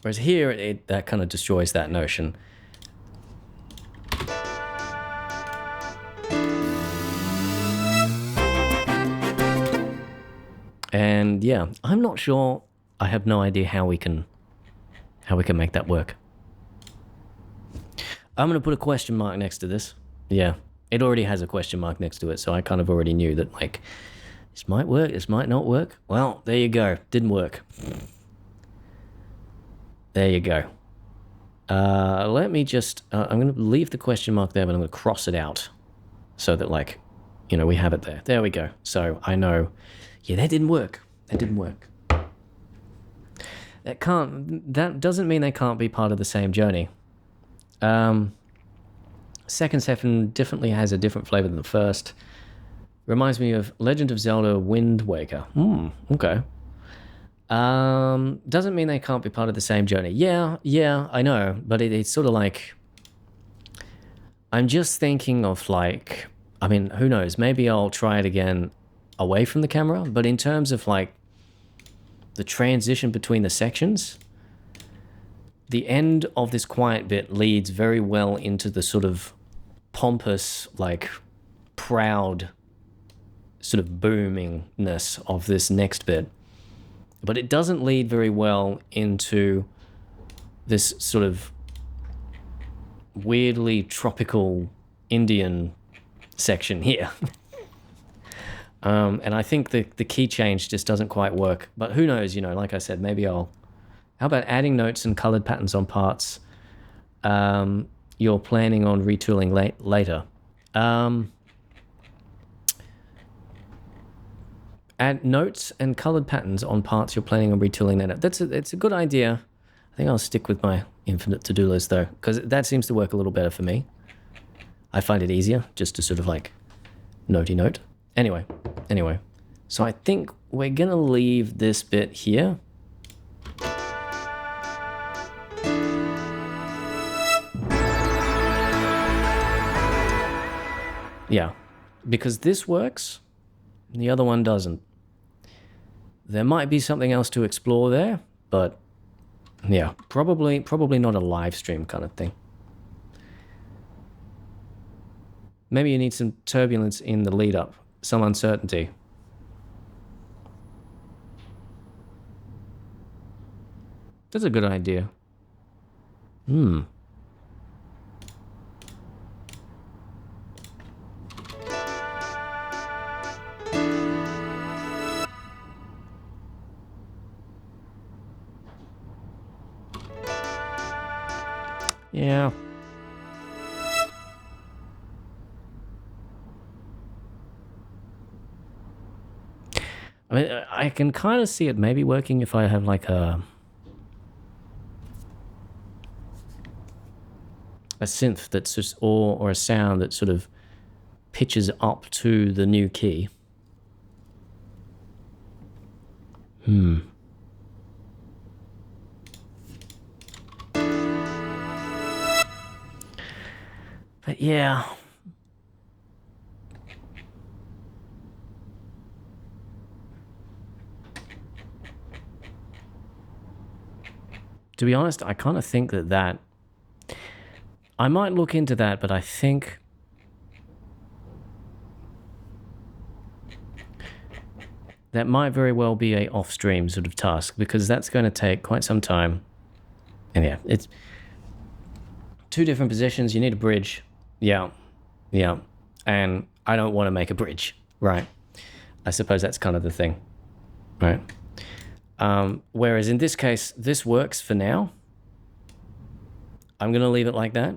Whereas here, that kind of destroys that notion. And yeah, I'm not sure. I have no idea how we can make that work. I'm gonna put a question mark next to this. Yeah, it already has a question mark next to it, so I kind of already knew that, like, this might work, this might not work. Well, there you go. Didn't work. There you go. Let me just... I'm gonna leave the question mark there, but I'm gonna cross it out so that, like, you know, we have it there. There we go. So I know... Yeah, that didn't work. That didn't work. That doesn't mean they can't be part of the same journey. Second section definitely has a different flavor than the first. Reminds me of Legend of Zelda Wind Waker. Okay. Doesn't mean they can't be part of the same journey. Yeah, I know. But it's sort of like... I'm just thinking of, like... I mean, who knows? Maybe I'll try it again away from the camera, but in terms of, like, the transition between the sections, the end of this quiet bit leads very well into the sort of pompous, like, proud sort of boomingness of this next bit. But it doesn't lead very well into this sort of weirdly tropical Indian section here. And I think the key change just doesn't quite work. But who knows, you know, like I said, maybe I'll... How about adding notes and colored patterns on parts? you're planning on retooling later. Add notes and colored patterns on parts you're planning on retooling later. It's a good idea. I think I'll stick with my infinite to-do list though, because that seems to work a little better for me. I find it easier just to sort of like notey note. Anyway, so I think we're gonna leave this bit here. Yeah, because this works, the other one doesn't. There might be something else to explore there, but yeah, probably not a live stream kind of thing. Maybe you need some turbulence in the lead up, some uncertainty. That's a good idea. Yeah. I mean, I can kind of see it maybe working if I have like a synth that's just, or a sound that sort of pitches up to the new key. But yeah. To be honest, I kind of think that I might look into that, but I think that might very well be a off-stream sort of task, because that's going to take quite some time. And yeah, it's two different positions. You need a bridge. Yeah. And I don't want to make a bridge, right? I suppose that's kind of the thing, right? Whereas in this case, this works for now. I'm going to leave it like that.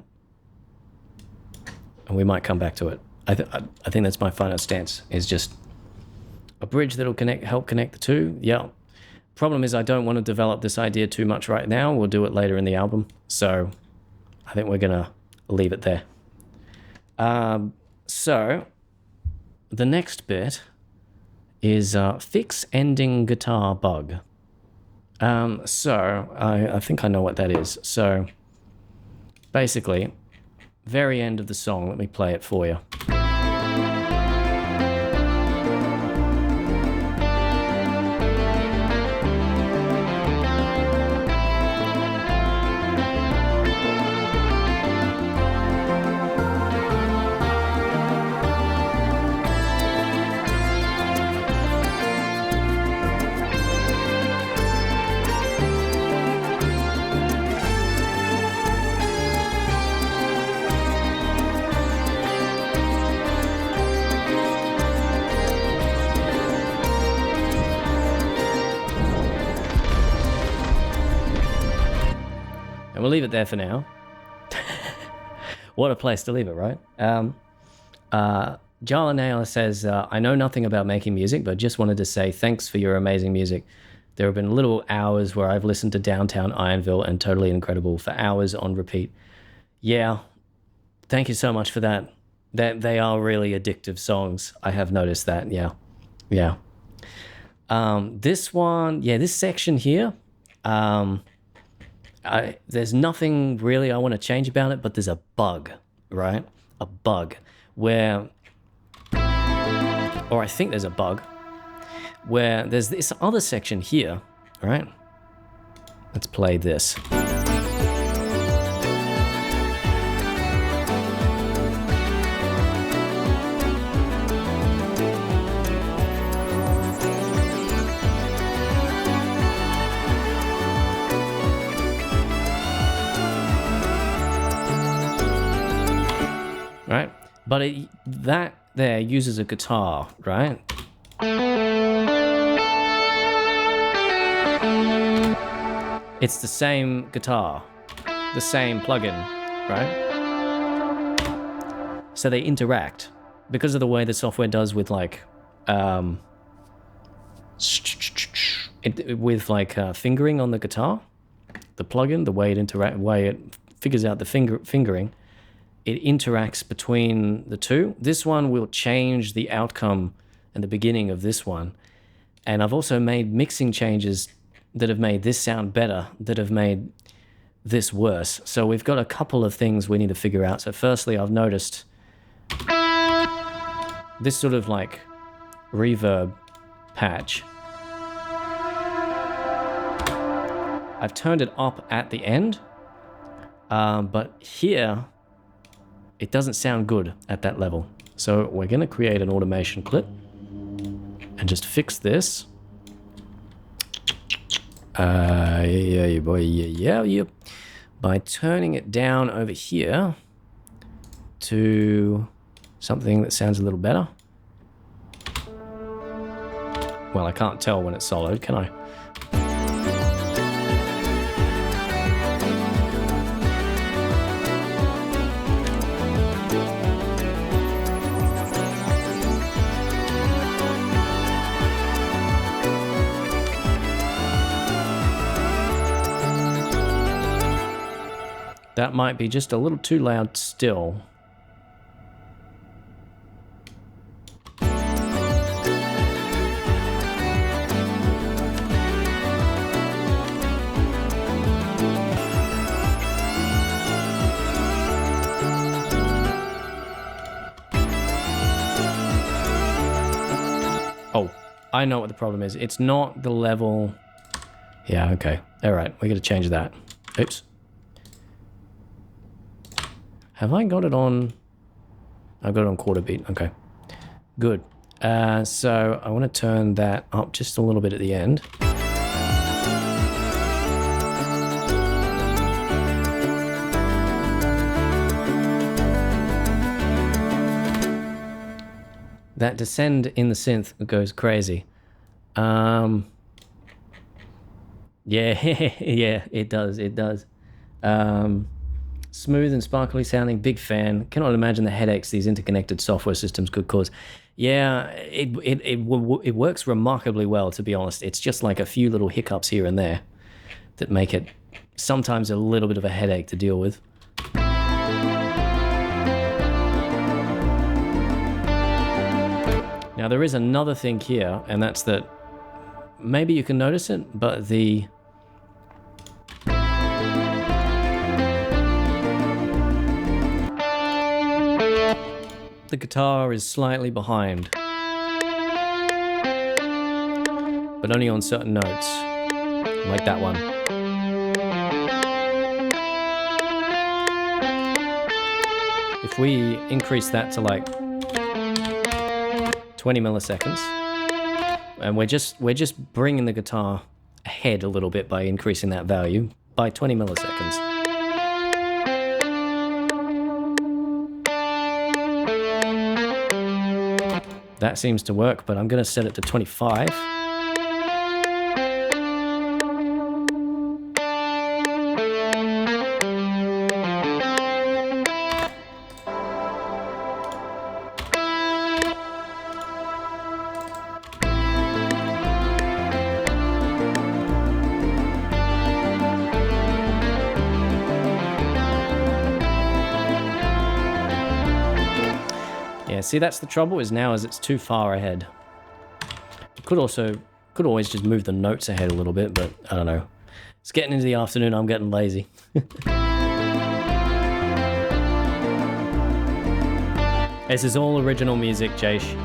And we might come back to it. I think that's my final stance, is just a bridge that'll help connect the two. Yeah. Problem is I don't want to develop this idea too much right now. We'll do it later in the album. So I think we're going to leave it there. So the next bit is fix ending guitar bug. So I think I know what that is. So basically, very end of the song, let me play it for you. And we'll leave it there for now. What a place to leave it, right? Jala Naylor says, I know nothing about making music, but just wanted to say thanks for your amazing music. There have been little hours where I've listened to Downtown Ironville and Totally Incredible for hours on repeat. Yeah, thank you so much for that. They are really addictive songs. I have noticed that, yeah. This one, this section here, there's nothing really I want to change about it, but there's a bug, right? A bug where, or I think there's a bug where there's this other section here, right? Let's play this. Right? But that there uses a guitar, right? It's the same guitar, the same plugin, right? so they interact because of the way the software does with like fingering on the guitar, the plugin, the way it figures out the fingering, it interacts between the two. This one will change the outcome and the beginning of this one. And I've also made mixing changes that have made this sound better, that have made this worse. So we've got a couple of things we need to figure out. So firstly, I've noticed this sort of like reverb patch. I've turned it up at the end, but here it doesn't sound good at that level. So we're going to create an automation clip and just fix this. By turning it down over here to something that sounds a little better. Well, I can't tell when it's soloed, can I? That might be just a little too loud still. Oh, I know what the problem is. It's not the level. Yeah, okay. All right, we got to change that. Oops. Have I got it on? I've got it on quarter beat. Okay, good. So I want to turn that up just a little bit at the end. That descend in the synth goes crazy. Yeah, yeah, it does. It does. Smooth and sparkly sounding, big fan. Cannot imagine the headaches these interconnected software systems could cause. Yeah, it works remarkably well, to be honest. It's just like a few little hiccups here and there that make it sometimes a little bit of a headache to deal with. Now there is another thing here, and that's that maybe you can notice it, but the guitar is slightly behind, but only on certain notes, like that one. If we increase that to like 20 milliseconds, and we're just bringing the guitar ahead a little bit by increasing that value by 20 milliseconds. That seems to work, but I'm going to set it to 25. See, that's the trouble, is now as it's too far ahead. Could always just move the notes ahead a little bit, but I don't know. It's getting into the afternoon, I'm getting lazy. This is all original music, Jaish.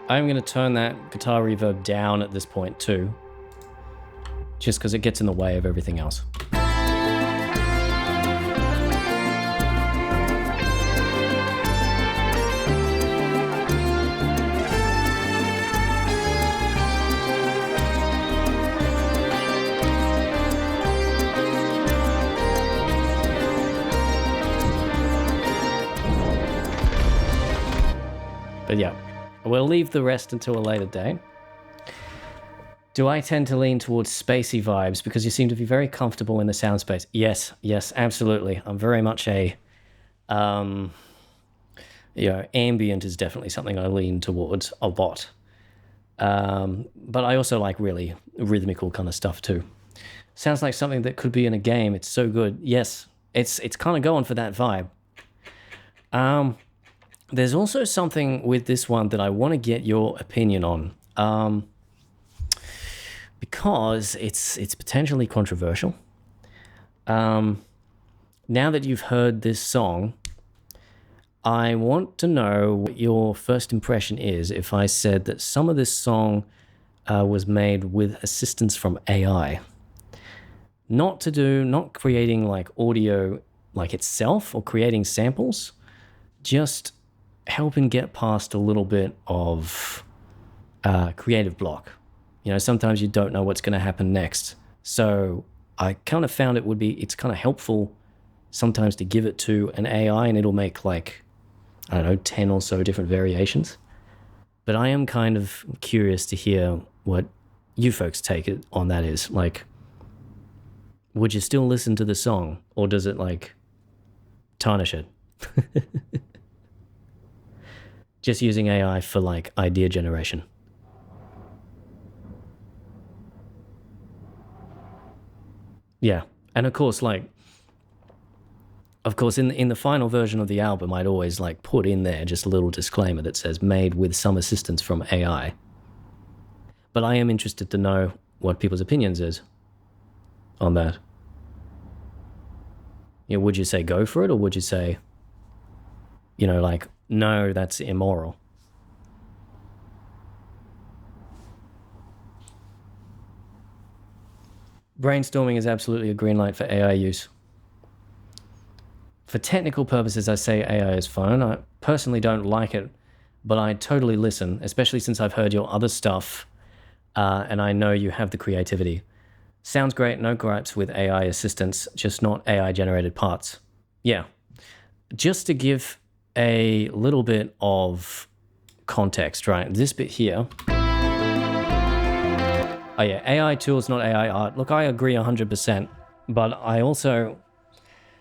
I'm going to turn that guitar reverb down at this point too, just because it gets in the way of everything else. we'll leave the rest until a later date. Do I tend to lean towards spacey vibes because you seem to be very comfortable in the sound space? Yes, absolutely. I'm very much a, ambient is definitely something I lean towards a lot. But I also like really rhythmical kind of stuff too. Sounds like something that could be in a game. It's so good. Yes, it's kind of going for that vibe. There's also something with this one that I want to get your opinion on. Because it's potentially controversial. Now that you've heard this song, I want to know what your first impression is if I said that some of this song was made with assistance from AI. Not creating like audio like itself or creating samples, just helping get past a little bit of creative block. You know, sometimes you don't know what's going to happen next. So I kind of found it's kind of helpful sometimes to give it to an AI and it'll make like, I don't know, 10 or so different variations. But I am kind of curious to hear what you folks take it on that is. Like, would you still listen to the song or does it like tarnish it? Just using AI for like idea generation. Yeah, and of course, in the final version of the album, I'd always like put in there just a little disclaimer that says made with some assistance from AI. But I am interested to know what people's opinions is on that. You know, would you say go for it, or would you say, you know, like, no, that's immoral? Brainstorming is absolutely a green light for AI use. For technical purposes, I say AI is fine. I personally don't like it, but I totally listen, especially since I've heard your other stuff, and I know you have the creativity. Sounds great, no gripes with AI assistance, just not AI-generated parts. Yeah. Just to give a little bit of context, right? This bit here... Oh yeah, AI tools, not AI art. Look, I agree 100%, but I also,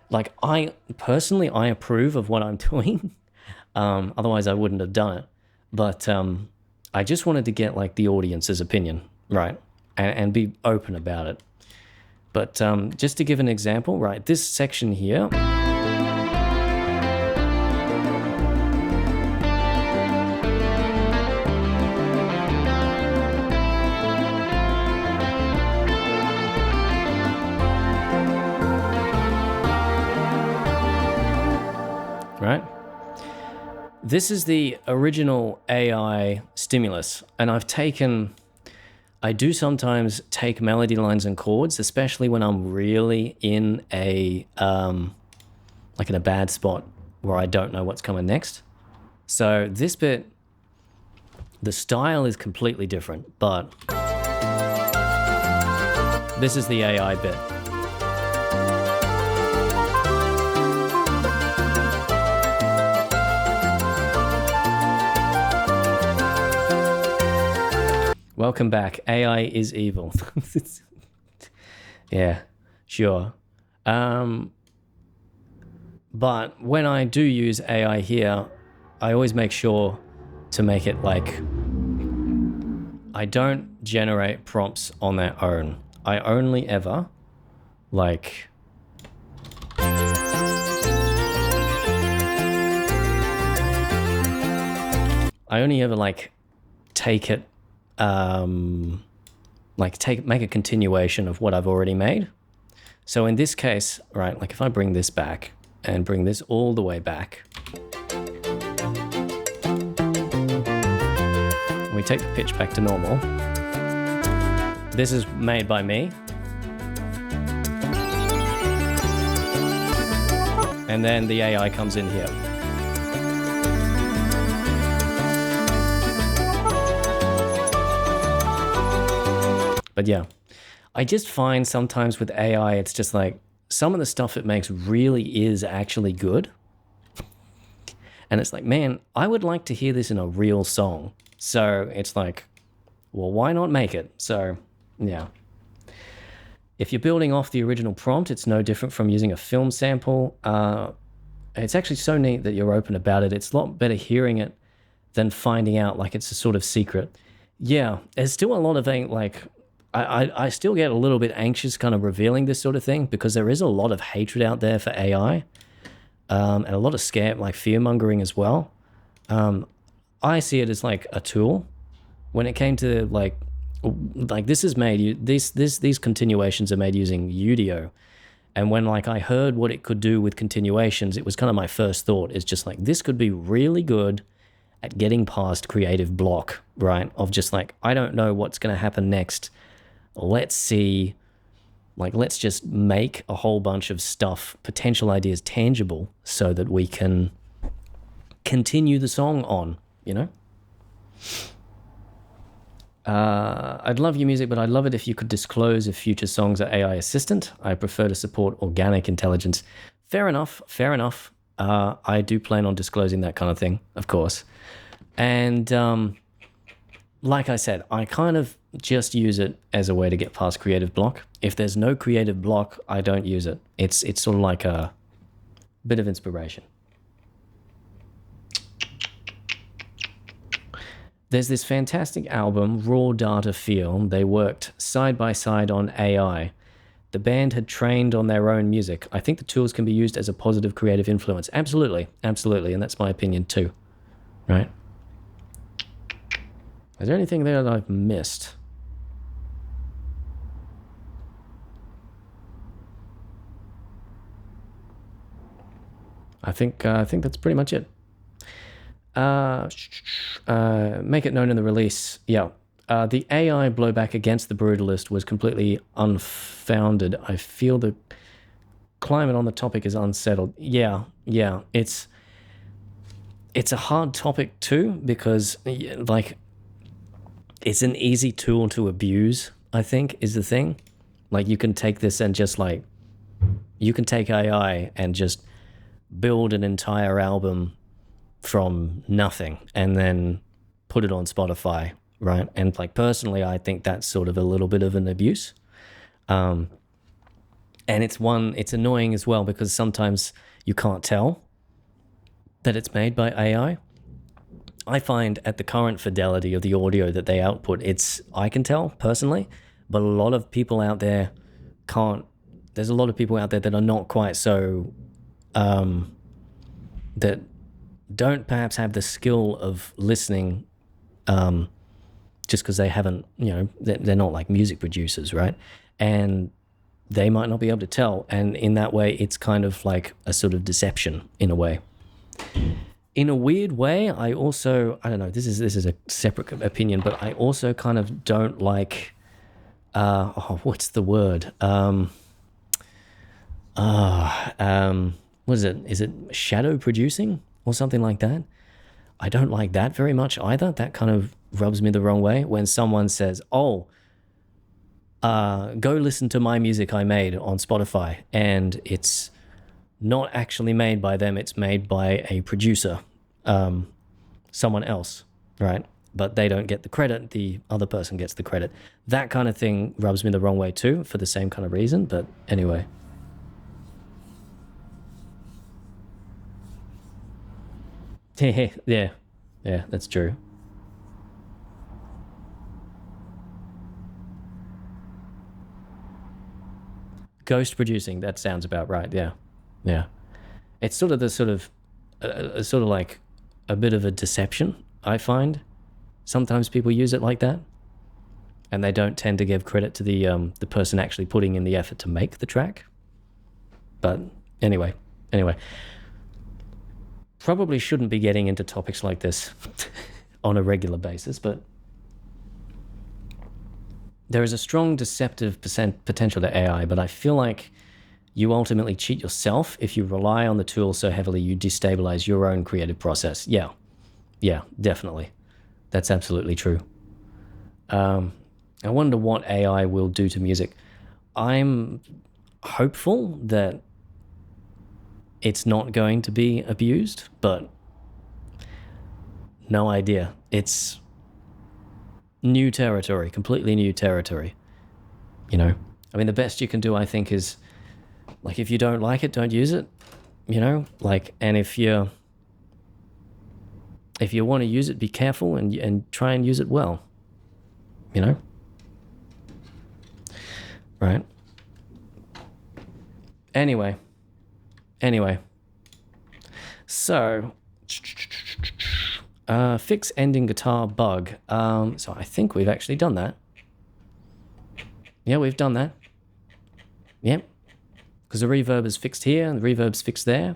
like, I approve of what I'm doing. Otherwise I wouldn't have done it. But I just wanted to get like the audience's opinion, right? And be open about it. But just to give an example, right? This section here. Right? This is the original AI stimulus, and I do sometimes take melody lines and chords, especially when I'm really in a, like in a bad spot where I don't know what's coming next. So this bit, the style is completely different, but this is the AI bit. Welcome back. AI is evil. Yeah, sure. But when I do use AI here, I always make sure to make it like, I don't generate prompts on their own. I only ever like, take it, make a continuation of what I've already made. So in this case, right, like if I bring this back and bring this all the way back, we take the pitch back to normal. This is made by me. And then the AI comes in here. But yeah, I just find sometimes with AI, it's just like some of the stuff it makes really is actually good. And it's like, man, I would like to hear this in a real song. So it's like, well, why not make it? So, yeah. If you're building off the original prompt, it's no different from using a film sample. It's actually so neat that you're open about it. It's a lot better hearing it than finding out like it's a sort of secret. Yeah, there's still a lot of like, I still get a little bit anxious kind of revealing this sort of thing because there is a lot of hatred out there for AI, and a lot of scare, like fear-mongering as well. I see it as like a tool. When it came to like this is made, these continuations are made using Udio. And when like I heard what it could do with continuations, it was kind of my first thought is just like, this could be really good at getting past creative block, right? Of just like, I don't know what's going to happen next. Let's see, like, let's just make a whole bunch of stuff, potential ideas tangible so that we can continue the song on, you know? I'd love your music, but I'd love it if you could disclose if future songs are AI assistant. I prefer to support organic intelligence. Fair enough, fair enough. I do plan on disclosing that kind of thing, of course. And like I said, I kind of just use it as a way to get past creative block. If there's no creative block, I don't use it. It's sort of like a bit of inspiration. There's this fantastic album, Raw Data Feel. They worked side by side on AI. The band had trained on their own music. I think the tools can be used as a positive creative influence. Absolutely, absolutely, and that's my opinion too, right? Is there anything there that I've missed? I think that's pretty much it. Make it known in the release. Yeah. The AI blowback against the brutalist was completely unfounded. I feel the climate on the topic is unsettled. Yeah. It's a hard topic too, because like it's an easy tool to abuse, I think, is the thing. Like you can take this and just like, you can take AI and just build an entire album from nothing and then put it on Spotify, right? And like personally, I think that's sort of a little bit of an abuse. And it's annoying as well because sometimes you can't tell that it's made by AI. I find at the current fidelity of the audio that they output, I can tell personally, but a lot of people out there can't. There's a lot of people out there that are not quite so, that don't perhaps have the skill of listening, just because they haven't, they're not like music producers, right? And they might not be able to tell. And in that way, it's kind of like a sort of deception in a way. In a weird way, I don't know, this is a separate opinion, but I also kind of don't like, what's the word? What is it? Is it shadow producing or something like that? I don't like that very much either. That kind of rubs me the wrong way when someone says, go listen to my music I made on Spotify, and it's not actually made by them, it's made by a producer, someone else, right? But they don't get the credit, the other person gets the credit. That kind of thing rubs me the wrong way too, for the same kind of reason, but anyway. Yeah, that's true. Ghost producing, that sounds about right, yeah. It's sort of like a bit of a deception, I find. Sometimes people use it like that, and they don't tend to give credit to the person actually putting in the effort to make the track. But anyway. Probably shouldn't be getting into topics like this on a regular basis, but there is a strong deceptive potential to AI, but I feel like you ultimately cheat yourself if you rely on the tool so heavily you destabilize your own creative process. Yeah, definitely. That's absolutely true. I wonder what AI will do to music. I'm hopeful that it's not going to be abused, but no idea. It's new territory, completely new territory. You know, I mean, the best you can do, I think, is like, if you don't like it, don't use it. You know, like, and if you want to use it, be careful and try and use it well. You know, right? Anyway, so fix ending guitar bug. So I think we've actually done that. Yeah, we've done that. Yep. Because the reverb is fixed here and the reverb's fixed there.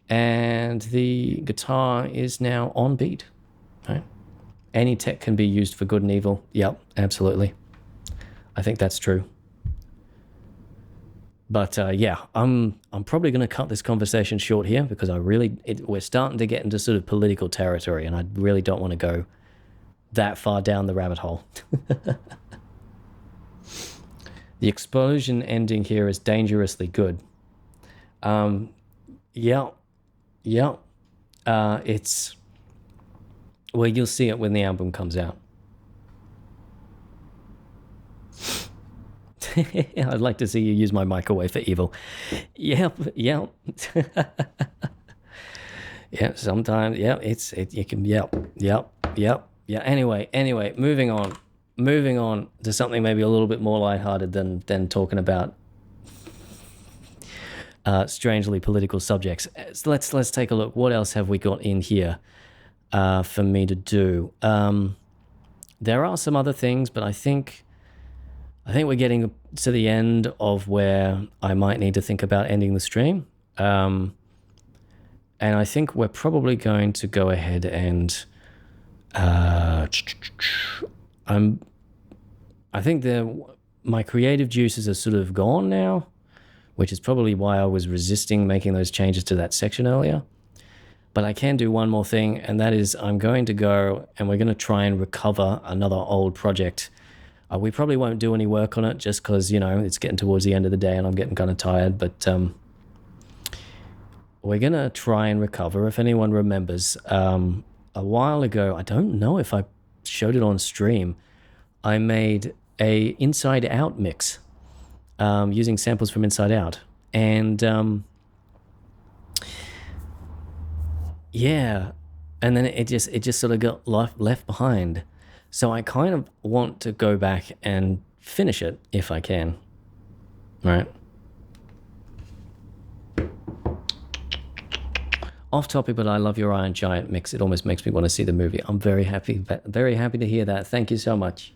And the guitar is now on beat. Right? Any tech can be used for good and evil. Yep, absolutely. I think that's true. But yeah, I'm probably going to cut this conversation short here because we're starting to get into sort of political territory, and I really don't want to go that far down the rabbit hole. The explosion ending here is dangerously good. Yeah. It's, well, you'll see it when the album comes out. I'd like to see you use my microwave for evil. Yep. Yeah, sometimes, yeah, you can, yep. Anyway, moving on to something maybe a little bit more lighthearted than talking about strangely political subjects. So let's take a look. What else have we got in here for me to do? There are some other things, but I think we're getting to the end of where I might need to think about ending the stream. And I think we're probably going to go ahead and I think my creative juices are sort of gone now, which is probably why I was resisting making those changes to that section earlier. But I can do one more thing, and that is I'm going to go and we're going to try and recover another old project. We probably won't do any work on it just because, you know, it's getting towards the end of the day and I'm getting kind of tired. But we're going to try and recover. If anyone remembers, a while ago, I don't know if I showed it on stream, I made a Inside Out mix using samples from Inside Out. And yeah, and then it just sort of got left behind. So I kind of want to go back and finish it if I can, right? Off topic, but I love your Iron Giant mix. It almost makes me want to see the movie. I'm very happy to hear that. Thank you so much.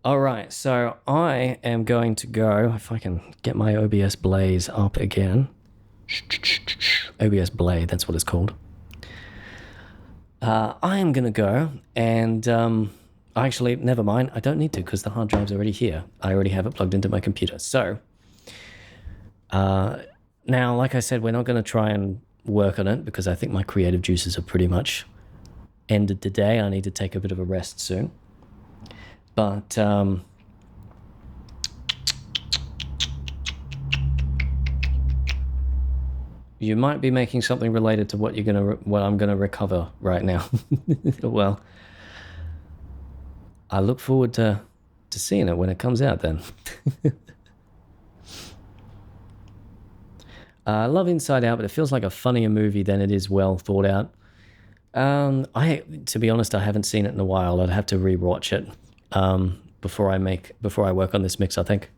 All right, so I am going to go, if I can get my OBS Blaze up again. OBS Blade, that's what it's called. I am going to go and... actually, never mind. I don't need to because the hard drive's already here. I already have it plugged into my computer. So, now, like I said, we're not going to try and work on it because I think my creative juices are pretty much ended today. I need to take a bit of a rest soon. But, you might be making something related to what I'm going to recover right now. Well... I look forward to seeing it when it comes out then. I love Inside Out, but it feels like a funnier movie than it is well thought out. To be honest, I haven't seen it in a while. I'd have to rewatch it before I work on this mix, I think.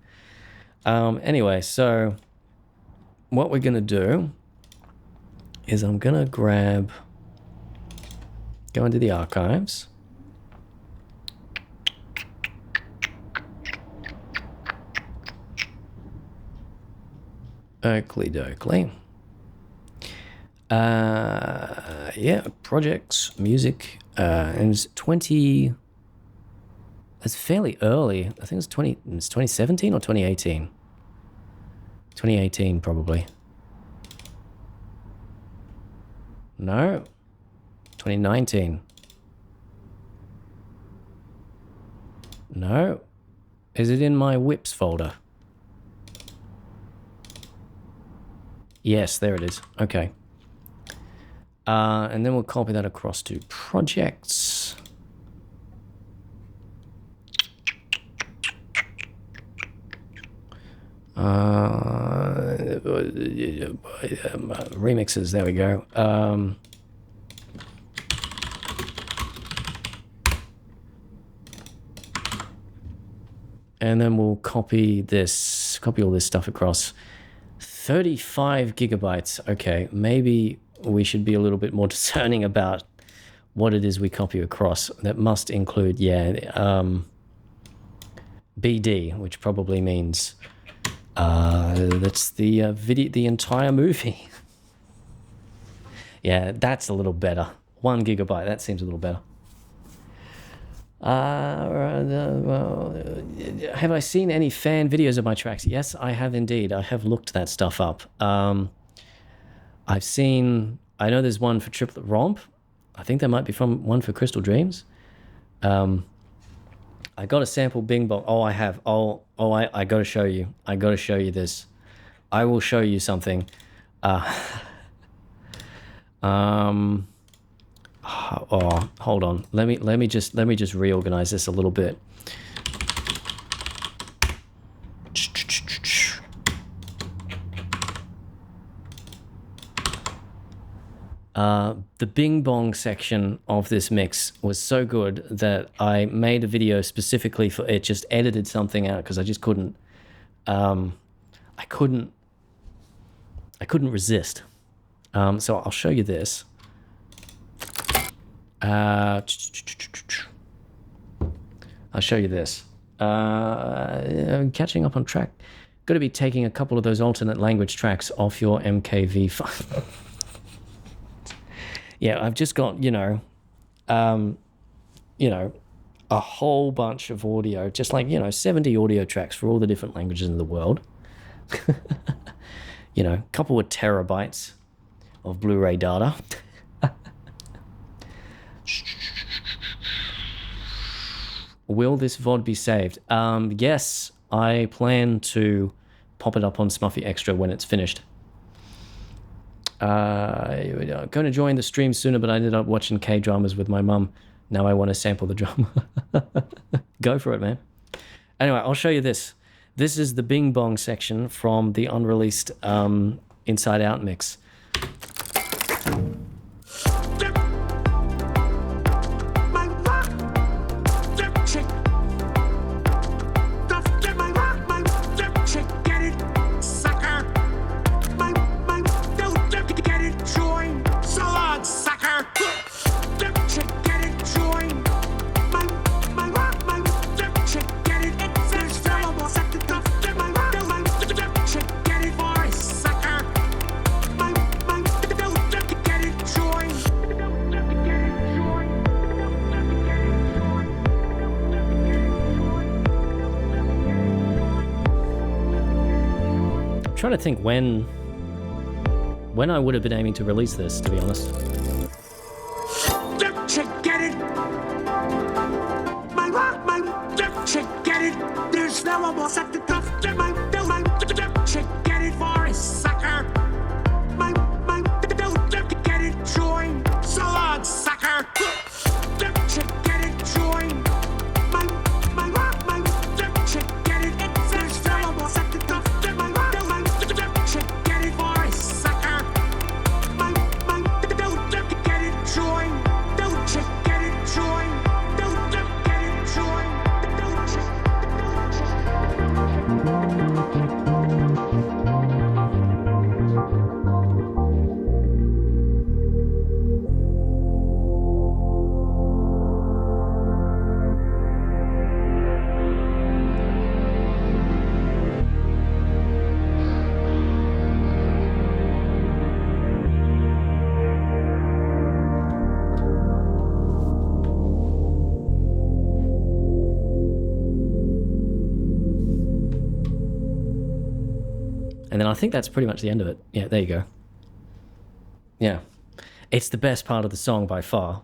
Anyway, so what we're going to do is I'm going to go into the archives. Oakley dokley. Yeah, projects, music, and it's 20. It's fairly early. I think it's 2017 or 2018. 2018 probably. No. 2019. No. Is it in my whips folder? Yes, there it is. Okay. And then we'll copy that across to projects. Remixes, there we go. And then we'll copy all this stuff across. 35 gigabytes. Okay, maybe we should be a little bit more discerning about what it is we copy across. That must include, BD, which probably means that's the video, the entire movie. Yeah, that's a little better. 1 gigabyte, that seems a little better. Have I seen any fan videos of my tracks? Yes, I have indeed. I have looked that stuff up. I know there's one for Triplet Romp. I think there might be one for Crystal Dreams. I got a sample Bing Bong. Oh, I have. I got to show you. I got to show you this. I will show you something. Oh, hold on. Let me just reorganize this a little bit. The Bing Bong section of this mix was so good that I made a video specifically for it. Just edited something out because I just couldn't. I couldn't resist. So I'll show you this. I'll show you this. Catching up on track. Got to be taking a couple of those alternate language tracks off your MKV file. Yeah, I've just got, a whole bunch of audio, just like, 70 audio tracks for all the different languages in the world. A couple of terabytes of Blu-ray data. Will this VOD be saved? Yes, I plan to pop it up on Smuffy Extra when it's finished. I'm going to join the stream sooner, but I ended up watching K-dramas with my mum. Now I want to sample the drama. Go for it, man. Anyway, I'll show you this. This is the Bing Bong section from the unreleased Inside Out mix. Trying to think when I would have been aiming to release this, to be honest. Get it? Get it? There's no one more at the cuff. Get it for a sucker. Get it? Join. So long, sucker. Get it? Join. Get it? There's no one more at the cuff. Get it for a sucker. Get it? Join. Get it? Join. Get it? Join. And then I think that's pretty much the end of it. Yeah, there you go. Yeah. It's the best part of the song by far.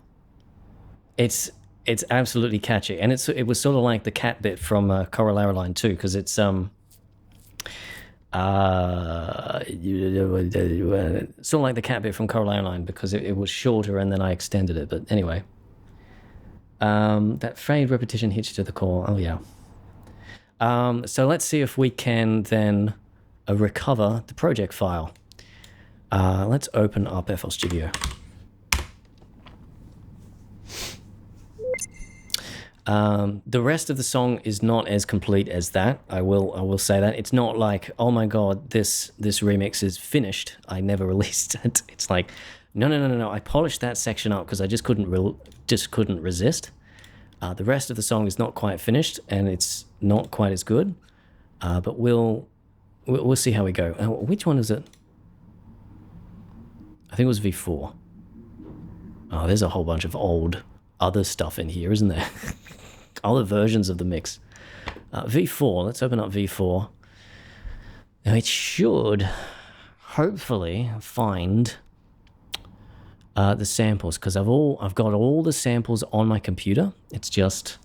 It's absolutely catchy. And it was sort of like the cat bit from Coraline Line 2, because it's Sort of like the cat bit from ColorBlobs because it was shorter and then I extended it. But anyway, that frayed repetition hits you to the core. Oh yeah. So let's see if we can then recover the project file. Let's open up FL Studio. The rest of the song is not as complete as that. I will say that. It's not like, oh my god, this remix is finished. I never released it. It's like, no. I polished that section up because I just couldn't resist. The rest of the song is not quite finished and it's not quite as good. But we'll see how we go. Which one is it? I think it was V4. Oh, there's a whole bunch of old other stuff in here, isn't there? Other versions of the mix. V4, let's open up V4. Now it should hopefully find the samples because I've got all the samples on my computer. It's just,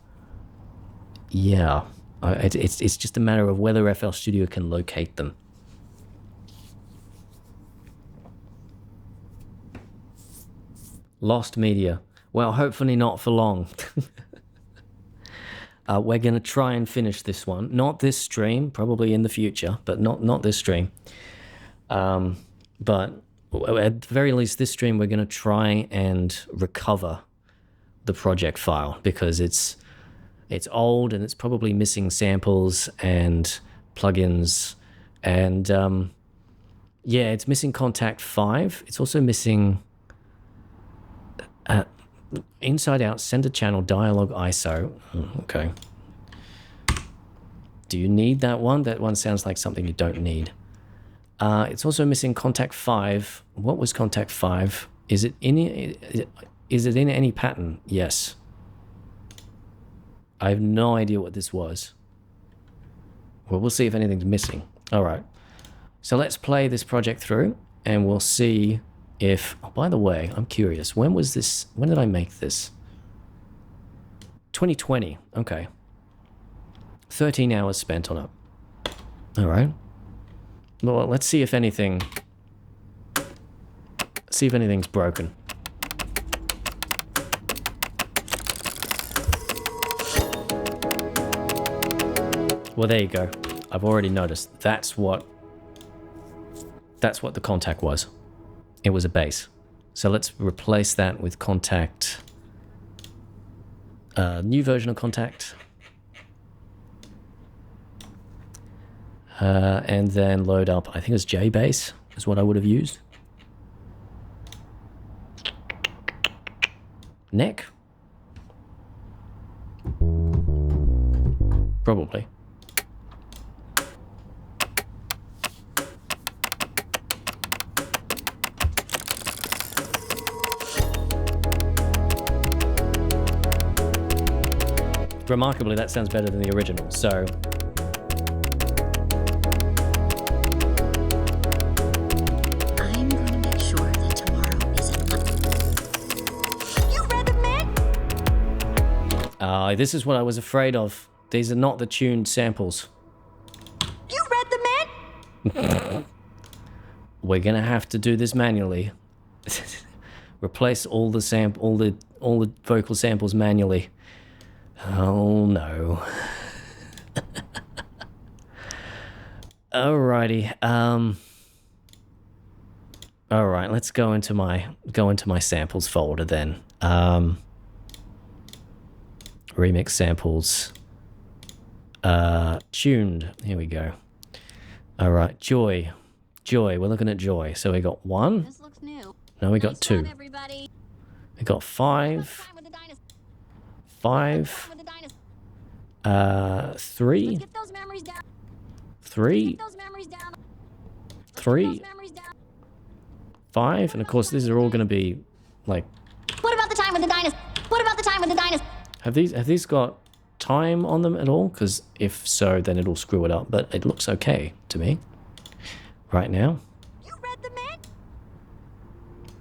yeah, it's just a matter of whether FL Studio can locate them. Lost media. Well, hopefully not for long. We're going to try and finish this one. Not this stream, probably in the future, but not this stream. But at the very least, this stream, we're going to try and recover the project file because it's old and it's probably missing samples and plugins. And yeah, it's missing Contact 5. It's also missing... inside out center channel dialog ISO. Okay. Do you need that one? That one sounds like something you don't need. It's also missing Contact 5. What was Contact 5? Is it in any pattern? Yes. I have no idea what this was. Well, we'll see if anything's missing. All right. So let's play this project through and we'll see if, oh, by the way, I'm curious, when was this, when did I make this? 2020, okay. 13 hours spent on it. All right. Well, let's see if anything's broken. Well, there you go. I've already noticed. That's what the Contact was. It was a bass. So let's replace that with Contact. New version of Contact. And then load up, I think it's J-Bass is what I would have used. Neck? Probably. Remarkably, that sounds better than the original, so... I'm gonna make sure that tomorrow isn't... You read the man? This is what I was afraid of. These are not the tuned samples. You read the man? We're gonna have to do this manually. Replace all the vocal samples manually. Oh no. Alrighty. Alright, let's go into my samples folder then. Remix samples. Tuned. Here we go. Alright, Joy. We're looking at Joy. So we got 1. This looks new. No, we got 2. Everybody. We got 5. 5. 3. Get those memories down. 3. Get those memories down. 3. 5. And of course, these are all going to be like. What about the time with the dinosaur? What about the time with the dinosaur? Have these got time on them at all? Because if so, then it'll screw it up. But it looks okay to me right now. You read the man?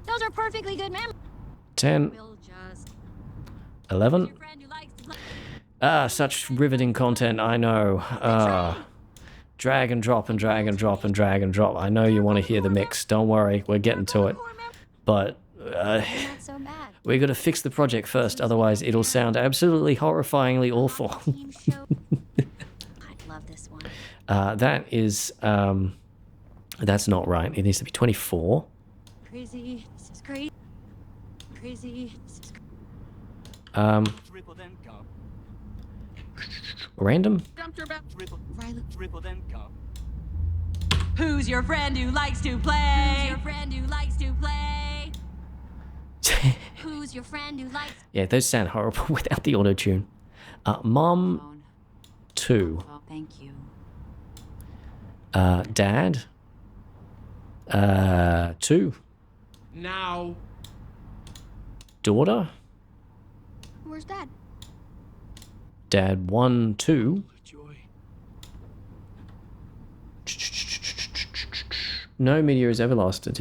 Those are perfectly good memories. 10. We'll just 11. your friend who likes to play. Such riveting content, I know. Drag and drop and drag and drop and drag and drop. I know you want to hear the mix. Don't worry, we're getting to it. But Not so bad. we got to fix the project first, otherwise it'll sound absolutely horrifyingly awful. Team show. I love this one. That is, that's not right. It needs to be 24. Crazy. This is crazy. Crazy. This is Random? Who's your friend who likes to play? Who's your friend who likes to play? Who's your friend who likes? Yeah, those sound horrible without the auto-tune. Mom, 2. Oh, thank you. Dad, 2. Now. Daughter, Where's Dad? Dad, 1, 2. No meteor is ever lost. Get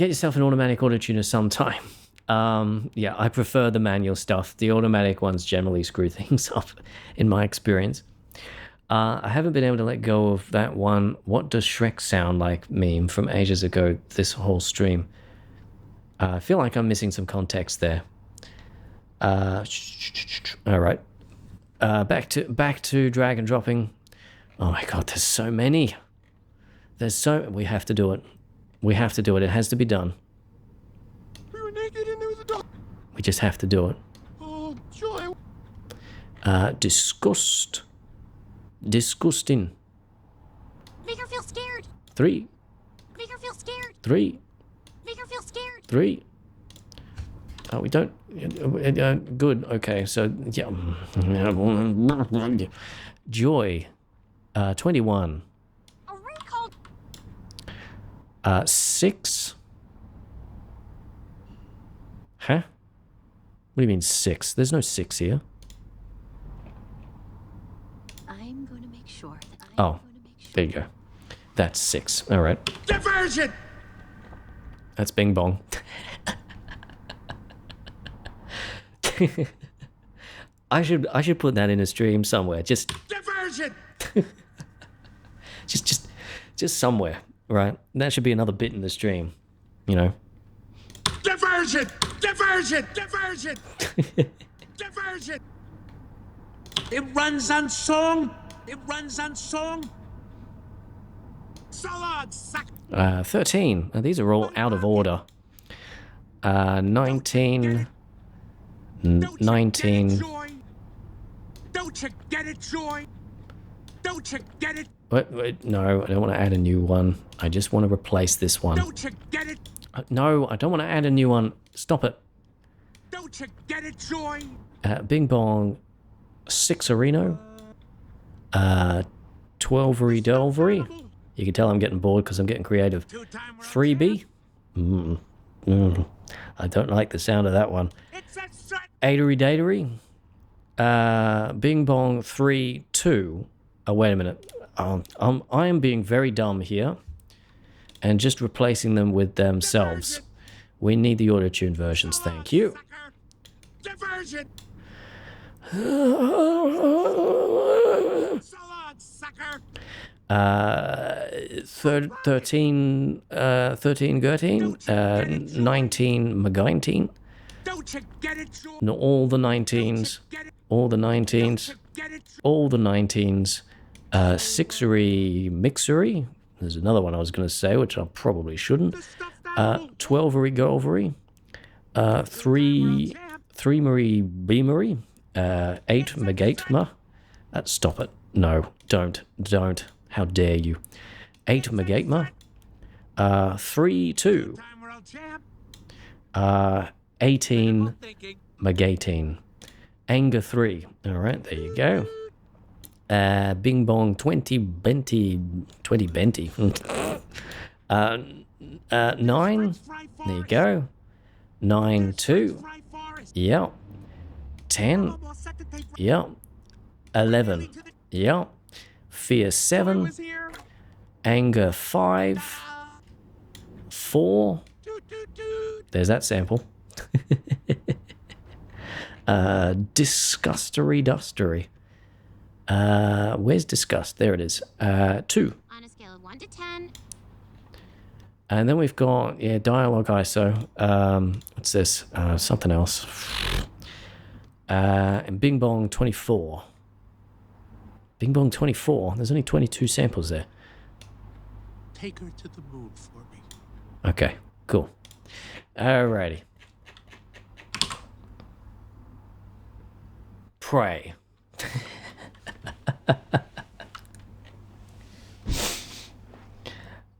yourself an automatic auto-tuner sometime. Yeah, I prefer the manual stuff. The automatic ones generally screw things up, in my experience. I haven't been able to let go of that one, what does Shrek sound like meme from ages ago, this whole stream. I feel like I'm missing some context there. All right. Back to drag and dropping. Oh my god, there's so many. We have to do it. We have to do it. It has to be done. We were naked and there was a dog. We just have to do it. Oh, joy. Disgust. Disgusting. Make her feel scared. 3, Make her feel scared. 3, Make her feel scared. 3. Oh, we don't. Good. Okay. So yeah. Joy. 21. A recall. 6. Huh? What do you mean 6? There's no 6 here. I'm going to make sure that I'm Oh, going to make sure. there you go. That's 6. All right. Diversion! That's Bing Bong. I should put that in a stream somewhere. Just Diversion! just somewhere, right? That should be another bit in the stream, you know. Diversion! Diversion! Diversion! Diversion! It runs on song. It runs on song. So long, suck. 13. Now, these are all out of order. 19. 19. Don't you get it, Joy? Don't you get it? Wait, no, I don't want to add a new one. I just want to replace this one. Don't you get it? No, I don't want to add a new one. Stop it. Don't you get it, Joy? Bing Bong, 6-erino. 12-ery Delvery. You can tell I'm getting bored because I'm getting creative. 3B. I don't like the sound of that one. 8-ery Datery. Bing Bong 3, 2. Oh, wait a minute. I am being very dumb here and just replacing them with themselves. We need the auto-tuned versions, thank you. Diversion! 13 Gertine, 19 Magintine. Don't you get it, Joy? No, all the 19s, all the 19s, all the 19s. 6-ery Mixery. There's another one I was going to say, which I probably shouldn't. 12-ery Golvery. 3-ery Beamery. 8 Megatma. Stop it. No, don't. How dare you. 8 Megatma. 3, 2. 18 Megatine. Anger 3. Alright, there you go. Bing Bong 20 Benti. 20 Benti. 9. There you go. 9, 2. Yep. 10. Yep. 11. Yep. Fear 7. Anger 5. 4. There's that sample. Disgustery Dustery. Where's disgust? There it is. 2. On a scale of 1 to 10. And then we've got, yeah, dialogue ISO. What's this? Something else. And Bing Bong 24. Bing Bong 24? There's only 22 samples there. Take her to the moon for me. Okay, cool. Alrighty. Pray.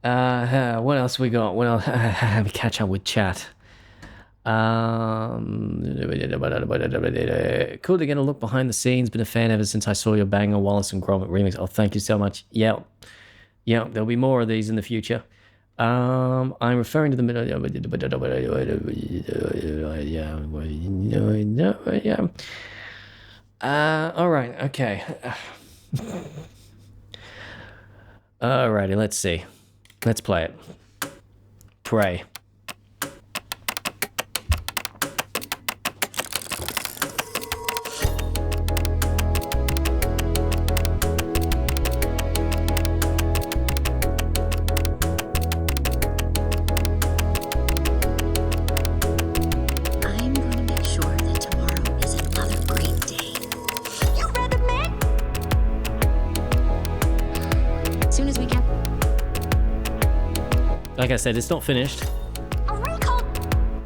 What else we got? What else? Let me catch up with chat. Cool to get a look behind the scenes. Been a fan ever since I saw your Banger Wallace and Gromit remix. Oh, thank you so much. Yeah, there'll be more of these in the future. I'm referring to the middle. All right. Okay. Alrighty. Let's see. Let's play it. Pray. I'm going to make sure that tomorrow is another great day. You read the man? As soon as we can. Like I said, it's not finished. A recall.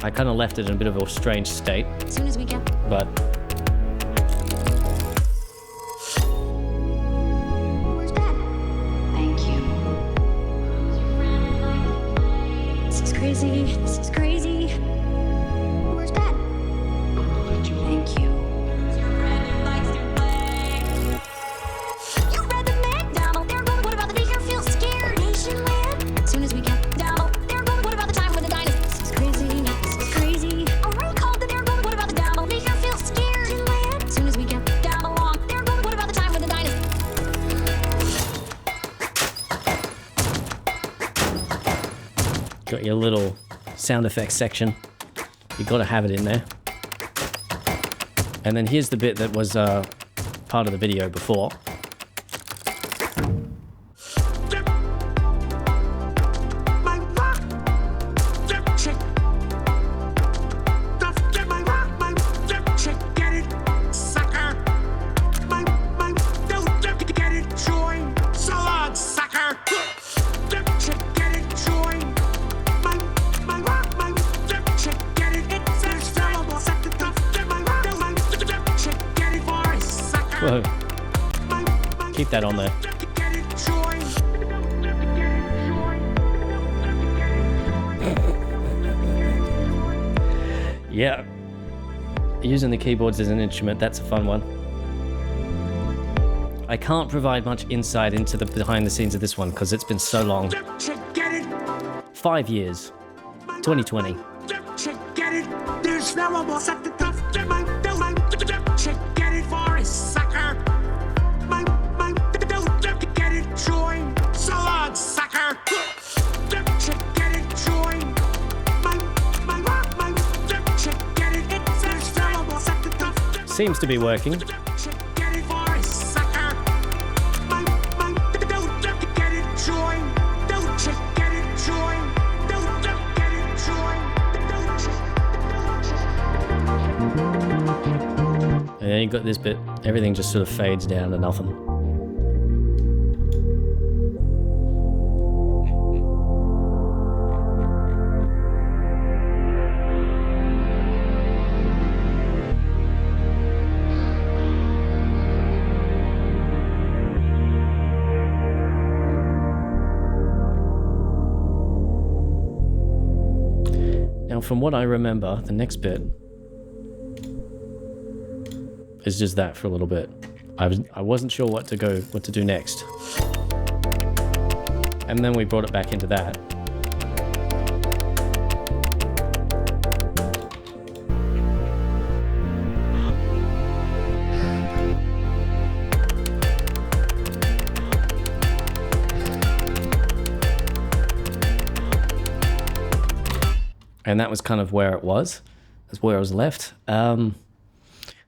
I kind of left it in a bit of a strange state, As soon as we can. but Where's Dad? Thank you. This is crazy. This is crazy. Where's Dad? Thank you. You read the man? Down there going, what about the maker feel scared? Nation land? As soon as we can. Down there going, what about the time when the dinosaurs? This is crazy. This is crazy. A recall that they're going, what about the down? Maker feel scared. Land? As soon as we can. Down along. They're going, what about the time when the dinosaurs? got your little sound effects section. You got to have it in there. And then here's the bit that was part of the video before. My rock. Dip chick. Get my rock. My dip chick. Get it, sucker. My don't get it, join. So long, sucker. Dip chick. Get it, join. My rock. My dip chick. Get it. It's a terrible sucker. Get my rock. My dip chick. Get it for a sucker. Whoa. Keep that on there. Get it, join. Yeah. Using the keyboards as an instrument, that's a fun one. I can't provide much insight into the behind the scenes of this one because it's been so long. Dip chick. Get it. 5 years. 2020. Dip chick. Get it. There's no one more sucker. Get my dip chick. Get it for a sucker. My don't get it, join. So long, sucker. Dip chick. Get it, join. My dip chick. Get it. It's a terrible sucker. Seems to be working. Dip chick. Get it for a sucker. My don't get it, join. Don't chick. Get it, join. Don't get it, join. And then you got this bit. Everything just sort of fades down to nothing. Now, from what I remember, the next bit is just that for a little bit. I wasn't sure what to do next, and then we brought it back into that. And that was kind of where it was. That's where I was left.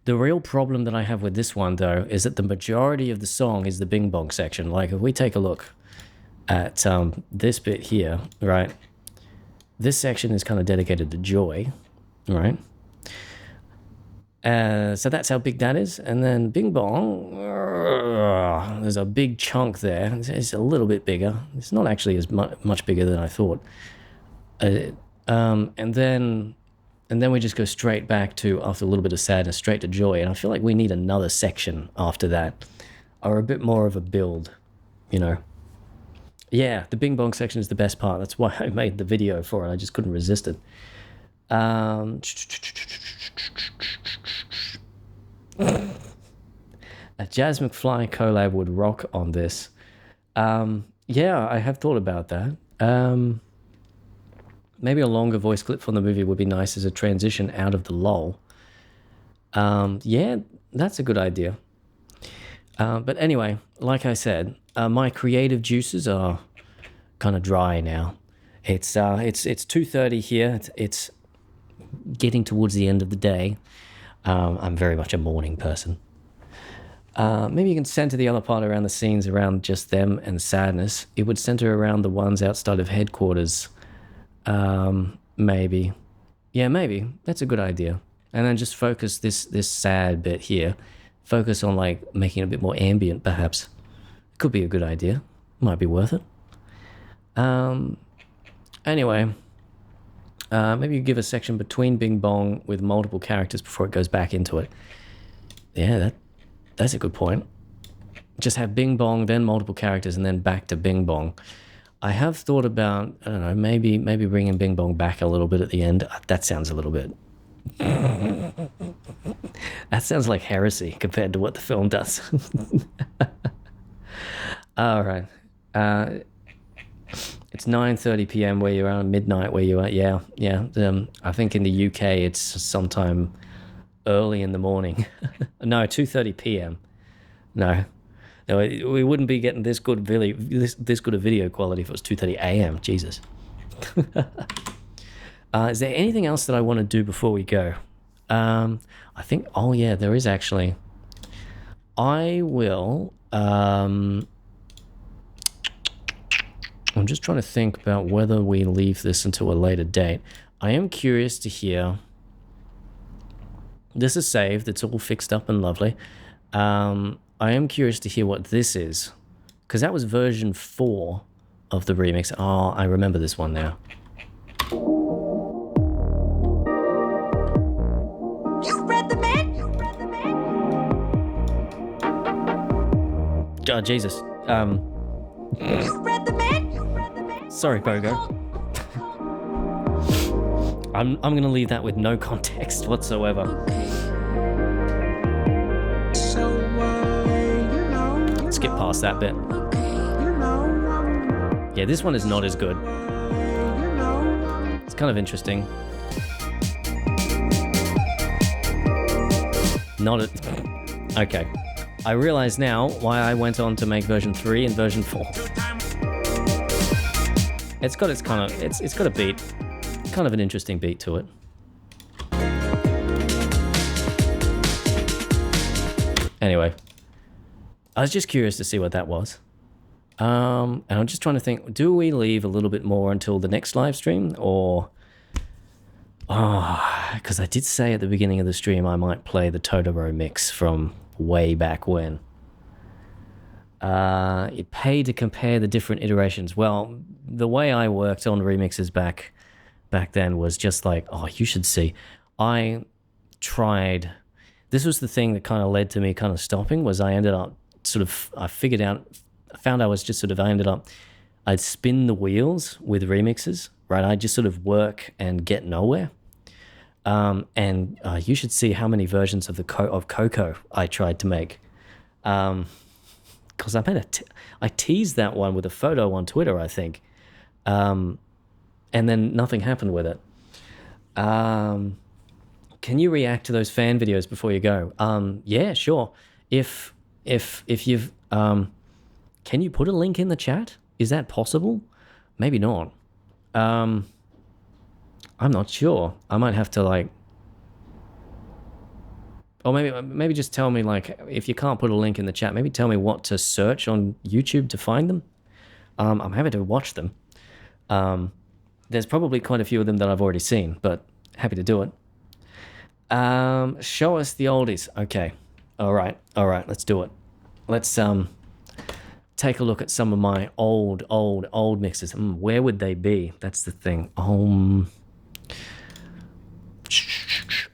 The real problem that I have with this one, though, is that the majority of the song is the Bing Bong section. Like, if we take a look at this bit here, right? This section is kind of dedicated to Joy, right? So that's how big that is. And then Bing Bong, there's a big chunk there. It's a little bit bigger. It's not actually as much bigger than I thought. And then we just go straight back to, after a little bit of sadness, straight to Joy. And I feel like we need another section after that, or a bit more of a build, you know. Yeah, the Bing Bong section is the best part. That's why I made the video for it. I just couldn't resist it. A Jazz McFly collab would rock on this. Yeah, I have thought about that. Maybe a longer voice clip from the movie would be nice as a transition out of the lull. Yeah, that's a good idea. But anyway, like I said, my creative juices are kind of dry now. It's 2:30 here. It's getting towards the end of the day. I'm very much a morning person. Maybe you can center the other part around the scenes around just them and sadness. It would center around the ones outside of headquarters. Maybe. Yeah, maybe. That's a good idea. And then just focus this sad bit here. Focus on, like, making it a bit more ambient, perhaps. Could be a good idea. Might be worth it. Anyway, maybe you give a section between Bing Bong with multiple characters before it goes back into it. Yeah, that's a good point. Just have Bing Bong, then multiple characters, and then back to Bing Bong. I have thought about, I don't know, maybe bringing Bing Bong back a little bit at the end. That sounds a little bit... That sounds like heresy compared to what the film does. All right. It's 9:30 p.m. where you are, midnight where you are. Yeah. I think in the UK it's sometime early in the morning. No, 2:30 p.m. No, we wouldn't be getting this good of video quality if it was 2:30 a.m. Jesus. Is there anything else that I want to do before we go? I think, oh yeah, there is actually. I will, I'm just trying to think about whether we leave this until a later date. I am curious to hear, this is saved, it's all fixed up and lovely. I am curious to hear what this is, because that was version 4 of the remix. Oh, I remember this one now. Oh, Jesus. Sorry, Bogo. I'm gonna leave that with no context whatsoever. Skip past that bit. Yeah, this one is not as good. It's kind of interesting. Not a... Okay. I realize now why I went on to make version 3 and version 4. It's got a beat, kind of an interesting beat to it. Anyway, I was just curious to see what that was. And I'm just trying to think, do we leave a little bit more until the next live stream, or... because I did say at the beginning of the stream I might play the Totoro mix from way back when. You pay to compare the different iterations. Well, the way I worked on remixes back then was just like, oh, you should see. I tried... This was the thing that kind of led to me kind of stopping, was I ended up I found I was just I'd spin the wheels with remixes, right? I'd just sort of work and get nowhere. And you should see how many versions of of Coco I tried to make. Because I teased that one with a photo on Twitter, I think. And then nothing happened with it. Can you react to those fan videos before you go? Yeah, sure. If you've... can you put a link in the chat? Is that possible? Maybe not. I'm not sure. I might have to, like... Or maybe just tell me, like, if you can't put a link in the chat, maybe tell me what to search on YouTube to find them. I'm happy to watch them. There's probably quite a few of them that I've already seen, but happy to do it. Show us the oldies. Okay. All right, let's do it. Let's take a look at some of my old mixes. Where would they be? That's the thing.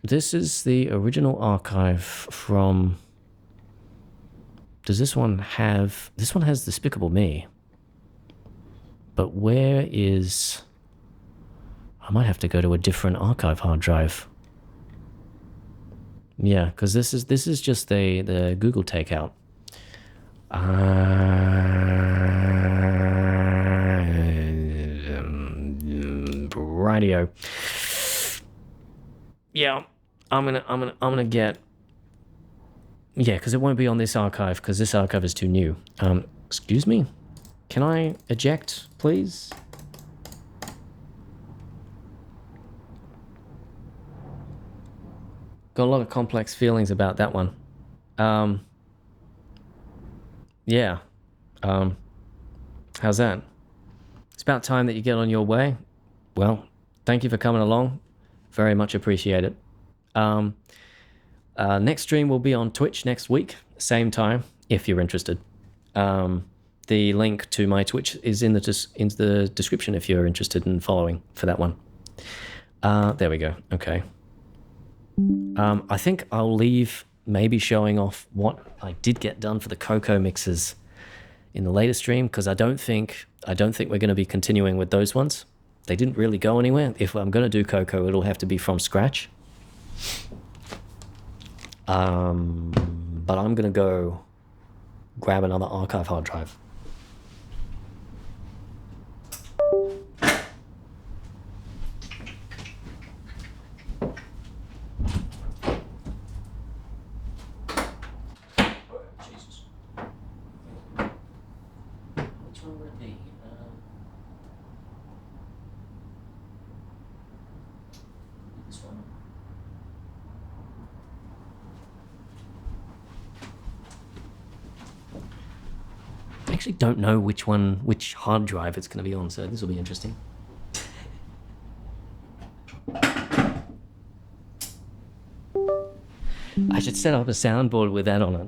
This is the original archive from... Does this one have... This one has Despicable Me. But where is... I might have to go to a different archive hard drive. Yeah, because this is just the Google takeout. Radio. Yeah, I'm gonna get. Yeah, because it won't be on this archive because this archive is too new. Excuse me, can I eject, please? Got a lot of complex feelings about that one. Yeah. How's that? It's about time that you get on your way. Well, thank you for coming along. Very much appreciate it. Next stream will be on Twitch next week, same time, if you're interested. The link to my Twitch is in the description if you're interested in following for that one. There we go. Okay. I think I'll leave maybe showing off what I did get done for the Coco mixes in the later stream, because I don't think we're going to be continuing with those ones. They didn't really go anywhere. If I'm going to do Coco, it'll have to be from scratch. But I'm going to go grab another archive hard drive. I actually don't know which hard drive it's going to be on, so this will be interesting. I should set up a soundboard with that on it.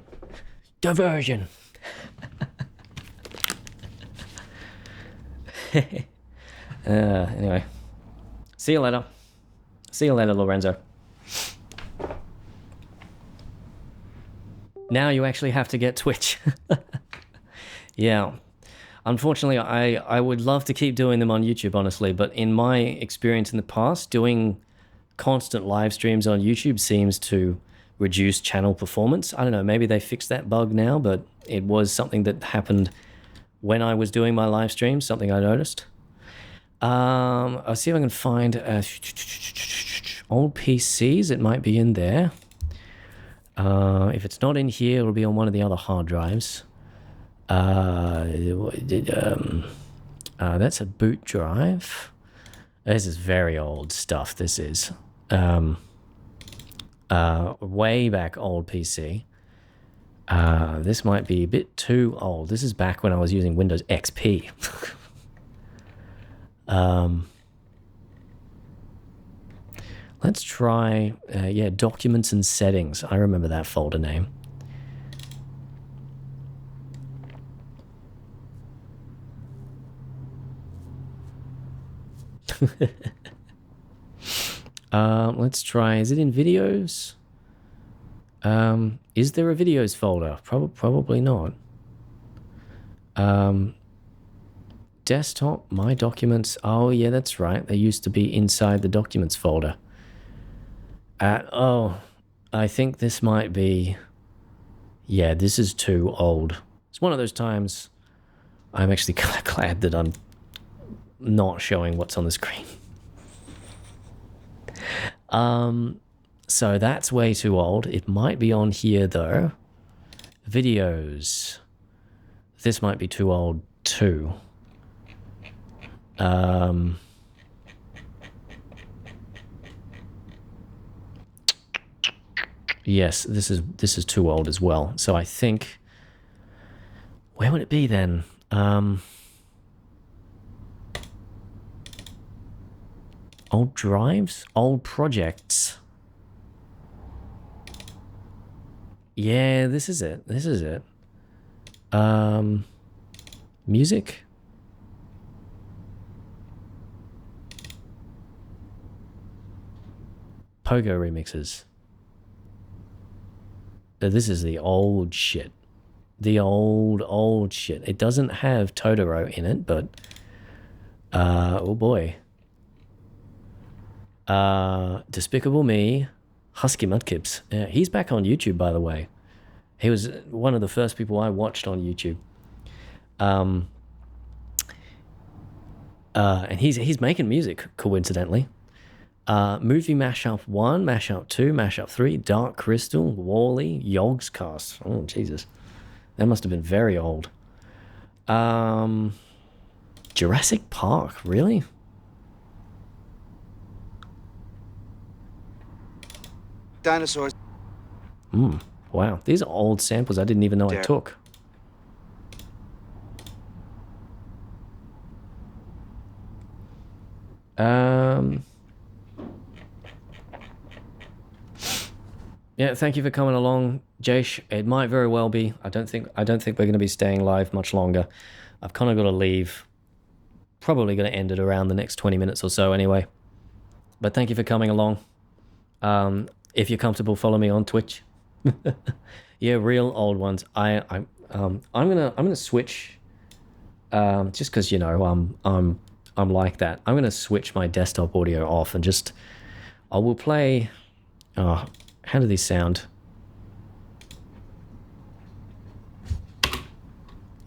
Diversion! Anyway. See you later. See you later, Lorenzo. Now you actually have to get Twitch. Yeah. Unfortunately, I would love to keep doing them on YouTube, honestly, but in my experience in the past, doing constant live streams on YouTube seems to reduce channel performance. I don't know, maybe they fixed that bug now, but it was something that happened when I was doing my live streams, something I noticed. I'll see if I can find old PCs. It might be in there. If it's not in here, it'll be on one of the other hard drives. That's a boot drive. This is very old stuff. This is way back old PC. This might be a bit too old. This is back when I was using Windows XP. Let's try, yeah, documents and settings. I remember that folder name. Let's try, is it in videos? Is there a videos folder? Probably not. Desktop, my documents. Oh yeah, that's right. They used to be inside the documents folder. Oh, I think this might be, yeah, this is too old. It's one of those times I'm actually kind of glad that I'm not showing what's on the screen. So that's way too old. It might be on here though. Videos. This might be too old too. Yes, this is too old as well. So I think, where would it be then? Old drives, old projects. Yeah, this is it. This is it. Music. Pogo remixes. This is the old shit. The old shit. It doesn't have Totoro in it, but oh boy. Despicable Me, Husky Mudkips. Yeah, he's back on YouTube, by the way. He was one of the first people I watched on YouTube. And he's making music, coincidentally. Movie Mashup 1, Mashup 2, Mashup 3, Dark Crystal, Wall-E, Yogg's Cast. Oh, Jesus. That must have been very old. Jurassic Park, really? Dinosaurs. Wow, these are old samples I didn't even know I took. Yeah, thank you for coming along, Jash. It might very well be. I don't think we're going to be staying live much longer. I've kind of got to leave. Probably going to end it around the next 20 minutes or so anyway. But thank you for coming along. If you're comfortable, follow me on Twitch. Yeah, real old ones. I'm gonna switch. Just because you know I'm like that. I'm gonna switch my desktop audio off and just I will play. Oh, how do these sound?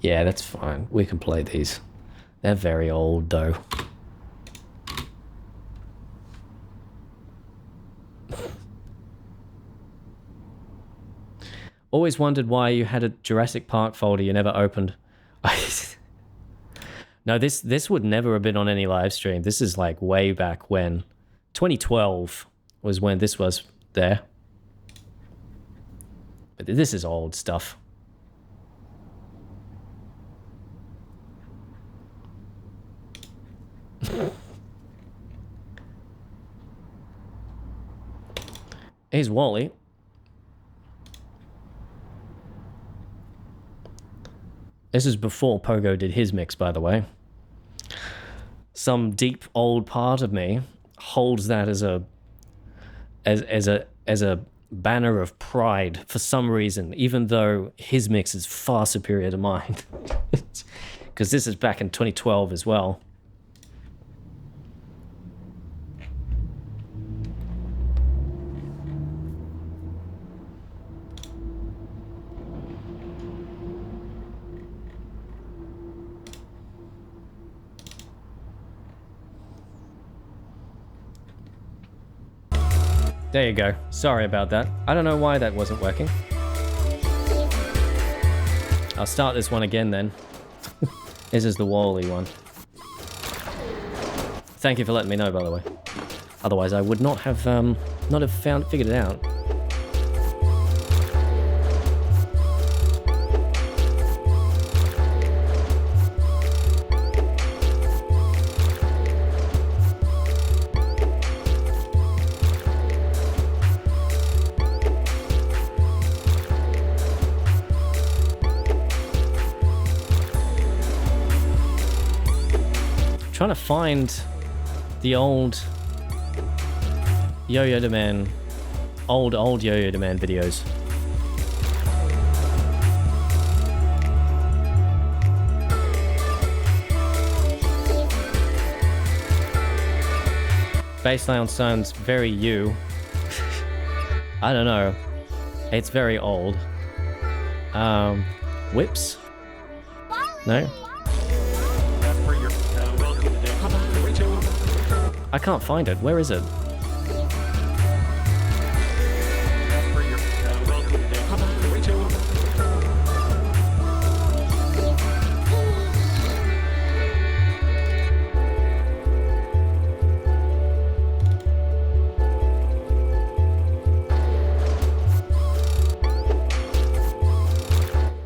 Yeah, that's fine. We can play these. They're very old though. Always wondered why you had a Jurassic Park folder you never opened. No, this would never have been on any live stream. This is like way back when. 2012 was when this was there. But this is old stuff. Here's Wall-E. This is before Pogo did his mix, by the way. Some deep old part of me holds that as a banner of pride for some reason, even though his mix is far superior to mine. Because this is back in 2012 as well. There you go. Sorry about that. I don't know why that wasn't working. I'll start this one again then. This is the Wall-E one. Thank you for letting me know, by the way. Otherwise, I would not have figured it out. Trying to find the old Yo-Yo Demand, old Yo-Yo Demand videos. Bassline sounds very you. I don't know. It's very old. Whips? No? I can't find it. Where is it?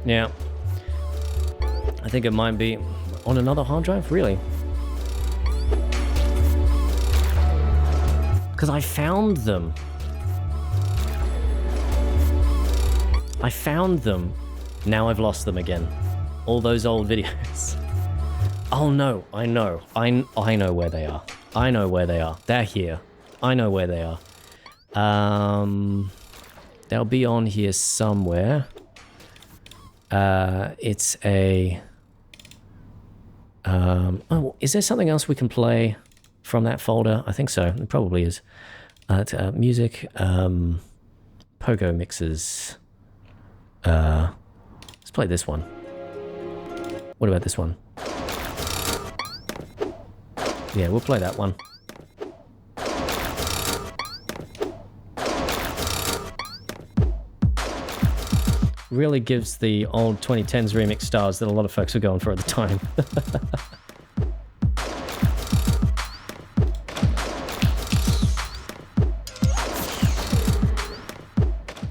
Yeah. I think it might be on another hard drive, really. Because I found them. I found them. Now I've lost them again. All those old videos. Oh no, I know. I know where they are. I know where they are. They're here. I know where they are. They'll be on here somewhere. It's a... oh, is there something else we can play from that folder? I think so. It probably is. It's, music, pogo mixes. Let's play this one. What about this one? Yeah, we'll play that one. Really gives the old 2010s remix stars that a lot of folks were going for at the time.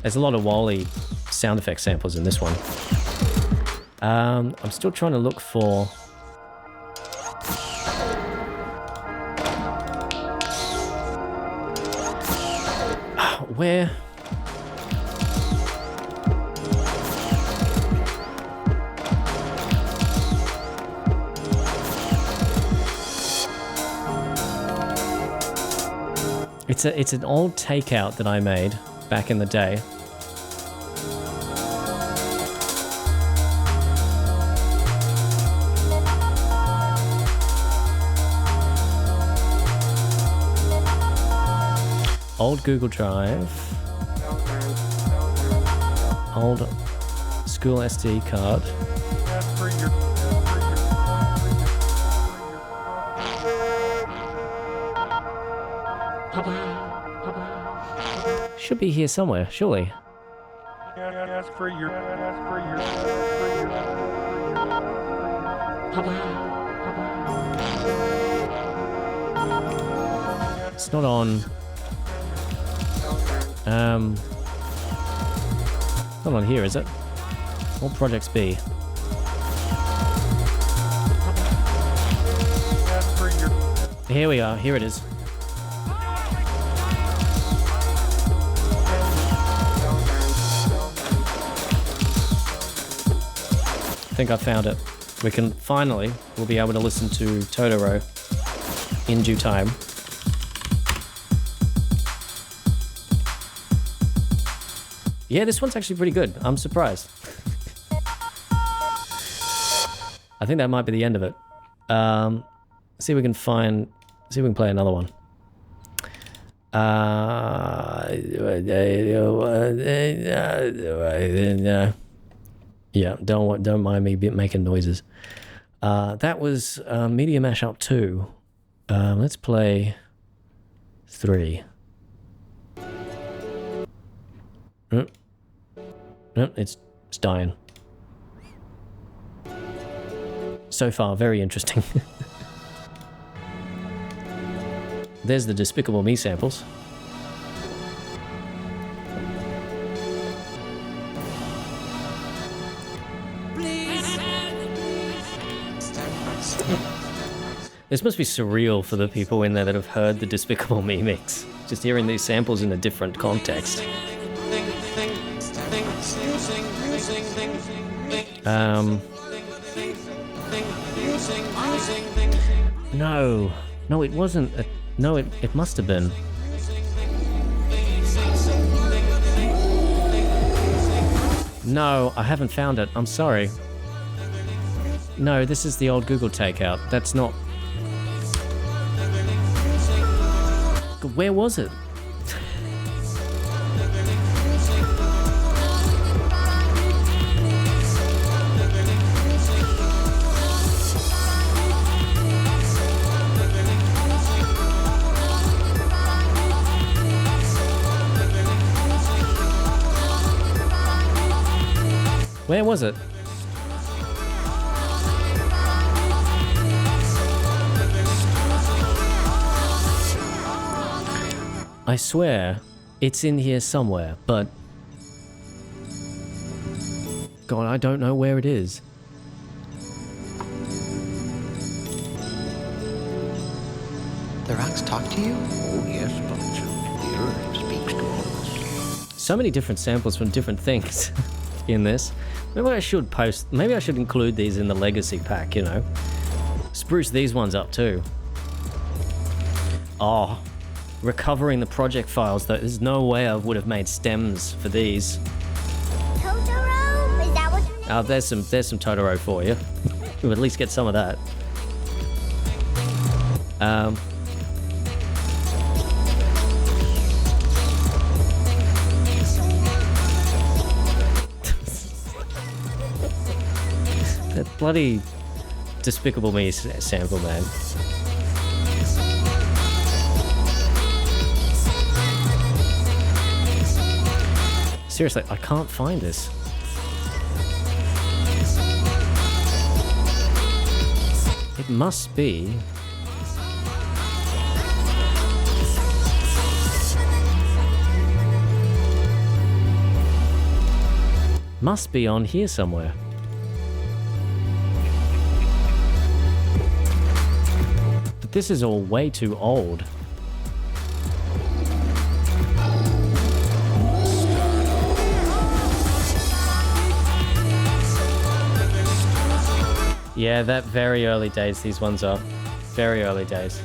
There's a lot of Wally sound effect samples in this one. I'm still trying to look for... where... It's an old takeout that I made back in the day. Old Google Drive. Old school SD card. Should be here somewhere, surely. It's not on. Not on here, is it? All projects B. Here we are. Here it is. I think I found it. We can finally, we'll be able to listen to Totoro in due time. Yeah, this one's actually pretty good. I'm surprised. I think that might be the end of it. See if we can find, see if we can play another one. Yeah, don't mind me making noises. That was Media Mashup 2. Let's play 3. It's dying. So far, very interesting. There's the Despicable Me samples. This must be surreal for the people in there that have heard the Despicable Me mix. Just hearing these samples in a different context. No, it wasn't. No, it must have been. No, I haven't found it. I'm sorry. No, this is the old Google takeout. That's not... Where was it? Where was it? I swear it's in here somewhere, but God, I don't know where it is. The rocks talk to you? Oh, yes, Dubswitcher. The earth speaks to all of us. So many different samples from different things in this. Maybe I should include these in the legacy pack, you know. Spruce these ones up too. Oh, recovering the project files though. There's no way I would have made stems for these. Totoro? Is that what you Oh, there's some Totoro for you. We'll at least get some of that. That bloody Despicable Me sample, man. Seriously, I can't find this. It must be... Must be on here somewhere. But this is all way too old. Yeah, that very early days, these ones are. Very early days.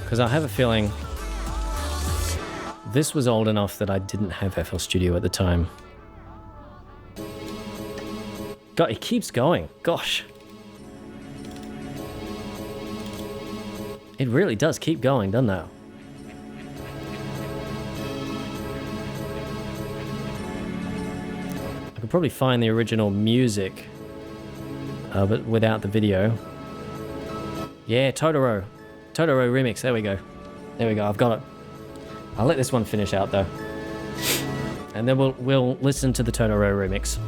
Because I have a feeling this was old enough that I didn't have FL Studio at the time. God, it keeps going. Gosh. It really does keep going, doesn't it? I could probably find the original music, but without the video. Yeah, Totoro remix, there we go. There we go, I've got it. I'll let this one finish out though. And then we'll listen to the Totoro remix.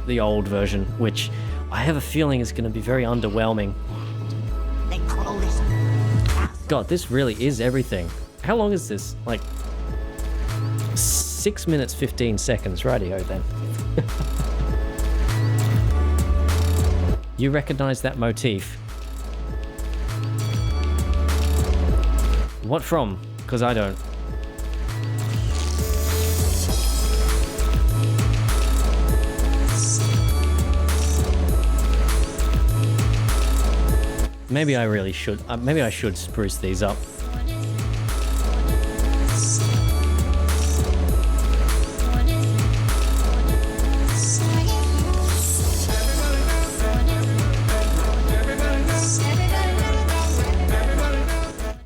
The old version, which I have a feeling is going to be very underwhelming. They call this. God, this really is everything. How long is this? Like 6 minutes 15 seconds, rightio then. You recognize that motif? What from? Because I don't. Maybe I really should. Maybe I should spruce these up.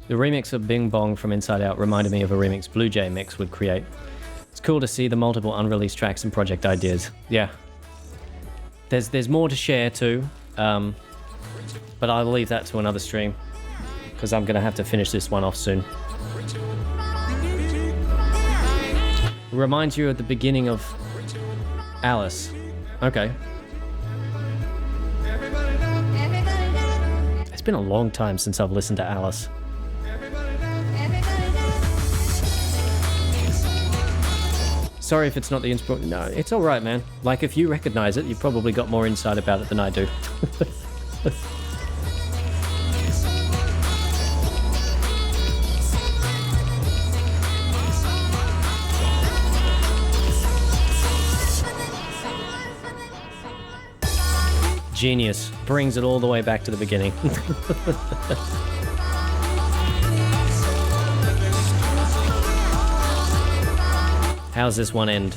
The remix of Bing Bong from Inside Out reminded me of a remix Blue Jay Mix would create. It's cool to see the multiple unreleased tracks and project ideas. Yeah. There's more to share too, but I'll leave that to another stream because I'm going to have to finish this one off soon. Reminds you of the beginning of Alice. Okay. It's been a long time since I've listened to Alice. Sorry if it's not the inspiration. No, it's all right, man. Like, if you recognize it, you've probably got more insight about it than I do. Genius. Brings it all the way back to the beginning. How's this one end?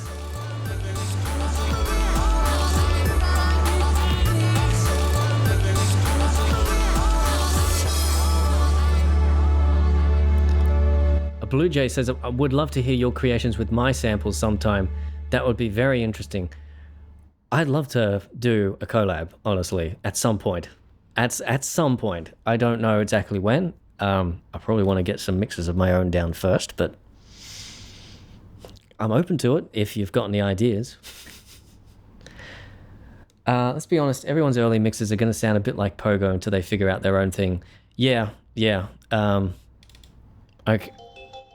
A Blue Jay says, I would love to hear your creations with my samples sometime. That would be very interesting. I'd love to do a collab, honestly, at some point. At some point. I don't know exactly when. I probably want to get some mixes of my own down first, but I'm open to it if you've got any ideas. Let's be honest, everyone's early mixes are going to sound a bit like Pogo until they figure out their own thing. Yeah. Okay.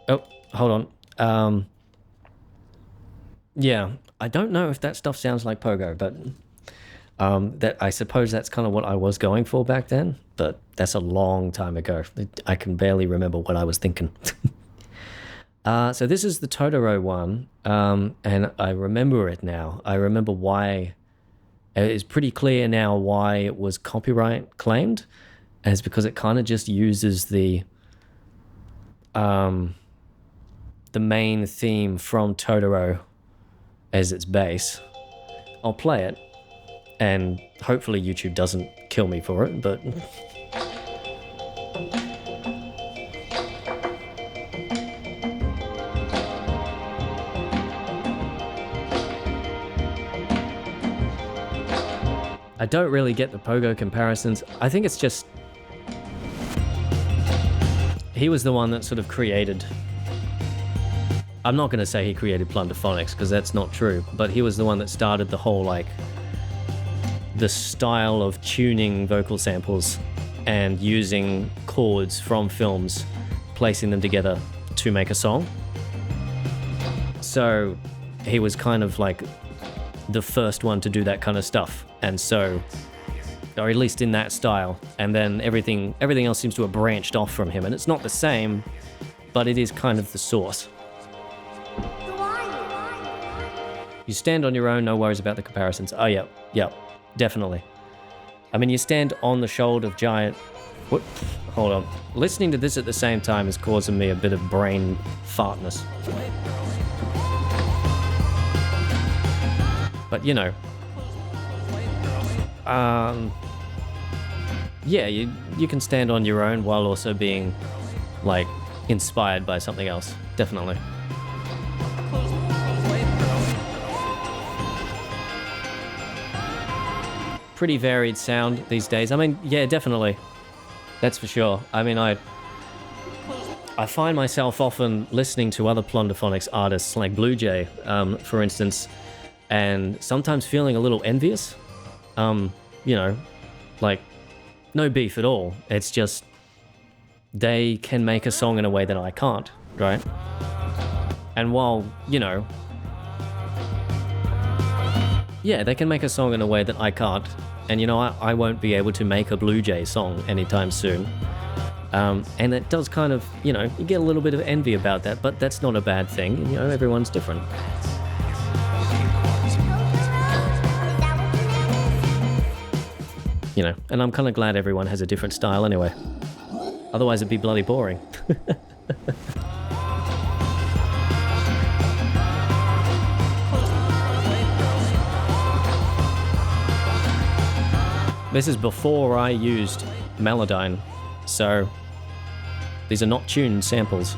Oh, hold on. Yeah, I don't know if that stuff sounds like Pogo, but that I suppose that's kind of what I was going for back then, but that's a long time ago. I can barely remember what I was thinking. So this is the Totoro one, and I remember it now. I remember why. It's pretty clear now why it was copyright claimed, and it's because it kind of just uses the main theme from Totoro as its base. I'll play it, and hopefully YouTube doesn't kill me for it, but... I don't really get the Pogo comparisons. I think it's just... He was the one that sort of created... I'm not going to say he created Plunderphonics, because that's not true, but he was the one that started the whole, like, the style of tuning vocal samples and using chords from films, placing them together to make a song. So he was kind of like the first one to do that kind of stuff, and so, or at least in that style, and then everything else seems to have branched off from him, and it's not the same, but it is kind of the source. You stand on your own, no worries about the comparisons. Oh, yeah, definitely. I mean, you stand on the shoulder of giant... What? Hold on. Listening to this at the same time is causing me a bit of brain fartness. But, you know... yeah, you can stand on your own while also being, like, inspired by something else. Definitely. Pretty varied sound these days. I mean, yeah, definitely. That's for sure. I mean, I find myself often listening to other Plunderphonics artists like Blue Jay, for instance, and sometimes feeling a little envious. You know, like, no beef at all. It's just they can make a song in a way that I can't, right? And while, you know, yeah, they can make a song in a way that I can't. And, you know, I won't be able to make a Blue Jay song anytime soon. And it does kind of, you know, you get a little bit of envy about that, but that's not a bad thing. You know, everyone's different. You know, and I'm kind of glad everyone has a different style anyway. Otherwise it'd be bloody boring. This is before I used Melodyne, so these are not tuned samples.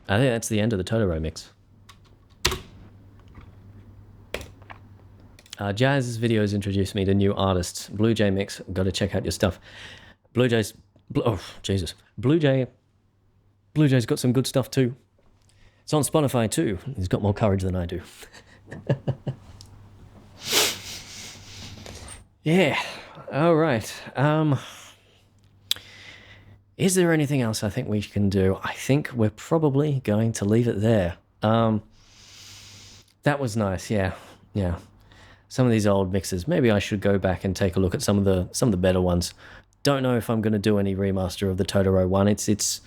I think that's the end of the Totoro mix. Jazz's videos introduced me to new artists. Blue Jay mix, gotta check out your stuff. Blue Jay's got some good stuff too. It's on Spotify too. He's got more courage than I do. Yeah, all right. Is there anything else I think we can do? I think we're probably going to leave it there. That was nice, yeah. Some of these old mixes. Maybe I should go back and take a look at some of the better ones. Don't know if I'm going to do any remaster of the Totoro one. It's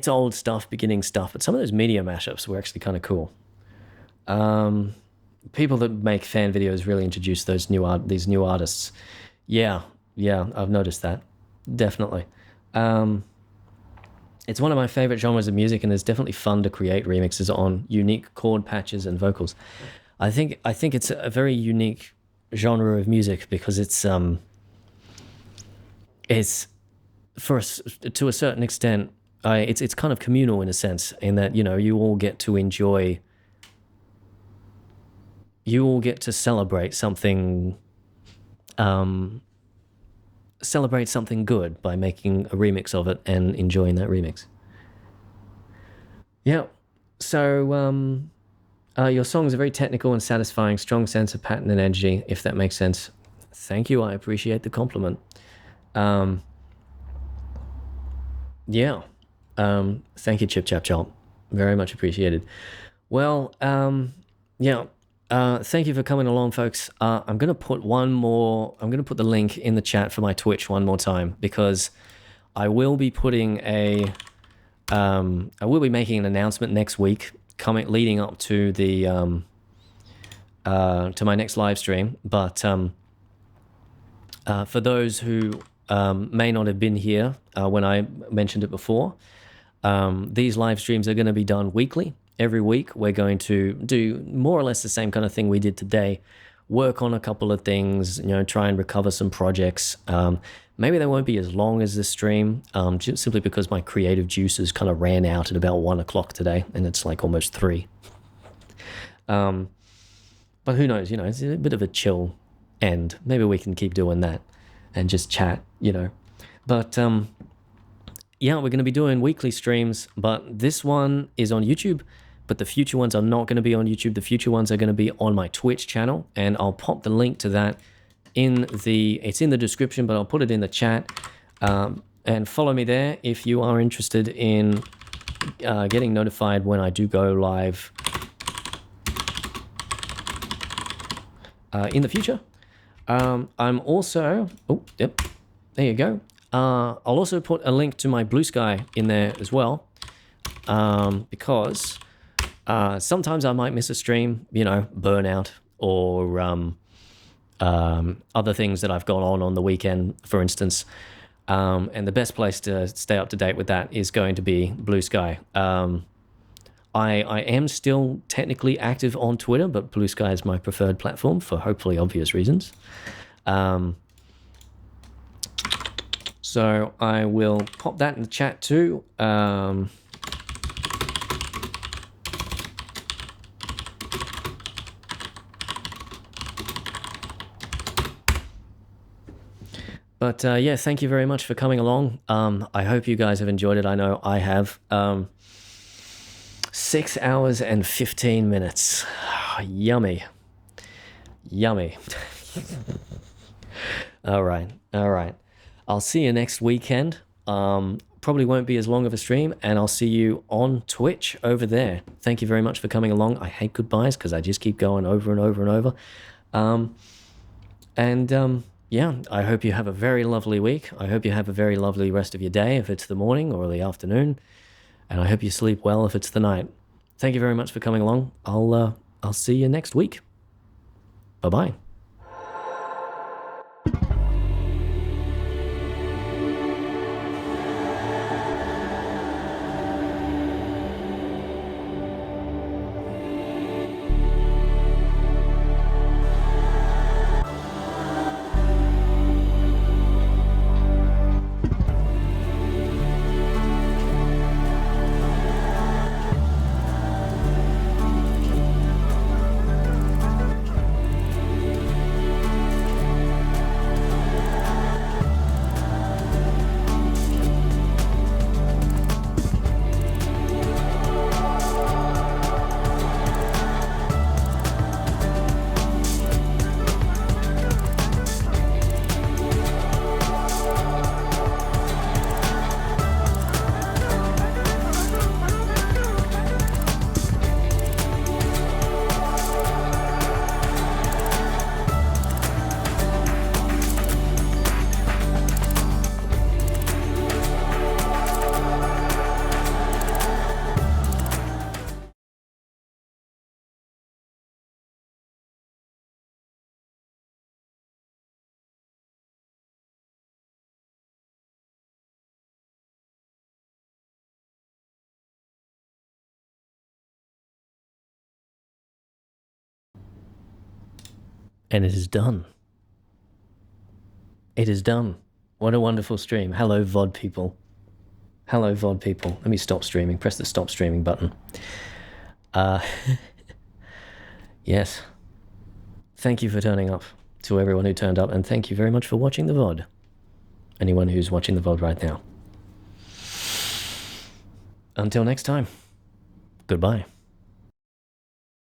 old stuff, beginning stuff, but some of those media mashups were actually kind of cool. People that make fan videos really introduce these new artists. Yeah, I've noticed that. Definitely. It's one of my favorite genres of music, and it's definitely fun to create remixes on unique chord patches and vocals. I think it's a very unique genre of music because it's to a certain extent, it's kind of communal in a sense, in that, you know, you all get to celebrate something good by making a remix of it and enjoying that remix. Yeah, so Your songs are very technical and satisfying, strong sense of pattern and energy, if that makes sense. Thank you, I appreciate the compliment. Yeah. Thank you, Chip Chap Chop. Very much appreciated. Well, yeah. Thank you for coming along, folks. I'm gonna put the link in the chat for my Twitch one more time, because I will be putting I will be making an announcement next week, leading up to the to my next live stream. But for those who may not have been here when I mentioned it before, these live streams are going to be done weekly. Every week we're going to do more or less the same kind of thing we did today, work on a couple of things, try and recover some projects. Maybe they won't be as long as this stream, just simply because my creative juices kind of ran out at about 1 o'clock today, and it's like almost 3. But who knows, it's a bit of a chill end. Maybe we can keep doing that and just chat, But yeah, we're going to be doing weekly streams, but this one is on YouTube, but the future ones are not going to be on YouTube. The future ones are going to be on my Twitch channel, and I'll pop the link to that it's in the description, but I'll put it in the chat. And follow me there if you are interested in getting notified when I do go live in the future. I'm also, yep, there you go. I'll also put a link to my Blue Sky in there as well, because sometimes I might miss a stream, burnout, or other things that I've got on the weekend, for instance. And the best place to stay up to date with that is going to be Blue Sky. I am still technically active on Twitter, but Blue Sky is my preferred platform for hopefully obvious reasons. So I will pop that in the chat too. But yeah, thank you very much for coming along. I hope you guys have enjoyed it. I know I have. 6 hours and 15 minutes. Yummy. Yummy. All right. I'll see you next weekend. Probably won't be as long of a stream, and I'll see you on Twitch over there. Thank you very much for coming along. I hate goodbyes because I just keep going over and over and over. Yeah, I hope you have a very lovely week. I hope you have a very lovely rest of your day if it's the morning or the afternoon. And I hope you sleep well if it's the night. Thank you very much for coming along. I'll see you next week. Bye-bye. And it is done. It is done. What a wonderful stream. Hello, VOD people. Hello, VOD people. Let me stop streaming. Press the stop streaming button. Yes. Thank you for turning up, to everyone who turned up, and thank you very much for watching the VOD. Anyone who's watching the VOD right now. Until next time, goodbye.